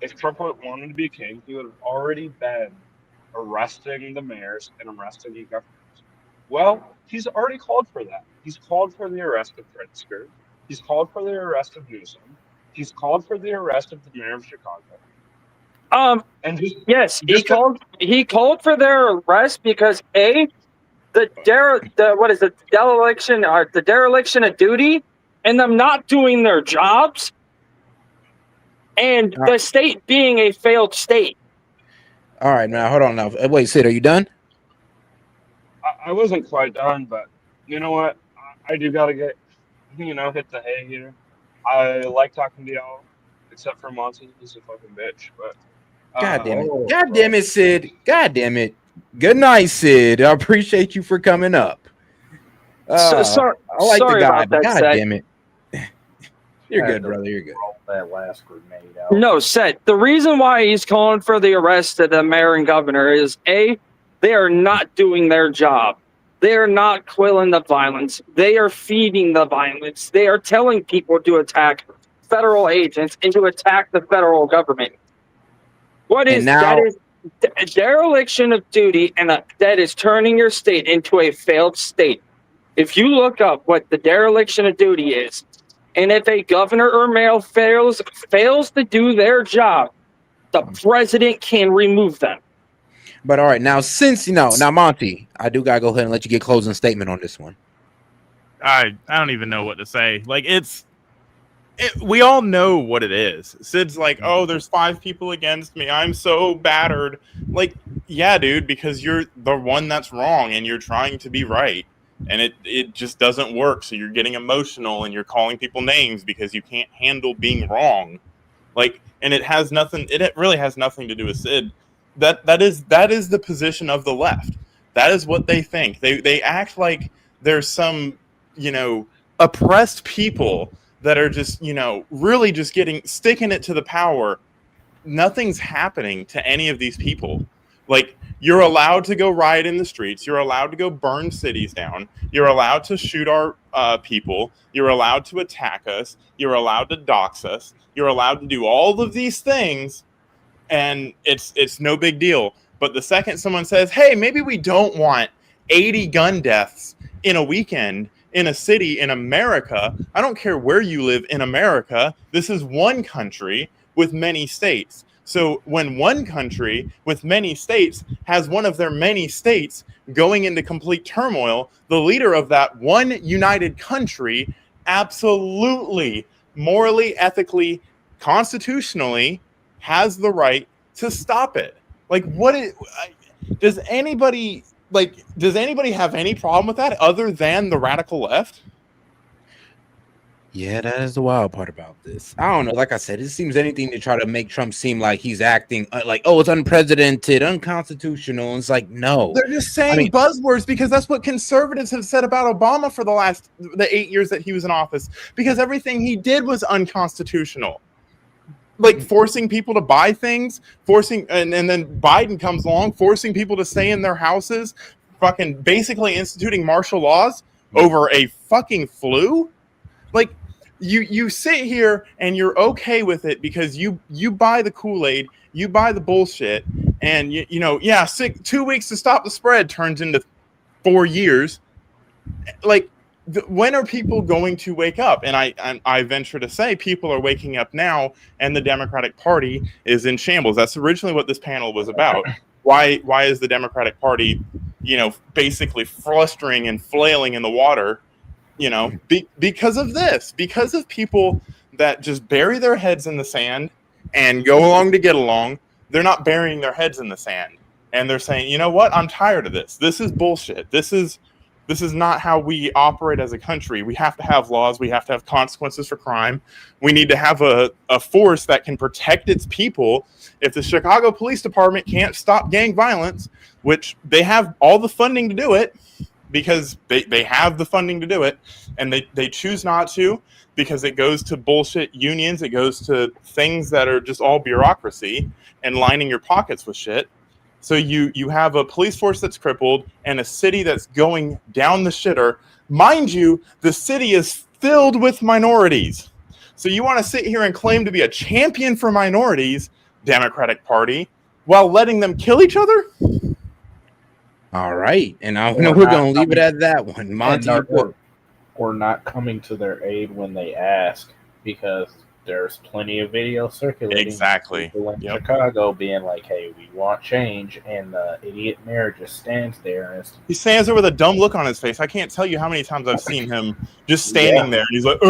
S20: if Trump wanted to be a king, he would have already been arresting the mayors and arresting the governors. Well, he's already called for that. He's called for the arrest of Pritzker. He's called for the arrest of Newsom. He's called for the arrest of the mayor of Chicago.
S5: He called for their arrest because the dereliction of duty and them not doing their jobs and the state being a failed state.
S1: All right, now hold on. Now wait, Sid, are you done?
S20: I wasn't quite done, but you know what? I do gotta get hit the hay here. I like talking to y'all, except for Monty. He's a fucking bitch, but.
S1: God damn it. God damn it, Sid. God damn it. Good night, Sid. I appreciate you for coming up. I like the guy, but God damn it. You're good, brother. You're good.
S2: That last grenade out.
S5: No, Seth. The reason why he's calling for the arrest of the mayor and governor is they are not doing their job. They are not quelling the violence. They are feeding the violence. They are telling people to attack federal agents and to attack the federal government. That is dereliction of duty, and that is turning your state into a failed state. If you look up what the dereliction of duty is, and if a governor or mayor fails to do their job, the president can remove them.
S1: But all right, now since now Monty, I do gotta go ahead and let you get closing statement on this one.
S22: I don't even know what to say. Like we all know what it is. Sid's like, oh, there's 5 people against me. I'm so battered. Like, yeah, dude, because you're the one that's wrong and you're trying to be right. And it just doesn't work. So you're getting emotional and you're calling people names because you can't handle being wrong. Like, and it really has nothing to do with Sid. That is the position of the left. That is what they think. They act like there's some, oppressed people that are just, really just sticking it to the power. Nothing's happening to any of these people. Like, you're allowed to go riot in the streets. You're allowed to go burn cities down. You're allowed to shoot our people. You're allowed to attack us. You're allowed to dox us. You're allowed to do all of these things, and it's no big deal. But the second someone says, hey, maybe we don't want 80 gun deaths in a weekend in a city in America, I don't care where you live in America, this is one country with many states. So when one country with many states has one of their many states going into complete turmoil, the leader of that one united country absolutely, morally, ethically, constitutionally has the right to stop it. Like, does anybody have any problem with that other than the radical left?
S1: Yeah, that is the wild part about this. I don't know. Like I said, it seems anything to try to make Trump seem like he's acting like, oh, it's unprecedented, unconstitutional. And it's like, no.
S22: They're just saying buzzwords because that's what conservatives have said about Obama for the 8 years that he was in office, because everything he did was unconstitutional. Like forcing people to buy things, and then Biden comes along, forcing people to stay in their houses, fucking basically instituting martial laws over a fucking flu. Like, you sit here and you're okay with it because you buy the Kool-Aid, you buy the bullshit, and 2 weeks to stop the spread turns into 4 years. Like, when are people going to wake up? And I venture to say people are waking up now, and the Democratic Party is in shambles. That's originally what this panel was about. Why is the Democratic Party, basically flustering and flailing in the water? Because of this, because of people that just bury their heads in the sand and go along to get along. They're not burying their heads in the sand, and they're saying, you know what? I'm tired of this. This is bullshit. This is not how we operate as a country. We have to have laws. We have to have consequences for crime. We need to have a force that can protect its people. If the Chicago Police Department can't stop gang violence, which they have all the funding to do it, because they have the funding to do it, and they choose not to because it goes to bullshit unions. It goes to things that are just all bureaucracy and lining your pockets with shit. So you have a police force that's crippled and a city that's going down the shitter. Mind you, the city is filled with minorities. So you want to sit here and claim to be a champion for minorities, Democratic Party, while letting them kill each other?
S1: All right, and I know we're going to leave it at that one. Monty,
S2: or not coming to their aid when they ask, because there's plenty of video circulating.
S22: Exactly.
S2: People in Chicago being like, hey, we want change, and the idiot mayor just stands there. And
S22: he stands there with a dumb look on his face. I can't tell you how many times I've seen him just standing there, and he's like,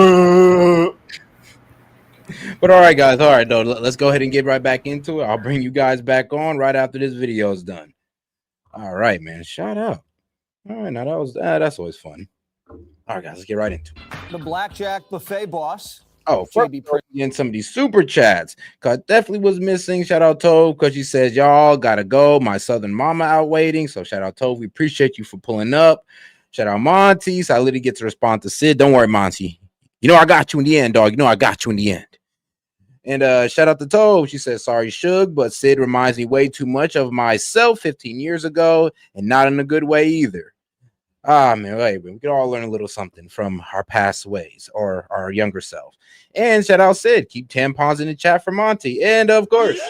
S1: But all right, guys. All right, though. Let's go ahead and get right back into it. I'll bring you guys back on right after this video is done. All right, man. Shout out. All right, now that's always fun. All right, guys, let's get right into it.
S3: The Blackjack Buffet boss.
S1: Oh, in some of these super chats, because definitely was missing. Shout out Tove, because she says y'all gotta go. My southern mama out waiting. So shout out Tove. We appreciate you for pulling up. Shout out Monty. So I literally get to respond to Sid. Don't worry, Monty. You know I got you in the end, dog. You know I got you in the end. And shout out to Tove. She says, sorry, Suge, but Sid reminds me way too much of myself 15 years ago, and not in a good way either. Man, wait, we can all learn a little something from our past ways or our younger self. And shout out Sid. Keep tampons in the chat for Monty. And of course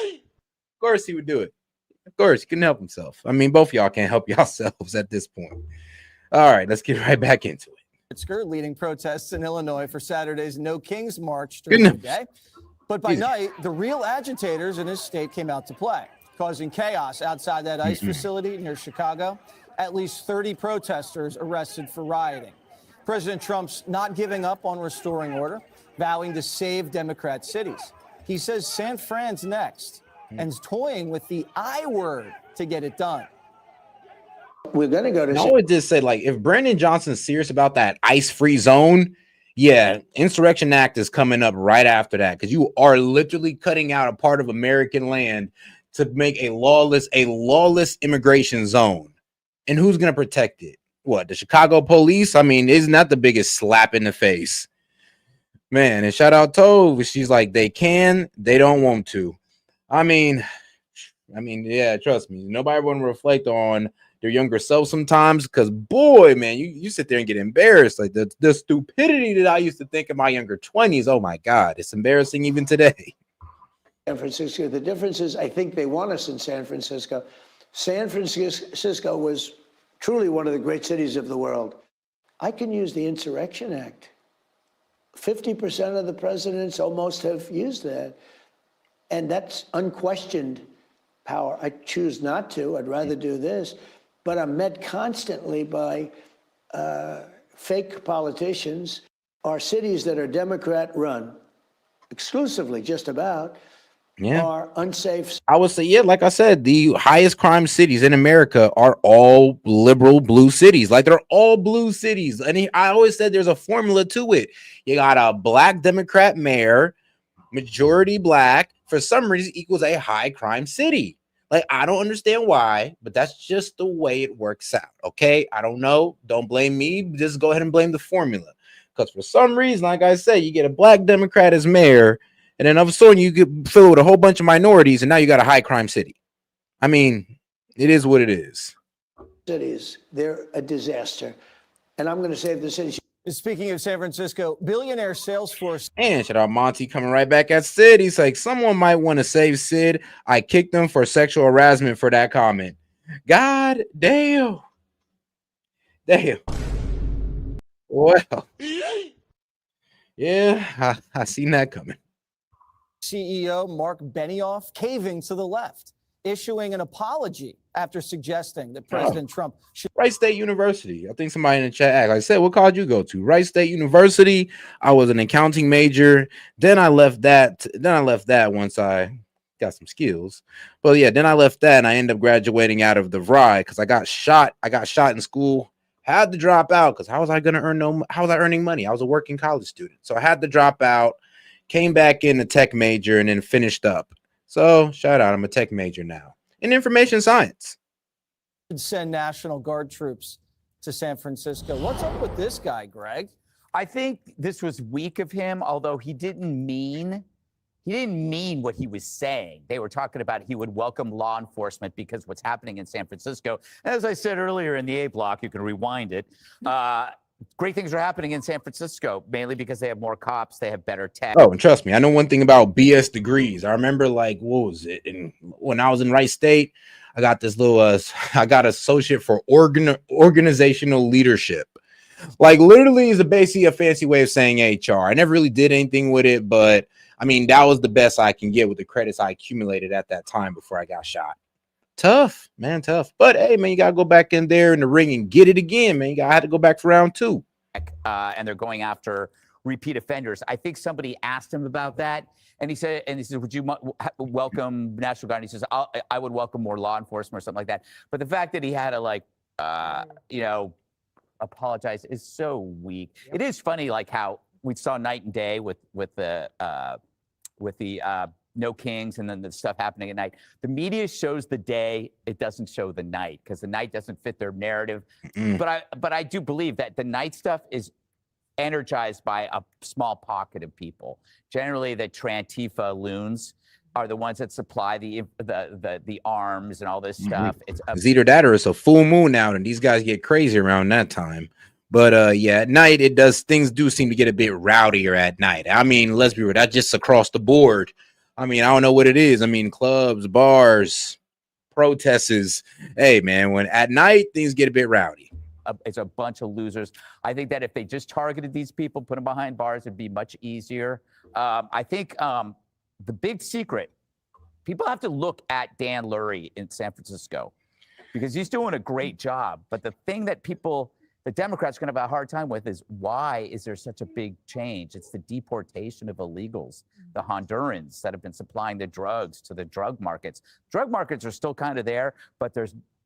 S1: he would do it. Of course, he couldn't help himself. I mean, both of y'all can't help yourselves at this point. All right, let's get right back into it.
S3: Leading protests in Illinois for Saturday's No Kings March during the day. But by night, the real agitators in his state came out to play, causing chaos outside that ICE facility near Chicago. At least 30 protesters arrested for rioting. President Trump's not giving up on restoring order, vowing to save Democrat cities. He says San Fran's next and is toying with the I word to get it done.
S1: We're gonna go to. I would just say, like, if Brandon Johnson's serious about that ice-free zone, yeah, Insurrection Act is coming up right after that, because you are literally cutting out a part of American land to make a lawless immigration zone. And who's gonna protect it? What, the Chicago police? I mean, isn't that the biggest slap in the face, man? And shout out Tove, she's like, they don't want to. I mean, yeah, trust me, nobody want to reflect on their younger self sometimes, because boy, man, you sit there and get embarrassed. Like the stupidity that I used to think in my younger 20s, oh my God, it's embarrassing even today.
S8: San Francisco, the difference is I think they want us in San Francisco. San Francisco was truly one of the great cities of the world. I can use the Insurrection Act. 50% of the presidents almost have used that. And that's unquestioned power. I choose not to. I'd rather do this. But I'm met constantly by fake politicians. Our cities that are Democrat run, exclusively just about, are unsafe.
S1: I would say, yeah, like I said, the highest crime cities in America are all liberal blue cities. Like, they're all blue cities. And I always said there's a formula to it. You got a black Democrat mayor, majority black, for some reason equals a high crime city. Like, I don't understand why, but that's just the way it works out. Okay, I don't know. Don't blame me. Just go ahead and blame the formula. Because for some reason, like I said, you get a black Democrat as mayor, and then all of a sudden you get filled with a whole bunch of minorities, and now you got a high crime city. I mean, it is what it is.
S8: Cities, they're a disaster. And I'm going to save the city.
S3: Speaking of San Francisco, billionaire Salesforce.
S1: And shout out Monty coming right back at Sid. He's like, someone might want to save Sid. I kicked him for sexual harassment for that comment. God damn. Damn. Well, yeah, I seen that coming.
S3: CEO Mark Benioff caving to the left, issuing an apology after suggesting that President Trump should.
S1: Wright State University. I think somebody in the chat asked, like I said, what college you go to? Wright State University. I was an accounting major. Then I left that. Once I got some skills. But yeah, then I left that and I ended up graduating out of the VRI because I got shot. I got shot in school. Had to drop out because how was I earning money? I was a working college student. So I had to drop out, came back in a tech major and then finished up. So shout out, I'm a tech major now in information science.
S3: Send National Guard troops to San Francisco. What's up with this guy, Greg?
S11: I think this was weak of him, although he didn't mean what he was saying. They were talking about he would welcome law enforcement because what's happening in San Francisco, as I said earlier in the A block, you can rewind it. Great things are happening in San Francisco, mainly because they have more cops, they have better tech.
S1: Oh, and trust me, I know one thing about BS degrees. I remember, like, what was it? And when I was in Wright State, I got this little, I got associate for organizational leadership. Like, literally is basically a fancy way of saying HR. I never really did anything with it, but I mean, that was the best I can get with the credits I accumulated at that time before I got shot. Tough, man, tough. But hey, man, you got to go back in there in the ring and get it again, man. I had to go back for round 2.
S11: And they're going after repeat offenders. I think somebody asked him about that. And he said, would you welcome National Guard? And he says, I would welcome more law enforcement or something like that. But the fact that he had to, apologize is so weak. Yep. It is funny, like how we saw night and day with the No Kings and then the stuff happening at night. The media shows the day, it doesn't show the night because the night doesn't fit their narrative. But I do believe that the night stuff is energized by a small pocket of people. Generally, the Trantifa loons are the ones that supply the arms and all this stuff. It's
S1: either that or it's a full moon out, and these guys get crazy around that time. But yeah, at night things do seem to get a bit rowdier at night. I mean, let's be real, that's just across the board. I mean, I don't know what it is. I mean, clubs, bars, protests. Hey, man, when at night things get a bit rowdy.
S11: it's a bunch of losers. I think that if they just targeted these people, put them behind bars, it'd be much easier. I think the big secret, people have to look at Dan Lurie in San Francisco because he's doing a great job. But the thing that the Democrats are going to have a hard time with is why is there such a big change? It's the deportation of illegals, the Hondurans that have been supplying the drugs to the drug markets. Drug markets are still kind of there, but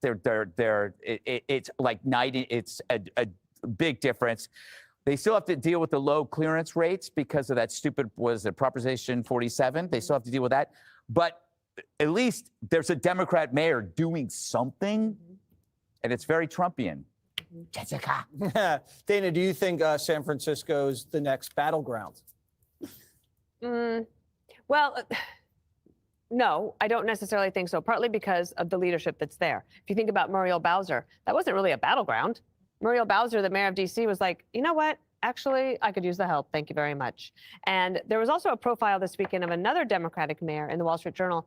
S11: it's like it's a big difference. They still have to deal with the low clearance rates because of that stupid, Proposition 47. They still have to deal with that. But at least there's a Democrat mayor doing something, and it's very Trumpian. Jessica.
S3: Dana, do you think San Francisco's the next battleground?
S14: Well, no, I don't necessarily think so, partly because of the leadership that's there. If you think about Muriel Bowser, that wasn't really a battleground. Muriel Bowser, the mayor of D.C., was like, you know what? Actually, I could use the help. Thank you very much. And there was also a profile this weekend of another Democratic mayor in the Wall Street Journal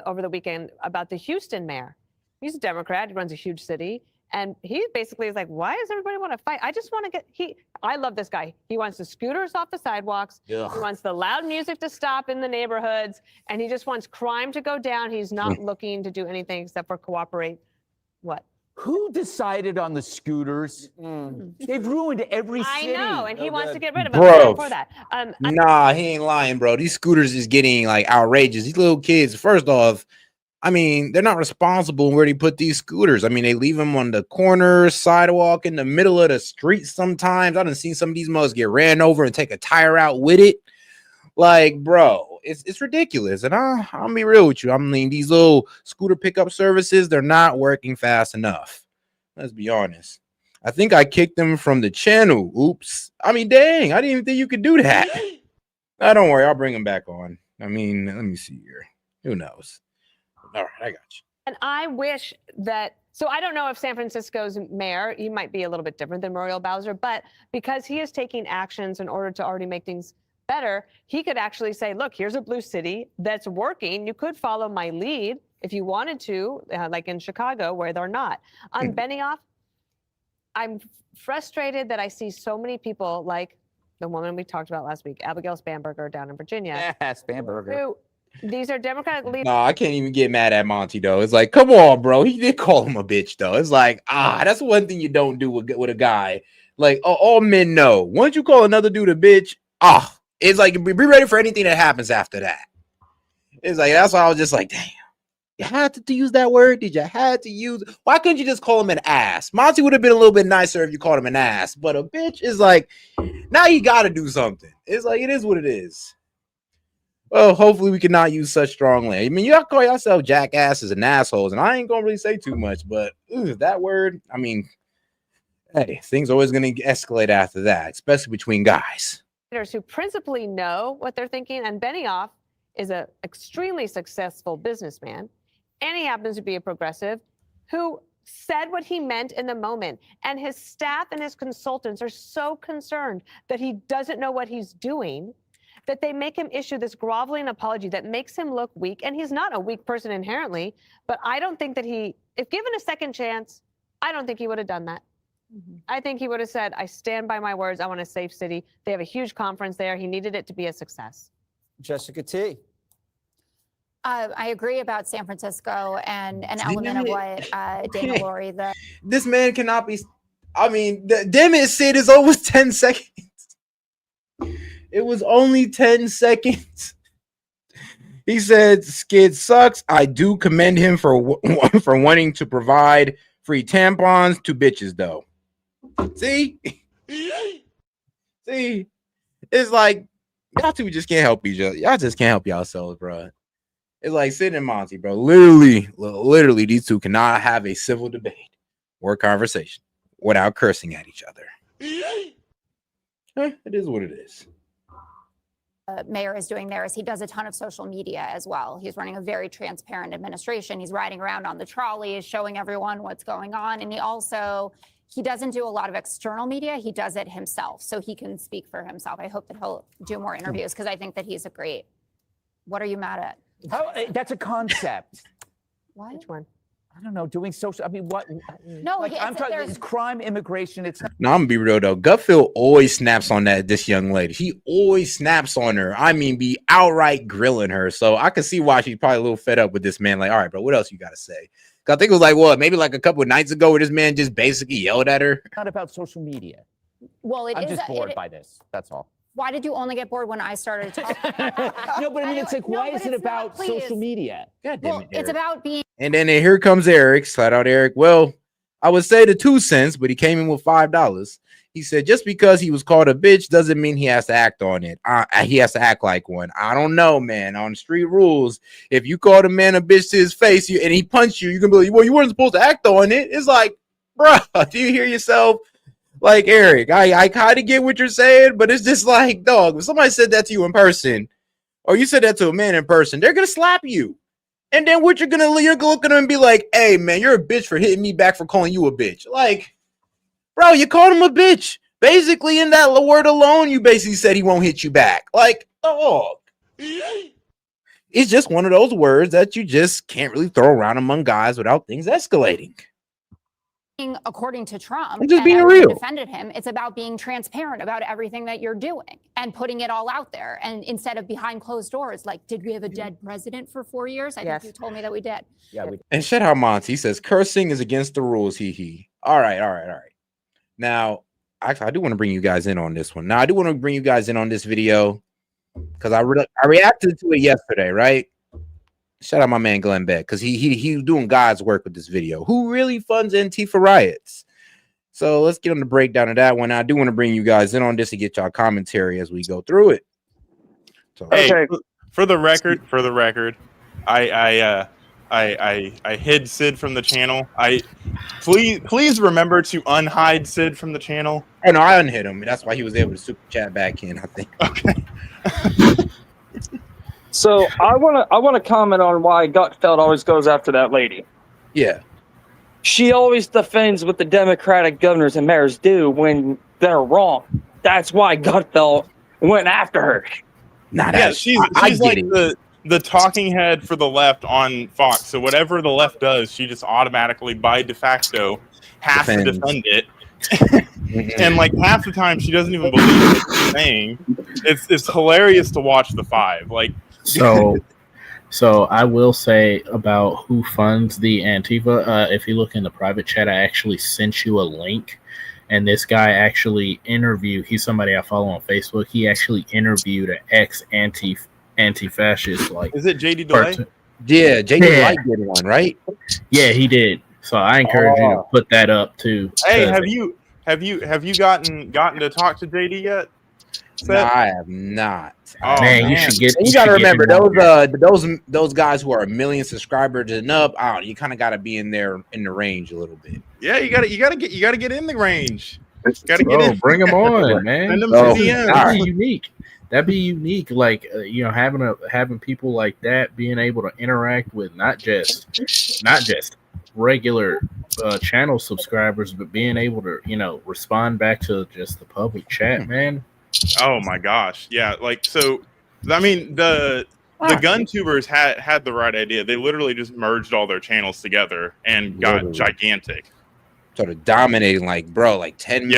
S14: over the weekend about the Houston mayor. He's a Democrat. He runs a huge city. And he basically is like, why does everybody want to fight? I just want to I love this guy. He wants the scooters off the sidewalks.
S1: Ugh.
S14: He wants the loud music to stop in the neighborhoods. And he just wants crime to go down. He's not looking to do anything except for cooperate. What?
S11: Who decided on the scooters? They've ruined every city.
S14: I know, and he wants to get rid of
S1: Bro.
S14: them for that.
S1: Nah, he ain't lying, bro. These scooters is getting like outrageous. These little kids, first off, I mean, they're not responsible where they put these scooters. I mean, they leave them on the corner, sidewalk, in the middle of the street sometimes. I done seen some of these mothers get ran over and take a tire out with it. Like, bro, it's ridiculous. And I'll be real with you. I mean, these little scooter pickup services, they're not working fast enough. Let's be honest. I think I kicked them from the channel. Oops. I mean, dang, I didn't even think you could do that. Don't worry, I'll bring them back on. I mean, let me see here. Who knows? All right, I got you.
S14: And I wish that, so I don't know if San Francisco's mayor, he might be a little bit different than Muriel Bowser, but because he is taking actions in order to already make things better, he could actually say, look, here's a blue city that's working. You could follow my lead if you wanted to, like in Chicago, where they're not. On Benioff, I'm frustrated that I see so many people like the woman we talked about last week, Abigail Spanberger down in Virginia.
S11: Yeah, Spanberger.
S14: These are Democratic leaders.
S1: No, I can't even get mad at Monty, though. It's like, come on, bro. He did call him a bitch, though. It's like, that's one thing you don't do with a guy. Like, all men know. Once you call another dude a bitch, it's like, be ready for anything that happens after that. It's like, that's why I was just like, damn. You had to use that word? Did you have to use? Why couldn't you just call him an ass? Monty would have been a little bit nicer if you called him an ass. But a bitch is like, now you got to do something. It's like, it is what it is. Well, hopefully we cannot use such strong language. I mean, y'all call yourself jackasses and assholes, and I ain't gonna really say too much, but that word, I mean, hey, things are always gonna escalate after that, especially between guys.
S14: Who principally know what they're thinking, and Benioff is an extremely successful businessman, and he happens to be a progressive who said what he meant in the moment, and his staff and his consultants are so concerned that he doesn't know what he's doing that they make him issue this groveling apology that makes him look weak. And he's not a weak person inherently, but I don't think that if given a second chance, I don't think he would have done that. I think he would have said, I stand by my words. I want a safe city. They have a huge conference there. He needed it to be a success.
S3: Jessica T.
S15: I agree about San Francisco and an element of what Dana Lurie,
S1: this man cannot be, I mean, damn it, Sid, is almost 10 seconds. It was only 10 seconds. He said, Skid sucks. I do commend him for wanting to provide free tampons to bitches, though. See? See? It's like, y'all two just can't help each other. Y'all just can't help yourselves, bro. It's like Sid and Monty, bro. Literally, these two cannot have a civil debate or conversation without cursing at each other. It is what it is.
S15: Mayor is doing there is he does a ton of social media as well. He's running a very transparent administration. He's riding around on the trolleys, showing everyone what's going on. And he doesn't do a lot of external media. He does it himself, so he can speak for himself. I hope that he'll do more interviews because I think that he's a great. What are you mad at?
S11: That's a concept.
S15: What?
S14: Which one?
S11: I don't know, doing social. I mean, what?
S15: No,
S11: like, I'm talking. It's crime, immigration. It's not.
S1: No, I'm gonna be real though. Gutfield always snaps on this young lady. He always snaps on her. I mean, be outright grilling her. So I can see why she's probably a little fed up with this man. Like, all right, bro, what else you gotta say? Cause I think it was like maybe like a couple of nights ago where this man just basically yelled at her.
S11: Not about social media.
S15: Well,
S11: I'm just bored by this. That's all.
S15: Why did you only get bored when I started talking?
S11: No, but I mean, it's like, why is it about social media?
S1: God damn
S15: Well,
S1: it,
S15: it's
S1: Eric.
S15: about being.
S1: And then here comes Eric, slide out Eric. Well, I would say the 2 cents, but he came in with $5. He said just because he was called a bitch doesn't mean he has to act on it. He has to act like one. I don't know, man. On street rules, if you called a man a bitch to his face and he punched you, you can be like, well, you weren't supposed to act on it. It's like, bruh, do you hear yourself? Like, Eric, I kind of get what you're saying, but it's just like, dog, if somebody said that to you in person, or you said that to a man in person, they're going to slap you. And then what you're going to look at them and be like, hey, man, you're a bitch for hitting me back for calling you a bitch. Like, bro, you called him a bitch. Basically, in that word alone, you basically said he won't hit you back. Like, dog. It's just one of those words that you just can't really throw around among guys without things escalating.
S15: According to Trump,
S1: I'm just
S15: and
S1: being
S15: everyone
S1: real.
S15: defended him. It's about being transparent about everything that you're doing and putting it all out there. And instead of behind closed doors, like, did we have a dead president for 4 years? I think you told me that we did.
S11: Yeah, we.
S1: And shut out Monty says cursing is against the rules. He. All right. Now, actually, I do want to bring you guys in on this one. Now, I do want to bring you guys in on this video because I reacted to it yesterday, right? Shout out my man Glenn Beck because he's doing God's work with this video. Who really funds Antifa riots? So let's get on the breakdown of that one. I do want to bring you guys in on this to get y'all commentary as we go through it. So,
S22: hey, for the record, I hid Sid from the channel. Please remember to unhide Sid from the channel.
S1: Oh no, I unhid him. That's why he was able to super chat back in, I think.
S22: Okay.
S5: So I want to comment on why Gutfeld always goes after that lady.
S1: Yeah.
S5: She always defends what the Democratic governors and mayors do when they're wrong. That's why Gutfeld went after her.
S22: Yeah, she's like the talking head for the left on Fox. So whatever the left does, she just automatically, by de facto, has to defend it. And like half the time, she doesn't even believe what she's saying. It's hilarious to watch the five. Like,
S2: so I will say about who funds the Antifa. If you look in the private chat, I actually sent you a link. And this guy actually interviewed, he's somebody I follow on Facebook. He actually interviewed an anti-fascist. Like,
S22: is it JD Delay?
S1: Yeah, JD Delay did one, right?
S2: Yeah, he did. So I encourage you to put that up too.
S22: Hey, have you gotten to talk to JD yet?
S1: No, I have not.
S22: Oh,
S2: man, you should get.
S1: You gotta remember those guys who are 1 million subscribers and up. You kind of got to be in there in the range a little bit.
S22: Yeah, you gotta get in the range. Gotta get in.
S2: Bring them on, man.
S22: Send them to DMs.
S2: That'd be unique. That'd be unique. Like having people like that being able to interact with not just regular channel subscribers, but being able to respond back to just the public chat, man.
S22: Oh my gosh, yeah. Like, so I mean, the gun tubers had the right idea. They literally just merged all their channels together and got gigantic.
S1: Sort of dominating, like, bro, like 10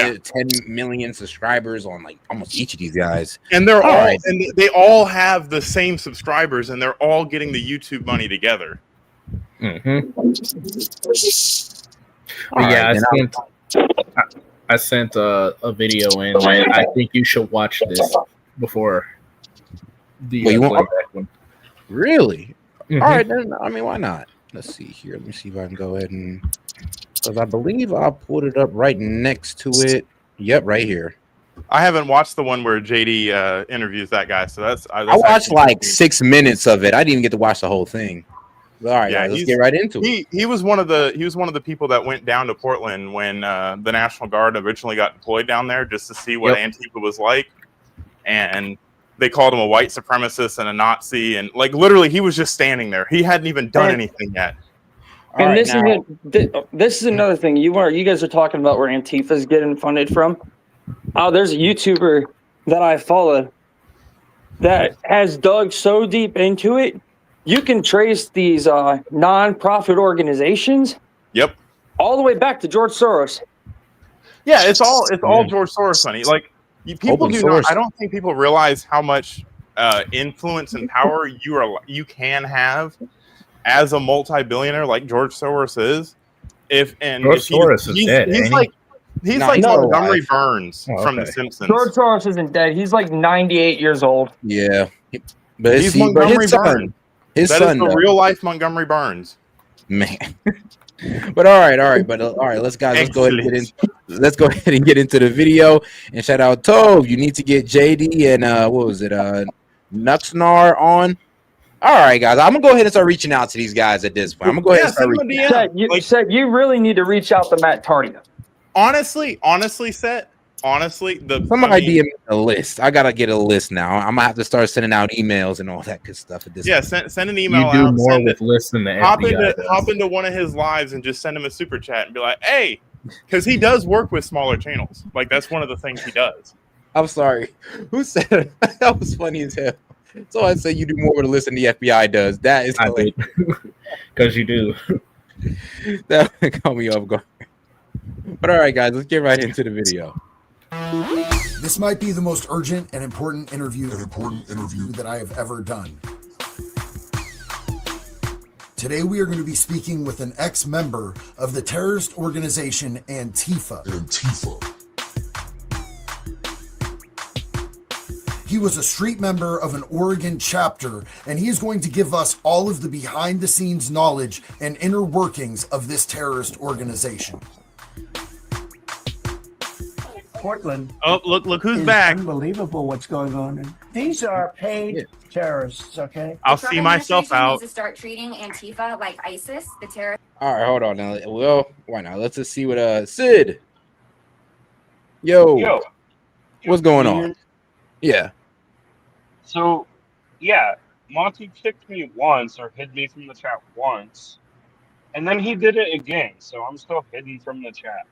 S1: million subscribers on like almost each of these guys.
S22: And they're and they all have the same subscribers, and they're all getting the YouTube money together.
S2: I sent a video in. I think you should watch this before the
S1: one. Really? All right, then. I mean, why not? Let's see here. Let me see if I can go ahead and, because I believe I put it up right next to it. Yep, right here.
S22: I haven't watched the one where JD interviews that guy, so that's
S1: I watched like 6 minutes of it. I didn't even get to watch the whole thing. All right, guys, let's get right into it.
S22: He was one of the people that went down to Portland when the National Guard originally got deployed down there just to see what Antifa was like, and they called him a white supremacist and a Nazi, and like literally he was just standing there. He hadn't even done anything yet.
S5: And this is another thing. You guys are talking about where Antifa is getting funded from. There's a YouTuber that I follow that has dug so deep into it you can trace these non-profit organizations.
S22: Yep.
S5: All the way back to George Soros.
S22: Yeah, it's all George Soros money. Like people
S1: Open
S22: do
S1: source.
S22: not. I don't think people realize how much influence and power you can have as a multi-billionaire like George Soros is. If
S2: Soros is dead,
S22: he's
S2: ain't
S22: like
S2: he?
S22: he's
S1: Nah,
S22: like
S1: he's still
S22: Montgomery
S1: alive.
S22: Burns
S2: Oh,
S22: from The
S2: okay.
S22: Simpsons.
S5: George Soros isn't dead. He's like 98 years old.
S1: Yeah, but
S22: He's
S1: but
S22: Montgomery
S1: his son,
S22: Burns.
S1: his
S22: That is
S1: son,
S22: the
S1: though.
S22: real life Montgomery Burns.
S1: Man. But all right, but all right, let's go ahead and get in. Let's go ahead and get into the video. And shout out Tove. You need to get JD and what was it? Nuxnar on. All right, guys. I'm gonna go ahead and start reaching out to these guys at this point. I'm gonna go ahead and start reaching out.
S5: Said you really need to reach out to Matt Tardia.
S22: Honestly,
S1: Somebody DM me a list. I gotta get a list now. I'm gonna have to start sending out emails and all that good stuff at this point.
S22: Send an email
S2: You do
S22: out.
S2: more with lists than the
S22: Hop
S2: FBI does.
S22: hop into one of his lives and just send him a super chat and be like, hey, because he does work with smaller channels. Like that's one of the things he does.
S1: I'm sorry. Who said it? That was funny as hell. So I say you do more with a list than the FBI does. That is hilarious.
S2: Because you do.
S1: That caught me off guard. But all right, guys, let's get right into the video.
S16: This might be the most urgent and important interview that I have ever done. Today we are going to be speaking with an ex-member of the terrorist organization Antifa. He was a street member of an Oregon chapter, and he is going to give us all of the behind-the-scenes knowledge and inner workings of this terrorist organization.
S17: Portland.
S22: Oh, look who's
S17: is
S22: back.
S17: Unbelievable what's going on. And these are paid terrorists, okay?
S22: I'll see myself out.
S23: Needs to start treating Antifa like ISIS, the terrorist.
S1: All right, hold on now. Well, why not? Let's just see what Sid. Yo. What's going on? Yeah.
S20: So, yeah, Monty kicked me once or hid me from the chat once, and then he did it again. So I'm still hidden from the chat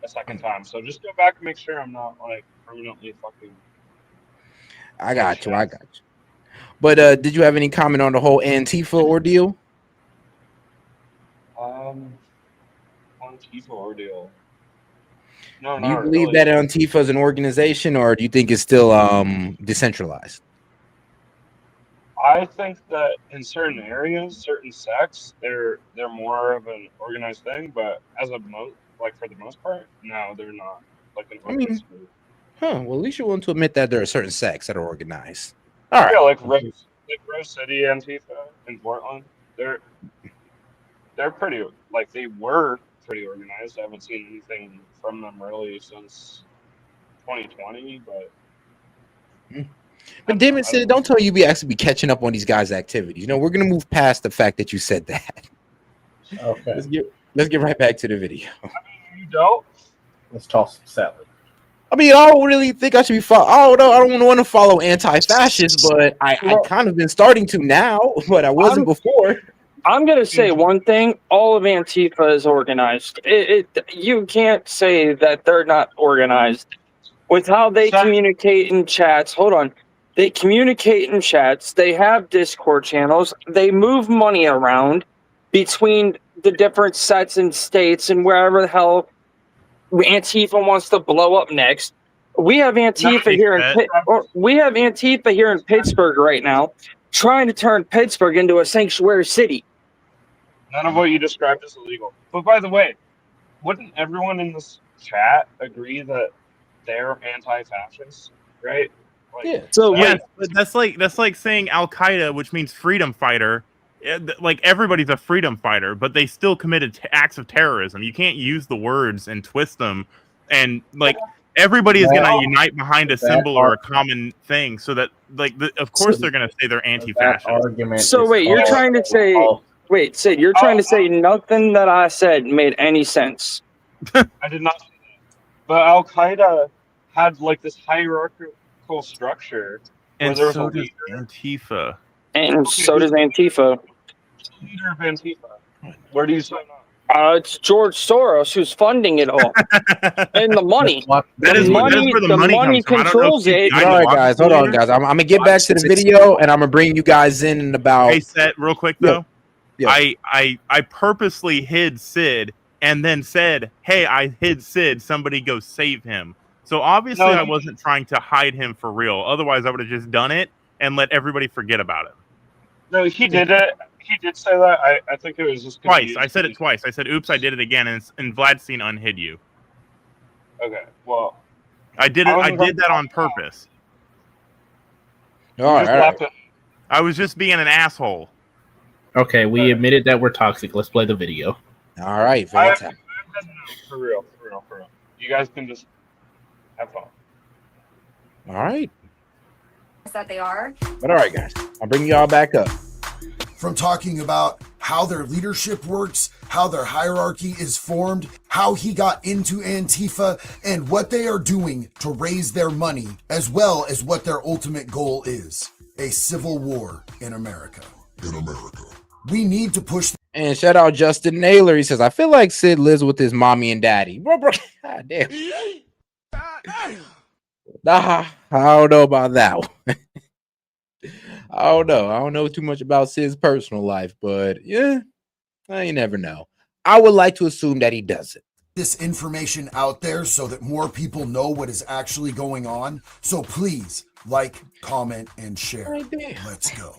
S20: a second time. So just go back and make sure I'm not like permanently fucking.
S1: I got you. But did you have any comment on the whole Antifa ordeal?
S20: Antifa ordeal. No,
S1: Do you
S20: not
S1: believe
S20: really.
S1: that Antifa is an organization, or do you think it's still decentralized?
S20: I think that in certain areas, certain sects, they're more of an organized thing. But as a for the most part, no, they're not like an organized group.
S1: Well, at least you're willing to admit that there are certain sects that are organized. All right.
S20: Yeah, like Rose City Antifa in Portland, they're pretty they were pretty organized. I haven't seen anything from them really since 2020, but.
S1: But damn it, Sid, don't tell you be actually be catching up on these guys' activities. You know, we're gonna move past the fact that you said that.
S2: Okay.
S1: Let's get right back to the video.
S20: You don't?
S2: Let's toss some salad.
S1: I mean, I don't really think I should be I don't want to follow anti-fascists, but I kind of been starting to now, but I wasn't before.
S5: I'm going to say one thing. All of Antifa is organized. You can't say that they're not organized. With how they communicate in chats. Hold on. They communicate in chats. They have Discord channels. They move money around between the different sets and states and wherever the hell Antifa wants to blow up next. We have Antifa here in Pittsburgh right now, trying to turn Pittsburgh into a sanctuary city.
S20: None of what you described is illegal. But by the way, wouldn't everyone in this chat agree that they're anti-fascist, right?
S22: So yes, but that's like saying Al Qaeda, which means freedom fighter. Like everybody's a freedom fighter, but they still committed acts of terrorism. You can't use the words and twist them, and like everybody is going to unite behind a symbol or a common thing, so that of course they're going to say they're anti-fascist.
S5: So wait, you're trying to say, Sid, you're trying to say nothing that I said made any sense.
S20: I did not say that. But Al Qaeda had this hierarchical structure where
S22: And
S20: there was
S22: so
S20: a
S22: does
S20: leader.
S22: Antifa.
S5: And so does Antifa.
S20: Leader of Antifa. Where do you sign up?
S5: It's George Soros who's funding it all, and the money.
S22: That is where the money comes from.
S5: Controls it.
S1: All right, guys, hold on, guys. I'm gonna get back to the video, and I'm gonna bring you guys in about.
S22: Hey, Set, real quick though. I purposely hid Sid and then said, "Hey, I hid Sid. Somebody go save him." So obviously, I wasn't trying to hide him for real. Otherwise, I would have just done it and let everybody forget about it.
S20: No, he did it. He did say that. I think it was just
S22: twice. I said it twice. I said, "Oops, I did it again," and Vladstein unhid you.
S20: Okay, well,
S22: I did it. I did that on purpose.
S1: All right.
S22: I was just being an asshole.
S2: Okay, we admitted that we're toxic. Let's play the video.
S1: All right, fantastic.
S20: For real. You guys can just have fun.
S1: All right.
S23: That they are.
S1: But all right, guys, I'll bring y'all back up.
S16: From talking about how their leadership works, how their hierarchy is formed, how he got into Antifa, and what they are doing to raise their money, as well as what their ultimate goal is: a civil war in America. We need to push.
S1: And shout out Justin Naylor. He says, "I feel like Sid lives with his mommy and daddy." Bro, God damn. Nah, I don't know about that one. I don't know too much about Sid's personal life, but yeah, you never know. I would like to assume that he doesn't.
S16: This information out there so that more people know what is actually going on. So please like, comment, and share. Let's go.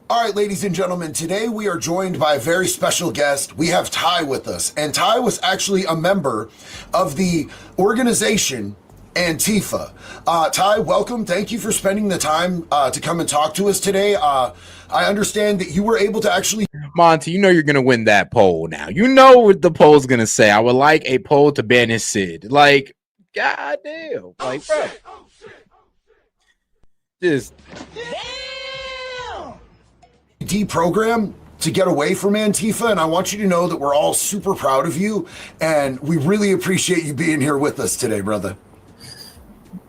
S16: All right, ladies and gentlemen, today we are joined by a very special guest. We have Ty with us, and Ty was actually a member of the organization Antifa. Ty, welcome. Thank you for spending the time to come and talk to us today. I understand that you were able to actually...
S1: Monty, you know you're going to win that poll now. You know what the poll's going to say. I would like a poll to banish Sid. Like, goddamn. Like, bro. Just...
S16: deprogram to get away from Antifa, and I want you to know that we're all super proud of you, and we really appreciate you being here with us today, brother.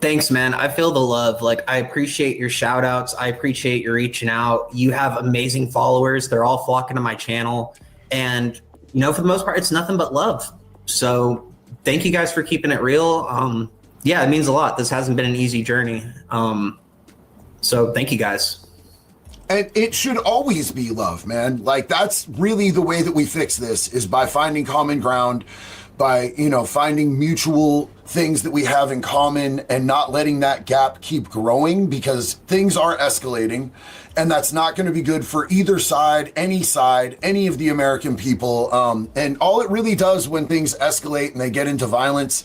S12: Thanks, man. I feel the love. Like, I appreciate your shout outs. I appreciate your reaching out. You have amazing followers. They're all flocking to my channel, and for the most part, it's nothing but love. So thank you guys for keeping it real. Yeah, it means a lot. This hasn't been an easy journey. So thank you guys.
S16: And it should always be love, man. Like, that's really the way that we fix this, is by finding common ground, by, finding mutual things that we have in common and not letting that gap keep growing, because things are escalating, and that's not going to be good for either side, any of the American people. And all it really does when things escalate and they get into violence,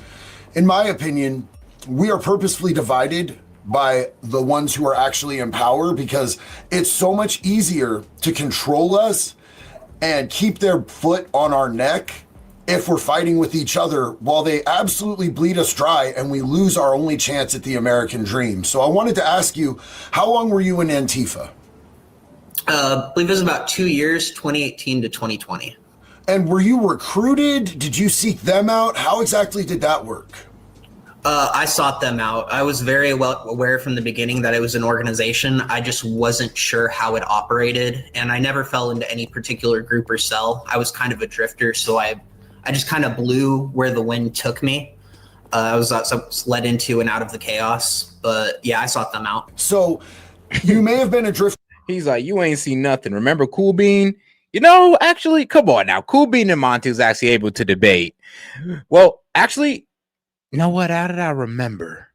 S16: in my opinion, we are purposefully divided by the ones who are actually in power, because it's so much easier to control us and keep their foot on our neck if we're fighting with each other, while they absolutely bleed us dry and we lose our only chance at the American dream. So I wanted to ask you, how long were you in Antifa?
S12: I believe it was about 2 years, 2018 to 2020.
S16: And were you recruited? Did you seek them out? How exactly did that work?
S12: I sought them out. I was very well aware from the beginning that it was an organization. I just wasn't sure how it operated, and I never fell into any particular group or cell. I was kind of a drifter, so I just kind of blew where the wind took me. I was led into and out of the chaos, but yeah, I sought them out.
S16: So you may have been a drifter.
S1: He's like, you ain't seen nothing. Remember Cool Bean? Actually, come on now. Cool Bean and Monty was actually able to debate. Well, actually... You know what? How did I remember?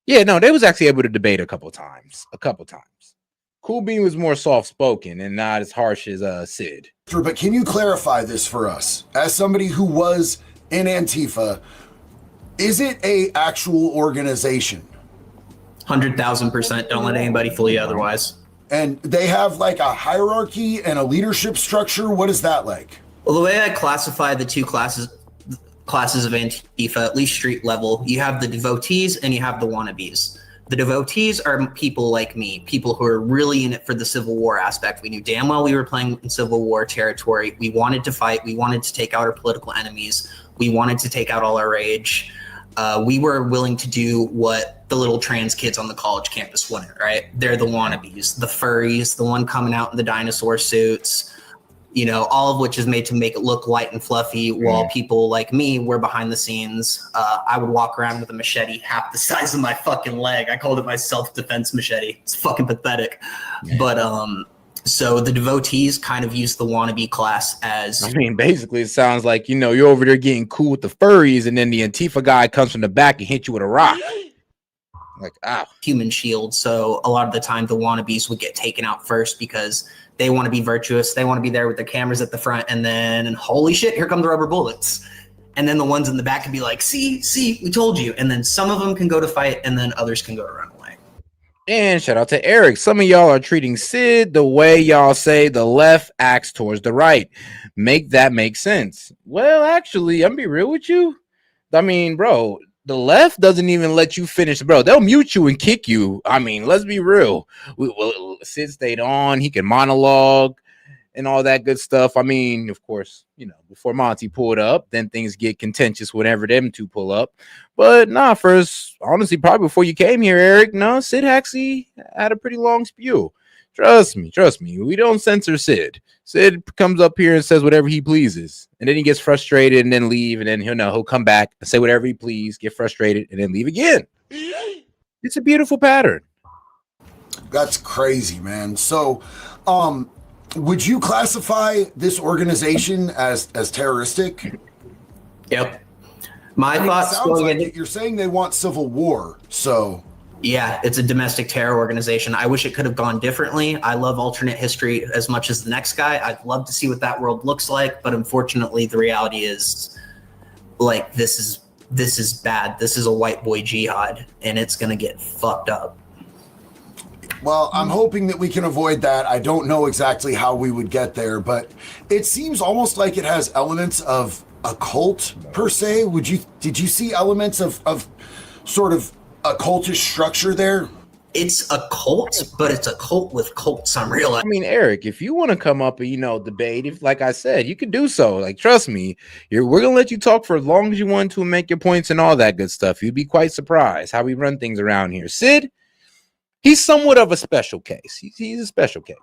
S1: Yeah, no, they was actually able to debate a couple times. Cool Bean was more soft-spoken and not as harsh as Sid.
S16: But can you clarify this for us? As somebody who was in Antifa, is it a actual organization?
S12: 100,000%. Don't let anybody fool you otherwise.
S16: And they have like a hierarchy and a leadership structure. What is that like?
S12: Well, the way I classify the two classes of Antifa, at least street level, you have the devotees and you have the wannabes. The devotees are people like me, people who are really in it for the Civil War aspect. We knew damn well we were playing in Civil War territory. We wanted to fight. We wanted to take out our political enemies. We wanted to take out all our rage. we were willing to do what the little trans kids on the college campus wouldn't, right? They're the wannabes, the furries, the one coming out in the dinosaur suits, you know, all of which is made to make it look light and fluffy, while people like me were behind the scenes. I would walk around with a machete half the size of my fucking leg. I called it my self-defense machete. It's fucking pathetic. But so the devotees kind of use the wannabe class as...
S1: I mean, basically, it sounds like, you know, you're over there getting cool with the furries, and then the Antifa guy comes from the back and hits you with a rock. Like, ow.
S12: Human shield. So a lot of the time, the wannabes would get taken out first because they want to be virtuous. They want to be there with the cameras at the front, and then holy shit, here come the rubber bullets. And then the ones in the back can be like, see, we told you. And then some of them can go to fight, and then others can go to run away.
S1: And shout out to Eric. Some of y'all are treating Sid the way y'all say the left acts towards the right. Make that make sense. Well, actually, I'm gonna be real with you. I mean, bro, the left doesn't even let you finish, bro. They'll mute you and kick you. I mean, let's be real. Sid stayed on. He can monologue and all that good stuff. I mean, of course, you know, before Monty pulled up, then things get contentious whenever them two pull up. But nah, first, honestly, probably before you came here, Eric, no, Sid actually had a pretty long spew. Trust me. We don't censor Sid. Sid comes up here and says whatever he pleases, and then he gets frustrated and then leave, and then he'll come back and say whatever he please, get frustrated, and then leave again. It's a beautiful pattern.
S16: That's crazy, man. So, would you classify this organization as terroristic?
S12: Yep. My thoughts.
S16: Sounds like it. You're saying they want civil war, so.
S12: Yeah, it's a domestic terror organization. I wish it could have gone differently. I love alternate history as much as the next guy. I'd love to see what that world looks like, but unfortunately, the reality is, like, this is bad. This is a white boy jihad, and it's gonna get fucked up.
S16: Well, I'm hoping that we can avoid that. I don't know exactly how we would get there, but it seems almost like it has elements of a cult per se. Did you see elements of sort of a cultish structure there?
S12: It's a cult, but it's a cult with cults. I'm realizing.
S1: I mean, Eric, if you want to come up and, you know, debate, if, like I said, you can do so. Like, trust me, we're gonna let you talk for as long as you want to and make your points and all that good stuff. You'd be quite surprised how we run things around here. Sid, he's somewhat of a special case. He's a special case,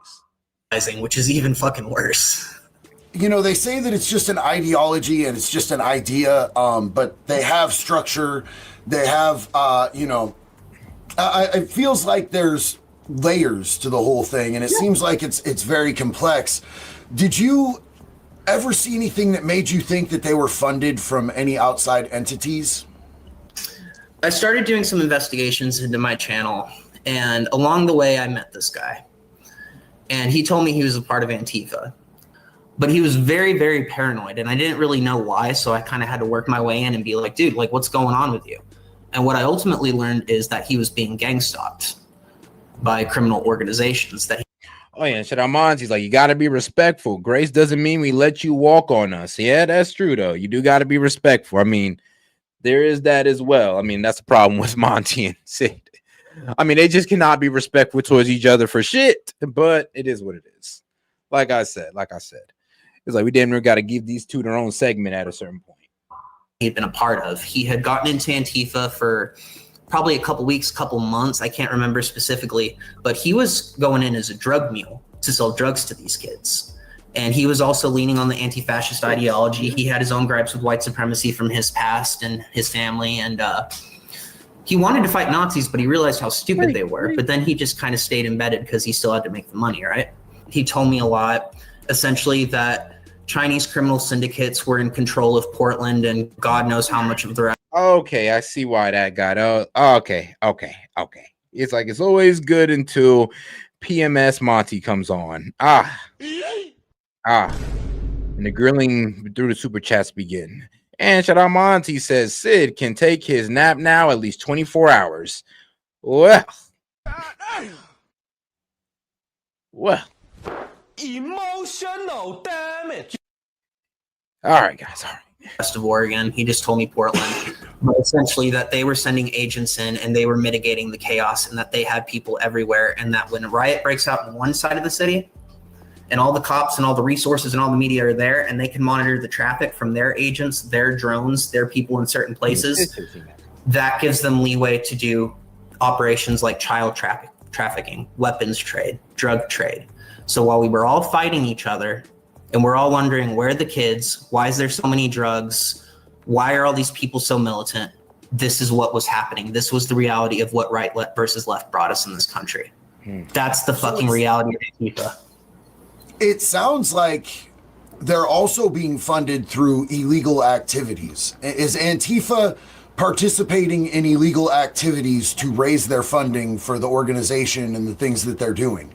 S12: which is even fucking worse.
S16: You know, they say that it's just an ideology and it's just an idea, but they have structure. They have, you know, it feels like there's layers to the whole thing, and it seems like it's very complex. Did you ever see anything that made you think that they were funded from any outside entities?
S12: I started doing some investigations into my channel, and along the way, I met this guy, and he told me he was a part of Antifa. But he was very, very paranoid, and I didn't really know why, so I kind of had to work my way in and be like, dude, like, what's going on with you? And what I ultimately learned is that he was being gang stalked by criminal organizations.
S1: Oh, yeah, Shadamans, he's like, you got to be respectful. Grace doesn't mean we let you walk on us. Yeah, that's true, though. You do got to be respectful. I mean, there is that as well. I mean, that's the problem with Monty and Sid. I mean, they just cannot be respectful towards each other for shit, but it is what it is. Like I said. It's like we damn near got to give these two their own segment at a certain point.
S12: He'd been a part of. He had gotten into Antifa for probably a couple weeks, couple months. I can't remember specifically, but he was going in as a drug mule to sell drugs to these kids. And he was also leaning on the anti-fascist ideology. He had his own gripes with white supremacy from his past and his family. And he wanted to fight Nazis, but he realized how stupid they were. But then he just kind of stayed embedded because he still had to make the money, right? He told me a lot, essentially, that Chinese criminal syndicates were in control of Portland, and God knows how much of the.
S1: Okay, I see why that got. Okay. It's like it's always good until PMS Monty comes on. And the grilling through the super chats begin. And shout out Monty says Sid can take his nap now at least 24 hours. Well.
S10: Emotional damage.
S1: All right, guys. All right.
S12: West of Oregon. He just told me Portland, but essentially that they were sending agents in and they were mitigating the chaos, and that they had people everywhere, and that when a riot breaks out on one side of the city, and all the cops and all the resources and all the media are there, and they can monitor the traffic from their agents, their drones, their people in certain places. That gives them leeway to do operations like child trafficking, weapons trade, drug trade. So while we were all fighting each other and we're all wondering, where are the kids? Why is there so many drugs? Why are all these people so militant? This is what was happening. This was the reality of what right versus left brought us in this country. That's the fucking reality of Antifa.
S16: It sounds like they're also being funded through illegal activities. Is Antifa participating in illegal activities to raise their funding for the organization and the things that they're doing?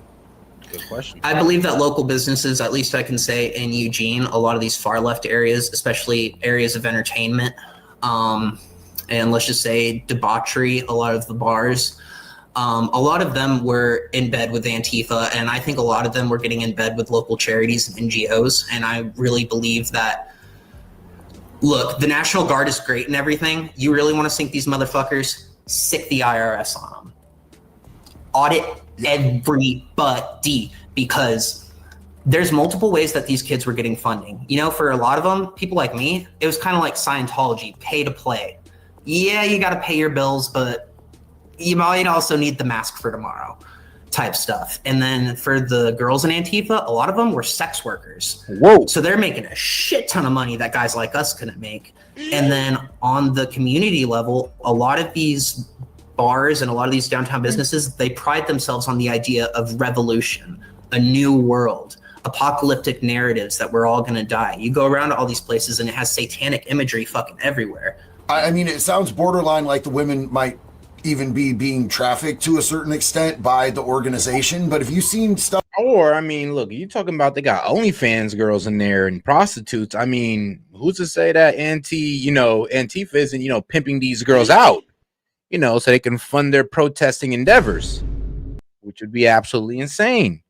S1: Good question.
S12: I believe that local businesses, at least I can say in Eugene, a lot of these far left areas, especially areas of entertainment, and let's just say debauchery, a lot of the bars, a lot of them were in bed with Antifa, and I think a lot of them were getting in bed with local charities and NGOs, and I really believe that, look, the National Guard is great and everything. You really want to sink these motherfuckers? Sick the IRS on them. Audit everybody, because there's multiple ways that these kids were getting funding. You know, for a lot of them, people like me, it was kind of like Scientology, pay to play. Yeah, you got to pay your bills, but you might also need the mask for tomorrow type stuff. And then for the girls in Antifa, a lot of them were sex workers.
S1: Whoa.
S12: So they're making a shit ton of money that guys like us couldn't make. And then on the community level, a lot of these bars and a lot of these downtown businesses, they pride themselves on the idea of revolution, a new world, apocalyptic narratives that we're all going to die. You go around to all these places and it has satanic imagery fucking everywhere.
S16: I mean, it sounds borderline like the women might even be being trafficked to a certain extent by the organization. But if you've seen stuff,
S1: or I mean, look, you talking about they got OnlyFans girls in there and prostitutes. I mean, who's to say that Antifa isn't, pimping these girls out, so they can fund their protesting endeavors, which would be absolutely insane,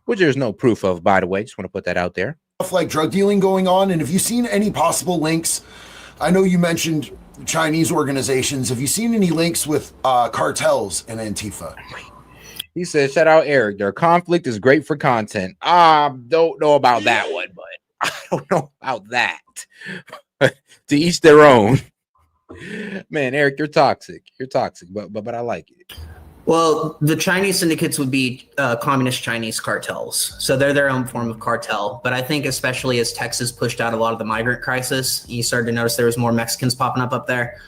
S1: which there's no proof of, by the way. Just want to put that out there.
S16: Stuff like drug dealing going on. And have you seen any possible links? I know you mentioned Chinese organizations. Have you seen any links with cartels and Antifa?
S1: He says, shout out Eric. Their conflict is great for content. Don't know about that one, but I don't know about that. To each their own. Man, Eric, you're toxic. But I like it.
S12: Well, the Chinese syndicates would be communist Chinese cartels. So they're their own form of cartel. But I think especially as Texas pushed out a lot of the migrant crisis, you started to notice there was more Mexicans popping up there.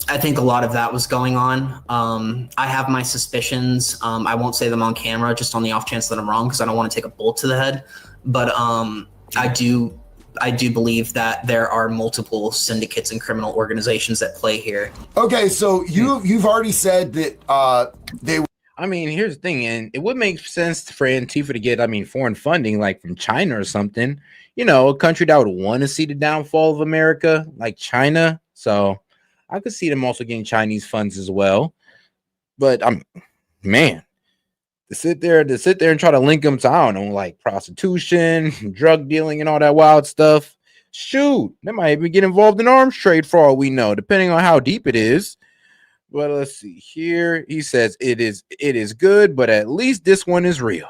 S12: I think a lot of that was going on. I have my suspicions. I won't say them on camera, just on the off chance that I'm wrong, because I don't want to take a bullet to the head. But I do believe that there are multiple syndicates and criminal organizations that play here.
S16: Okay, so you've already said that they.
S1: I mean, here's the thing, and it would make sense for Antifa to get, foreign funding, like from China or something. A country that would want to see the downfall of America, like China. So I could see them also getting Chinese funds as well. But to sit there and try to link them to, I don't know, like prostitution, drug dealing, and all that wild stuff. Shoot, they might even get involved in arms trade for all we know, depending on how deep it is. But let's see here. He says it is good, but at least this one is real.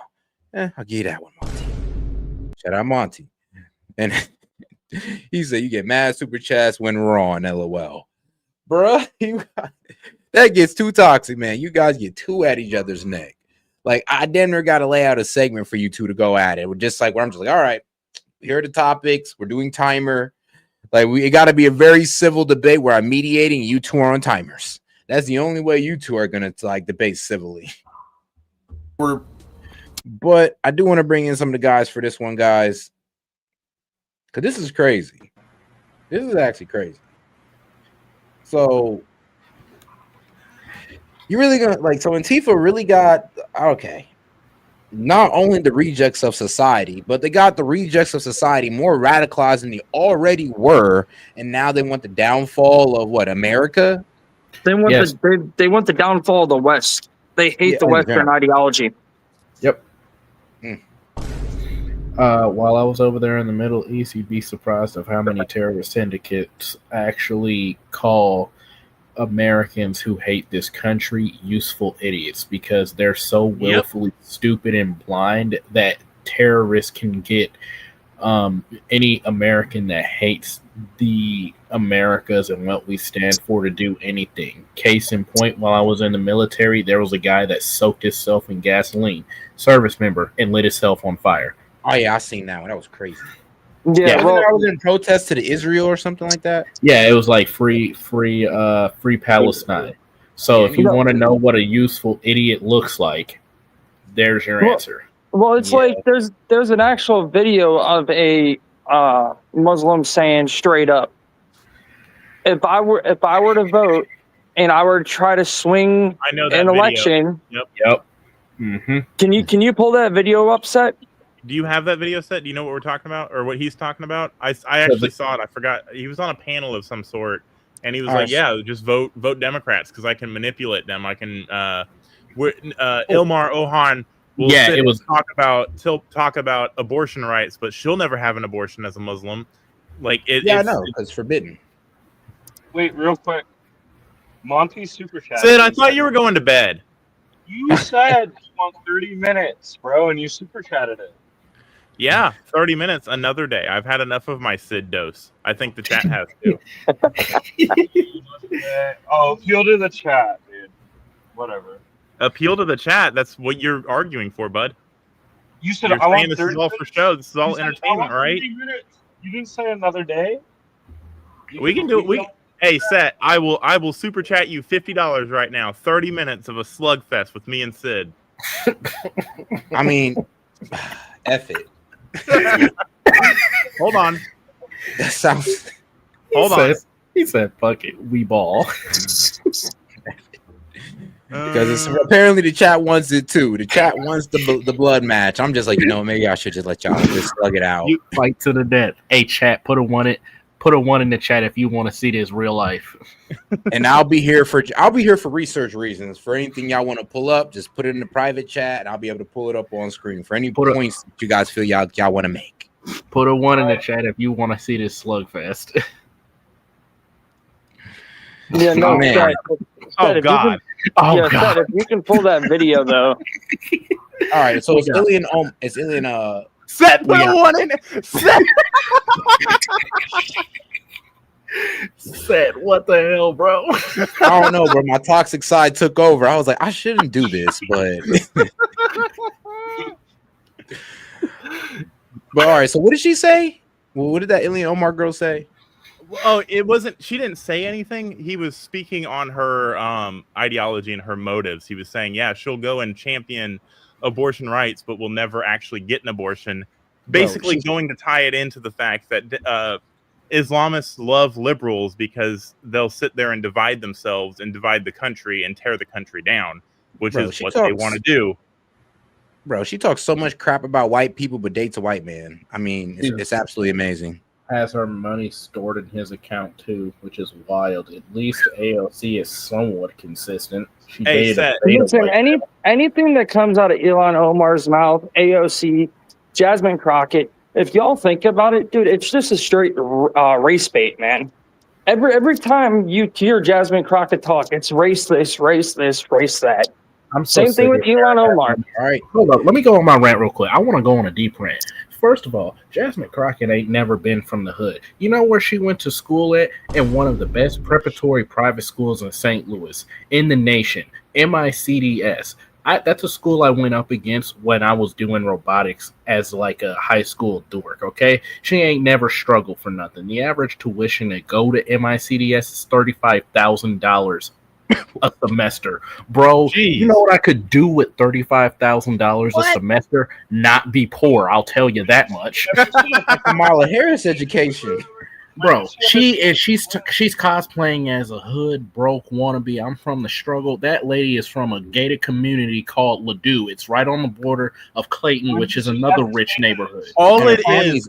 S1: I'll give you that one, Monty. Shout out Monty. And he said you get mad super chats when wrong, LOL. Bruh, that gets too toxic, man. You guys get too at each other's neck. Like, I damn near got to lay out a segment for you two to go at it. We're just like, where I'm just like, all right, here are the topics. We're doing timer. Like, it got to be a very civil debate where I'm mediating. You two are on timers. That's the only way you two are going to debate civilly. But I do want to bring in some of the guys for this one, guys, because this is crazy. This is actually crazy. So you really gonna so Antifa really got not only the rejects of society, but they got the rejects of society more radicalized than they already were, and now they want the downfall of what, America?
S5: They want they want the downfall of the West. They hate the Western ideology.
S2: Yep. While I was over there in the Middle East, you'd be surprised of how many terrorist syndicates actually call Americans who hate this country useful idiots because they're so willfully stupid and blind that terrorists can get any American that hates the Americas and what we stand for to do anything. Case in point, while I was in the military, there was a guy that soaked himself in gasoline, service member, and lit himself on fire.
S1: Oh yeah, I seen that one. That was crazy.
S5: Yeah,
S1: I was in protest to the Israel or something like that.
S2: Yeah, it was like free Palestine. So if you want to know what a useful idiot looks like, there's your answer.
S5: Well, it's like there's an actual video of a Muslim saying straight up, if I were to vote and I were to try to swing
S22: I know that
S5: an
S22: video.
S5: election,
S22: Yep.
S2: Mm-hmm.
S5: Can you pull that video up, Set?
S22: Do you have that video set? Do you know what we're talking about or what he's talking about? I actually saw it. I forgot. He was on a panel of some sort, and he was like, "Yeah, just vote Democrats because I can manipulate them. I can." Ilmar Ohan will talk about abortion rights, but she'll never have an abortion as a Muslim. Like it.
S1: Yeah, I know it's forbidden.
S20: Wait, real quick. Monty super chat.
S22: Sid, I thought you were going to bed.
S20: You said you want 30 minutes, bro, and you super chatted it.
S22: Yeah, 30 minutes, another day. I've had enough of my Sid dose. I think the chat has to.
S20: Appeal to the chat, dude. Whatever.
S22: Appeal to the chat. That's what you're arguing for, bud.
S20: You said
S22: you're
S20: I
S22: saying
S20: want
S22: this
S20: 30
S22: is all for show. This is all entertainment, right?
S20: You didn't say another day.
S22: We can do it. Hey, Set. I will super chat you $50 right now. 30 minutes of a slugfest with me and Sid.
S1: I mean, F it.
S22: Hold on.
S1: That sounds.
S22: Hold on.
S2: He said, "Fuck it, we ball."
S1: Because apparently the chat wants it too. The chat wants the blood match. I'm just like, maybe I should just let y'all just slug it out.
S2: You fight to the death. Hey, chat, put a one in the chat if you want to see this real life.
S1: And I'll be here for research reasons. For anything y'all want to pull up, just put it in the private chat, and I'll be able to pull it up on screen for any points that you guys feel y'all want to make.
S2: Put a one in the chat if you want to see this slugfest.
S5: Yeah, no,
S1: man.
S22: God.
S5: Set, if you can pull that video though.
S1: All right, so it's Ilian.
S22: Set, put a one in it.
S2: Set, what the hell, bro?
S1: I don't know, bro. My toxic side took over. I was like, I shouldn't do this, but all right. So what did she say? Well, what did that Ilian Omar girl say?
S22: Oh, it wasn't. She didn't say anything. He was speaking on her ideology and her motives. He was saying, yeah, she'll go and champion abortion rights, but will never actually get an abortion. Basically, going to tie it into the fact that Islamists love liberals because they'll sit there and divide themselves and divide the country and tear the country down, which is what they want to do.
S1: Bro, she talks so much crap about white people, but dates a white man. I mean, it's absolutely amazing.
S2: Has her money stored in his account too, which is wild. At least AOC is somewhat consistent. She
S5: listen, anything that comes out of Ilhan Omar's mouth, AOC, Jasmine Crockett, if y'all think about it, dude, it's just a straight race bait, man. Every time you hear Jasmine Crockett talk, it's race this, race that. Same thing with Ilhan Omar.
S2: All right, hold up. Let me go on my rant real quick. I want to go on a deep rant. First of all, Jasmine Crockett ain't never been from the hood. You know where she went to school at? In one of the best preparatory private schools in St. Louis, in the nation, MICDS. That's a school I went up against when I was doing robotics as like a high school dork, okay? She ain't never struggled for nothing. The average tuition to go to MICDS is $35,000 a semester. Bro,
S22: Jeez.
S2: You know what I could do with $35,000 a semester? Not be poor, I'll tell you that much.
S1: Kamala Harris education.
S2: Bro, she's cosplaying as a hood broke wannabe. I'm from the struggle. That lady is from a gated community called Ladue. It's right on the border of Clayton, which is another rich neighborhood.
S22: All it is,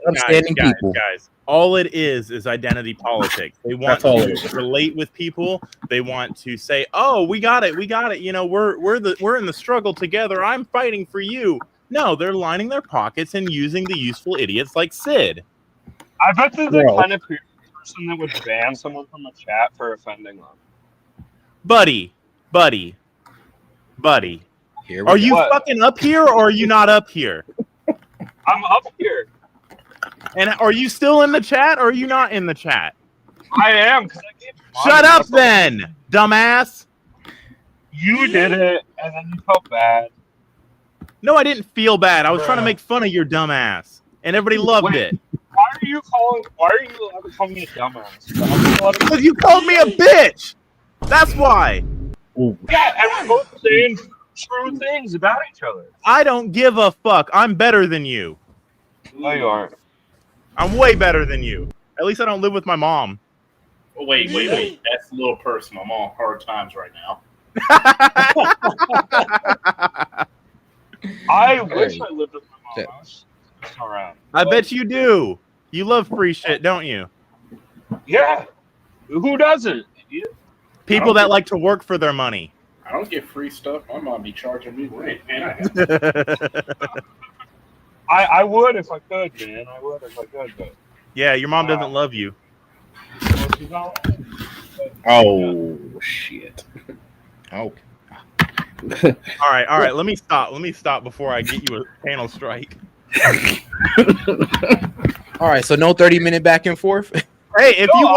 S22: guys. All it is identity politics. They want to relate with people. They want to say, "Oh, we got it. You know, we're in the struggle together. I'm fighting for you." No, they're lining their pockets and using the useful idiots like Sid.
S20: I bet they're the kind of person that would ban someone from a chat for offending them.
S22: buddy.
S1: Here
S22: Are
S1: we
S22: you
S1: go.
S22: fucking up here or are you not up here?
S20: I'm up here.
S22: And are you still in the chat or are you not in the chat?
S20: I am. Cause I gave you
S22: Shut
S20: money.
S22: up then, dumbass.
S20: You did it, and then you felt bad.
S22: No, I didn't feel bad. I was trying to make fun of your dumbass, and everybody loved it.
S20: Why are you allowed to call me a dumbass?
S22: Because you called me a bitch. That's why.
S20: Yeah, and we're both saying true things about each other.
S22: I don't give a fuck. I'm better than you.
S20: No, you aren't.
S22: I'm way better than you. At least I don't live with my mom.
S2: Oh, wait. That's a little personal. I'm on hard times right now.
S20: I wish I lived with my mom. All right.
S22: I bet you do. You love free shit, don't you?
S20: Yeah. Who doesn't?
S22: People that like to work for their money.
S2: I don't get free stuff. My mom be charging me rent, man.
S20: I would if I could, man. I would if I could, but
S22: yeah, your mom doesn't love you.
S2: Oh shit.
S1: Okay.
S22: All right. Let me stop before I get you a panel strike.
S1: All right, so no 30-minute back and forth.
S22: Hey, if you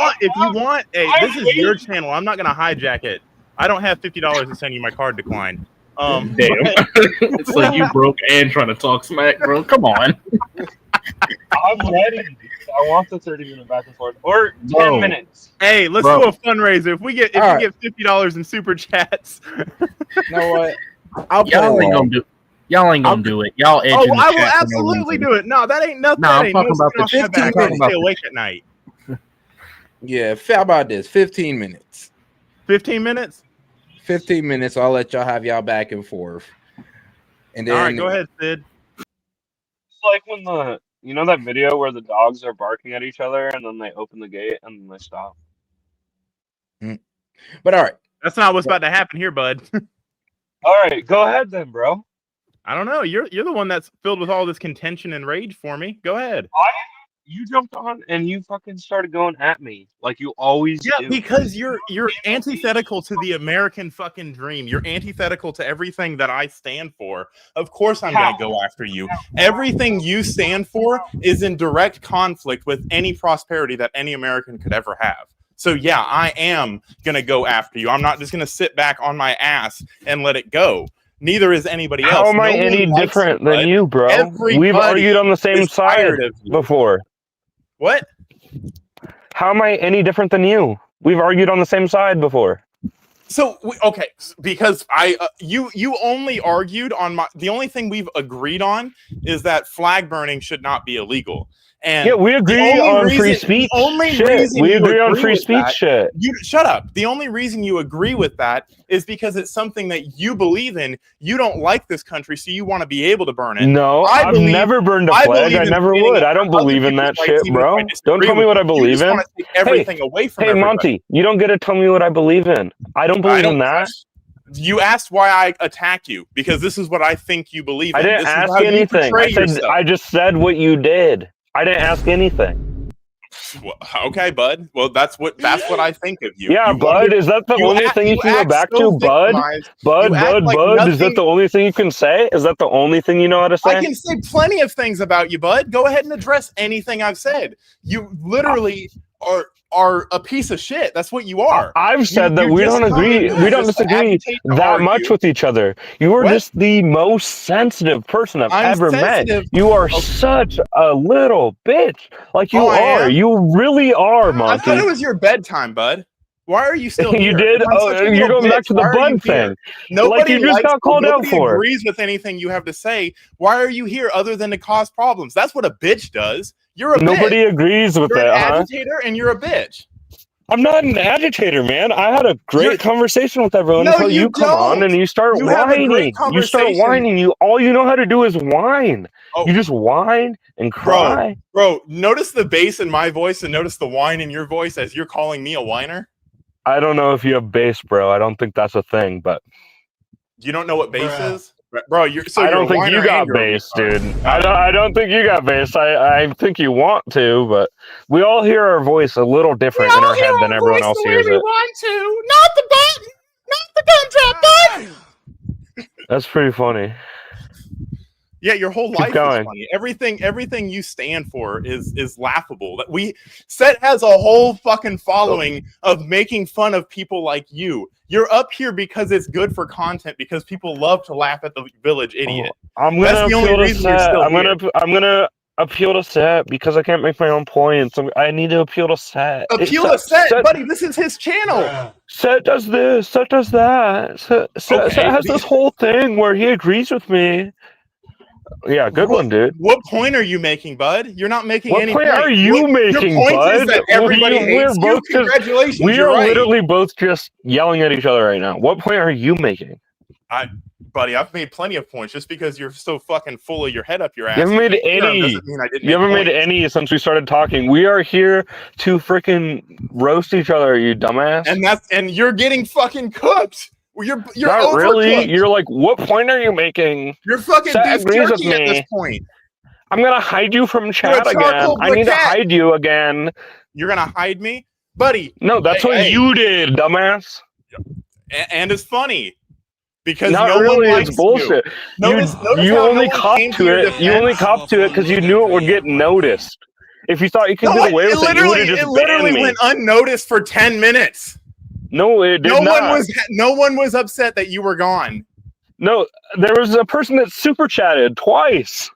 S22: want, hey, this is your channel. I'm not gonna hijack it. I don't have $50 to send you. My card declined.
S2: Damn. It's like you broke and trying to talk smack, bro. Come on.
S20: I'm ready. I want the 30-minute back and forth or 10 minutes.
S22: Hey, let's do a fundraiser. If we get $50 in super chats.
S1: You know what?
S2: Y'all ain't gonna do it. Y'all edging the
S22: I will
S2: chat for no
S22: absolutely
S2: reason.
S22: do it. No, that ain't nothing.
S2: No, I'm talking about the
S22: 15
S2: chat.
S22: minutes. Stay awake at night.
S1: Yeah, how about this? 15 minutes.
S22: 15 minutes?
S1: 15 minutes. I'll let y'all have y'all back and forth. And then,
S22: all right, go ahead, Sid.
S20: It's like when that video where the dogs are barking at each other and then they open the gate and then they stop.
S1: But all right.
S22: That's not what's about to happen here, bud.
S20: All right, go ahead then, bro.
S22: I don't know. You're the one that's filled with all this contention and rage for me. Go ahead.
S20: You jumped on and you fucking started going at me like you always do.
S22: Because you're antithetical to the American fucking dream. You're antithetical to everything that I stand for. Of course I'm going to go after you. Everything you stand for is in direct conflict with any prosperity that any American could ever have. So yeah, I am going to go after you. I'm not just going to sit back on my ass and let it go. Neither is anybody else.
S20: How am I any different than you, bro? We've argued on the same side before.
S22: What?
S20: How am I any different than you? We've argued on the same side before.
S22: So okay, because you only argued on the only thing we've agreed on is that flag burning should not be illegal. And
S20: yeah, we agree on free speech. We agree on free speech shit.
S22: You shut up. The only reason you agree with that is because it's something that you believe in. You don't like this country, so you want to be able to burn it.
S20: No, I've never burned a flag. I never would. I don't believe in that shit, bro. Don't tell me what I believe in.
S22: Take everything away from
S20: everybody. Monty, you don't get to tell me what I believe in. I don't believe in that.
S22: You asked why I attack you because this is what I think you believe in.
S20: I didn't ask anything. I just said what you did. I didn't ask anything.
S22: Well, okay, bud. Well, that's what I think of you.
S20: Yeah, bud. Is that the only thing you can go back to, bud? Bud. Is that the only thing you can say? Is that the only thing you know how to say?
S22: I can say plenty of things about you, bud. Go ahead and address anything I've said. You literally are a piece of shit. That's what you are.
S20: I've said that we don't agree. We don't disagree that much with each other. You are just the most sensitive person I've ever met. You are such a little bitch. Like you are. You really are, Monty.
S22: I thought it was your bedtime, bud. Why are you still here?
S20: You did? Oh, you're going back to the bud thing.
S22: Nobody
S20: you just got called out for.
S22: Nobody agrees with anything you have to say. Why are you here other than to cause problems? That's what a bitch does. You're a bitch.
S20: Nobody agrees with
S22: you're
S20: that,
S22: an agitator and you're a bitch.
S20: I'm not an agitator, man. I had a great conversation with everyone until you come on and you start whining. You start whining. All you know how to do is whine. You just whine and cry.
S22: Bro, notice the bass in my voice and notice the whine in your voice as you're calling me a whiner.
S20: I don't know if you have bass, bro. I don't think that's a thing, but
S22: you don't know what bass is? Bro,
S20: I don't think you got bass, dude. I don't think you got bass. I think you want to, but we all hear our voice a little different in our head than everyone else hears it.
S22: We want to, not the button. thumbs up, bud.
S20: That's pretty funny.
S22: Yeah, your whole
S20: Keep
S22: life
S20: going.
S22: is funny. Everything you stand for is laughable. That S.E.T has a whole fucking following of making fun of people like you. You're up here because it's good for content, because people love to laugh at the village idiot.
S20: I'm gonna
S22: That's the only
S20: appeal to
S22: reason you're
S20: S.E.T.
S22: still
S20: I'm gonna appeal to S.E.T because I can't make my own points. I need to appeal to S.E.T.
S22: Appeal to S.E.T, buddy. This is his channel.
S20: S.E.T does this. S.E.T does that. S.E.T has this whole thing where he agrees with me. Yeah, good one, dude.
S22: What point are you making, bud? You're not making
S20: What
S22: any
S20: point are you making,
S22: your point
S20: bud?
S22: is that everybody hates you. Congratulations,
S20: we
S22: you're
S20: are
S22: right.
S20: literally both just yelling at each other right now. What point are you making?
S22: Buddy, I've made plenty of points. Just because you're so fucking full of your head up your ass.
S20: You haven't made any.
S22: Doesn't mean I didn't
S20: You haven't
S22: make
S20: made any since we started talking. We are here to freaking roast each other, you dumbass.
S22: And you're getting fucking cooked. You're
S20: not
S22: overcooked.
S20: really. You're like, what point are you making?
S22: You're fucking
S20: S.E.T
S22: beef
S20: agrees with
S22: jerky at
S20: me.
S22: this point.
S20: I'm gonna hide you from chat again. I need to hide you again.
S22: You're gonna hide me, buddy?
S20: No, that's what you did, dumbass.
S22: And it's funny because
S20: not
S22: no
S20: really,
S22: one likes
S20: it's bullshit.
S22: You. Notice
S20: you
S22: how
S20: only
S22: no one
S20: copped
S22: came
S20: to
S22: your
S20: it. You only
S22: defense?
S20: copped to it because you knew it would get noticed. If you thought you could get away with it, you would have just
S22: it literally
S20: banned me.
S22: went unnoticed for 10 minutes.
S20: No, it did not.
S22: No one was upset that you were gone.
S20: No, there was a person that super chatted twice.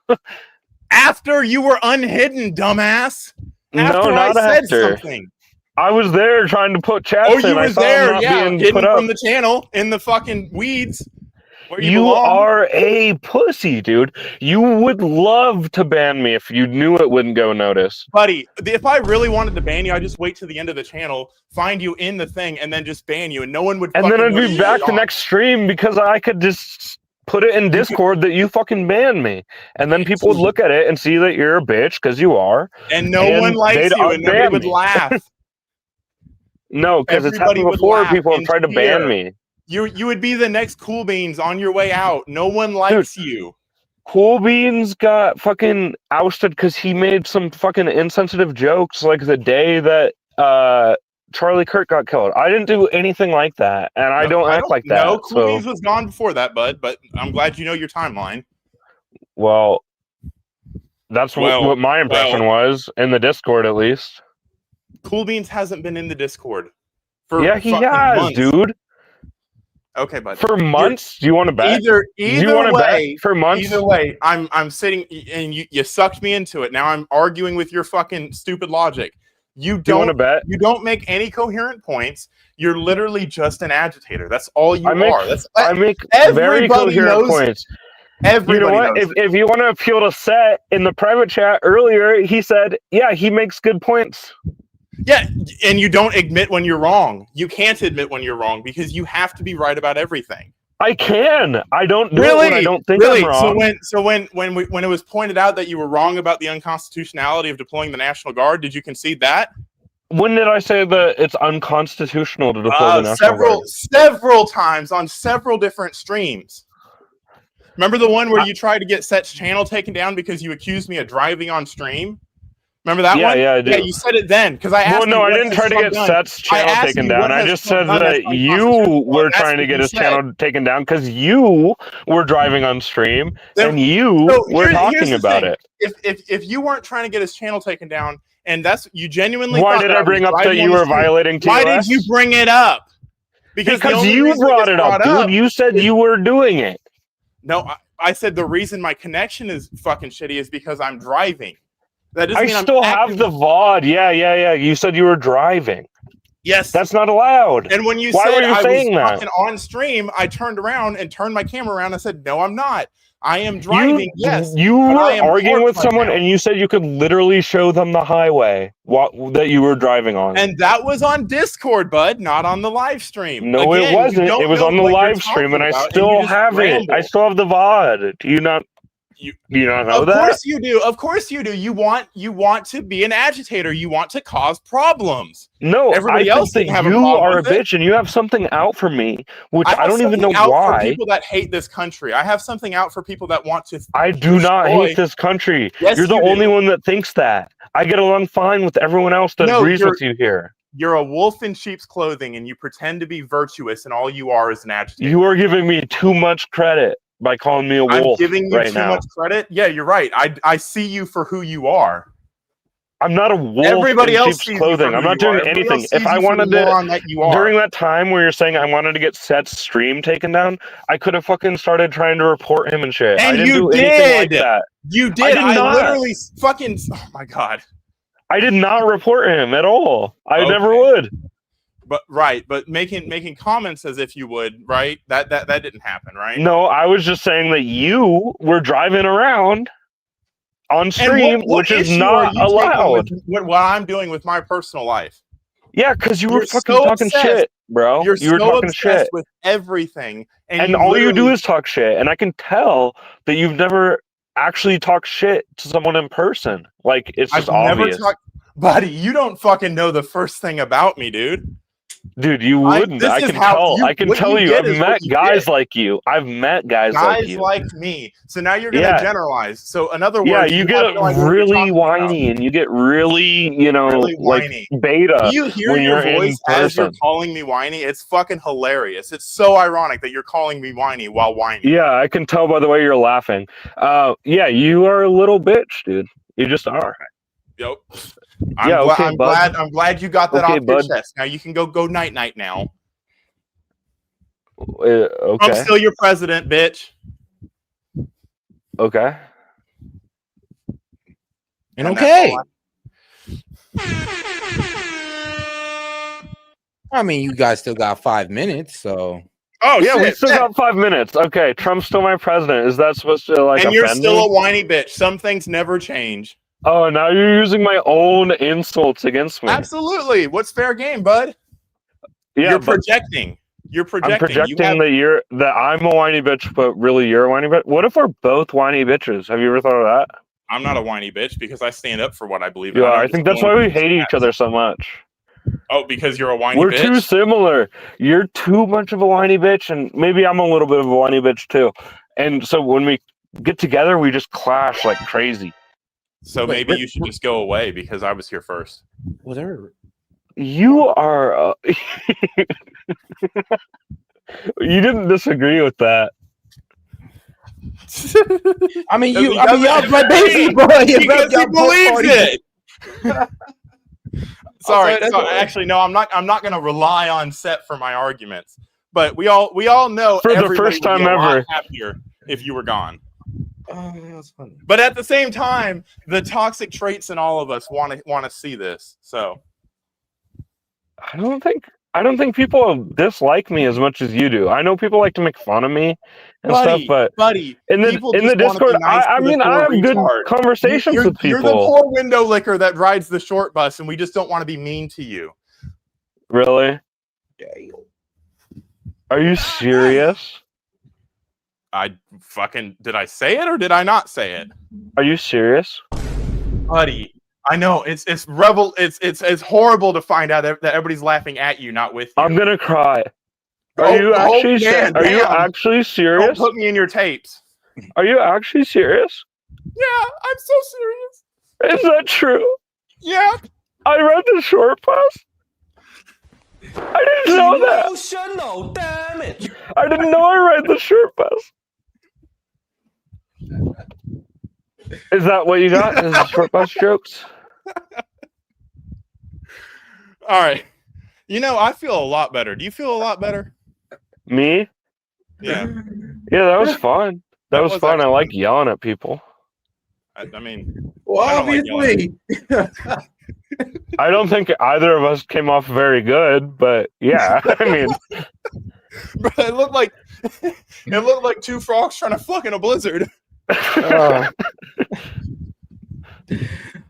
S22: After you were unhidden, dumbass. After
S20: no, not
S22: I said
S20: after.
S22: something.
S20: I was there trying to put chats in.
S22: You
S20: I
S22: were
S20: saw
S22: there,
S20: them not being
S22: hidden
S20: put up.
S22: from the channel in the fucking weeds. Where you
S20: You
S22: belong.
S20: are a pussy, dude. You would love to ban me if you knew it wouldn't go noticed.
S22: Buddy, if I really wanted to ban you, I'd just wait to the end of the channel, find you in the thing, and then just ban you, and no one would
S20: And
S22: fucking
S20: then I'd
S22: know
S20: be
S22: you
S20: back
S22: were
S20: the
S22: gone.
S20: next stream because I could just put it in Discord that you fucking banned me. And then people would look at it and see that you're a bitch, because you are.
S22: And no one likes
S20: they'd
S22: you, and nobody
S20: unban
S22: would
S20: me.
S22: laugh.
S20: No, because it's
S22: Everybody
S20: happened
S22: would
S20: before.
S22: laugh
S20: People have
S22: and
S20: tried to
S22: cheer.
S20: ban me.
S22: You would be the next Cool Beans on your way out. No one likes you.
S20: Cool Beans got fucking ousted because he made some fucking insensitive jokes like the day that Charlie Kirk got killed. I didn't do anything like that, and I don't act like that.
S22: No, Cool Beans was gone before that, bud, but I'm glad you know your timeline.
S20: Well, that's what my impression was in the Discord, at least.
S22: Cool Beans hasn't been in the Discord.
S20: Yeah, he has,
S22: months.
S20: dude.
S22: Okay, bud.
S20: For months? Do you want to bet?
S22: Either
S20: Do you want to
S22: way,
S20: bet for months?
S22: Either way, I'm sitting and you sucked me into it. Now I'm arguing with your fucking stupid logic. You
S20: want to bet?
S22: You don't make any coherent points. You're literally just an agitator. That's all you
S20: I make,
S22: are.
S20: I make very
S22: everybody
S20: coherent
S22: knows,
S20: points.
S22: Everybody
S20: you know what?
S22: knows
S20: If you want to appeal to S.E.T in the private chat earlier, he said, yeah, he makes good points.
S22: Yeah, and you don't admit when you're wrong. You can't admit when you're wrong because you have to be right about everything.
S20: I can. I don't do it when I don't think I'm wrong.
S22: So when it was pointed out that you were wrong about the unconstitutionality of deploying the National Guard, did you concede that?
S20: When did I say that it's unconstitutional to deploy the National Guard?
S22: Several times on several different streams. Remember the one where you tried to get S.E.T's channel taken down because you accused me of driving on stream? Remember that one?
S20: Yeah, I do.
S22: Yeah, you said it then because I asked.
S20: Well, no, I didn't try to get S.E.T's channel taken down. I just said that you were trying to get his channel taken down because you were driving on stream and you were talking about it.
S22: If you weren't trying to get his channel taken down, and that's you genuinely.
S20: Why did I bring up that you were violating TOS?
S22: Why did you bring it up?
S20: Because you brought it up, dude. You said you were doing it.
S22: No, I said the reason my connection is fucking shitty is because I'm driving.
S20: I still have the VOD. Yeah. You said you were driving.
S22: Yes.
S20: That's not allowed.
S22: And when you
S20: Why
S22: said
S20: were you
S22: I
S20: saying
S22: was
S20: that?
S22: fucking on stream, I turned around and turned my camera around and said, no, I'm not. I am driving, yes.
S20: You were arguing with someone and you said you could literally show them the highway that you were driving on.
S22: And that was on Discord, bud, not on the live stream.
S20: No, it wasn't. It was on the live stream, and I still have it. I still have the VOD. Do you not know that?
S22: Of course you do. Of course you do. You want to be an agitator. You want to cause problems.
S20: No,
S22: everybody else
S20: think
S22: have
S20: that
S22: a
S20: you
S22: problem
S20: are a
S22: with it.
S20: bitch, and you have something out for me, which I don't even know
S22: out
S20: why.
S22: For people that hate this country, I have something out for people that want to.
S20: I do not hate this country.
S22: Yes,
S20: You're the
S22: you do.
S20: only one that thinks that. I get along fine with everyone else that agrees with you here.
S22: You're a wolf in sheep's clothing, and you pretend to be virtuous, and all you are is an agitator.
S20: You are giving me too much credit by calling me a wolf.
S22: I'm giving you
S20: right
S22: too
S20: now.
S22: much credit. Yeah, you're right. I see you for who you are.
S20: I'm not a wolf
S22: Everybody
S20: in
S22: else
S20: sheep's
S22: sees you
S20: clothing.
S22: for
S20: I'm
S22: who
S20: not
S22: you are.
S20: doing
S22: Everybody
S20: anything.
S22: else
S20: If
S22: sees
S20: I
S22: you for the
S20: wanted to,
S22: moron that you are.
S20: during that time where you're saying I wanted to get Seth's stream taken down, I could have fucking started trying to report him and shit.
S22: And
S20: I didn't
S22: you
S20: do
S22: did.
S20: anything like that.
S22: You did.
S20: I did not.
S22: Literally fucking. Oh my god.
S20: I did not report him at all. I never would.
S22: But making comments as if you would, right? That didn't happen, right?
S20: No, I was just saying that you were driving around on stream,
S22: what
S20: which is
S22: issue
S20: not
S22: are you taking
S20: allowed.
S22: with what I'm doing with my personal life?
S20: Yeah, because you were
S22: You're
S20: fucking
S22: so
S20: talking
S22: obsessed.
S20: shit, bro.
S22: You're
S20: You were
S22: so
S20: talking
S22: obsessed
S20: shit.
S22: with everything,
S20: And all you do is talk shit. And I can tell that you've never actually talked shit to someone in person. Like, it's just obvious.
S22: Buddy, you don't fucking know the first thing about me, dude.
S20: Dude, you wouldn't. I can tell. I can tell you. I've met guys like you. I've met guys like you.
S22: Guys like me. So now you're gonna generalize. So in other words,
S20: yeah, you get
S22: have no idea what you're
S20: really
S22: talking
S20: whiny
S22: about.
S20: and you get really,
S22: Really
S20: like
S22: whiny.
S20: beta
S22: Do you hear
S20: when
S22: your
S20: you're
S22: voice
S20: in
S22: as you're
S20: person.
S22: calling me whiny? It's fucking hilarious. It's so ironic that you're calling me whiny while whining.
S20: Yeah, I can tell by the way you're laughing. Yeah, you are a little bitch, dude. You just are.
S22: Yep.
S20: Okay, bud.
S22: I'm glad you got that
S20: Okay,
S22: off your
S20: bud.
S22: chest. Now you can go night night now.
S20: Okay.
S22: I'm still your president, bitch.
S20: Okay.
S1: And okay. I mean, you guys still got 5 minutes, so.
S22: Oh
S20: yeah,
S22: shit,
S20: we still got 5 minutes. Okay, Trump's still my president. Is that supposed to like?
S22: And you're
S20: offend
S22: still
S20: me?
S22: a whiny bitch. Some things never change.
S20: Oh, now you're using my own insults against me.
S22: Absolutely. What's fair game, bud?
S20: Yeah,
S22: you're
S20: but
S22: projecting. You're projecting.
S20: I'm projecting that I'm a whiny bitch, but really you're a whiny bitch. What if we're both whiny bitches? Have you ever thought of that?
S22: I'm not a whiny bitch because I stand up for what I believe in.
S20: Yeah, I think that's why we hate each other so much.
S22: Oh, because you're a whiny
S20: We're
S22: bitch?
S20: too similar. You're too much of a whiny bitch, and maybe I'm a little bit of a whiny bitch too. And so when we get together, we just clash like crazy.
S22: So maybe you should just go away because I was here first.
S1: Whatever.
S20: You are. You didn't disagree with that.
S1: I mean, y'all my baby boy.
S22: Because he believes it. Sorry. Actually, no. I'm not going to rely on Set for my arguments. But we all know
S20: For the
S22: everybody
S20: first
S22: would be
S20: time
S22: a lot
S20: ever.
S22: happier if you were gone.
S1: That's funny.
S22: But at the same time, the toxic traits in all of us want to see this. So
S20: I don't think people dislike me as much as you do. I know people like to make fun of me and stuff, but in the Discord, I mean, I have good conversations with people.
S22: You're the poor window licker that rides the short bus, and we just don't want to be mean to you.
S20: Really? Are you serious?
S22: Did I say it or did I not say it?
S20: Are you serious?
S22: Buddy, I know it's horrible to find out that everybody's laughing at you, not with you.
S20: I'm gonna cry. Are you actually serious?
S22: Don't put me in your tapes.
S20: Are you actually serious?
S22: Yeah, I'm so serious.
S20: Is that true?
S22: Yeah.
S20: I read the short post. I didn't know that.
S10: Emotional damage.
S20: I didn't know I read the short post. Is that what you got? Is short bus jokes?
S22: All right. I feel a lot better. Do you feel a lot better?
S20: Me?
S22: Yeah.
S20: Yeah, that was fun. That was fun. I
S22: actually
S20: like yelling at people.
S22: I mean,
S1: well,
S22: I don't like
S1: obviously.
S20: I don't think either of us came off very good, but yeah, I mean,
S22: Bro, it looked like two frogs trying to fuck in a blizzard.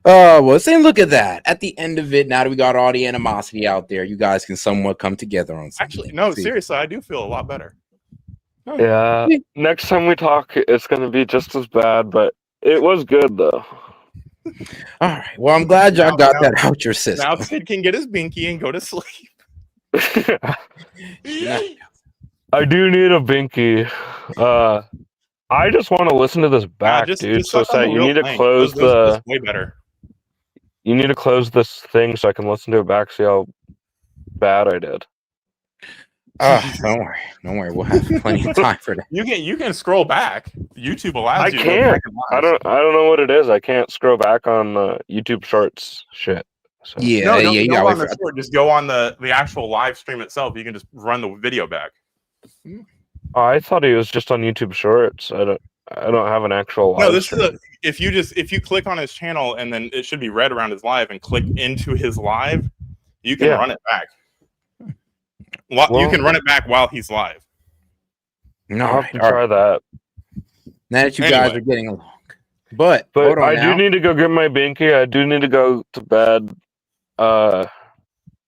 S1: Well, saying look at that. At the end of it, now that we got all the animosity out there, you guys can somewhat come together on something.
S22: Actually, no, seriously, I do feel a lot better.
S20: yeah. Next time we talk, it's gonna be just as bad, but it was good though.
S1: All right. Well, I'm glad y'all got that out your system.
S22: Now Sid can get his binky and go to sleep.
S20: I do need a binky. I just want to listen to this back, dude. So
S22: suck on the
S20: you
S22: real
S20: need to
S22: thing.
S20: close
S22: Those way better.
S20: You need to close this thing so I can listen to it back. See how bad I did.
S1: Don't worry. We'll have plenty of time for that.
S22: You can scroll back. YouTube allows
S20: I
S22: you to go back
S20: can't.
S22: and live.
S20: I don't know what it is. I can't scroll back on YouTube Shorts shit. So.
S22: No, don't go on the short. Just go on the actual live stream itself. You can just run the video back.
S20: Oh, I thought he was just on YouTube Shorts. I don't have an actual live
S22: No, this
S20: stream.
S22: is if you click on his channel and then it should be red around his live and click into his live, you can run it back. You can run it back while he's live.
S1: No,
S20: I'll have to try that.
S1: Now that you guys are getting along, but hold on
S20: I
S1: now.
S20: do need to go get my binky. I do need to go to bed.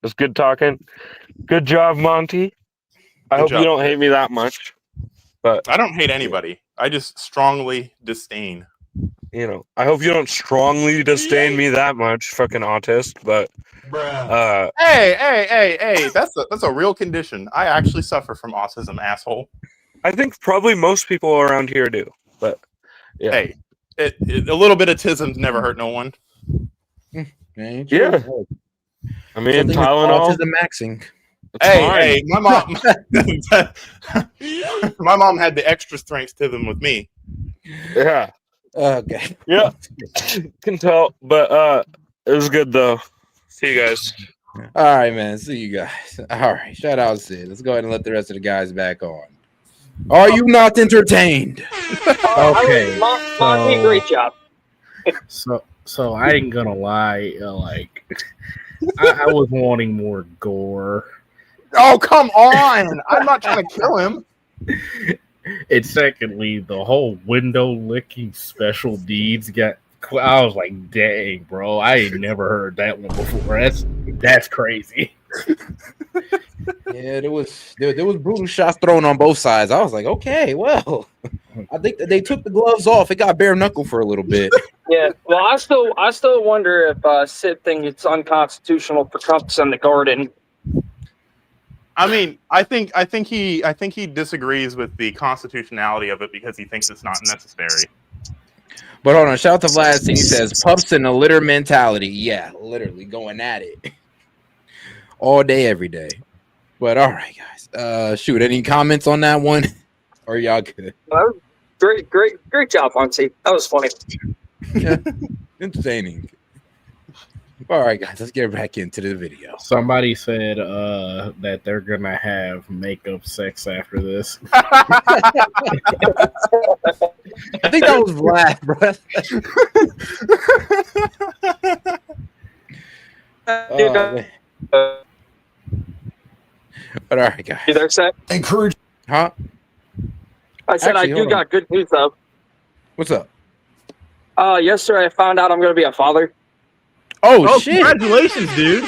S20: It's good talking. Good job, Monty. I hope you don't hate me that much. But
S22: I don't hate anybody. I just strongly disdain.
S20: I hope you don't strongly disdain me that much, fucking autist. But
S22: hey, that's a real condition. I actually suffer from autism, asshole.
S20: I think probably most people around here do. But yeah,
S22: hey, a little bit of tism's never hurt no one.
S20: Yeah. I mean, Tylenol.
S1: Autism maxing.
S22: Hey, my mom. My mom had the extra strength to them with me.
S20: Yeah.
S1: Okay.
S20: Yeah. Can tell, but it was good though. See you guys.
S1: All right, man. See you guys. All right. Shout out Sid. Let's go ahead and let the rest of the guys back on. Are you not entertained?
S2: Okay.
S5: Monty, great job.
S2: So I ain't gonna lie. I was wanting more gore.
S22: Oh, come on! I'm not trying to kill him.
S2: And secondly, the whole window licking special deeds got. I was like, dang, bro, I ain't never heard that one before. That's crazy.
S1: Yeah, there was brutal shots thrown on both sides. I was like, okay, well, I think that they took the gloves off. It got bare knuckle for a little bit.
S5: Yeah, well, I still wonder if Sid thinks it's unconstitutional for cups in the garden.
S22: I mean, I think he disagrees with the constitutionality of it because he thinks it's not necessary.
S1: But hold on, shout out to Vlad. He says pups in a litter mentality. Yeah, literally going at it all day, every day. But all right, guys. Shoot, any comments on that one? Or y'all good?
S5: Great job, Monty. That was funny.
S1: Yeah, entertaining. All right, guys, let's get back into the video.
S2: Somebody said that they're gonna have makeup sex after this.
S1: I think that was Vlad, bro. But all right, guys.
S5: You there, Seth?
S16: Encourage.
S1: Huh?
S5: I said
S1: Actually,
S5: I do got good news though.
S1: What's up?
S5: Yesterday I found out I'm going to be a father.
S1: Oh shit!
S22: Congratulations, dude.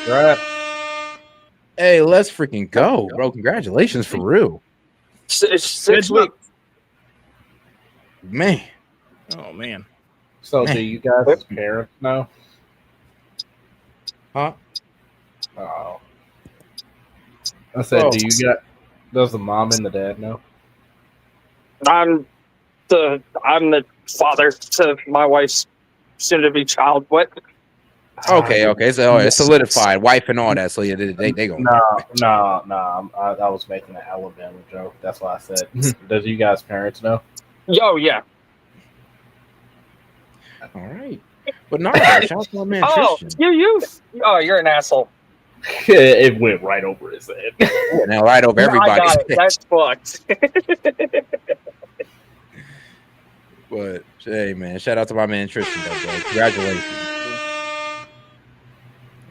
S1: Right. Hey, let's freaking go, bro! Congratulations for real.
S5: It's 6 weeks.
S1: Man.
S22: Oh man.
S2: So do you guys parents know?
S1: Huh?
S2: Oh. I said, does the mom and the dad know?
S5: I'm the father to my wife's soon-to-be child. What?
S1: Okay. So it's solidified, wife and all that. So yeah, they go.
S2: No. I was making an Alabama joke. That's why I said. Does you guys' parents know?
S5: Oh yeah.
S1: All right, but no, shout out to my man Tristan.
S5: You're an asshole.
S2: It went right over his head.
S1: Yeah, now right over everybody's head.
S5: That's fucked.
S1: But hey, man, shout out to my man Tristan, though, bro. Congratulations.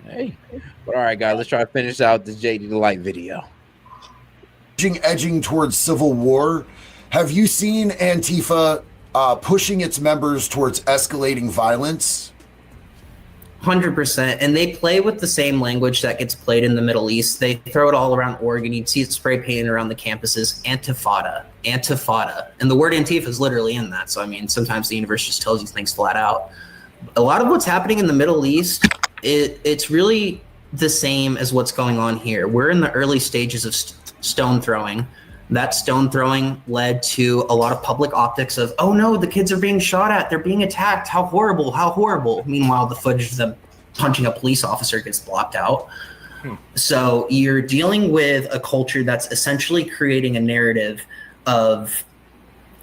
S1: Hey, but all right, guys, let's try to finish out this JD the Light video.
S16: Edging towards civil war. Have you seen Antifa pushing its members towards escalating violence?
S12: 100%. And they play with the same language that gets played in the Middle East. They throw it all around Oregon. You'd see it spray painted around the campuses. Antifada. And the word Antifa is literally in that. So, I mean, sometimes the universe just tells you things flat out. A lot of what's happening in the Middle East, it's really the same as what's going on here. We're in the early stages of stone throwing. That stone throwing led to a lot of public optics of, oh no, the kids are being shot at, they're being attacked, how horrible, how horrible. Meanwhile, the footage of them punching a police officer gets blocked out. So you're dealing with a culture that's essentially creating a narrative of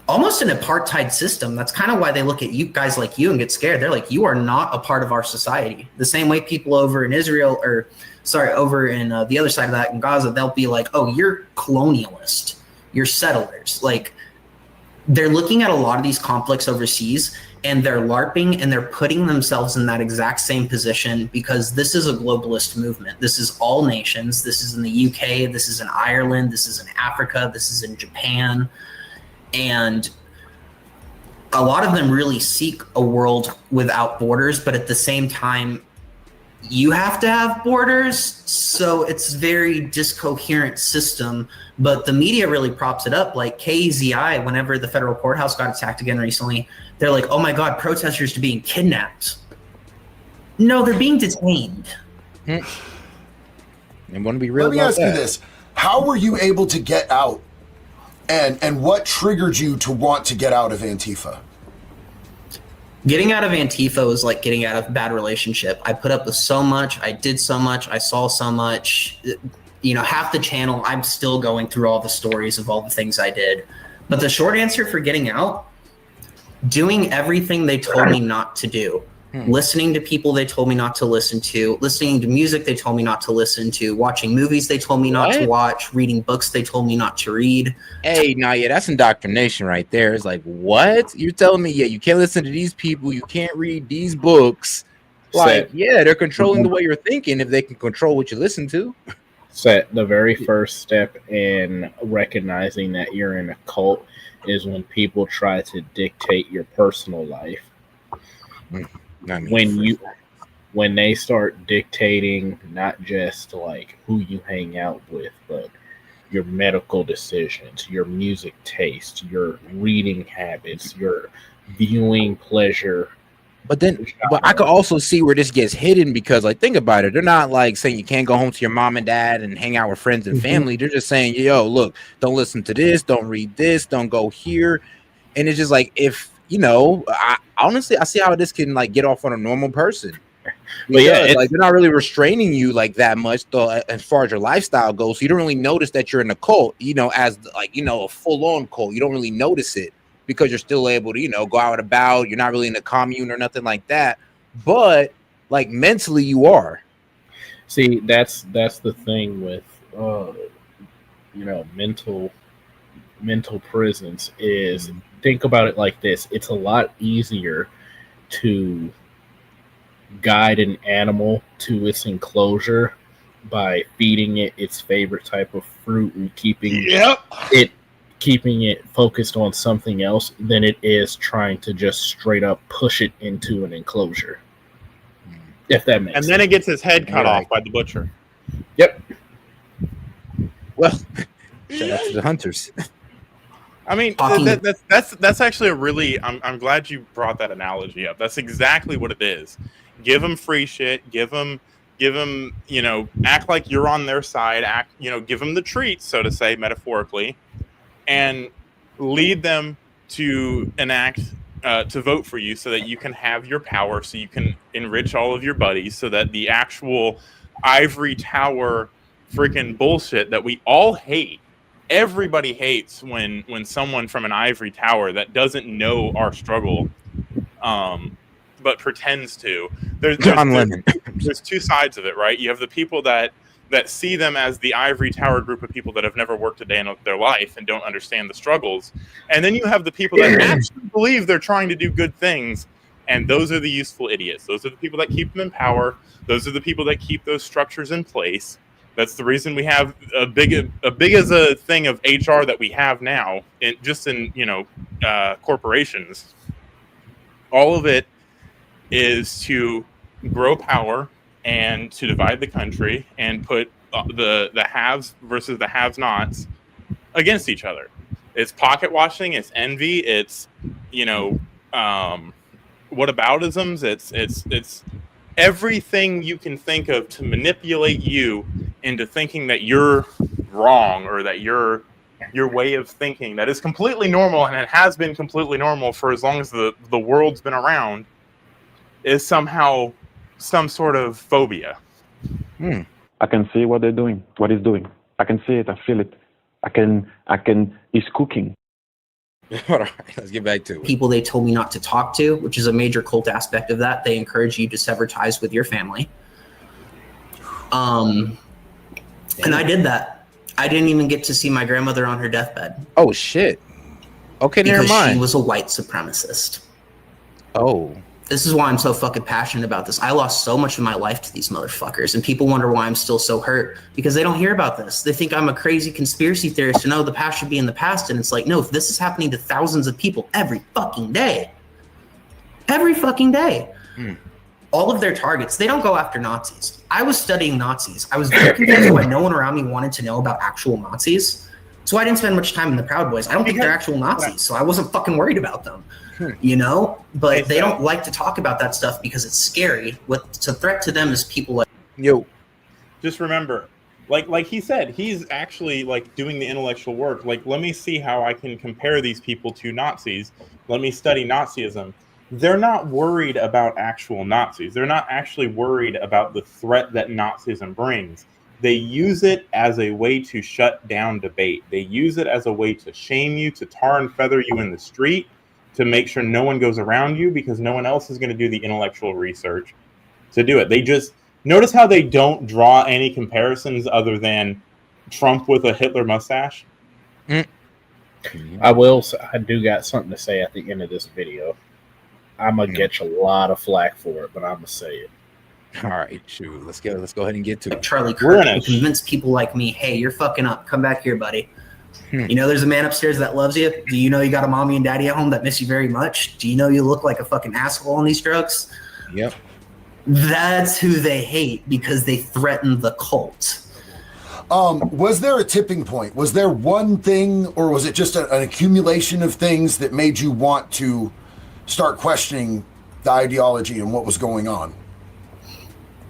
S12: almost an apartheid system. That's kind of why they look at you guys like you and get scared. They're like, you are not a part of our society. The same way people over in Israel, or sorry, over in the other side of that in Gaza, they'll be like, oh, you're colonialist, you're settlers. Like, they're looking at a lot of these conflicts overseas and they're LARPing and they're putting themselves in that exact same position because this is a globalist movement. This is all nations. This is in the UK. This is in Ireland. This is in Africa. This is in Japan. And a lot of them really seek a world without borders, but at the same time, you have to have borders. So it's a very discoherent system, but the media really props it up. Like KZI, whenever the federal courthouse got attacked again recently, they're like, oh my God, protesters are being kidnapped. No, they're being detained.
S1: And want to be real.
S16: Let me ask you this. How were you able to get out? And what triggered you to want to get out of Antifa?
S12: Getting out of Antifa was like getting out of a bad relationship. I put up with so much. I did so much. I saw so much. You know, half the channel, I'm still going through all the stories of all the things I did. But the short answer for getting out, doing everything they told me not to do. Listening to people they told me not to listen to, listening to music they told me not to listen to, watching movies they told me not to watch, reading books they told me not to read.
S1: Hey, now, yeah, that's indoctrination right there. It's like, what? You're telling me, yeah, you can't listen to these people, you can't read these books. Like, yeah, they're controlling the way you're thinking if they can control what you listen to.
S2: Set the very first step in recognizing that you're in a cult is when people try to dictate your personal life. When they start dictating not just like who you hang out with, but your medical decisions, your music taste, your reading habits, your viewing pleasure.
S1: But I could also see where this gets hidden because, like, think about it. They're not like saying you can't go home to your mom and dad and hang out with friends and family. They're just saying, yo, look, don't listen to this, don't read this, don't go here. And it's just like, if, you know, I honestly see how this can like get off on a normal person. But yeah, like they're not really restraining you like that much though, as far as your lifestyle goes. So you don't really notice that you're in a cult, you know, as like, you know, a full-on cult. You don't really notice it because you're still able to, you know, go out and about. You're not really in a commune or nothing like that. But like mentally you are.
S2: See, that's the thing with you know, mental prisons is think about it like this. It's a lot easier to guide an animal to its enclosure by feeding it its favorite type of fruit and keeping it focused on something else than it is trying to just straight up push it into an enclosure. If that makes sense.
S22: And then it gets its head cut off by the butcher.
S2: Yep.
S1: Well, shout out to the hunters.
S22: I mean, that's actually a really. I'm glad you brought that analogy up. That's exactly what it is. Give them free shit. Give them. You know, act like you're on their side. Give them the treats, so to say, metaphorically, and lead them to enact to vote for you, so that you can have your power, so you can enrich all of your buddies, so that the actual ivory tower freaking bullshit that we all hate. Everybody hates when someone from an ivory tower that doesn't know our struggle, but pretends to. There's two sides of it, right? You have the people that see them as the ivory tower group of people that have never worked a day in their life and don't understand the struggles. And then you have the people that actually believe they're trying to do good things. And those are the useful idiots. Those are the people that keep them in power. Those are the people that keep those structures in place. That's the reason we have a big as a thing of HR that we have now, in corporations. All of it is to grow power and to divide the country and put the haves versus the have-nots against each other. It's pocket watching. It's envy. It's whataboutisms. It's everything you can think of to manipulate you into thinking that you're wrong or that your way of thinking that is completely normal, and it has been completely normal for as long as the world's been around, is somehow some sort of phobia.
S9: I can see what they're doing, what he's doing. I can see it. I feel it. He's cooking.
S1: All right, let's get back to it.
S12: People they told me not to talk to, which is a major cult aspect of that. They encourage you to sever ties with your family. And I did that. I didn't even get to see my grandmother on her deathbed.
S1: Oh shit. Okay, never mind.
S12: Because she was a white supremacist.
S1: Oh.
S12: This is why I'm so fucking passionate about this. I lost so much of my life to these motherfuckers, and people wonder why I'm still so hurt, because they don't hear about this. They think I'm a crazy conspiracy theorist, and the past should be in the past. And it's like, no, this is happening to thousands of people every fucking day. Every fucking day. All of their targets, they don't go after Nazis. I was studying Nazis. I was very confused why no one around me wanted to know about actual Nazis. So I didn't spend much time in the Proud Boys. I don't think they're actual Nazis, so I wasn't fucking worried about them. You know, but they don't like to talk about that stuff because it's scary. What's a threat to them is people like
S22: Just remember, like he said, he's actually like doing the intellectual work. Like, let me see how I can compare these people to Nazis. Let me study Nazism. They're not worried about actual Nazis. They're not actually worried about the threat that Nazism brings. They use it as a way to shut down debate. They use it as a way to shame you, to tar and feather you in the street, to make sure no one goes around you because no one else is going to do the intellectual research to do it. They just notice how they don't draw any comparisons other than Trump with a Hitler mustache.
S2: I do got something to say at the end of this video. I'm gonna get you a lot of flack for it, but I'm gonna say it.
S1: All right, shoot. Let's go ahead and get to it.
S12: Charlie Kirk and convince people like me, hey, you're fucking up. Come back here, buddy. You know there's a man upstairs that loves you? Do you know you got a mommy and daddy at home that miss you very much? Do you know you look like a fucking asshole on these drugs?
S1: Yep.
S12: That's who they hate because they threaten the cult.
S16: Was there a tipping point? Was there one thing, or was it just an accumulation of things that made you want to start questioning the ideology and what was going on?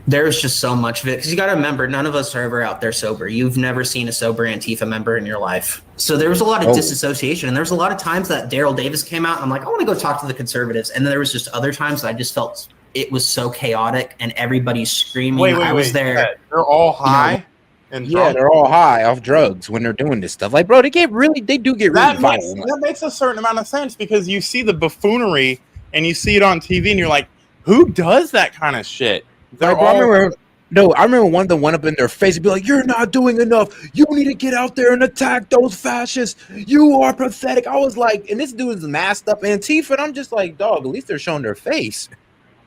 S12: There's just so much of it, because you got to remember, none of us are ever out there sober. You've never seen a sober Antifa member in your life. So there was a lot of disassociation, and there was a lot of times that Daryl Davis came out, and I'm like, I want to go talk to the conservatives. And then there was just other times that I just felt it was so chaotic, and everybody's screaming. I was there.
S22: They're all high?
S1: Yeah, they're all high off drugs when they're doing this stuff. Like, bro, they do get really violent.
S22: That makes a certain amount of sense, because you see the buffoonery and you see it on TV, and you're like, who does that kind of shit?
S1: Like, I remember one of them went up in their face and be like, "You're not doing enough. You need to get out there and attack those fascists. You are pathetic." I was like, and this dude is masked up Antifa, and I'm just like, dog, at least they're showing their face.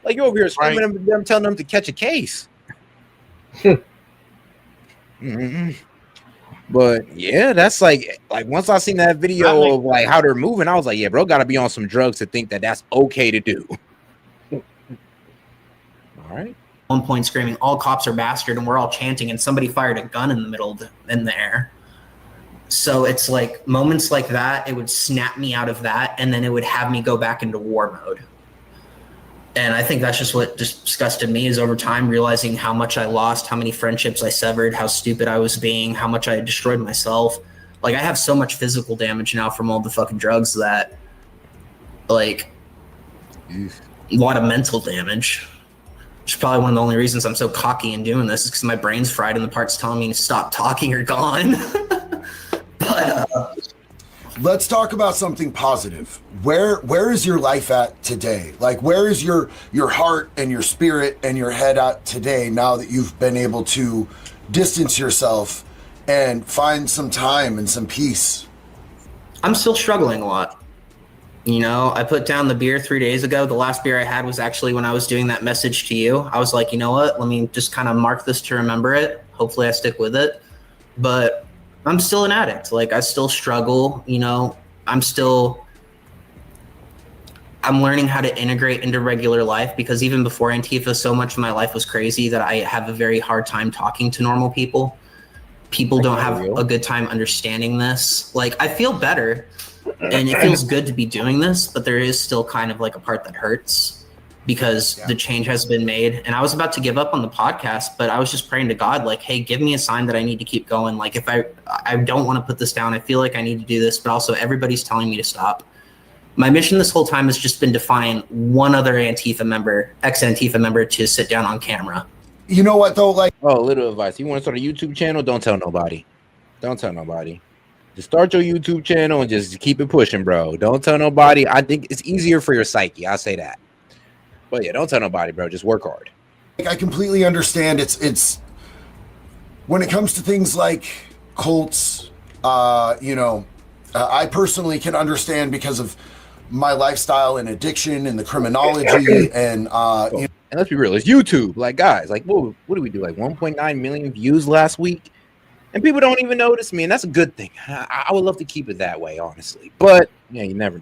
S1: Like, you're over here screaming at them, telling them to catch a case. But yeah, that's like once I seen that video of like how they're moving, I was like, yeah, bro, gotta be on some drugs to think that that's okay to do. All right.
S12: One point screaming, all cops are bastard, and we're all chanting, and somebody fired a gun in the middle of in the air. So it's like moments like that, it would snap me out of that, and then it would have me go back into war mode. And I think that's just what disgusted me, is over time realizing how much I lost, how many friendships I severed, how stupid I was being, how much I destroyed myself. Like, I have so much physical damage now from all the fucking drugs that, like, a lot of mental damage. Which is probably one of the only reasons I'm so cocky in doing this, is because my brain's fried and the parts telling me to stop talking are gone.
S16: Let's talk about something positive. Where is your life at today? Like, where is your heart and your spirit and your head at today, now that you've been able to distance yourself and find some time and some peace?
S12: I'm still struggling a lot. You know, I put down the beer 3 days ago. The last beer I had was actually when I was doing that message to you. I was like, you know what? Let me just kind of mark this to remember it. Hopefully I stick with it. But I'm still an addict. Like, I still struggle, you know. I'm learning how to integrate into regular life, because even before Antifa, so much of my life was crazy that I have a very hard time talking to normal people. People don't have a good time understanding this. Like, I feel better. And it feels good to be doing this, but there is still kind of like a part that hurts, because the change has been made. And I was about to give up on the podcast, but I was just praying to God, like, hey, give me a sign that I need to keep going. Like, if I don't want to put this down, I feel like I need to do this, but also everybody's telling me to stop. My mission this whole time has just been to find one other Antifa member, ex-Antifa member, to sit down on camera
S16: you know what though? Like,
S1: oh, little advice. You want to start a YouTube channel? Don't tell nobody. Don't tell nobody. Just start your YouTube channel and just keep it pushing, bro. Don't tell nobody. I think it's easier for your psyche. I'll say that. But yeah, don't tell nobody, bro. Just work hard.
S16: I completely understand. It's when it comes to things like cults, I personally can understand because of my lifestyle and addiction and the criminology and
S1: and let's be real, it's YouTube. Like, guys, like what do we do? Like 1.9 million views last week, and people don't even notice me, and that's a good thing. I would love to keep it that way, honestly, but yeah, you never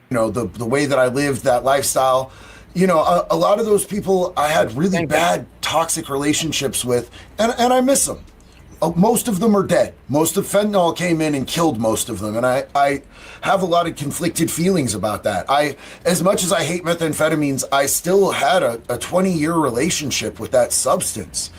S1: know.
S16: The way that I lived that lifestyle, a lot of those people I had really bad toxic relationships with, and I miss them. Most of them are dead. Most of fentanyl came in and killed most of them, and I have a lot of conflicted feelings about that. As much as I hate methamphetamines, I still had a 20-year relationship with that substance,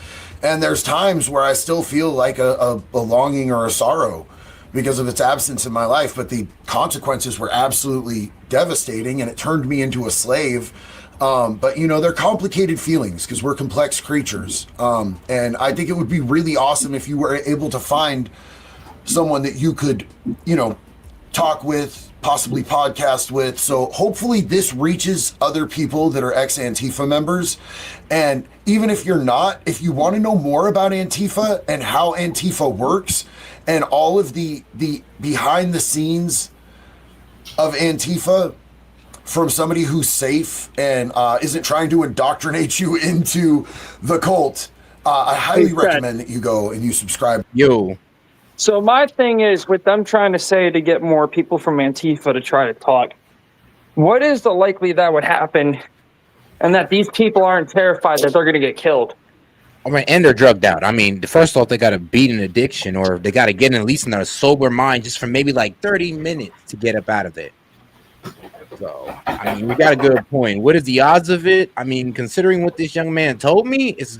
S16: and there's times where I still feel like a longing or a sorrow because of its absence in my life, but the consequences were absolutely devastating, and it turned me into a slave. But they're complicated feelings because we're complex creatures. And I think it would be really awesome if you were able to find someone that you could, talk with, possibly podcast with. So hopefully this reaches other people that are ex-Antifa members. And even if you're not, if you want to know more about Antifa and how Antifa works and all of the behind the scenes of Antifa, from somebody who's safe and isn't trying to indoctrinate you into the cult, I highly recommend that you go and you subscribe.
S1: Yo.
S5: So my thing is with them trying to say to get more people from Antifa to try to talk, what is the likelihood that would happen and that these people aren't terrified that they're going to get killed?
S1: I mean, and they're drugged out. I mean, first off, they got to beat an addiction, or they got to get at least in a sober mind just for maybe like 30 minutes to get up out of it. So, I mean, we got a good point. What is the odds of it? I mean, considering what this young man told me, it's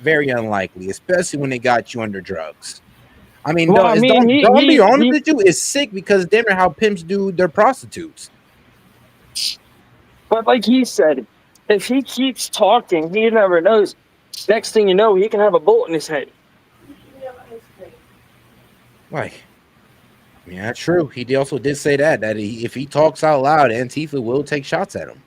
S1: very unlikely, especially when they got you under drugs. I mean, don't be honest with you, it's sick because damn how pimps do their prostitutes.
S5: But like he said, if he keeps talking, he never knows. Next thing you know, he can have a bullet in his head.
S1: Like, yeah, that's true. He also did say that if he talks out loud, Antifa will take shots at him.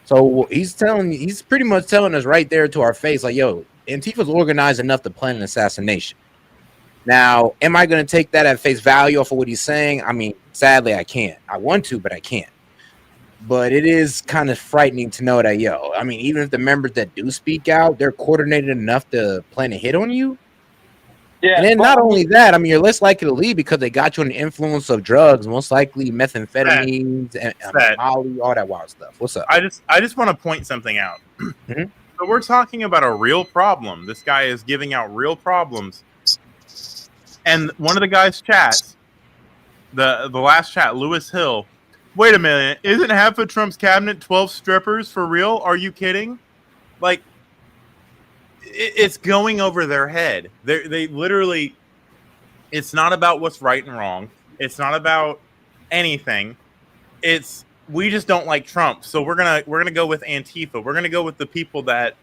S1: So he's pretty much telling us right there to our face, like, yo, Antifa's organized enough to plan an assassination. Now, am I going to take that at face value off of what he's saying? I mean, sadly, I can't. I want to, but I can't. But it is kind of frightening to know that, yo, I mean, even if the members that do speak out, they're coordinated enough to plan a hit on you. Yeah, and then not only that, I mean, you're less likely to leave because they got you an influence of drugs, most likely methamphetamines and Molly, all that wild stuff. What's up?
S22: I just want to point something out. So we're talking about a real problem. This guy is giving out real problems. And one of the guys chats, the last chat, Lewis Hill, wait a minute, isn't half of Trump's cabinet 12 strippers for real? Are you kidding? Like, it's going over their head. They literally, it's not about what's right and wrong. It's not about anything. It's, we just don't like Trump. So we're gonna go with Antifa. We're gonna go with the people that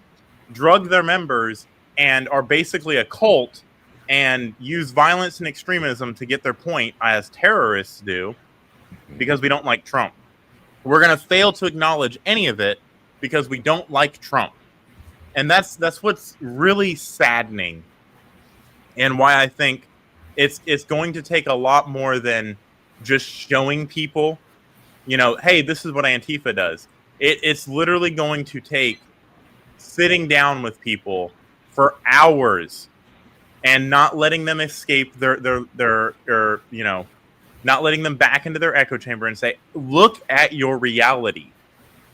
S22: drug their members and are basically a cult and use violence and extremism to get their point, as terrorists do, because we don't like Trump. We're gonna fail to acknowledge any of it because we don't like Trump. And that's what's really saddening, and why I think it's going to take a lot more than just showing people, hey, this is what Antifa does. It's literally going to take sitting down with people for hours and not letting them escape their not letting them back into their echo chamber and say, look at your reality.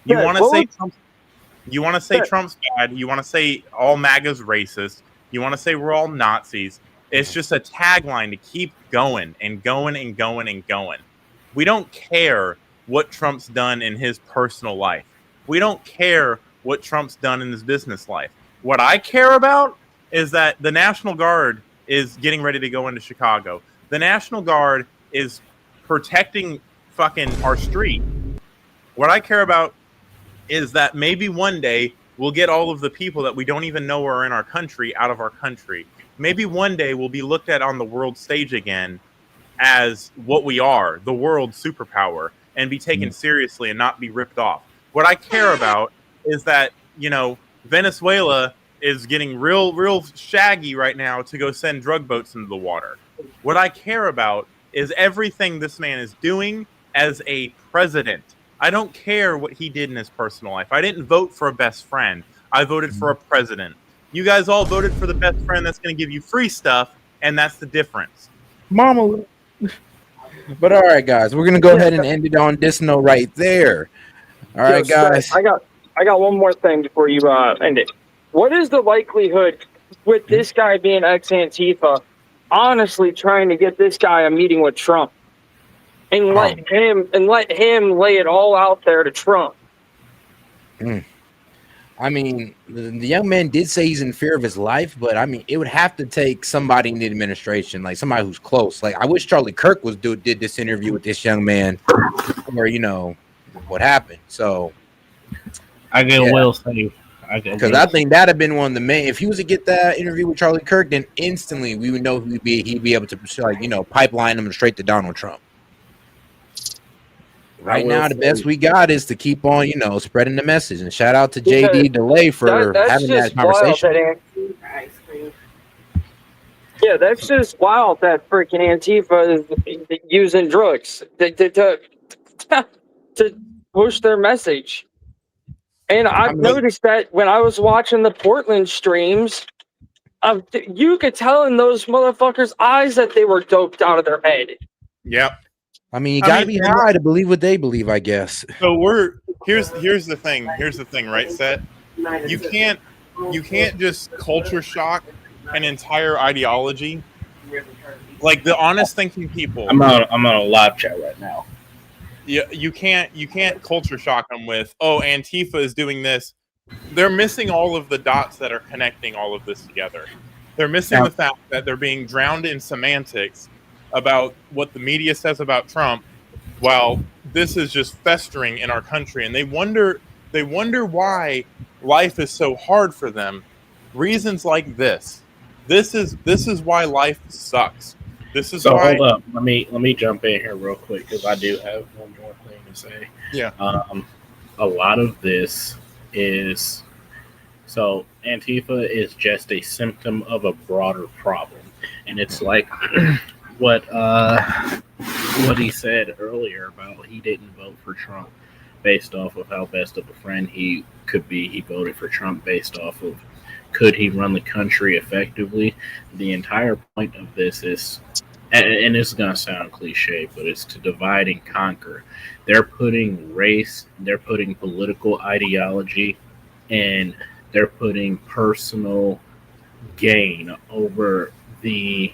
S22: You want to say Trump's bad. You want to say all MAGA's racist. You want to say we're all Nazis. It's just a tagline to keep going and going and going and going. We don't care what Trump's done in his personal life. We don't care what Trump's done in his business life. What I care about is that the National Guard is getting ready to go into Chicago. The National Guard is protecting fucking our street. What I care about is that maybe one day We'll get all of the people that we don't even know are in our country out of our country. Maybe one day we'll be looked at on the world stage again as what we are, the world superpower, and be taken seriously and not be ripped off. What I care about is that, Venezuela is getting real shaggy right now to go send drug boats into the water. What I care about is everything this man is doing as a president. I don't care what he did in his personal life. I didn't vote for a best friend. I voted for a president. You guys all voted for the best friend that's going to give you free stuff, and that's the difference.
S1: Mama. But all right, guys, we're gonna go ahead and end it on this note right there. All right, guys.
S5: I got one more thing before you end it. What is the likelihood with this guy being ex-Antifa, honestly trying to get this guy a meeting with Trump and let him lay it all out there to Trump?
S1: I mean, the young man did say he's in fear of his life, but I mean, it would have to take somebody in the administration, like somebody who's close. Like, I wish Charlie Kirk did this interview with this young man, where what happened. So,
S2: will say,
S1: because I think that'd have been one of the main. If he was to get that interview with Charlie Kirk, then instantly we would know he'd be able to pipeline him straight to Donald Trump. Right now, the best we got is to keep on, spreading the message. And shout out to JD Delay for having that conversation.
S5: That's just wild that freaking Antifa is using drugs to push their message. And I've noticed that when I was watching the Portland streams, you could tell in those motherfuckers' eyes that they were doped out of their head.
S22: Yep.
S1: I mean, you gotta be high to believe what they believe, I guess.
S22: So here's the thing. Here's the thing, right, Set? You can't just culture shock an entire ideology. Like the honest thinking people.
S2: I'm on a live chat right now.
S22: Yeah, you can't culture shock them with, Antifa is doing this. They're missing all of the dots that are connecting all of this together. They're missing the fact that they're being drowned in semantics about what the media says about Trump, while this is just festering in our country, and they wonder why life is so hard for them. Reasons like this is why life sucks. This is why.
S2: Hold up, let me jump in here real quick because I do have one more thing to say.
S22: Yeah.
S2: A lot of this is Antifa is just a symptom of a broader problem, and it's like what he said earlier about he didn't vote for Trump based off of how best of a friend he could be. He voted for Trump based off of could he run the country effectively. The entire point of this is, and it's going to sound cliche, but it's to divide and conquer. They're putting race, they're putting political ideology, and they're putting personal gain over the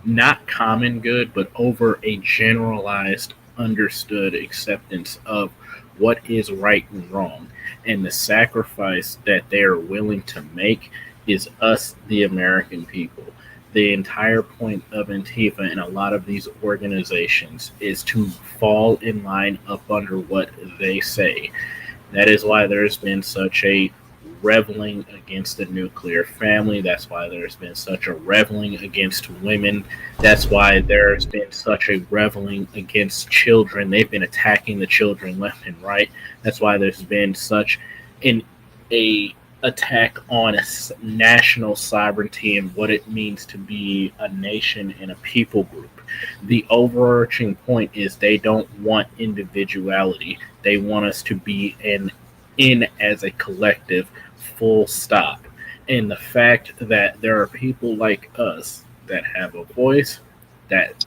S2: not common good, but over a generalized, understood acceptance of what is right and wrong. And the sacrifice that they are willing to make is us, the American people. The entire point of Antifa and a lot of these organizations is to fall in line up under what they say. That is why there's been such a reveling against the nuclear family. That's why there's been such a reveling against women. That's why there's been such a reveling against children. They've been attacking the children left and right. That's why there's been such an attack on a national sovereignty and what it means to be a nation and a people group. The overarching point is they don't want individuality. They want us to be in as a collective, full stop. And the fact that there are people like us that have a voice, that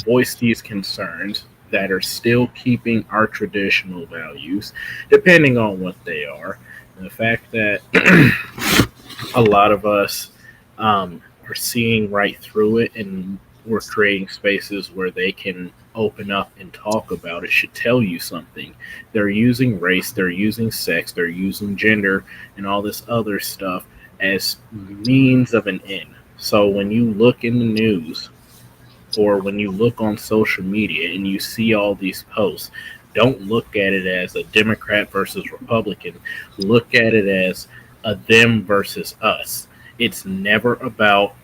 S2: voice these concerns, that are still keeping our traditional values, depending on what they are. And the fact that a lot of us are seeing right through it, and we're creating spaces where they can open up and talk about it should tell you something. They're using race, they're using sex, they're using gender and all this other stuff as means of an end. So when you look in the news or when you look on social media and you see all these posts, Don't look at it as a Democrat versus Republican. Look at it as a them versus us. It's never about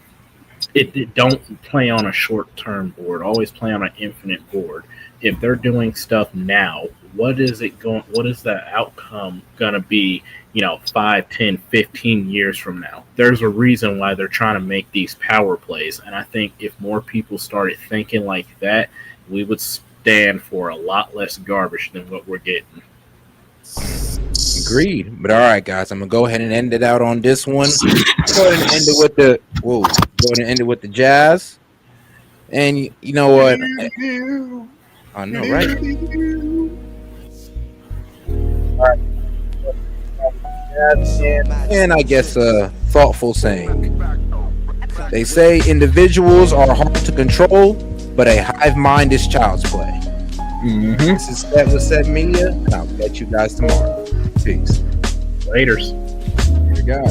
S2: it. Don't play on a short-term board. Always play on an infinite board. If they're doing stuff now, what is the outcome going to be, 5, 10, 15 years from now? There's a reason why they're trying to make these power plays. And I think if more people started thinking like that, we would stand for a lot less garbage than what we're getting.
S1: Agreed. But all right, guys, I'm gonna go ahead and end it out on this one. Go ahead and end it with the jazz. And you know what? I know, right? All right. And I guess a thoughtful saying. They say individuals are hard to control, but a hive mind is child's play. This is S.E.T with S.E.T Media, and I'll catch you guys tomorrow. Peace.
S2: Laters.
S1: Here we go.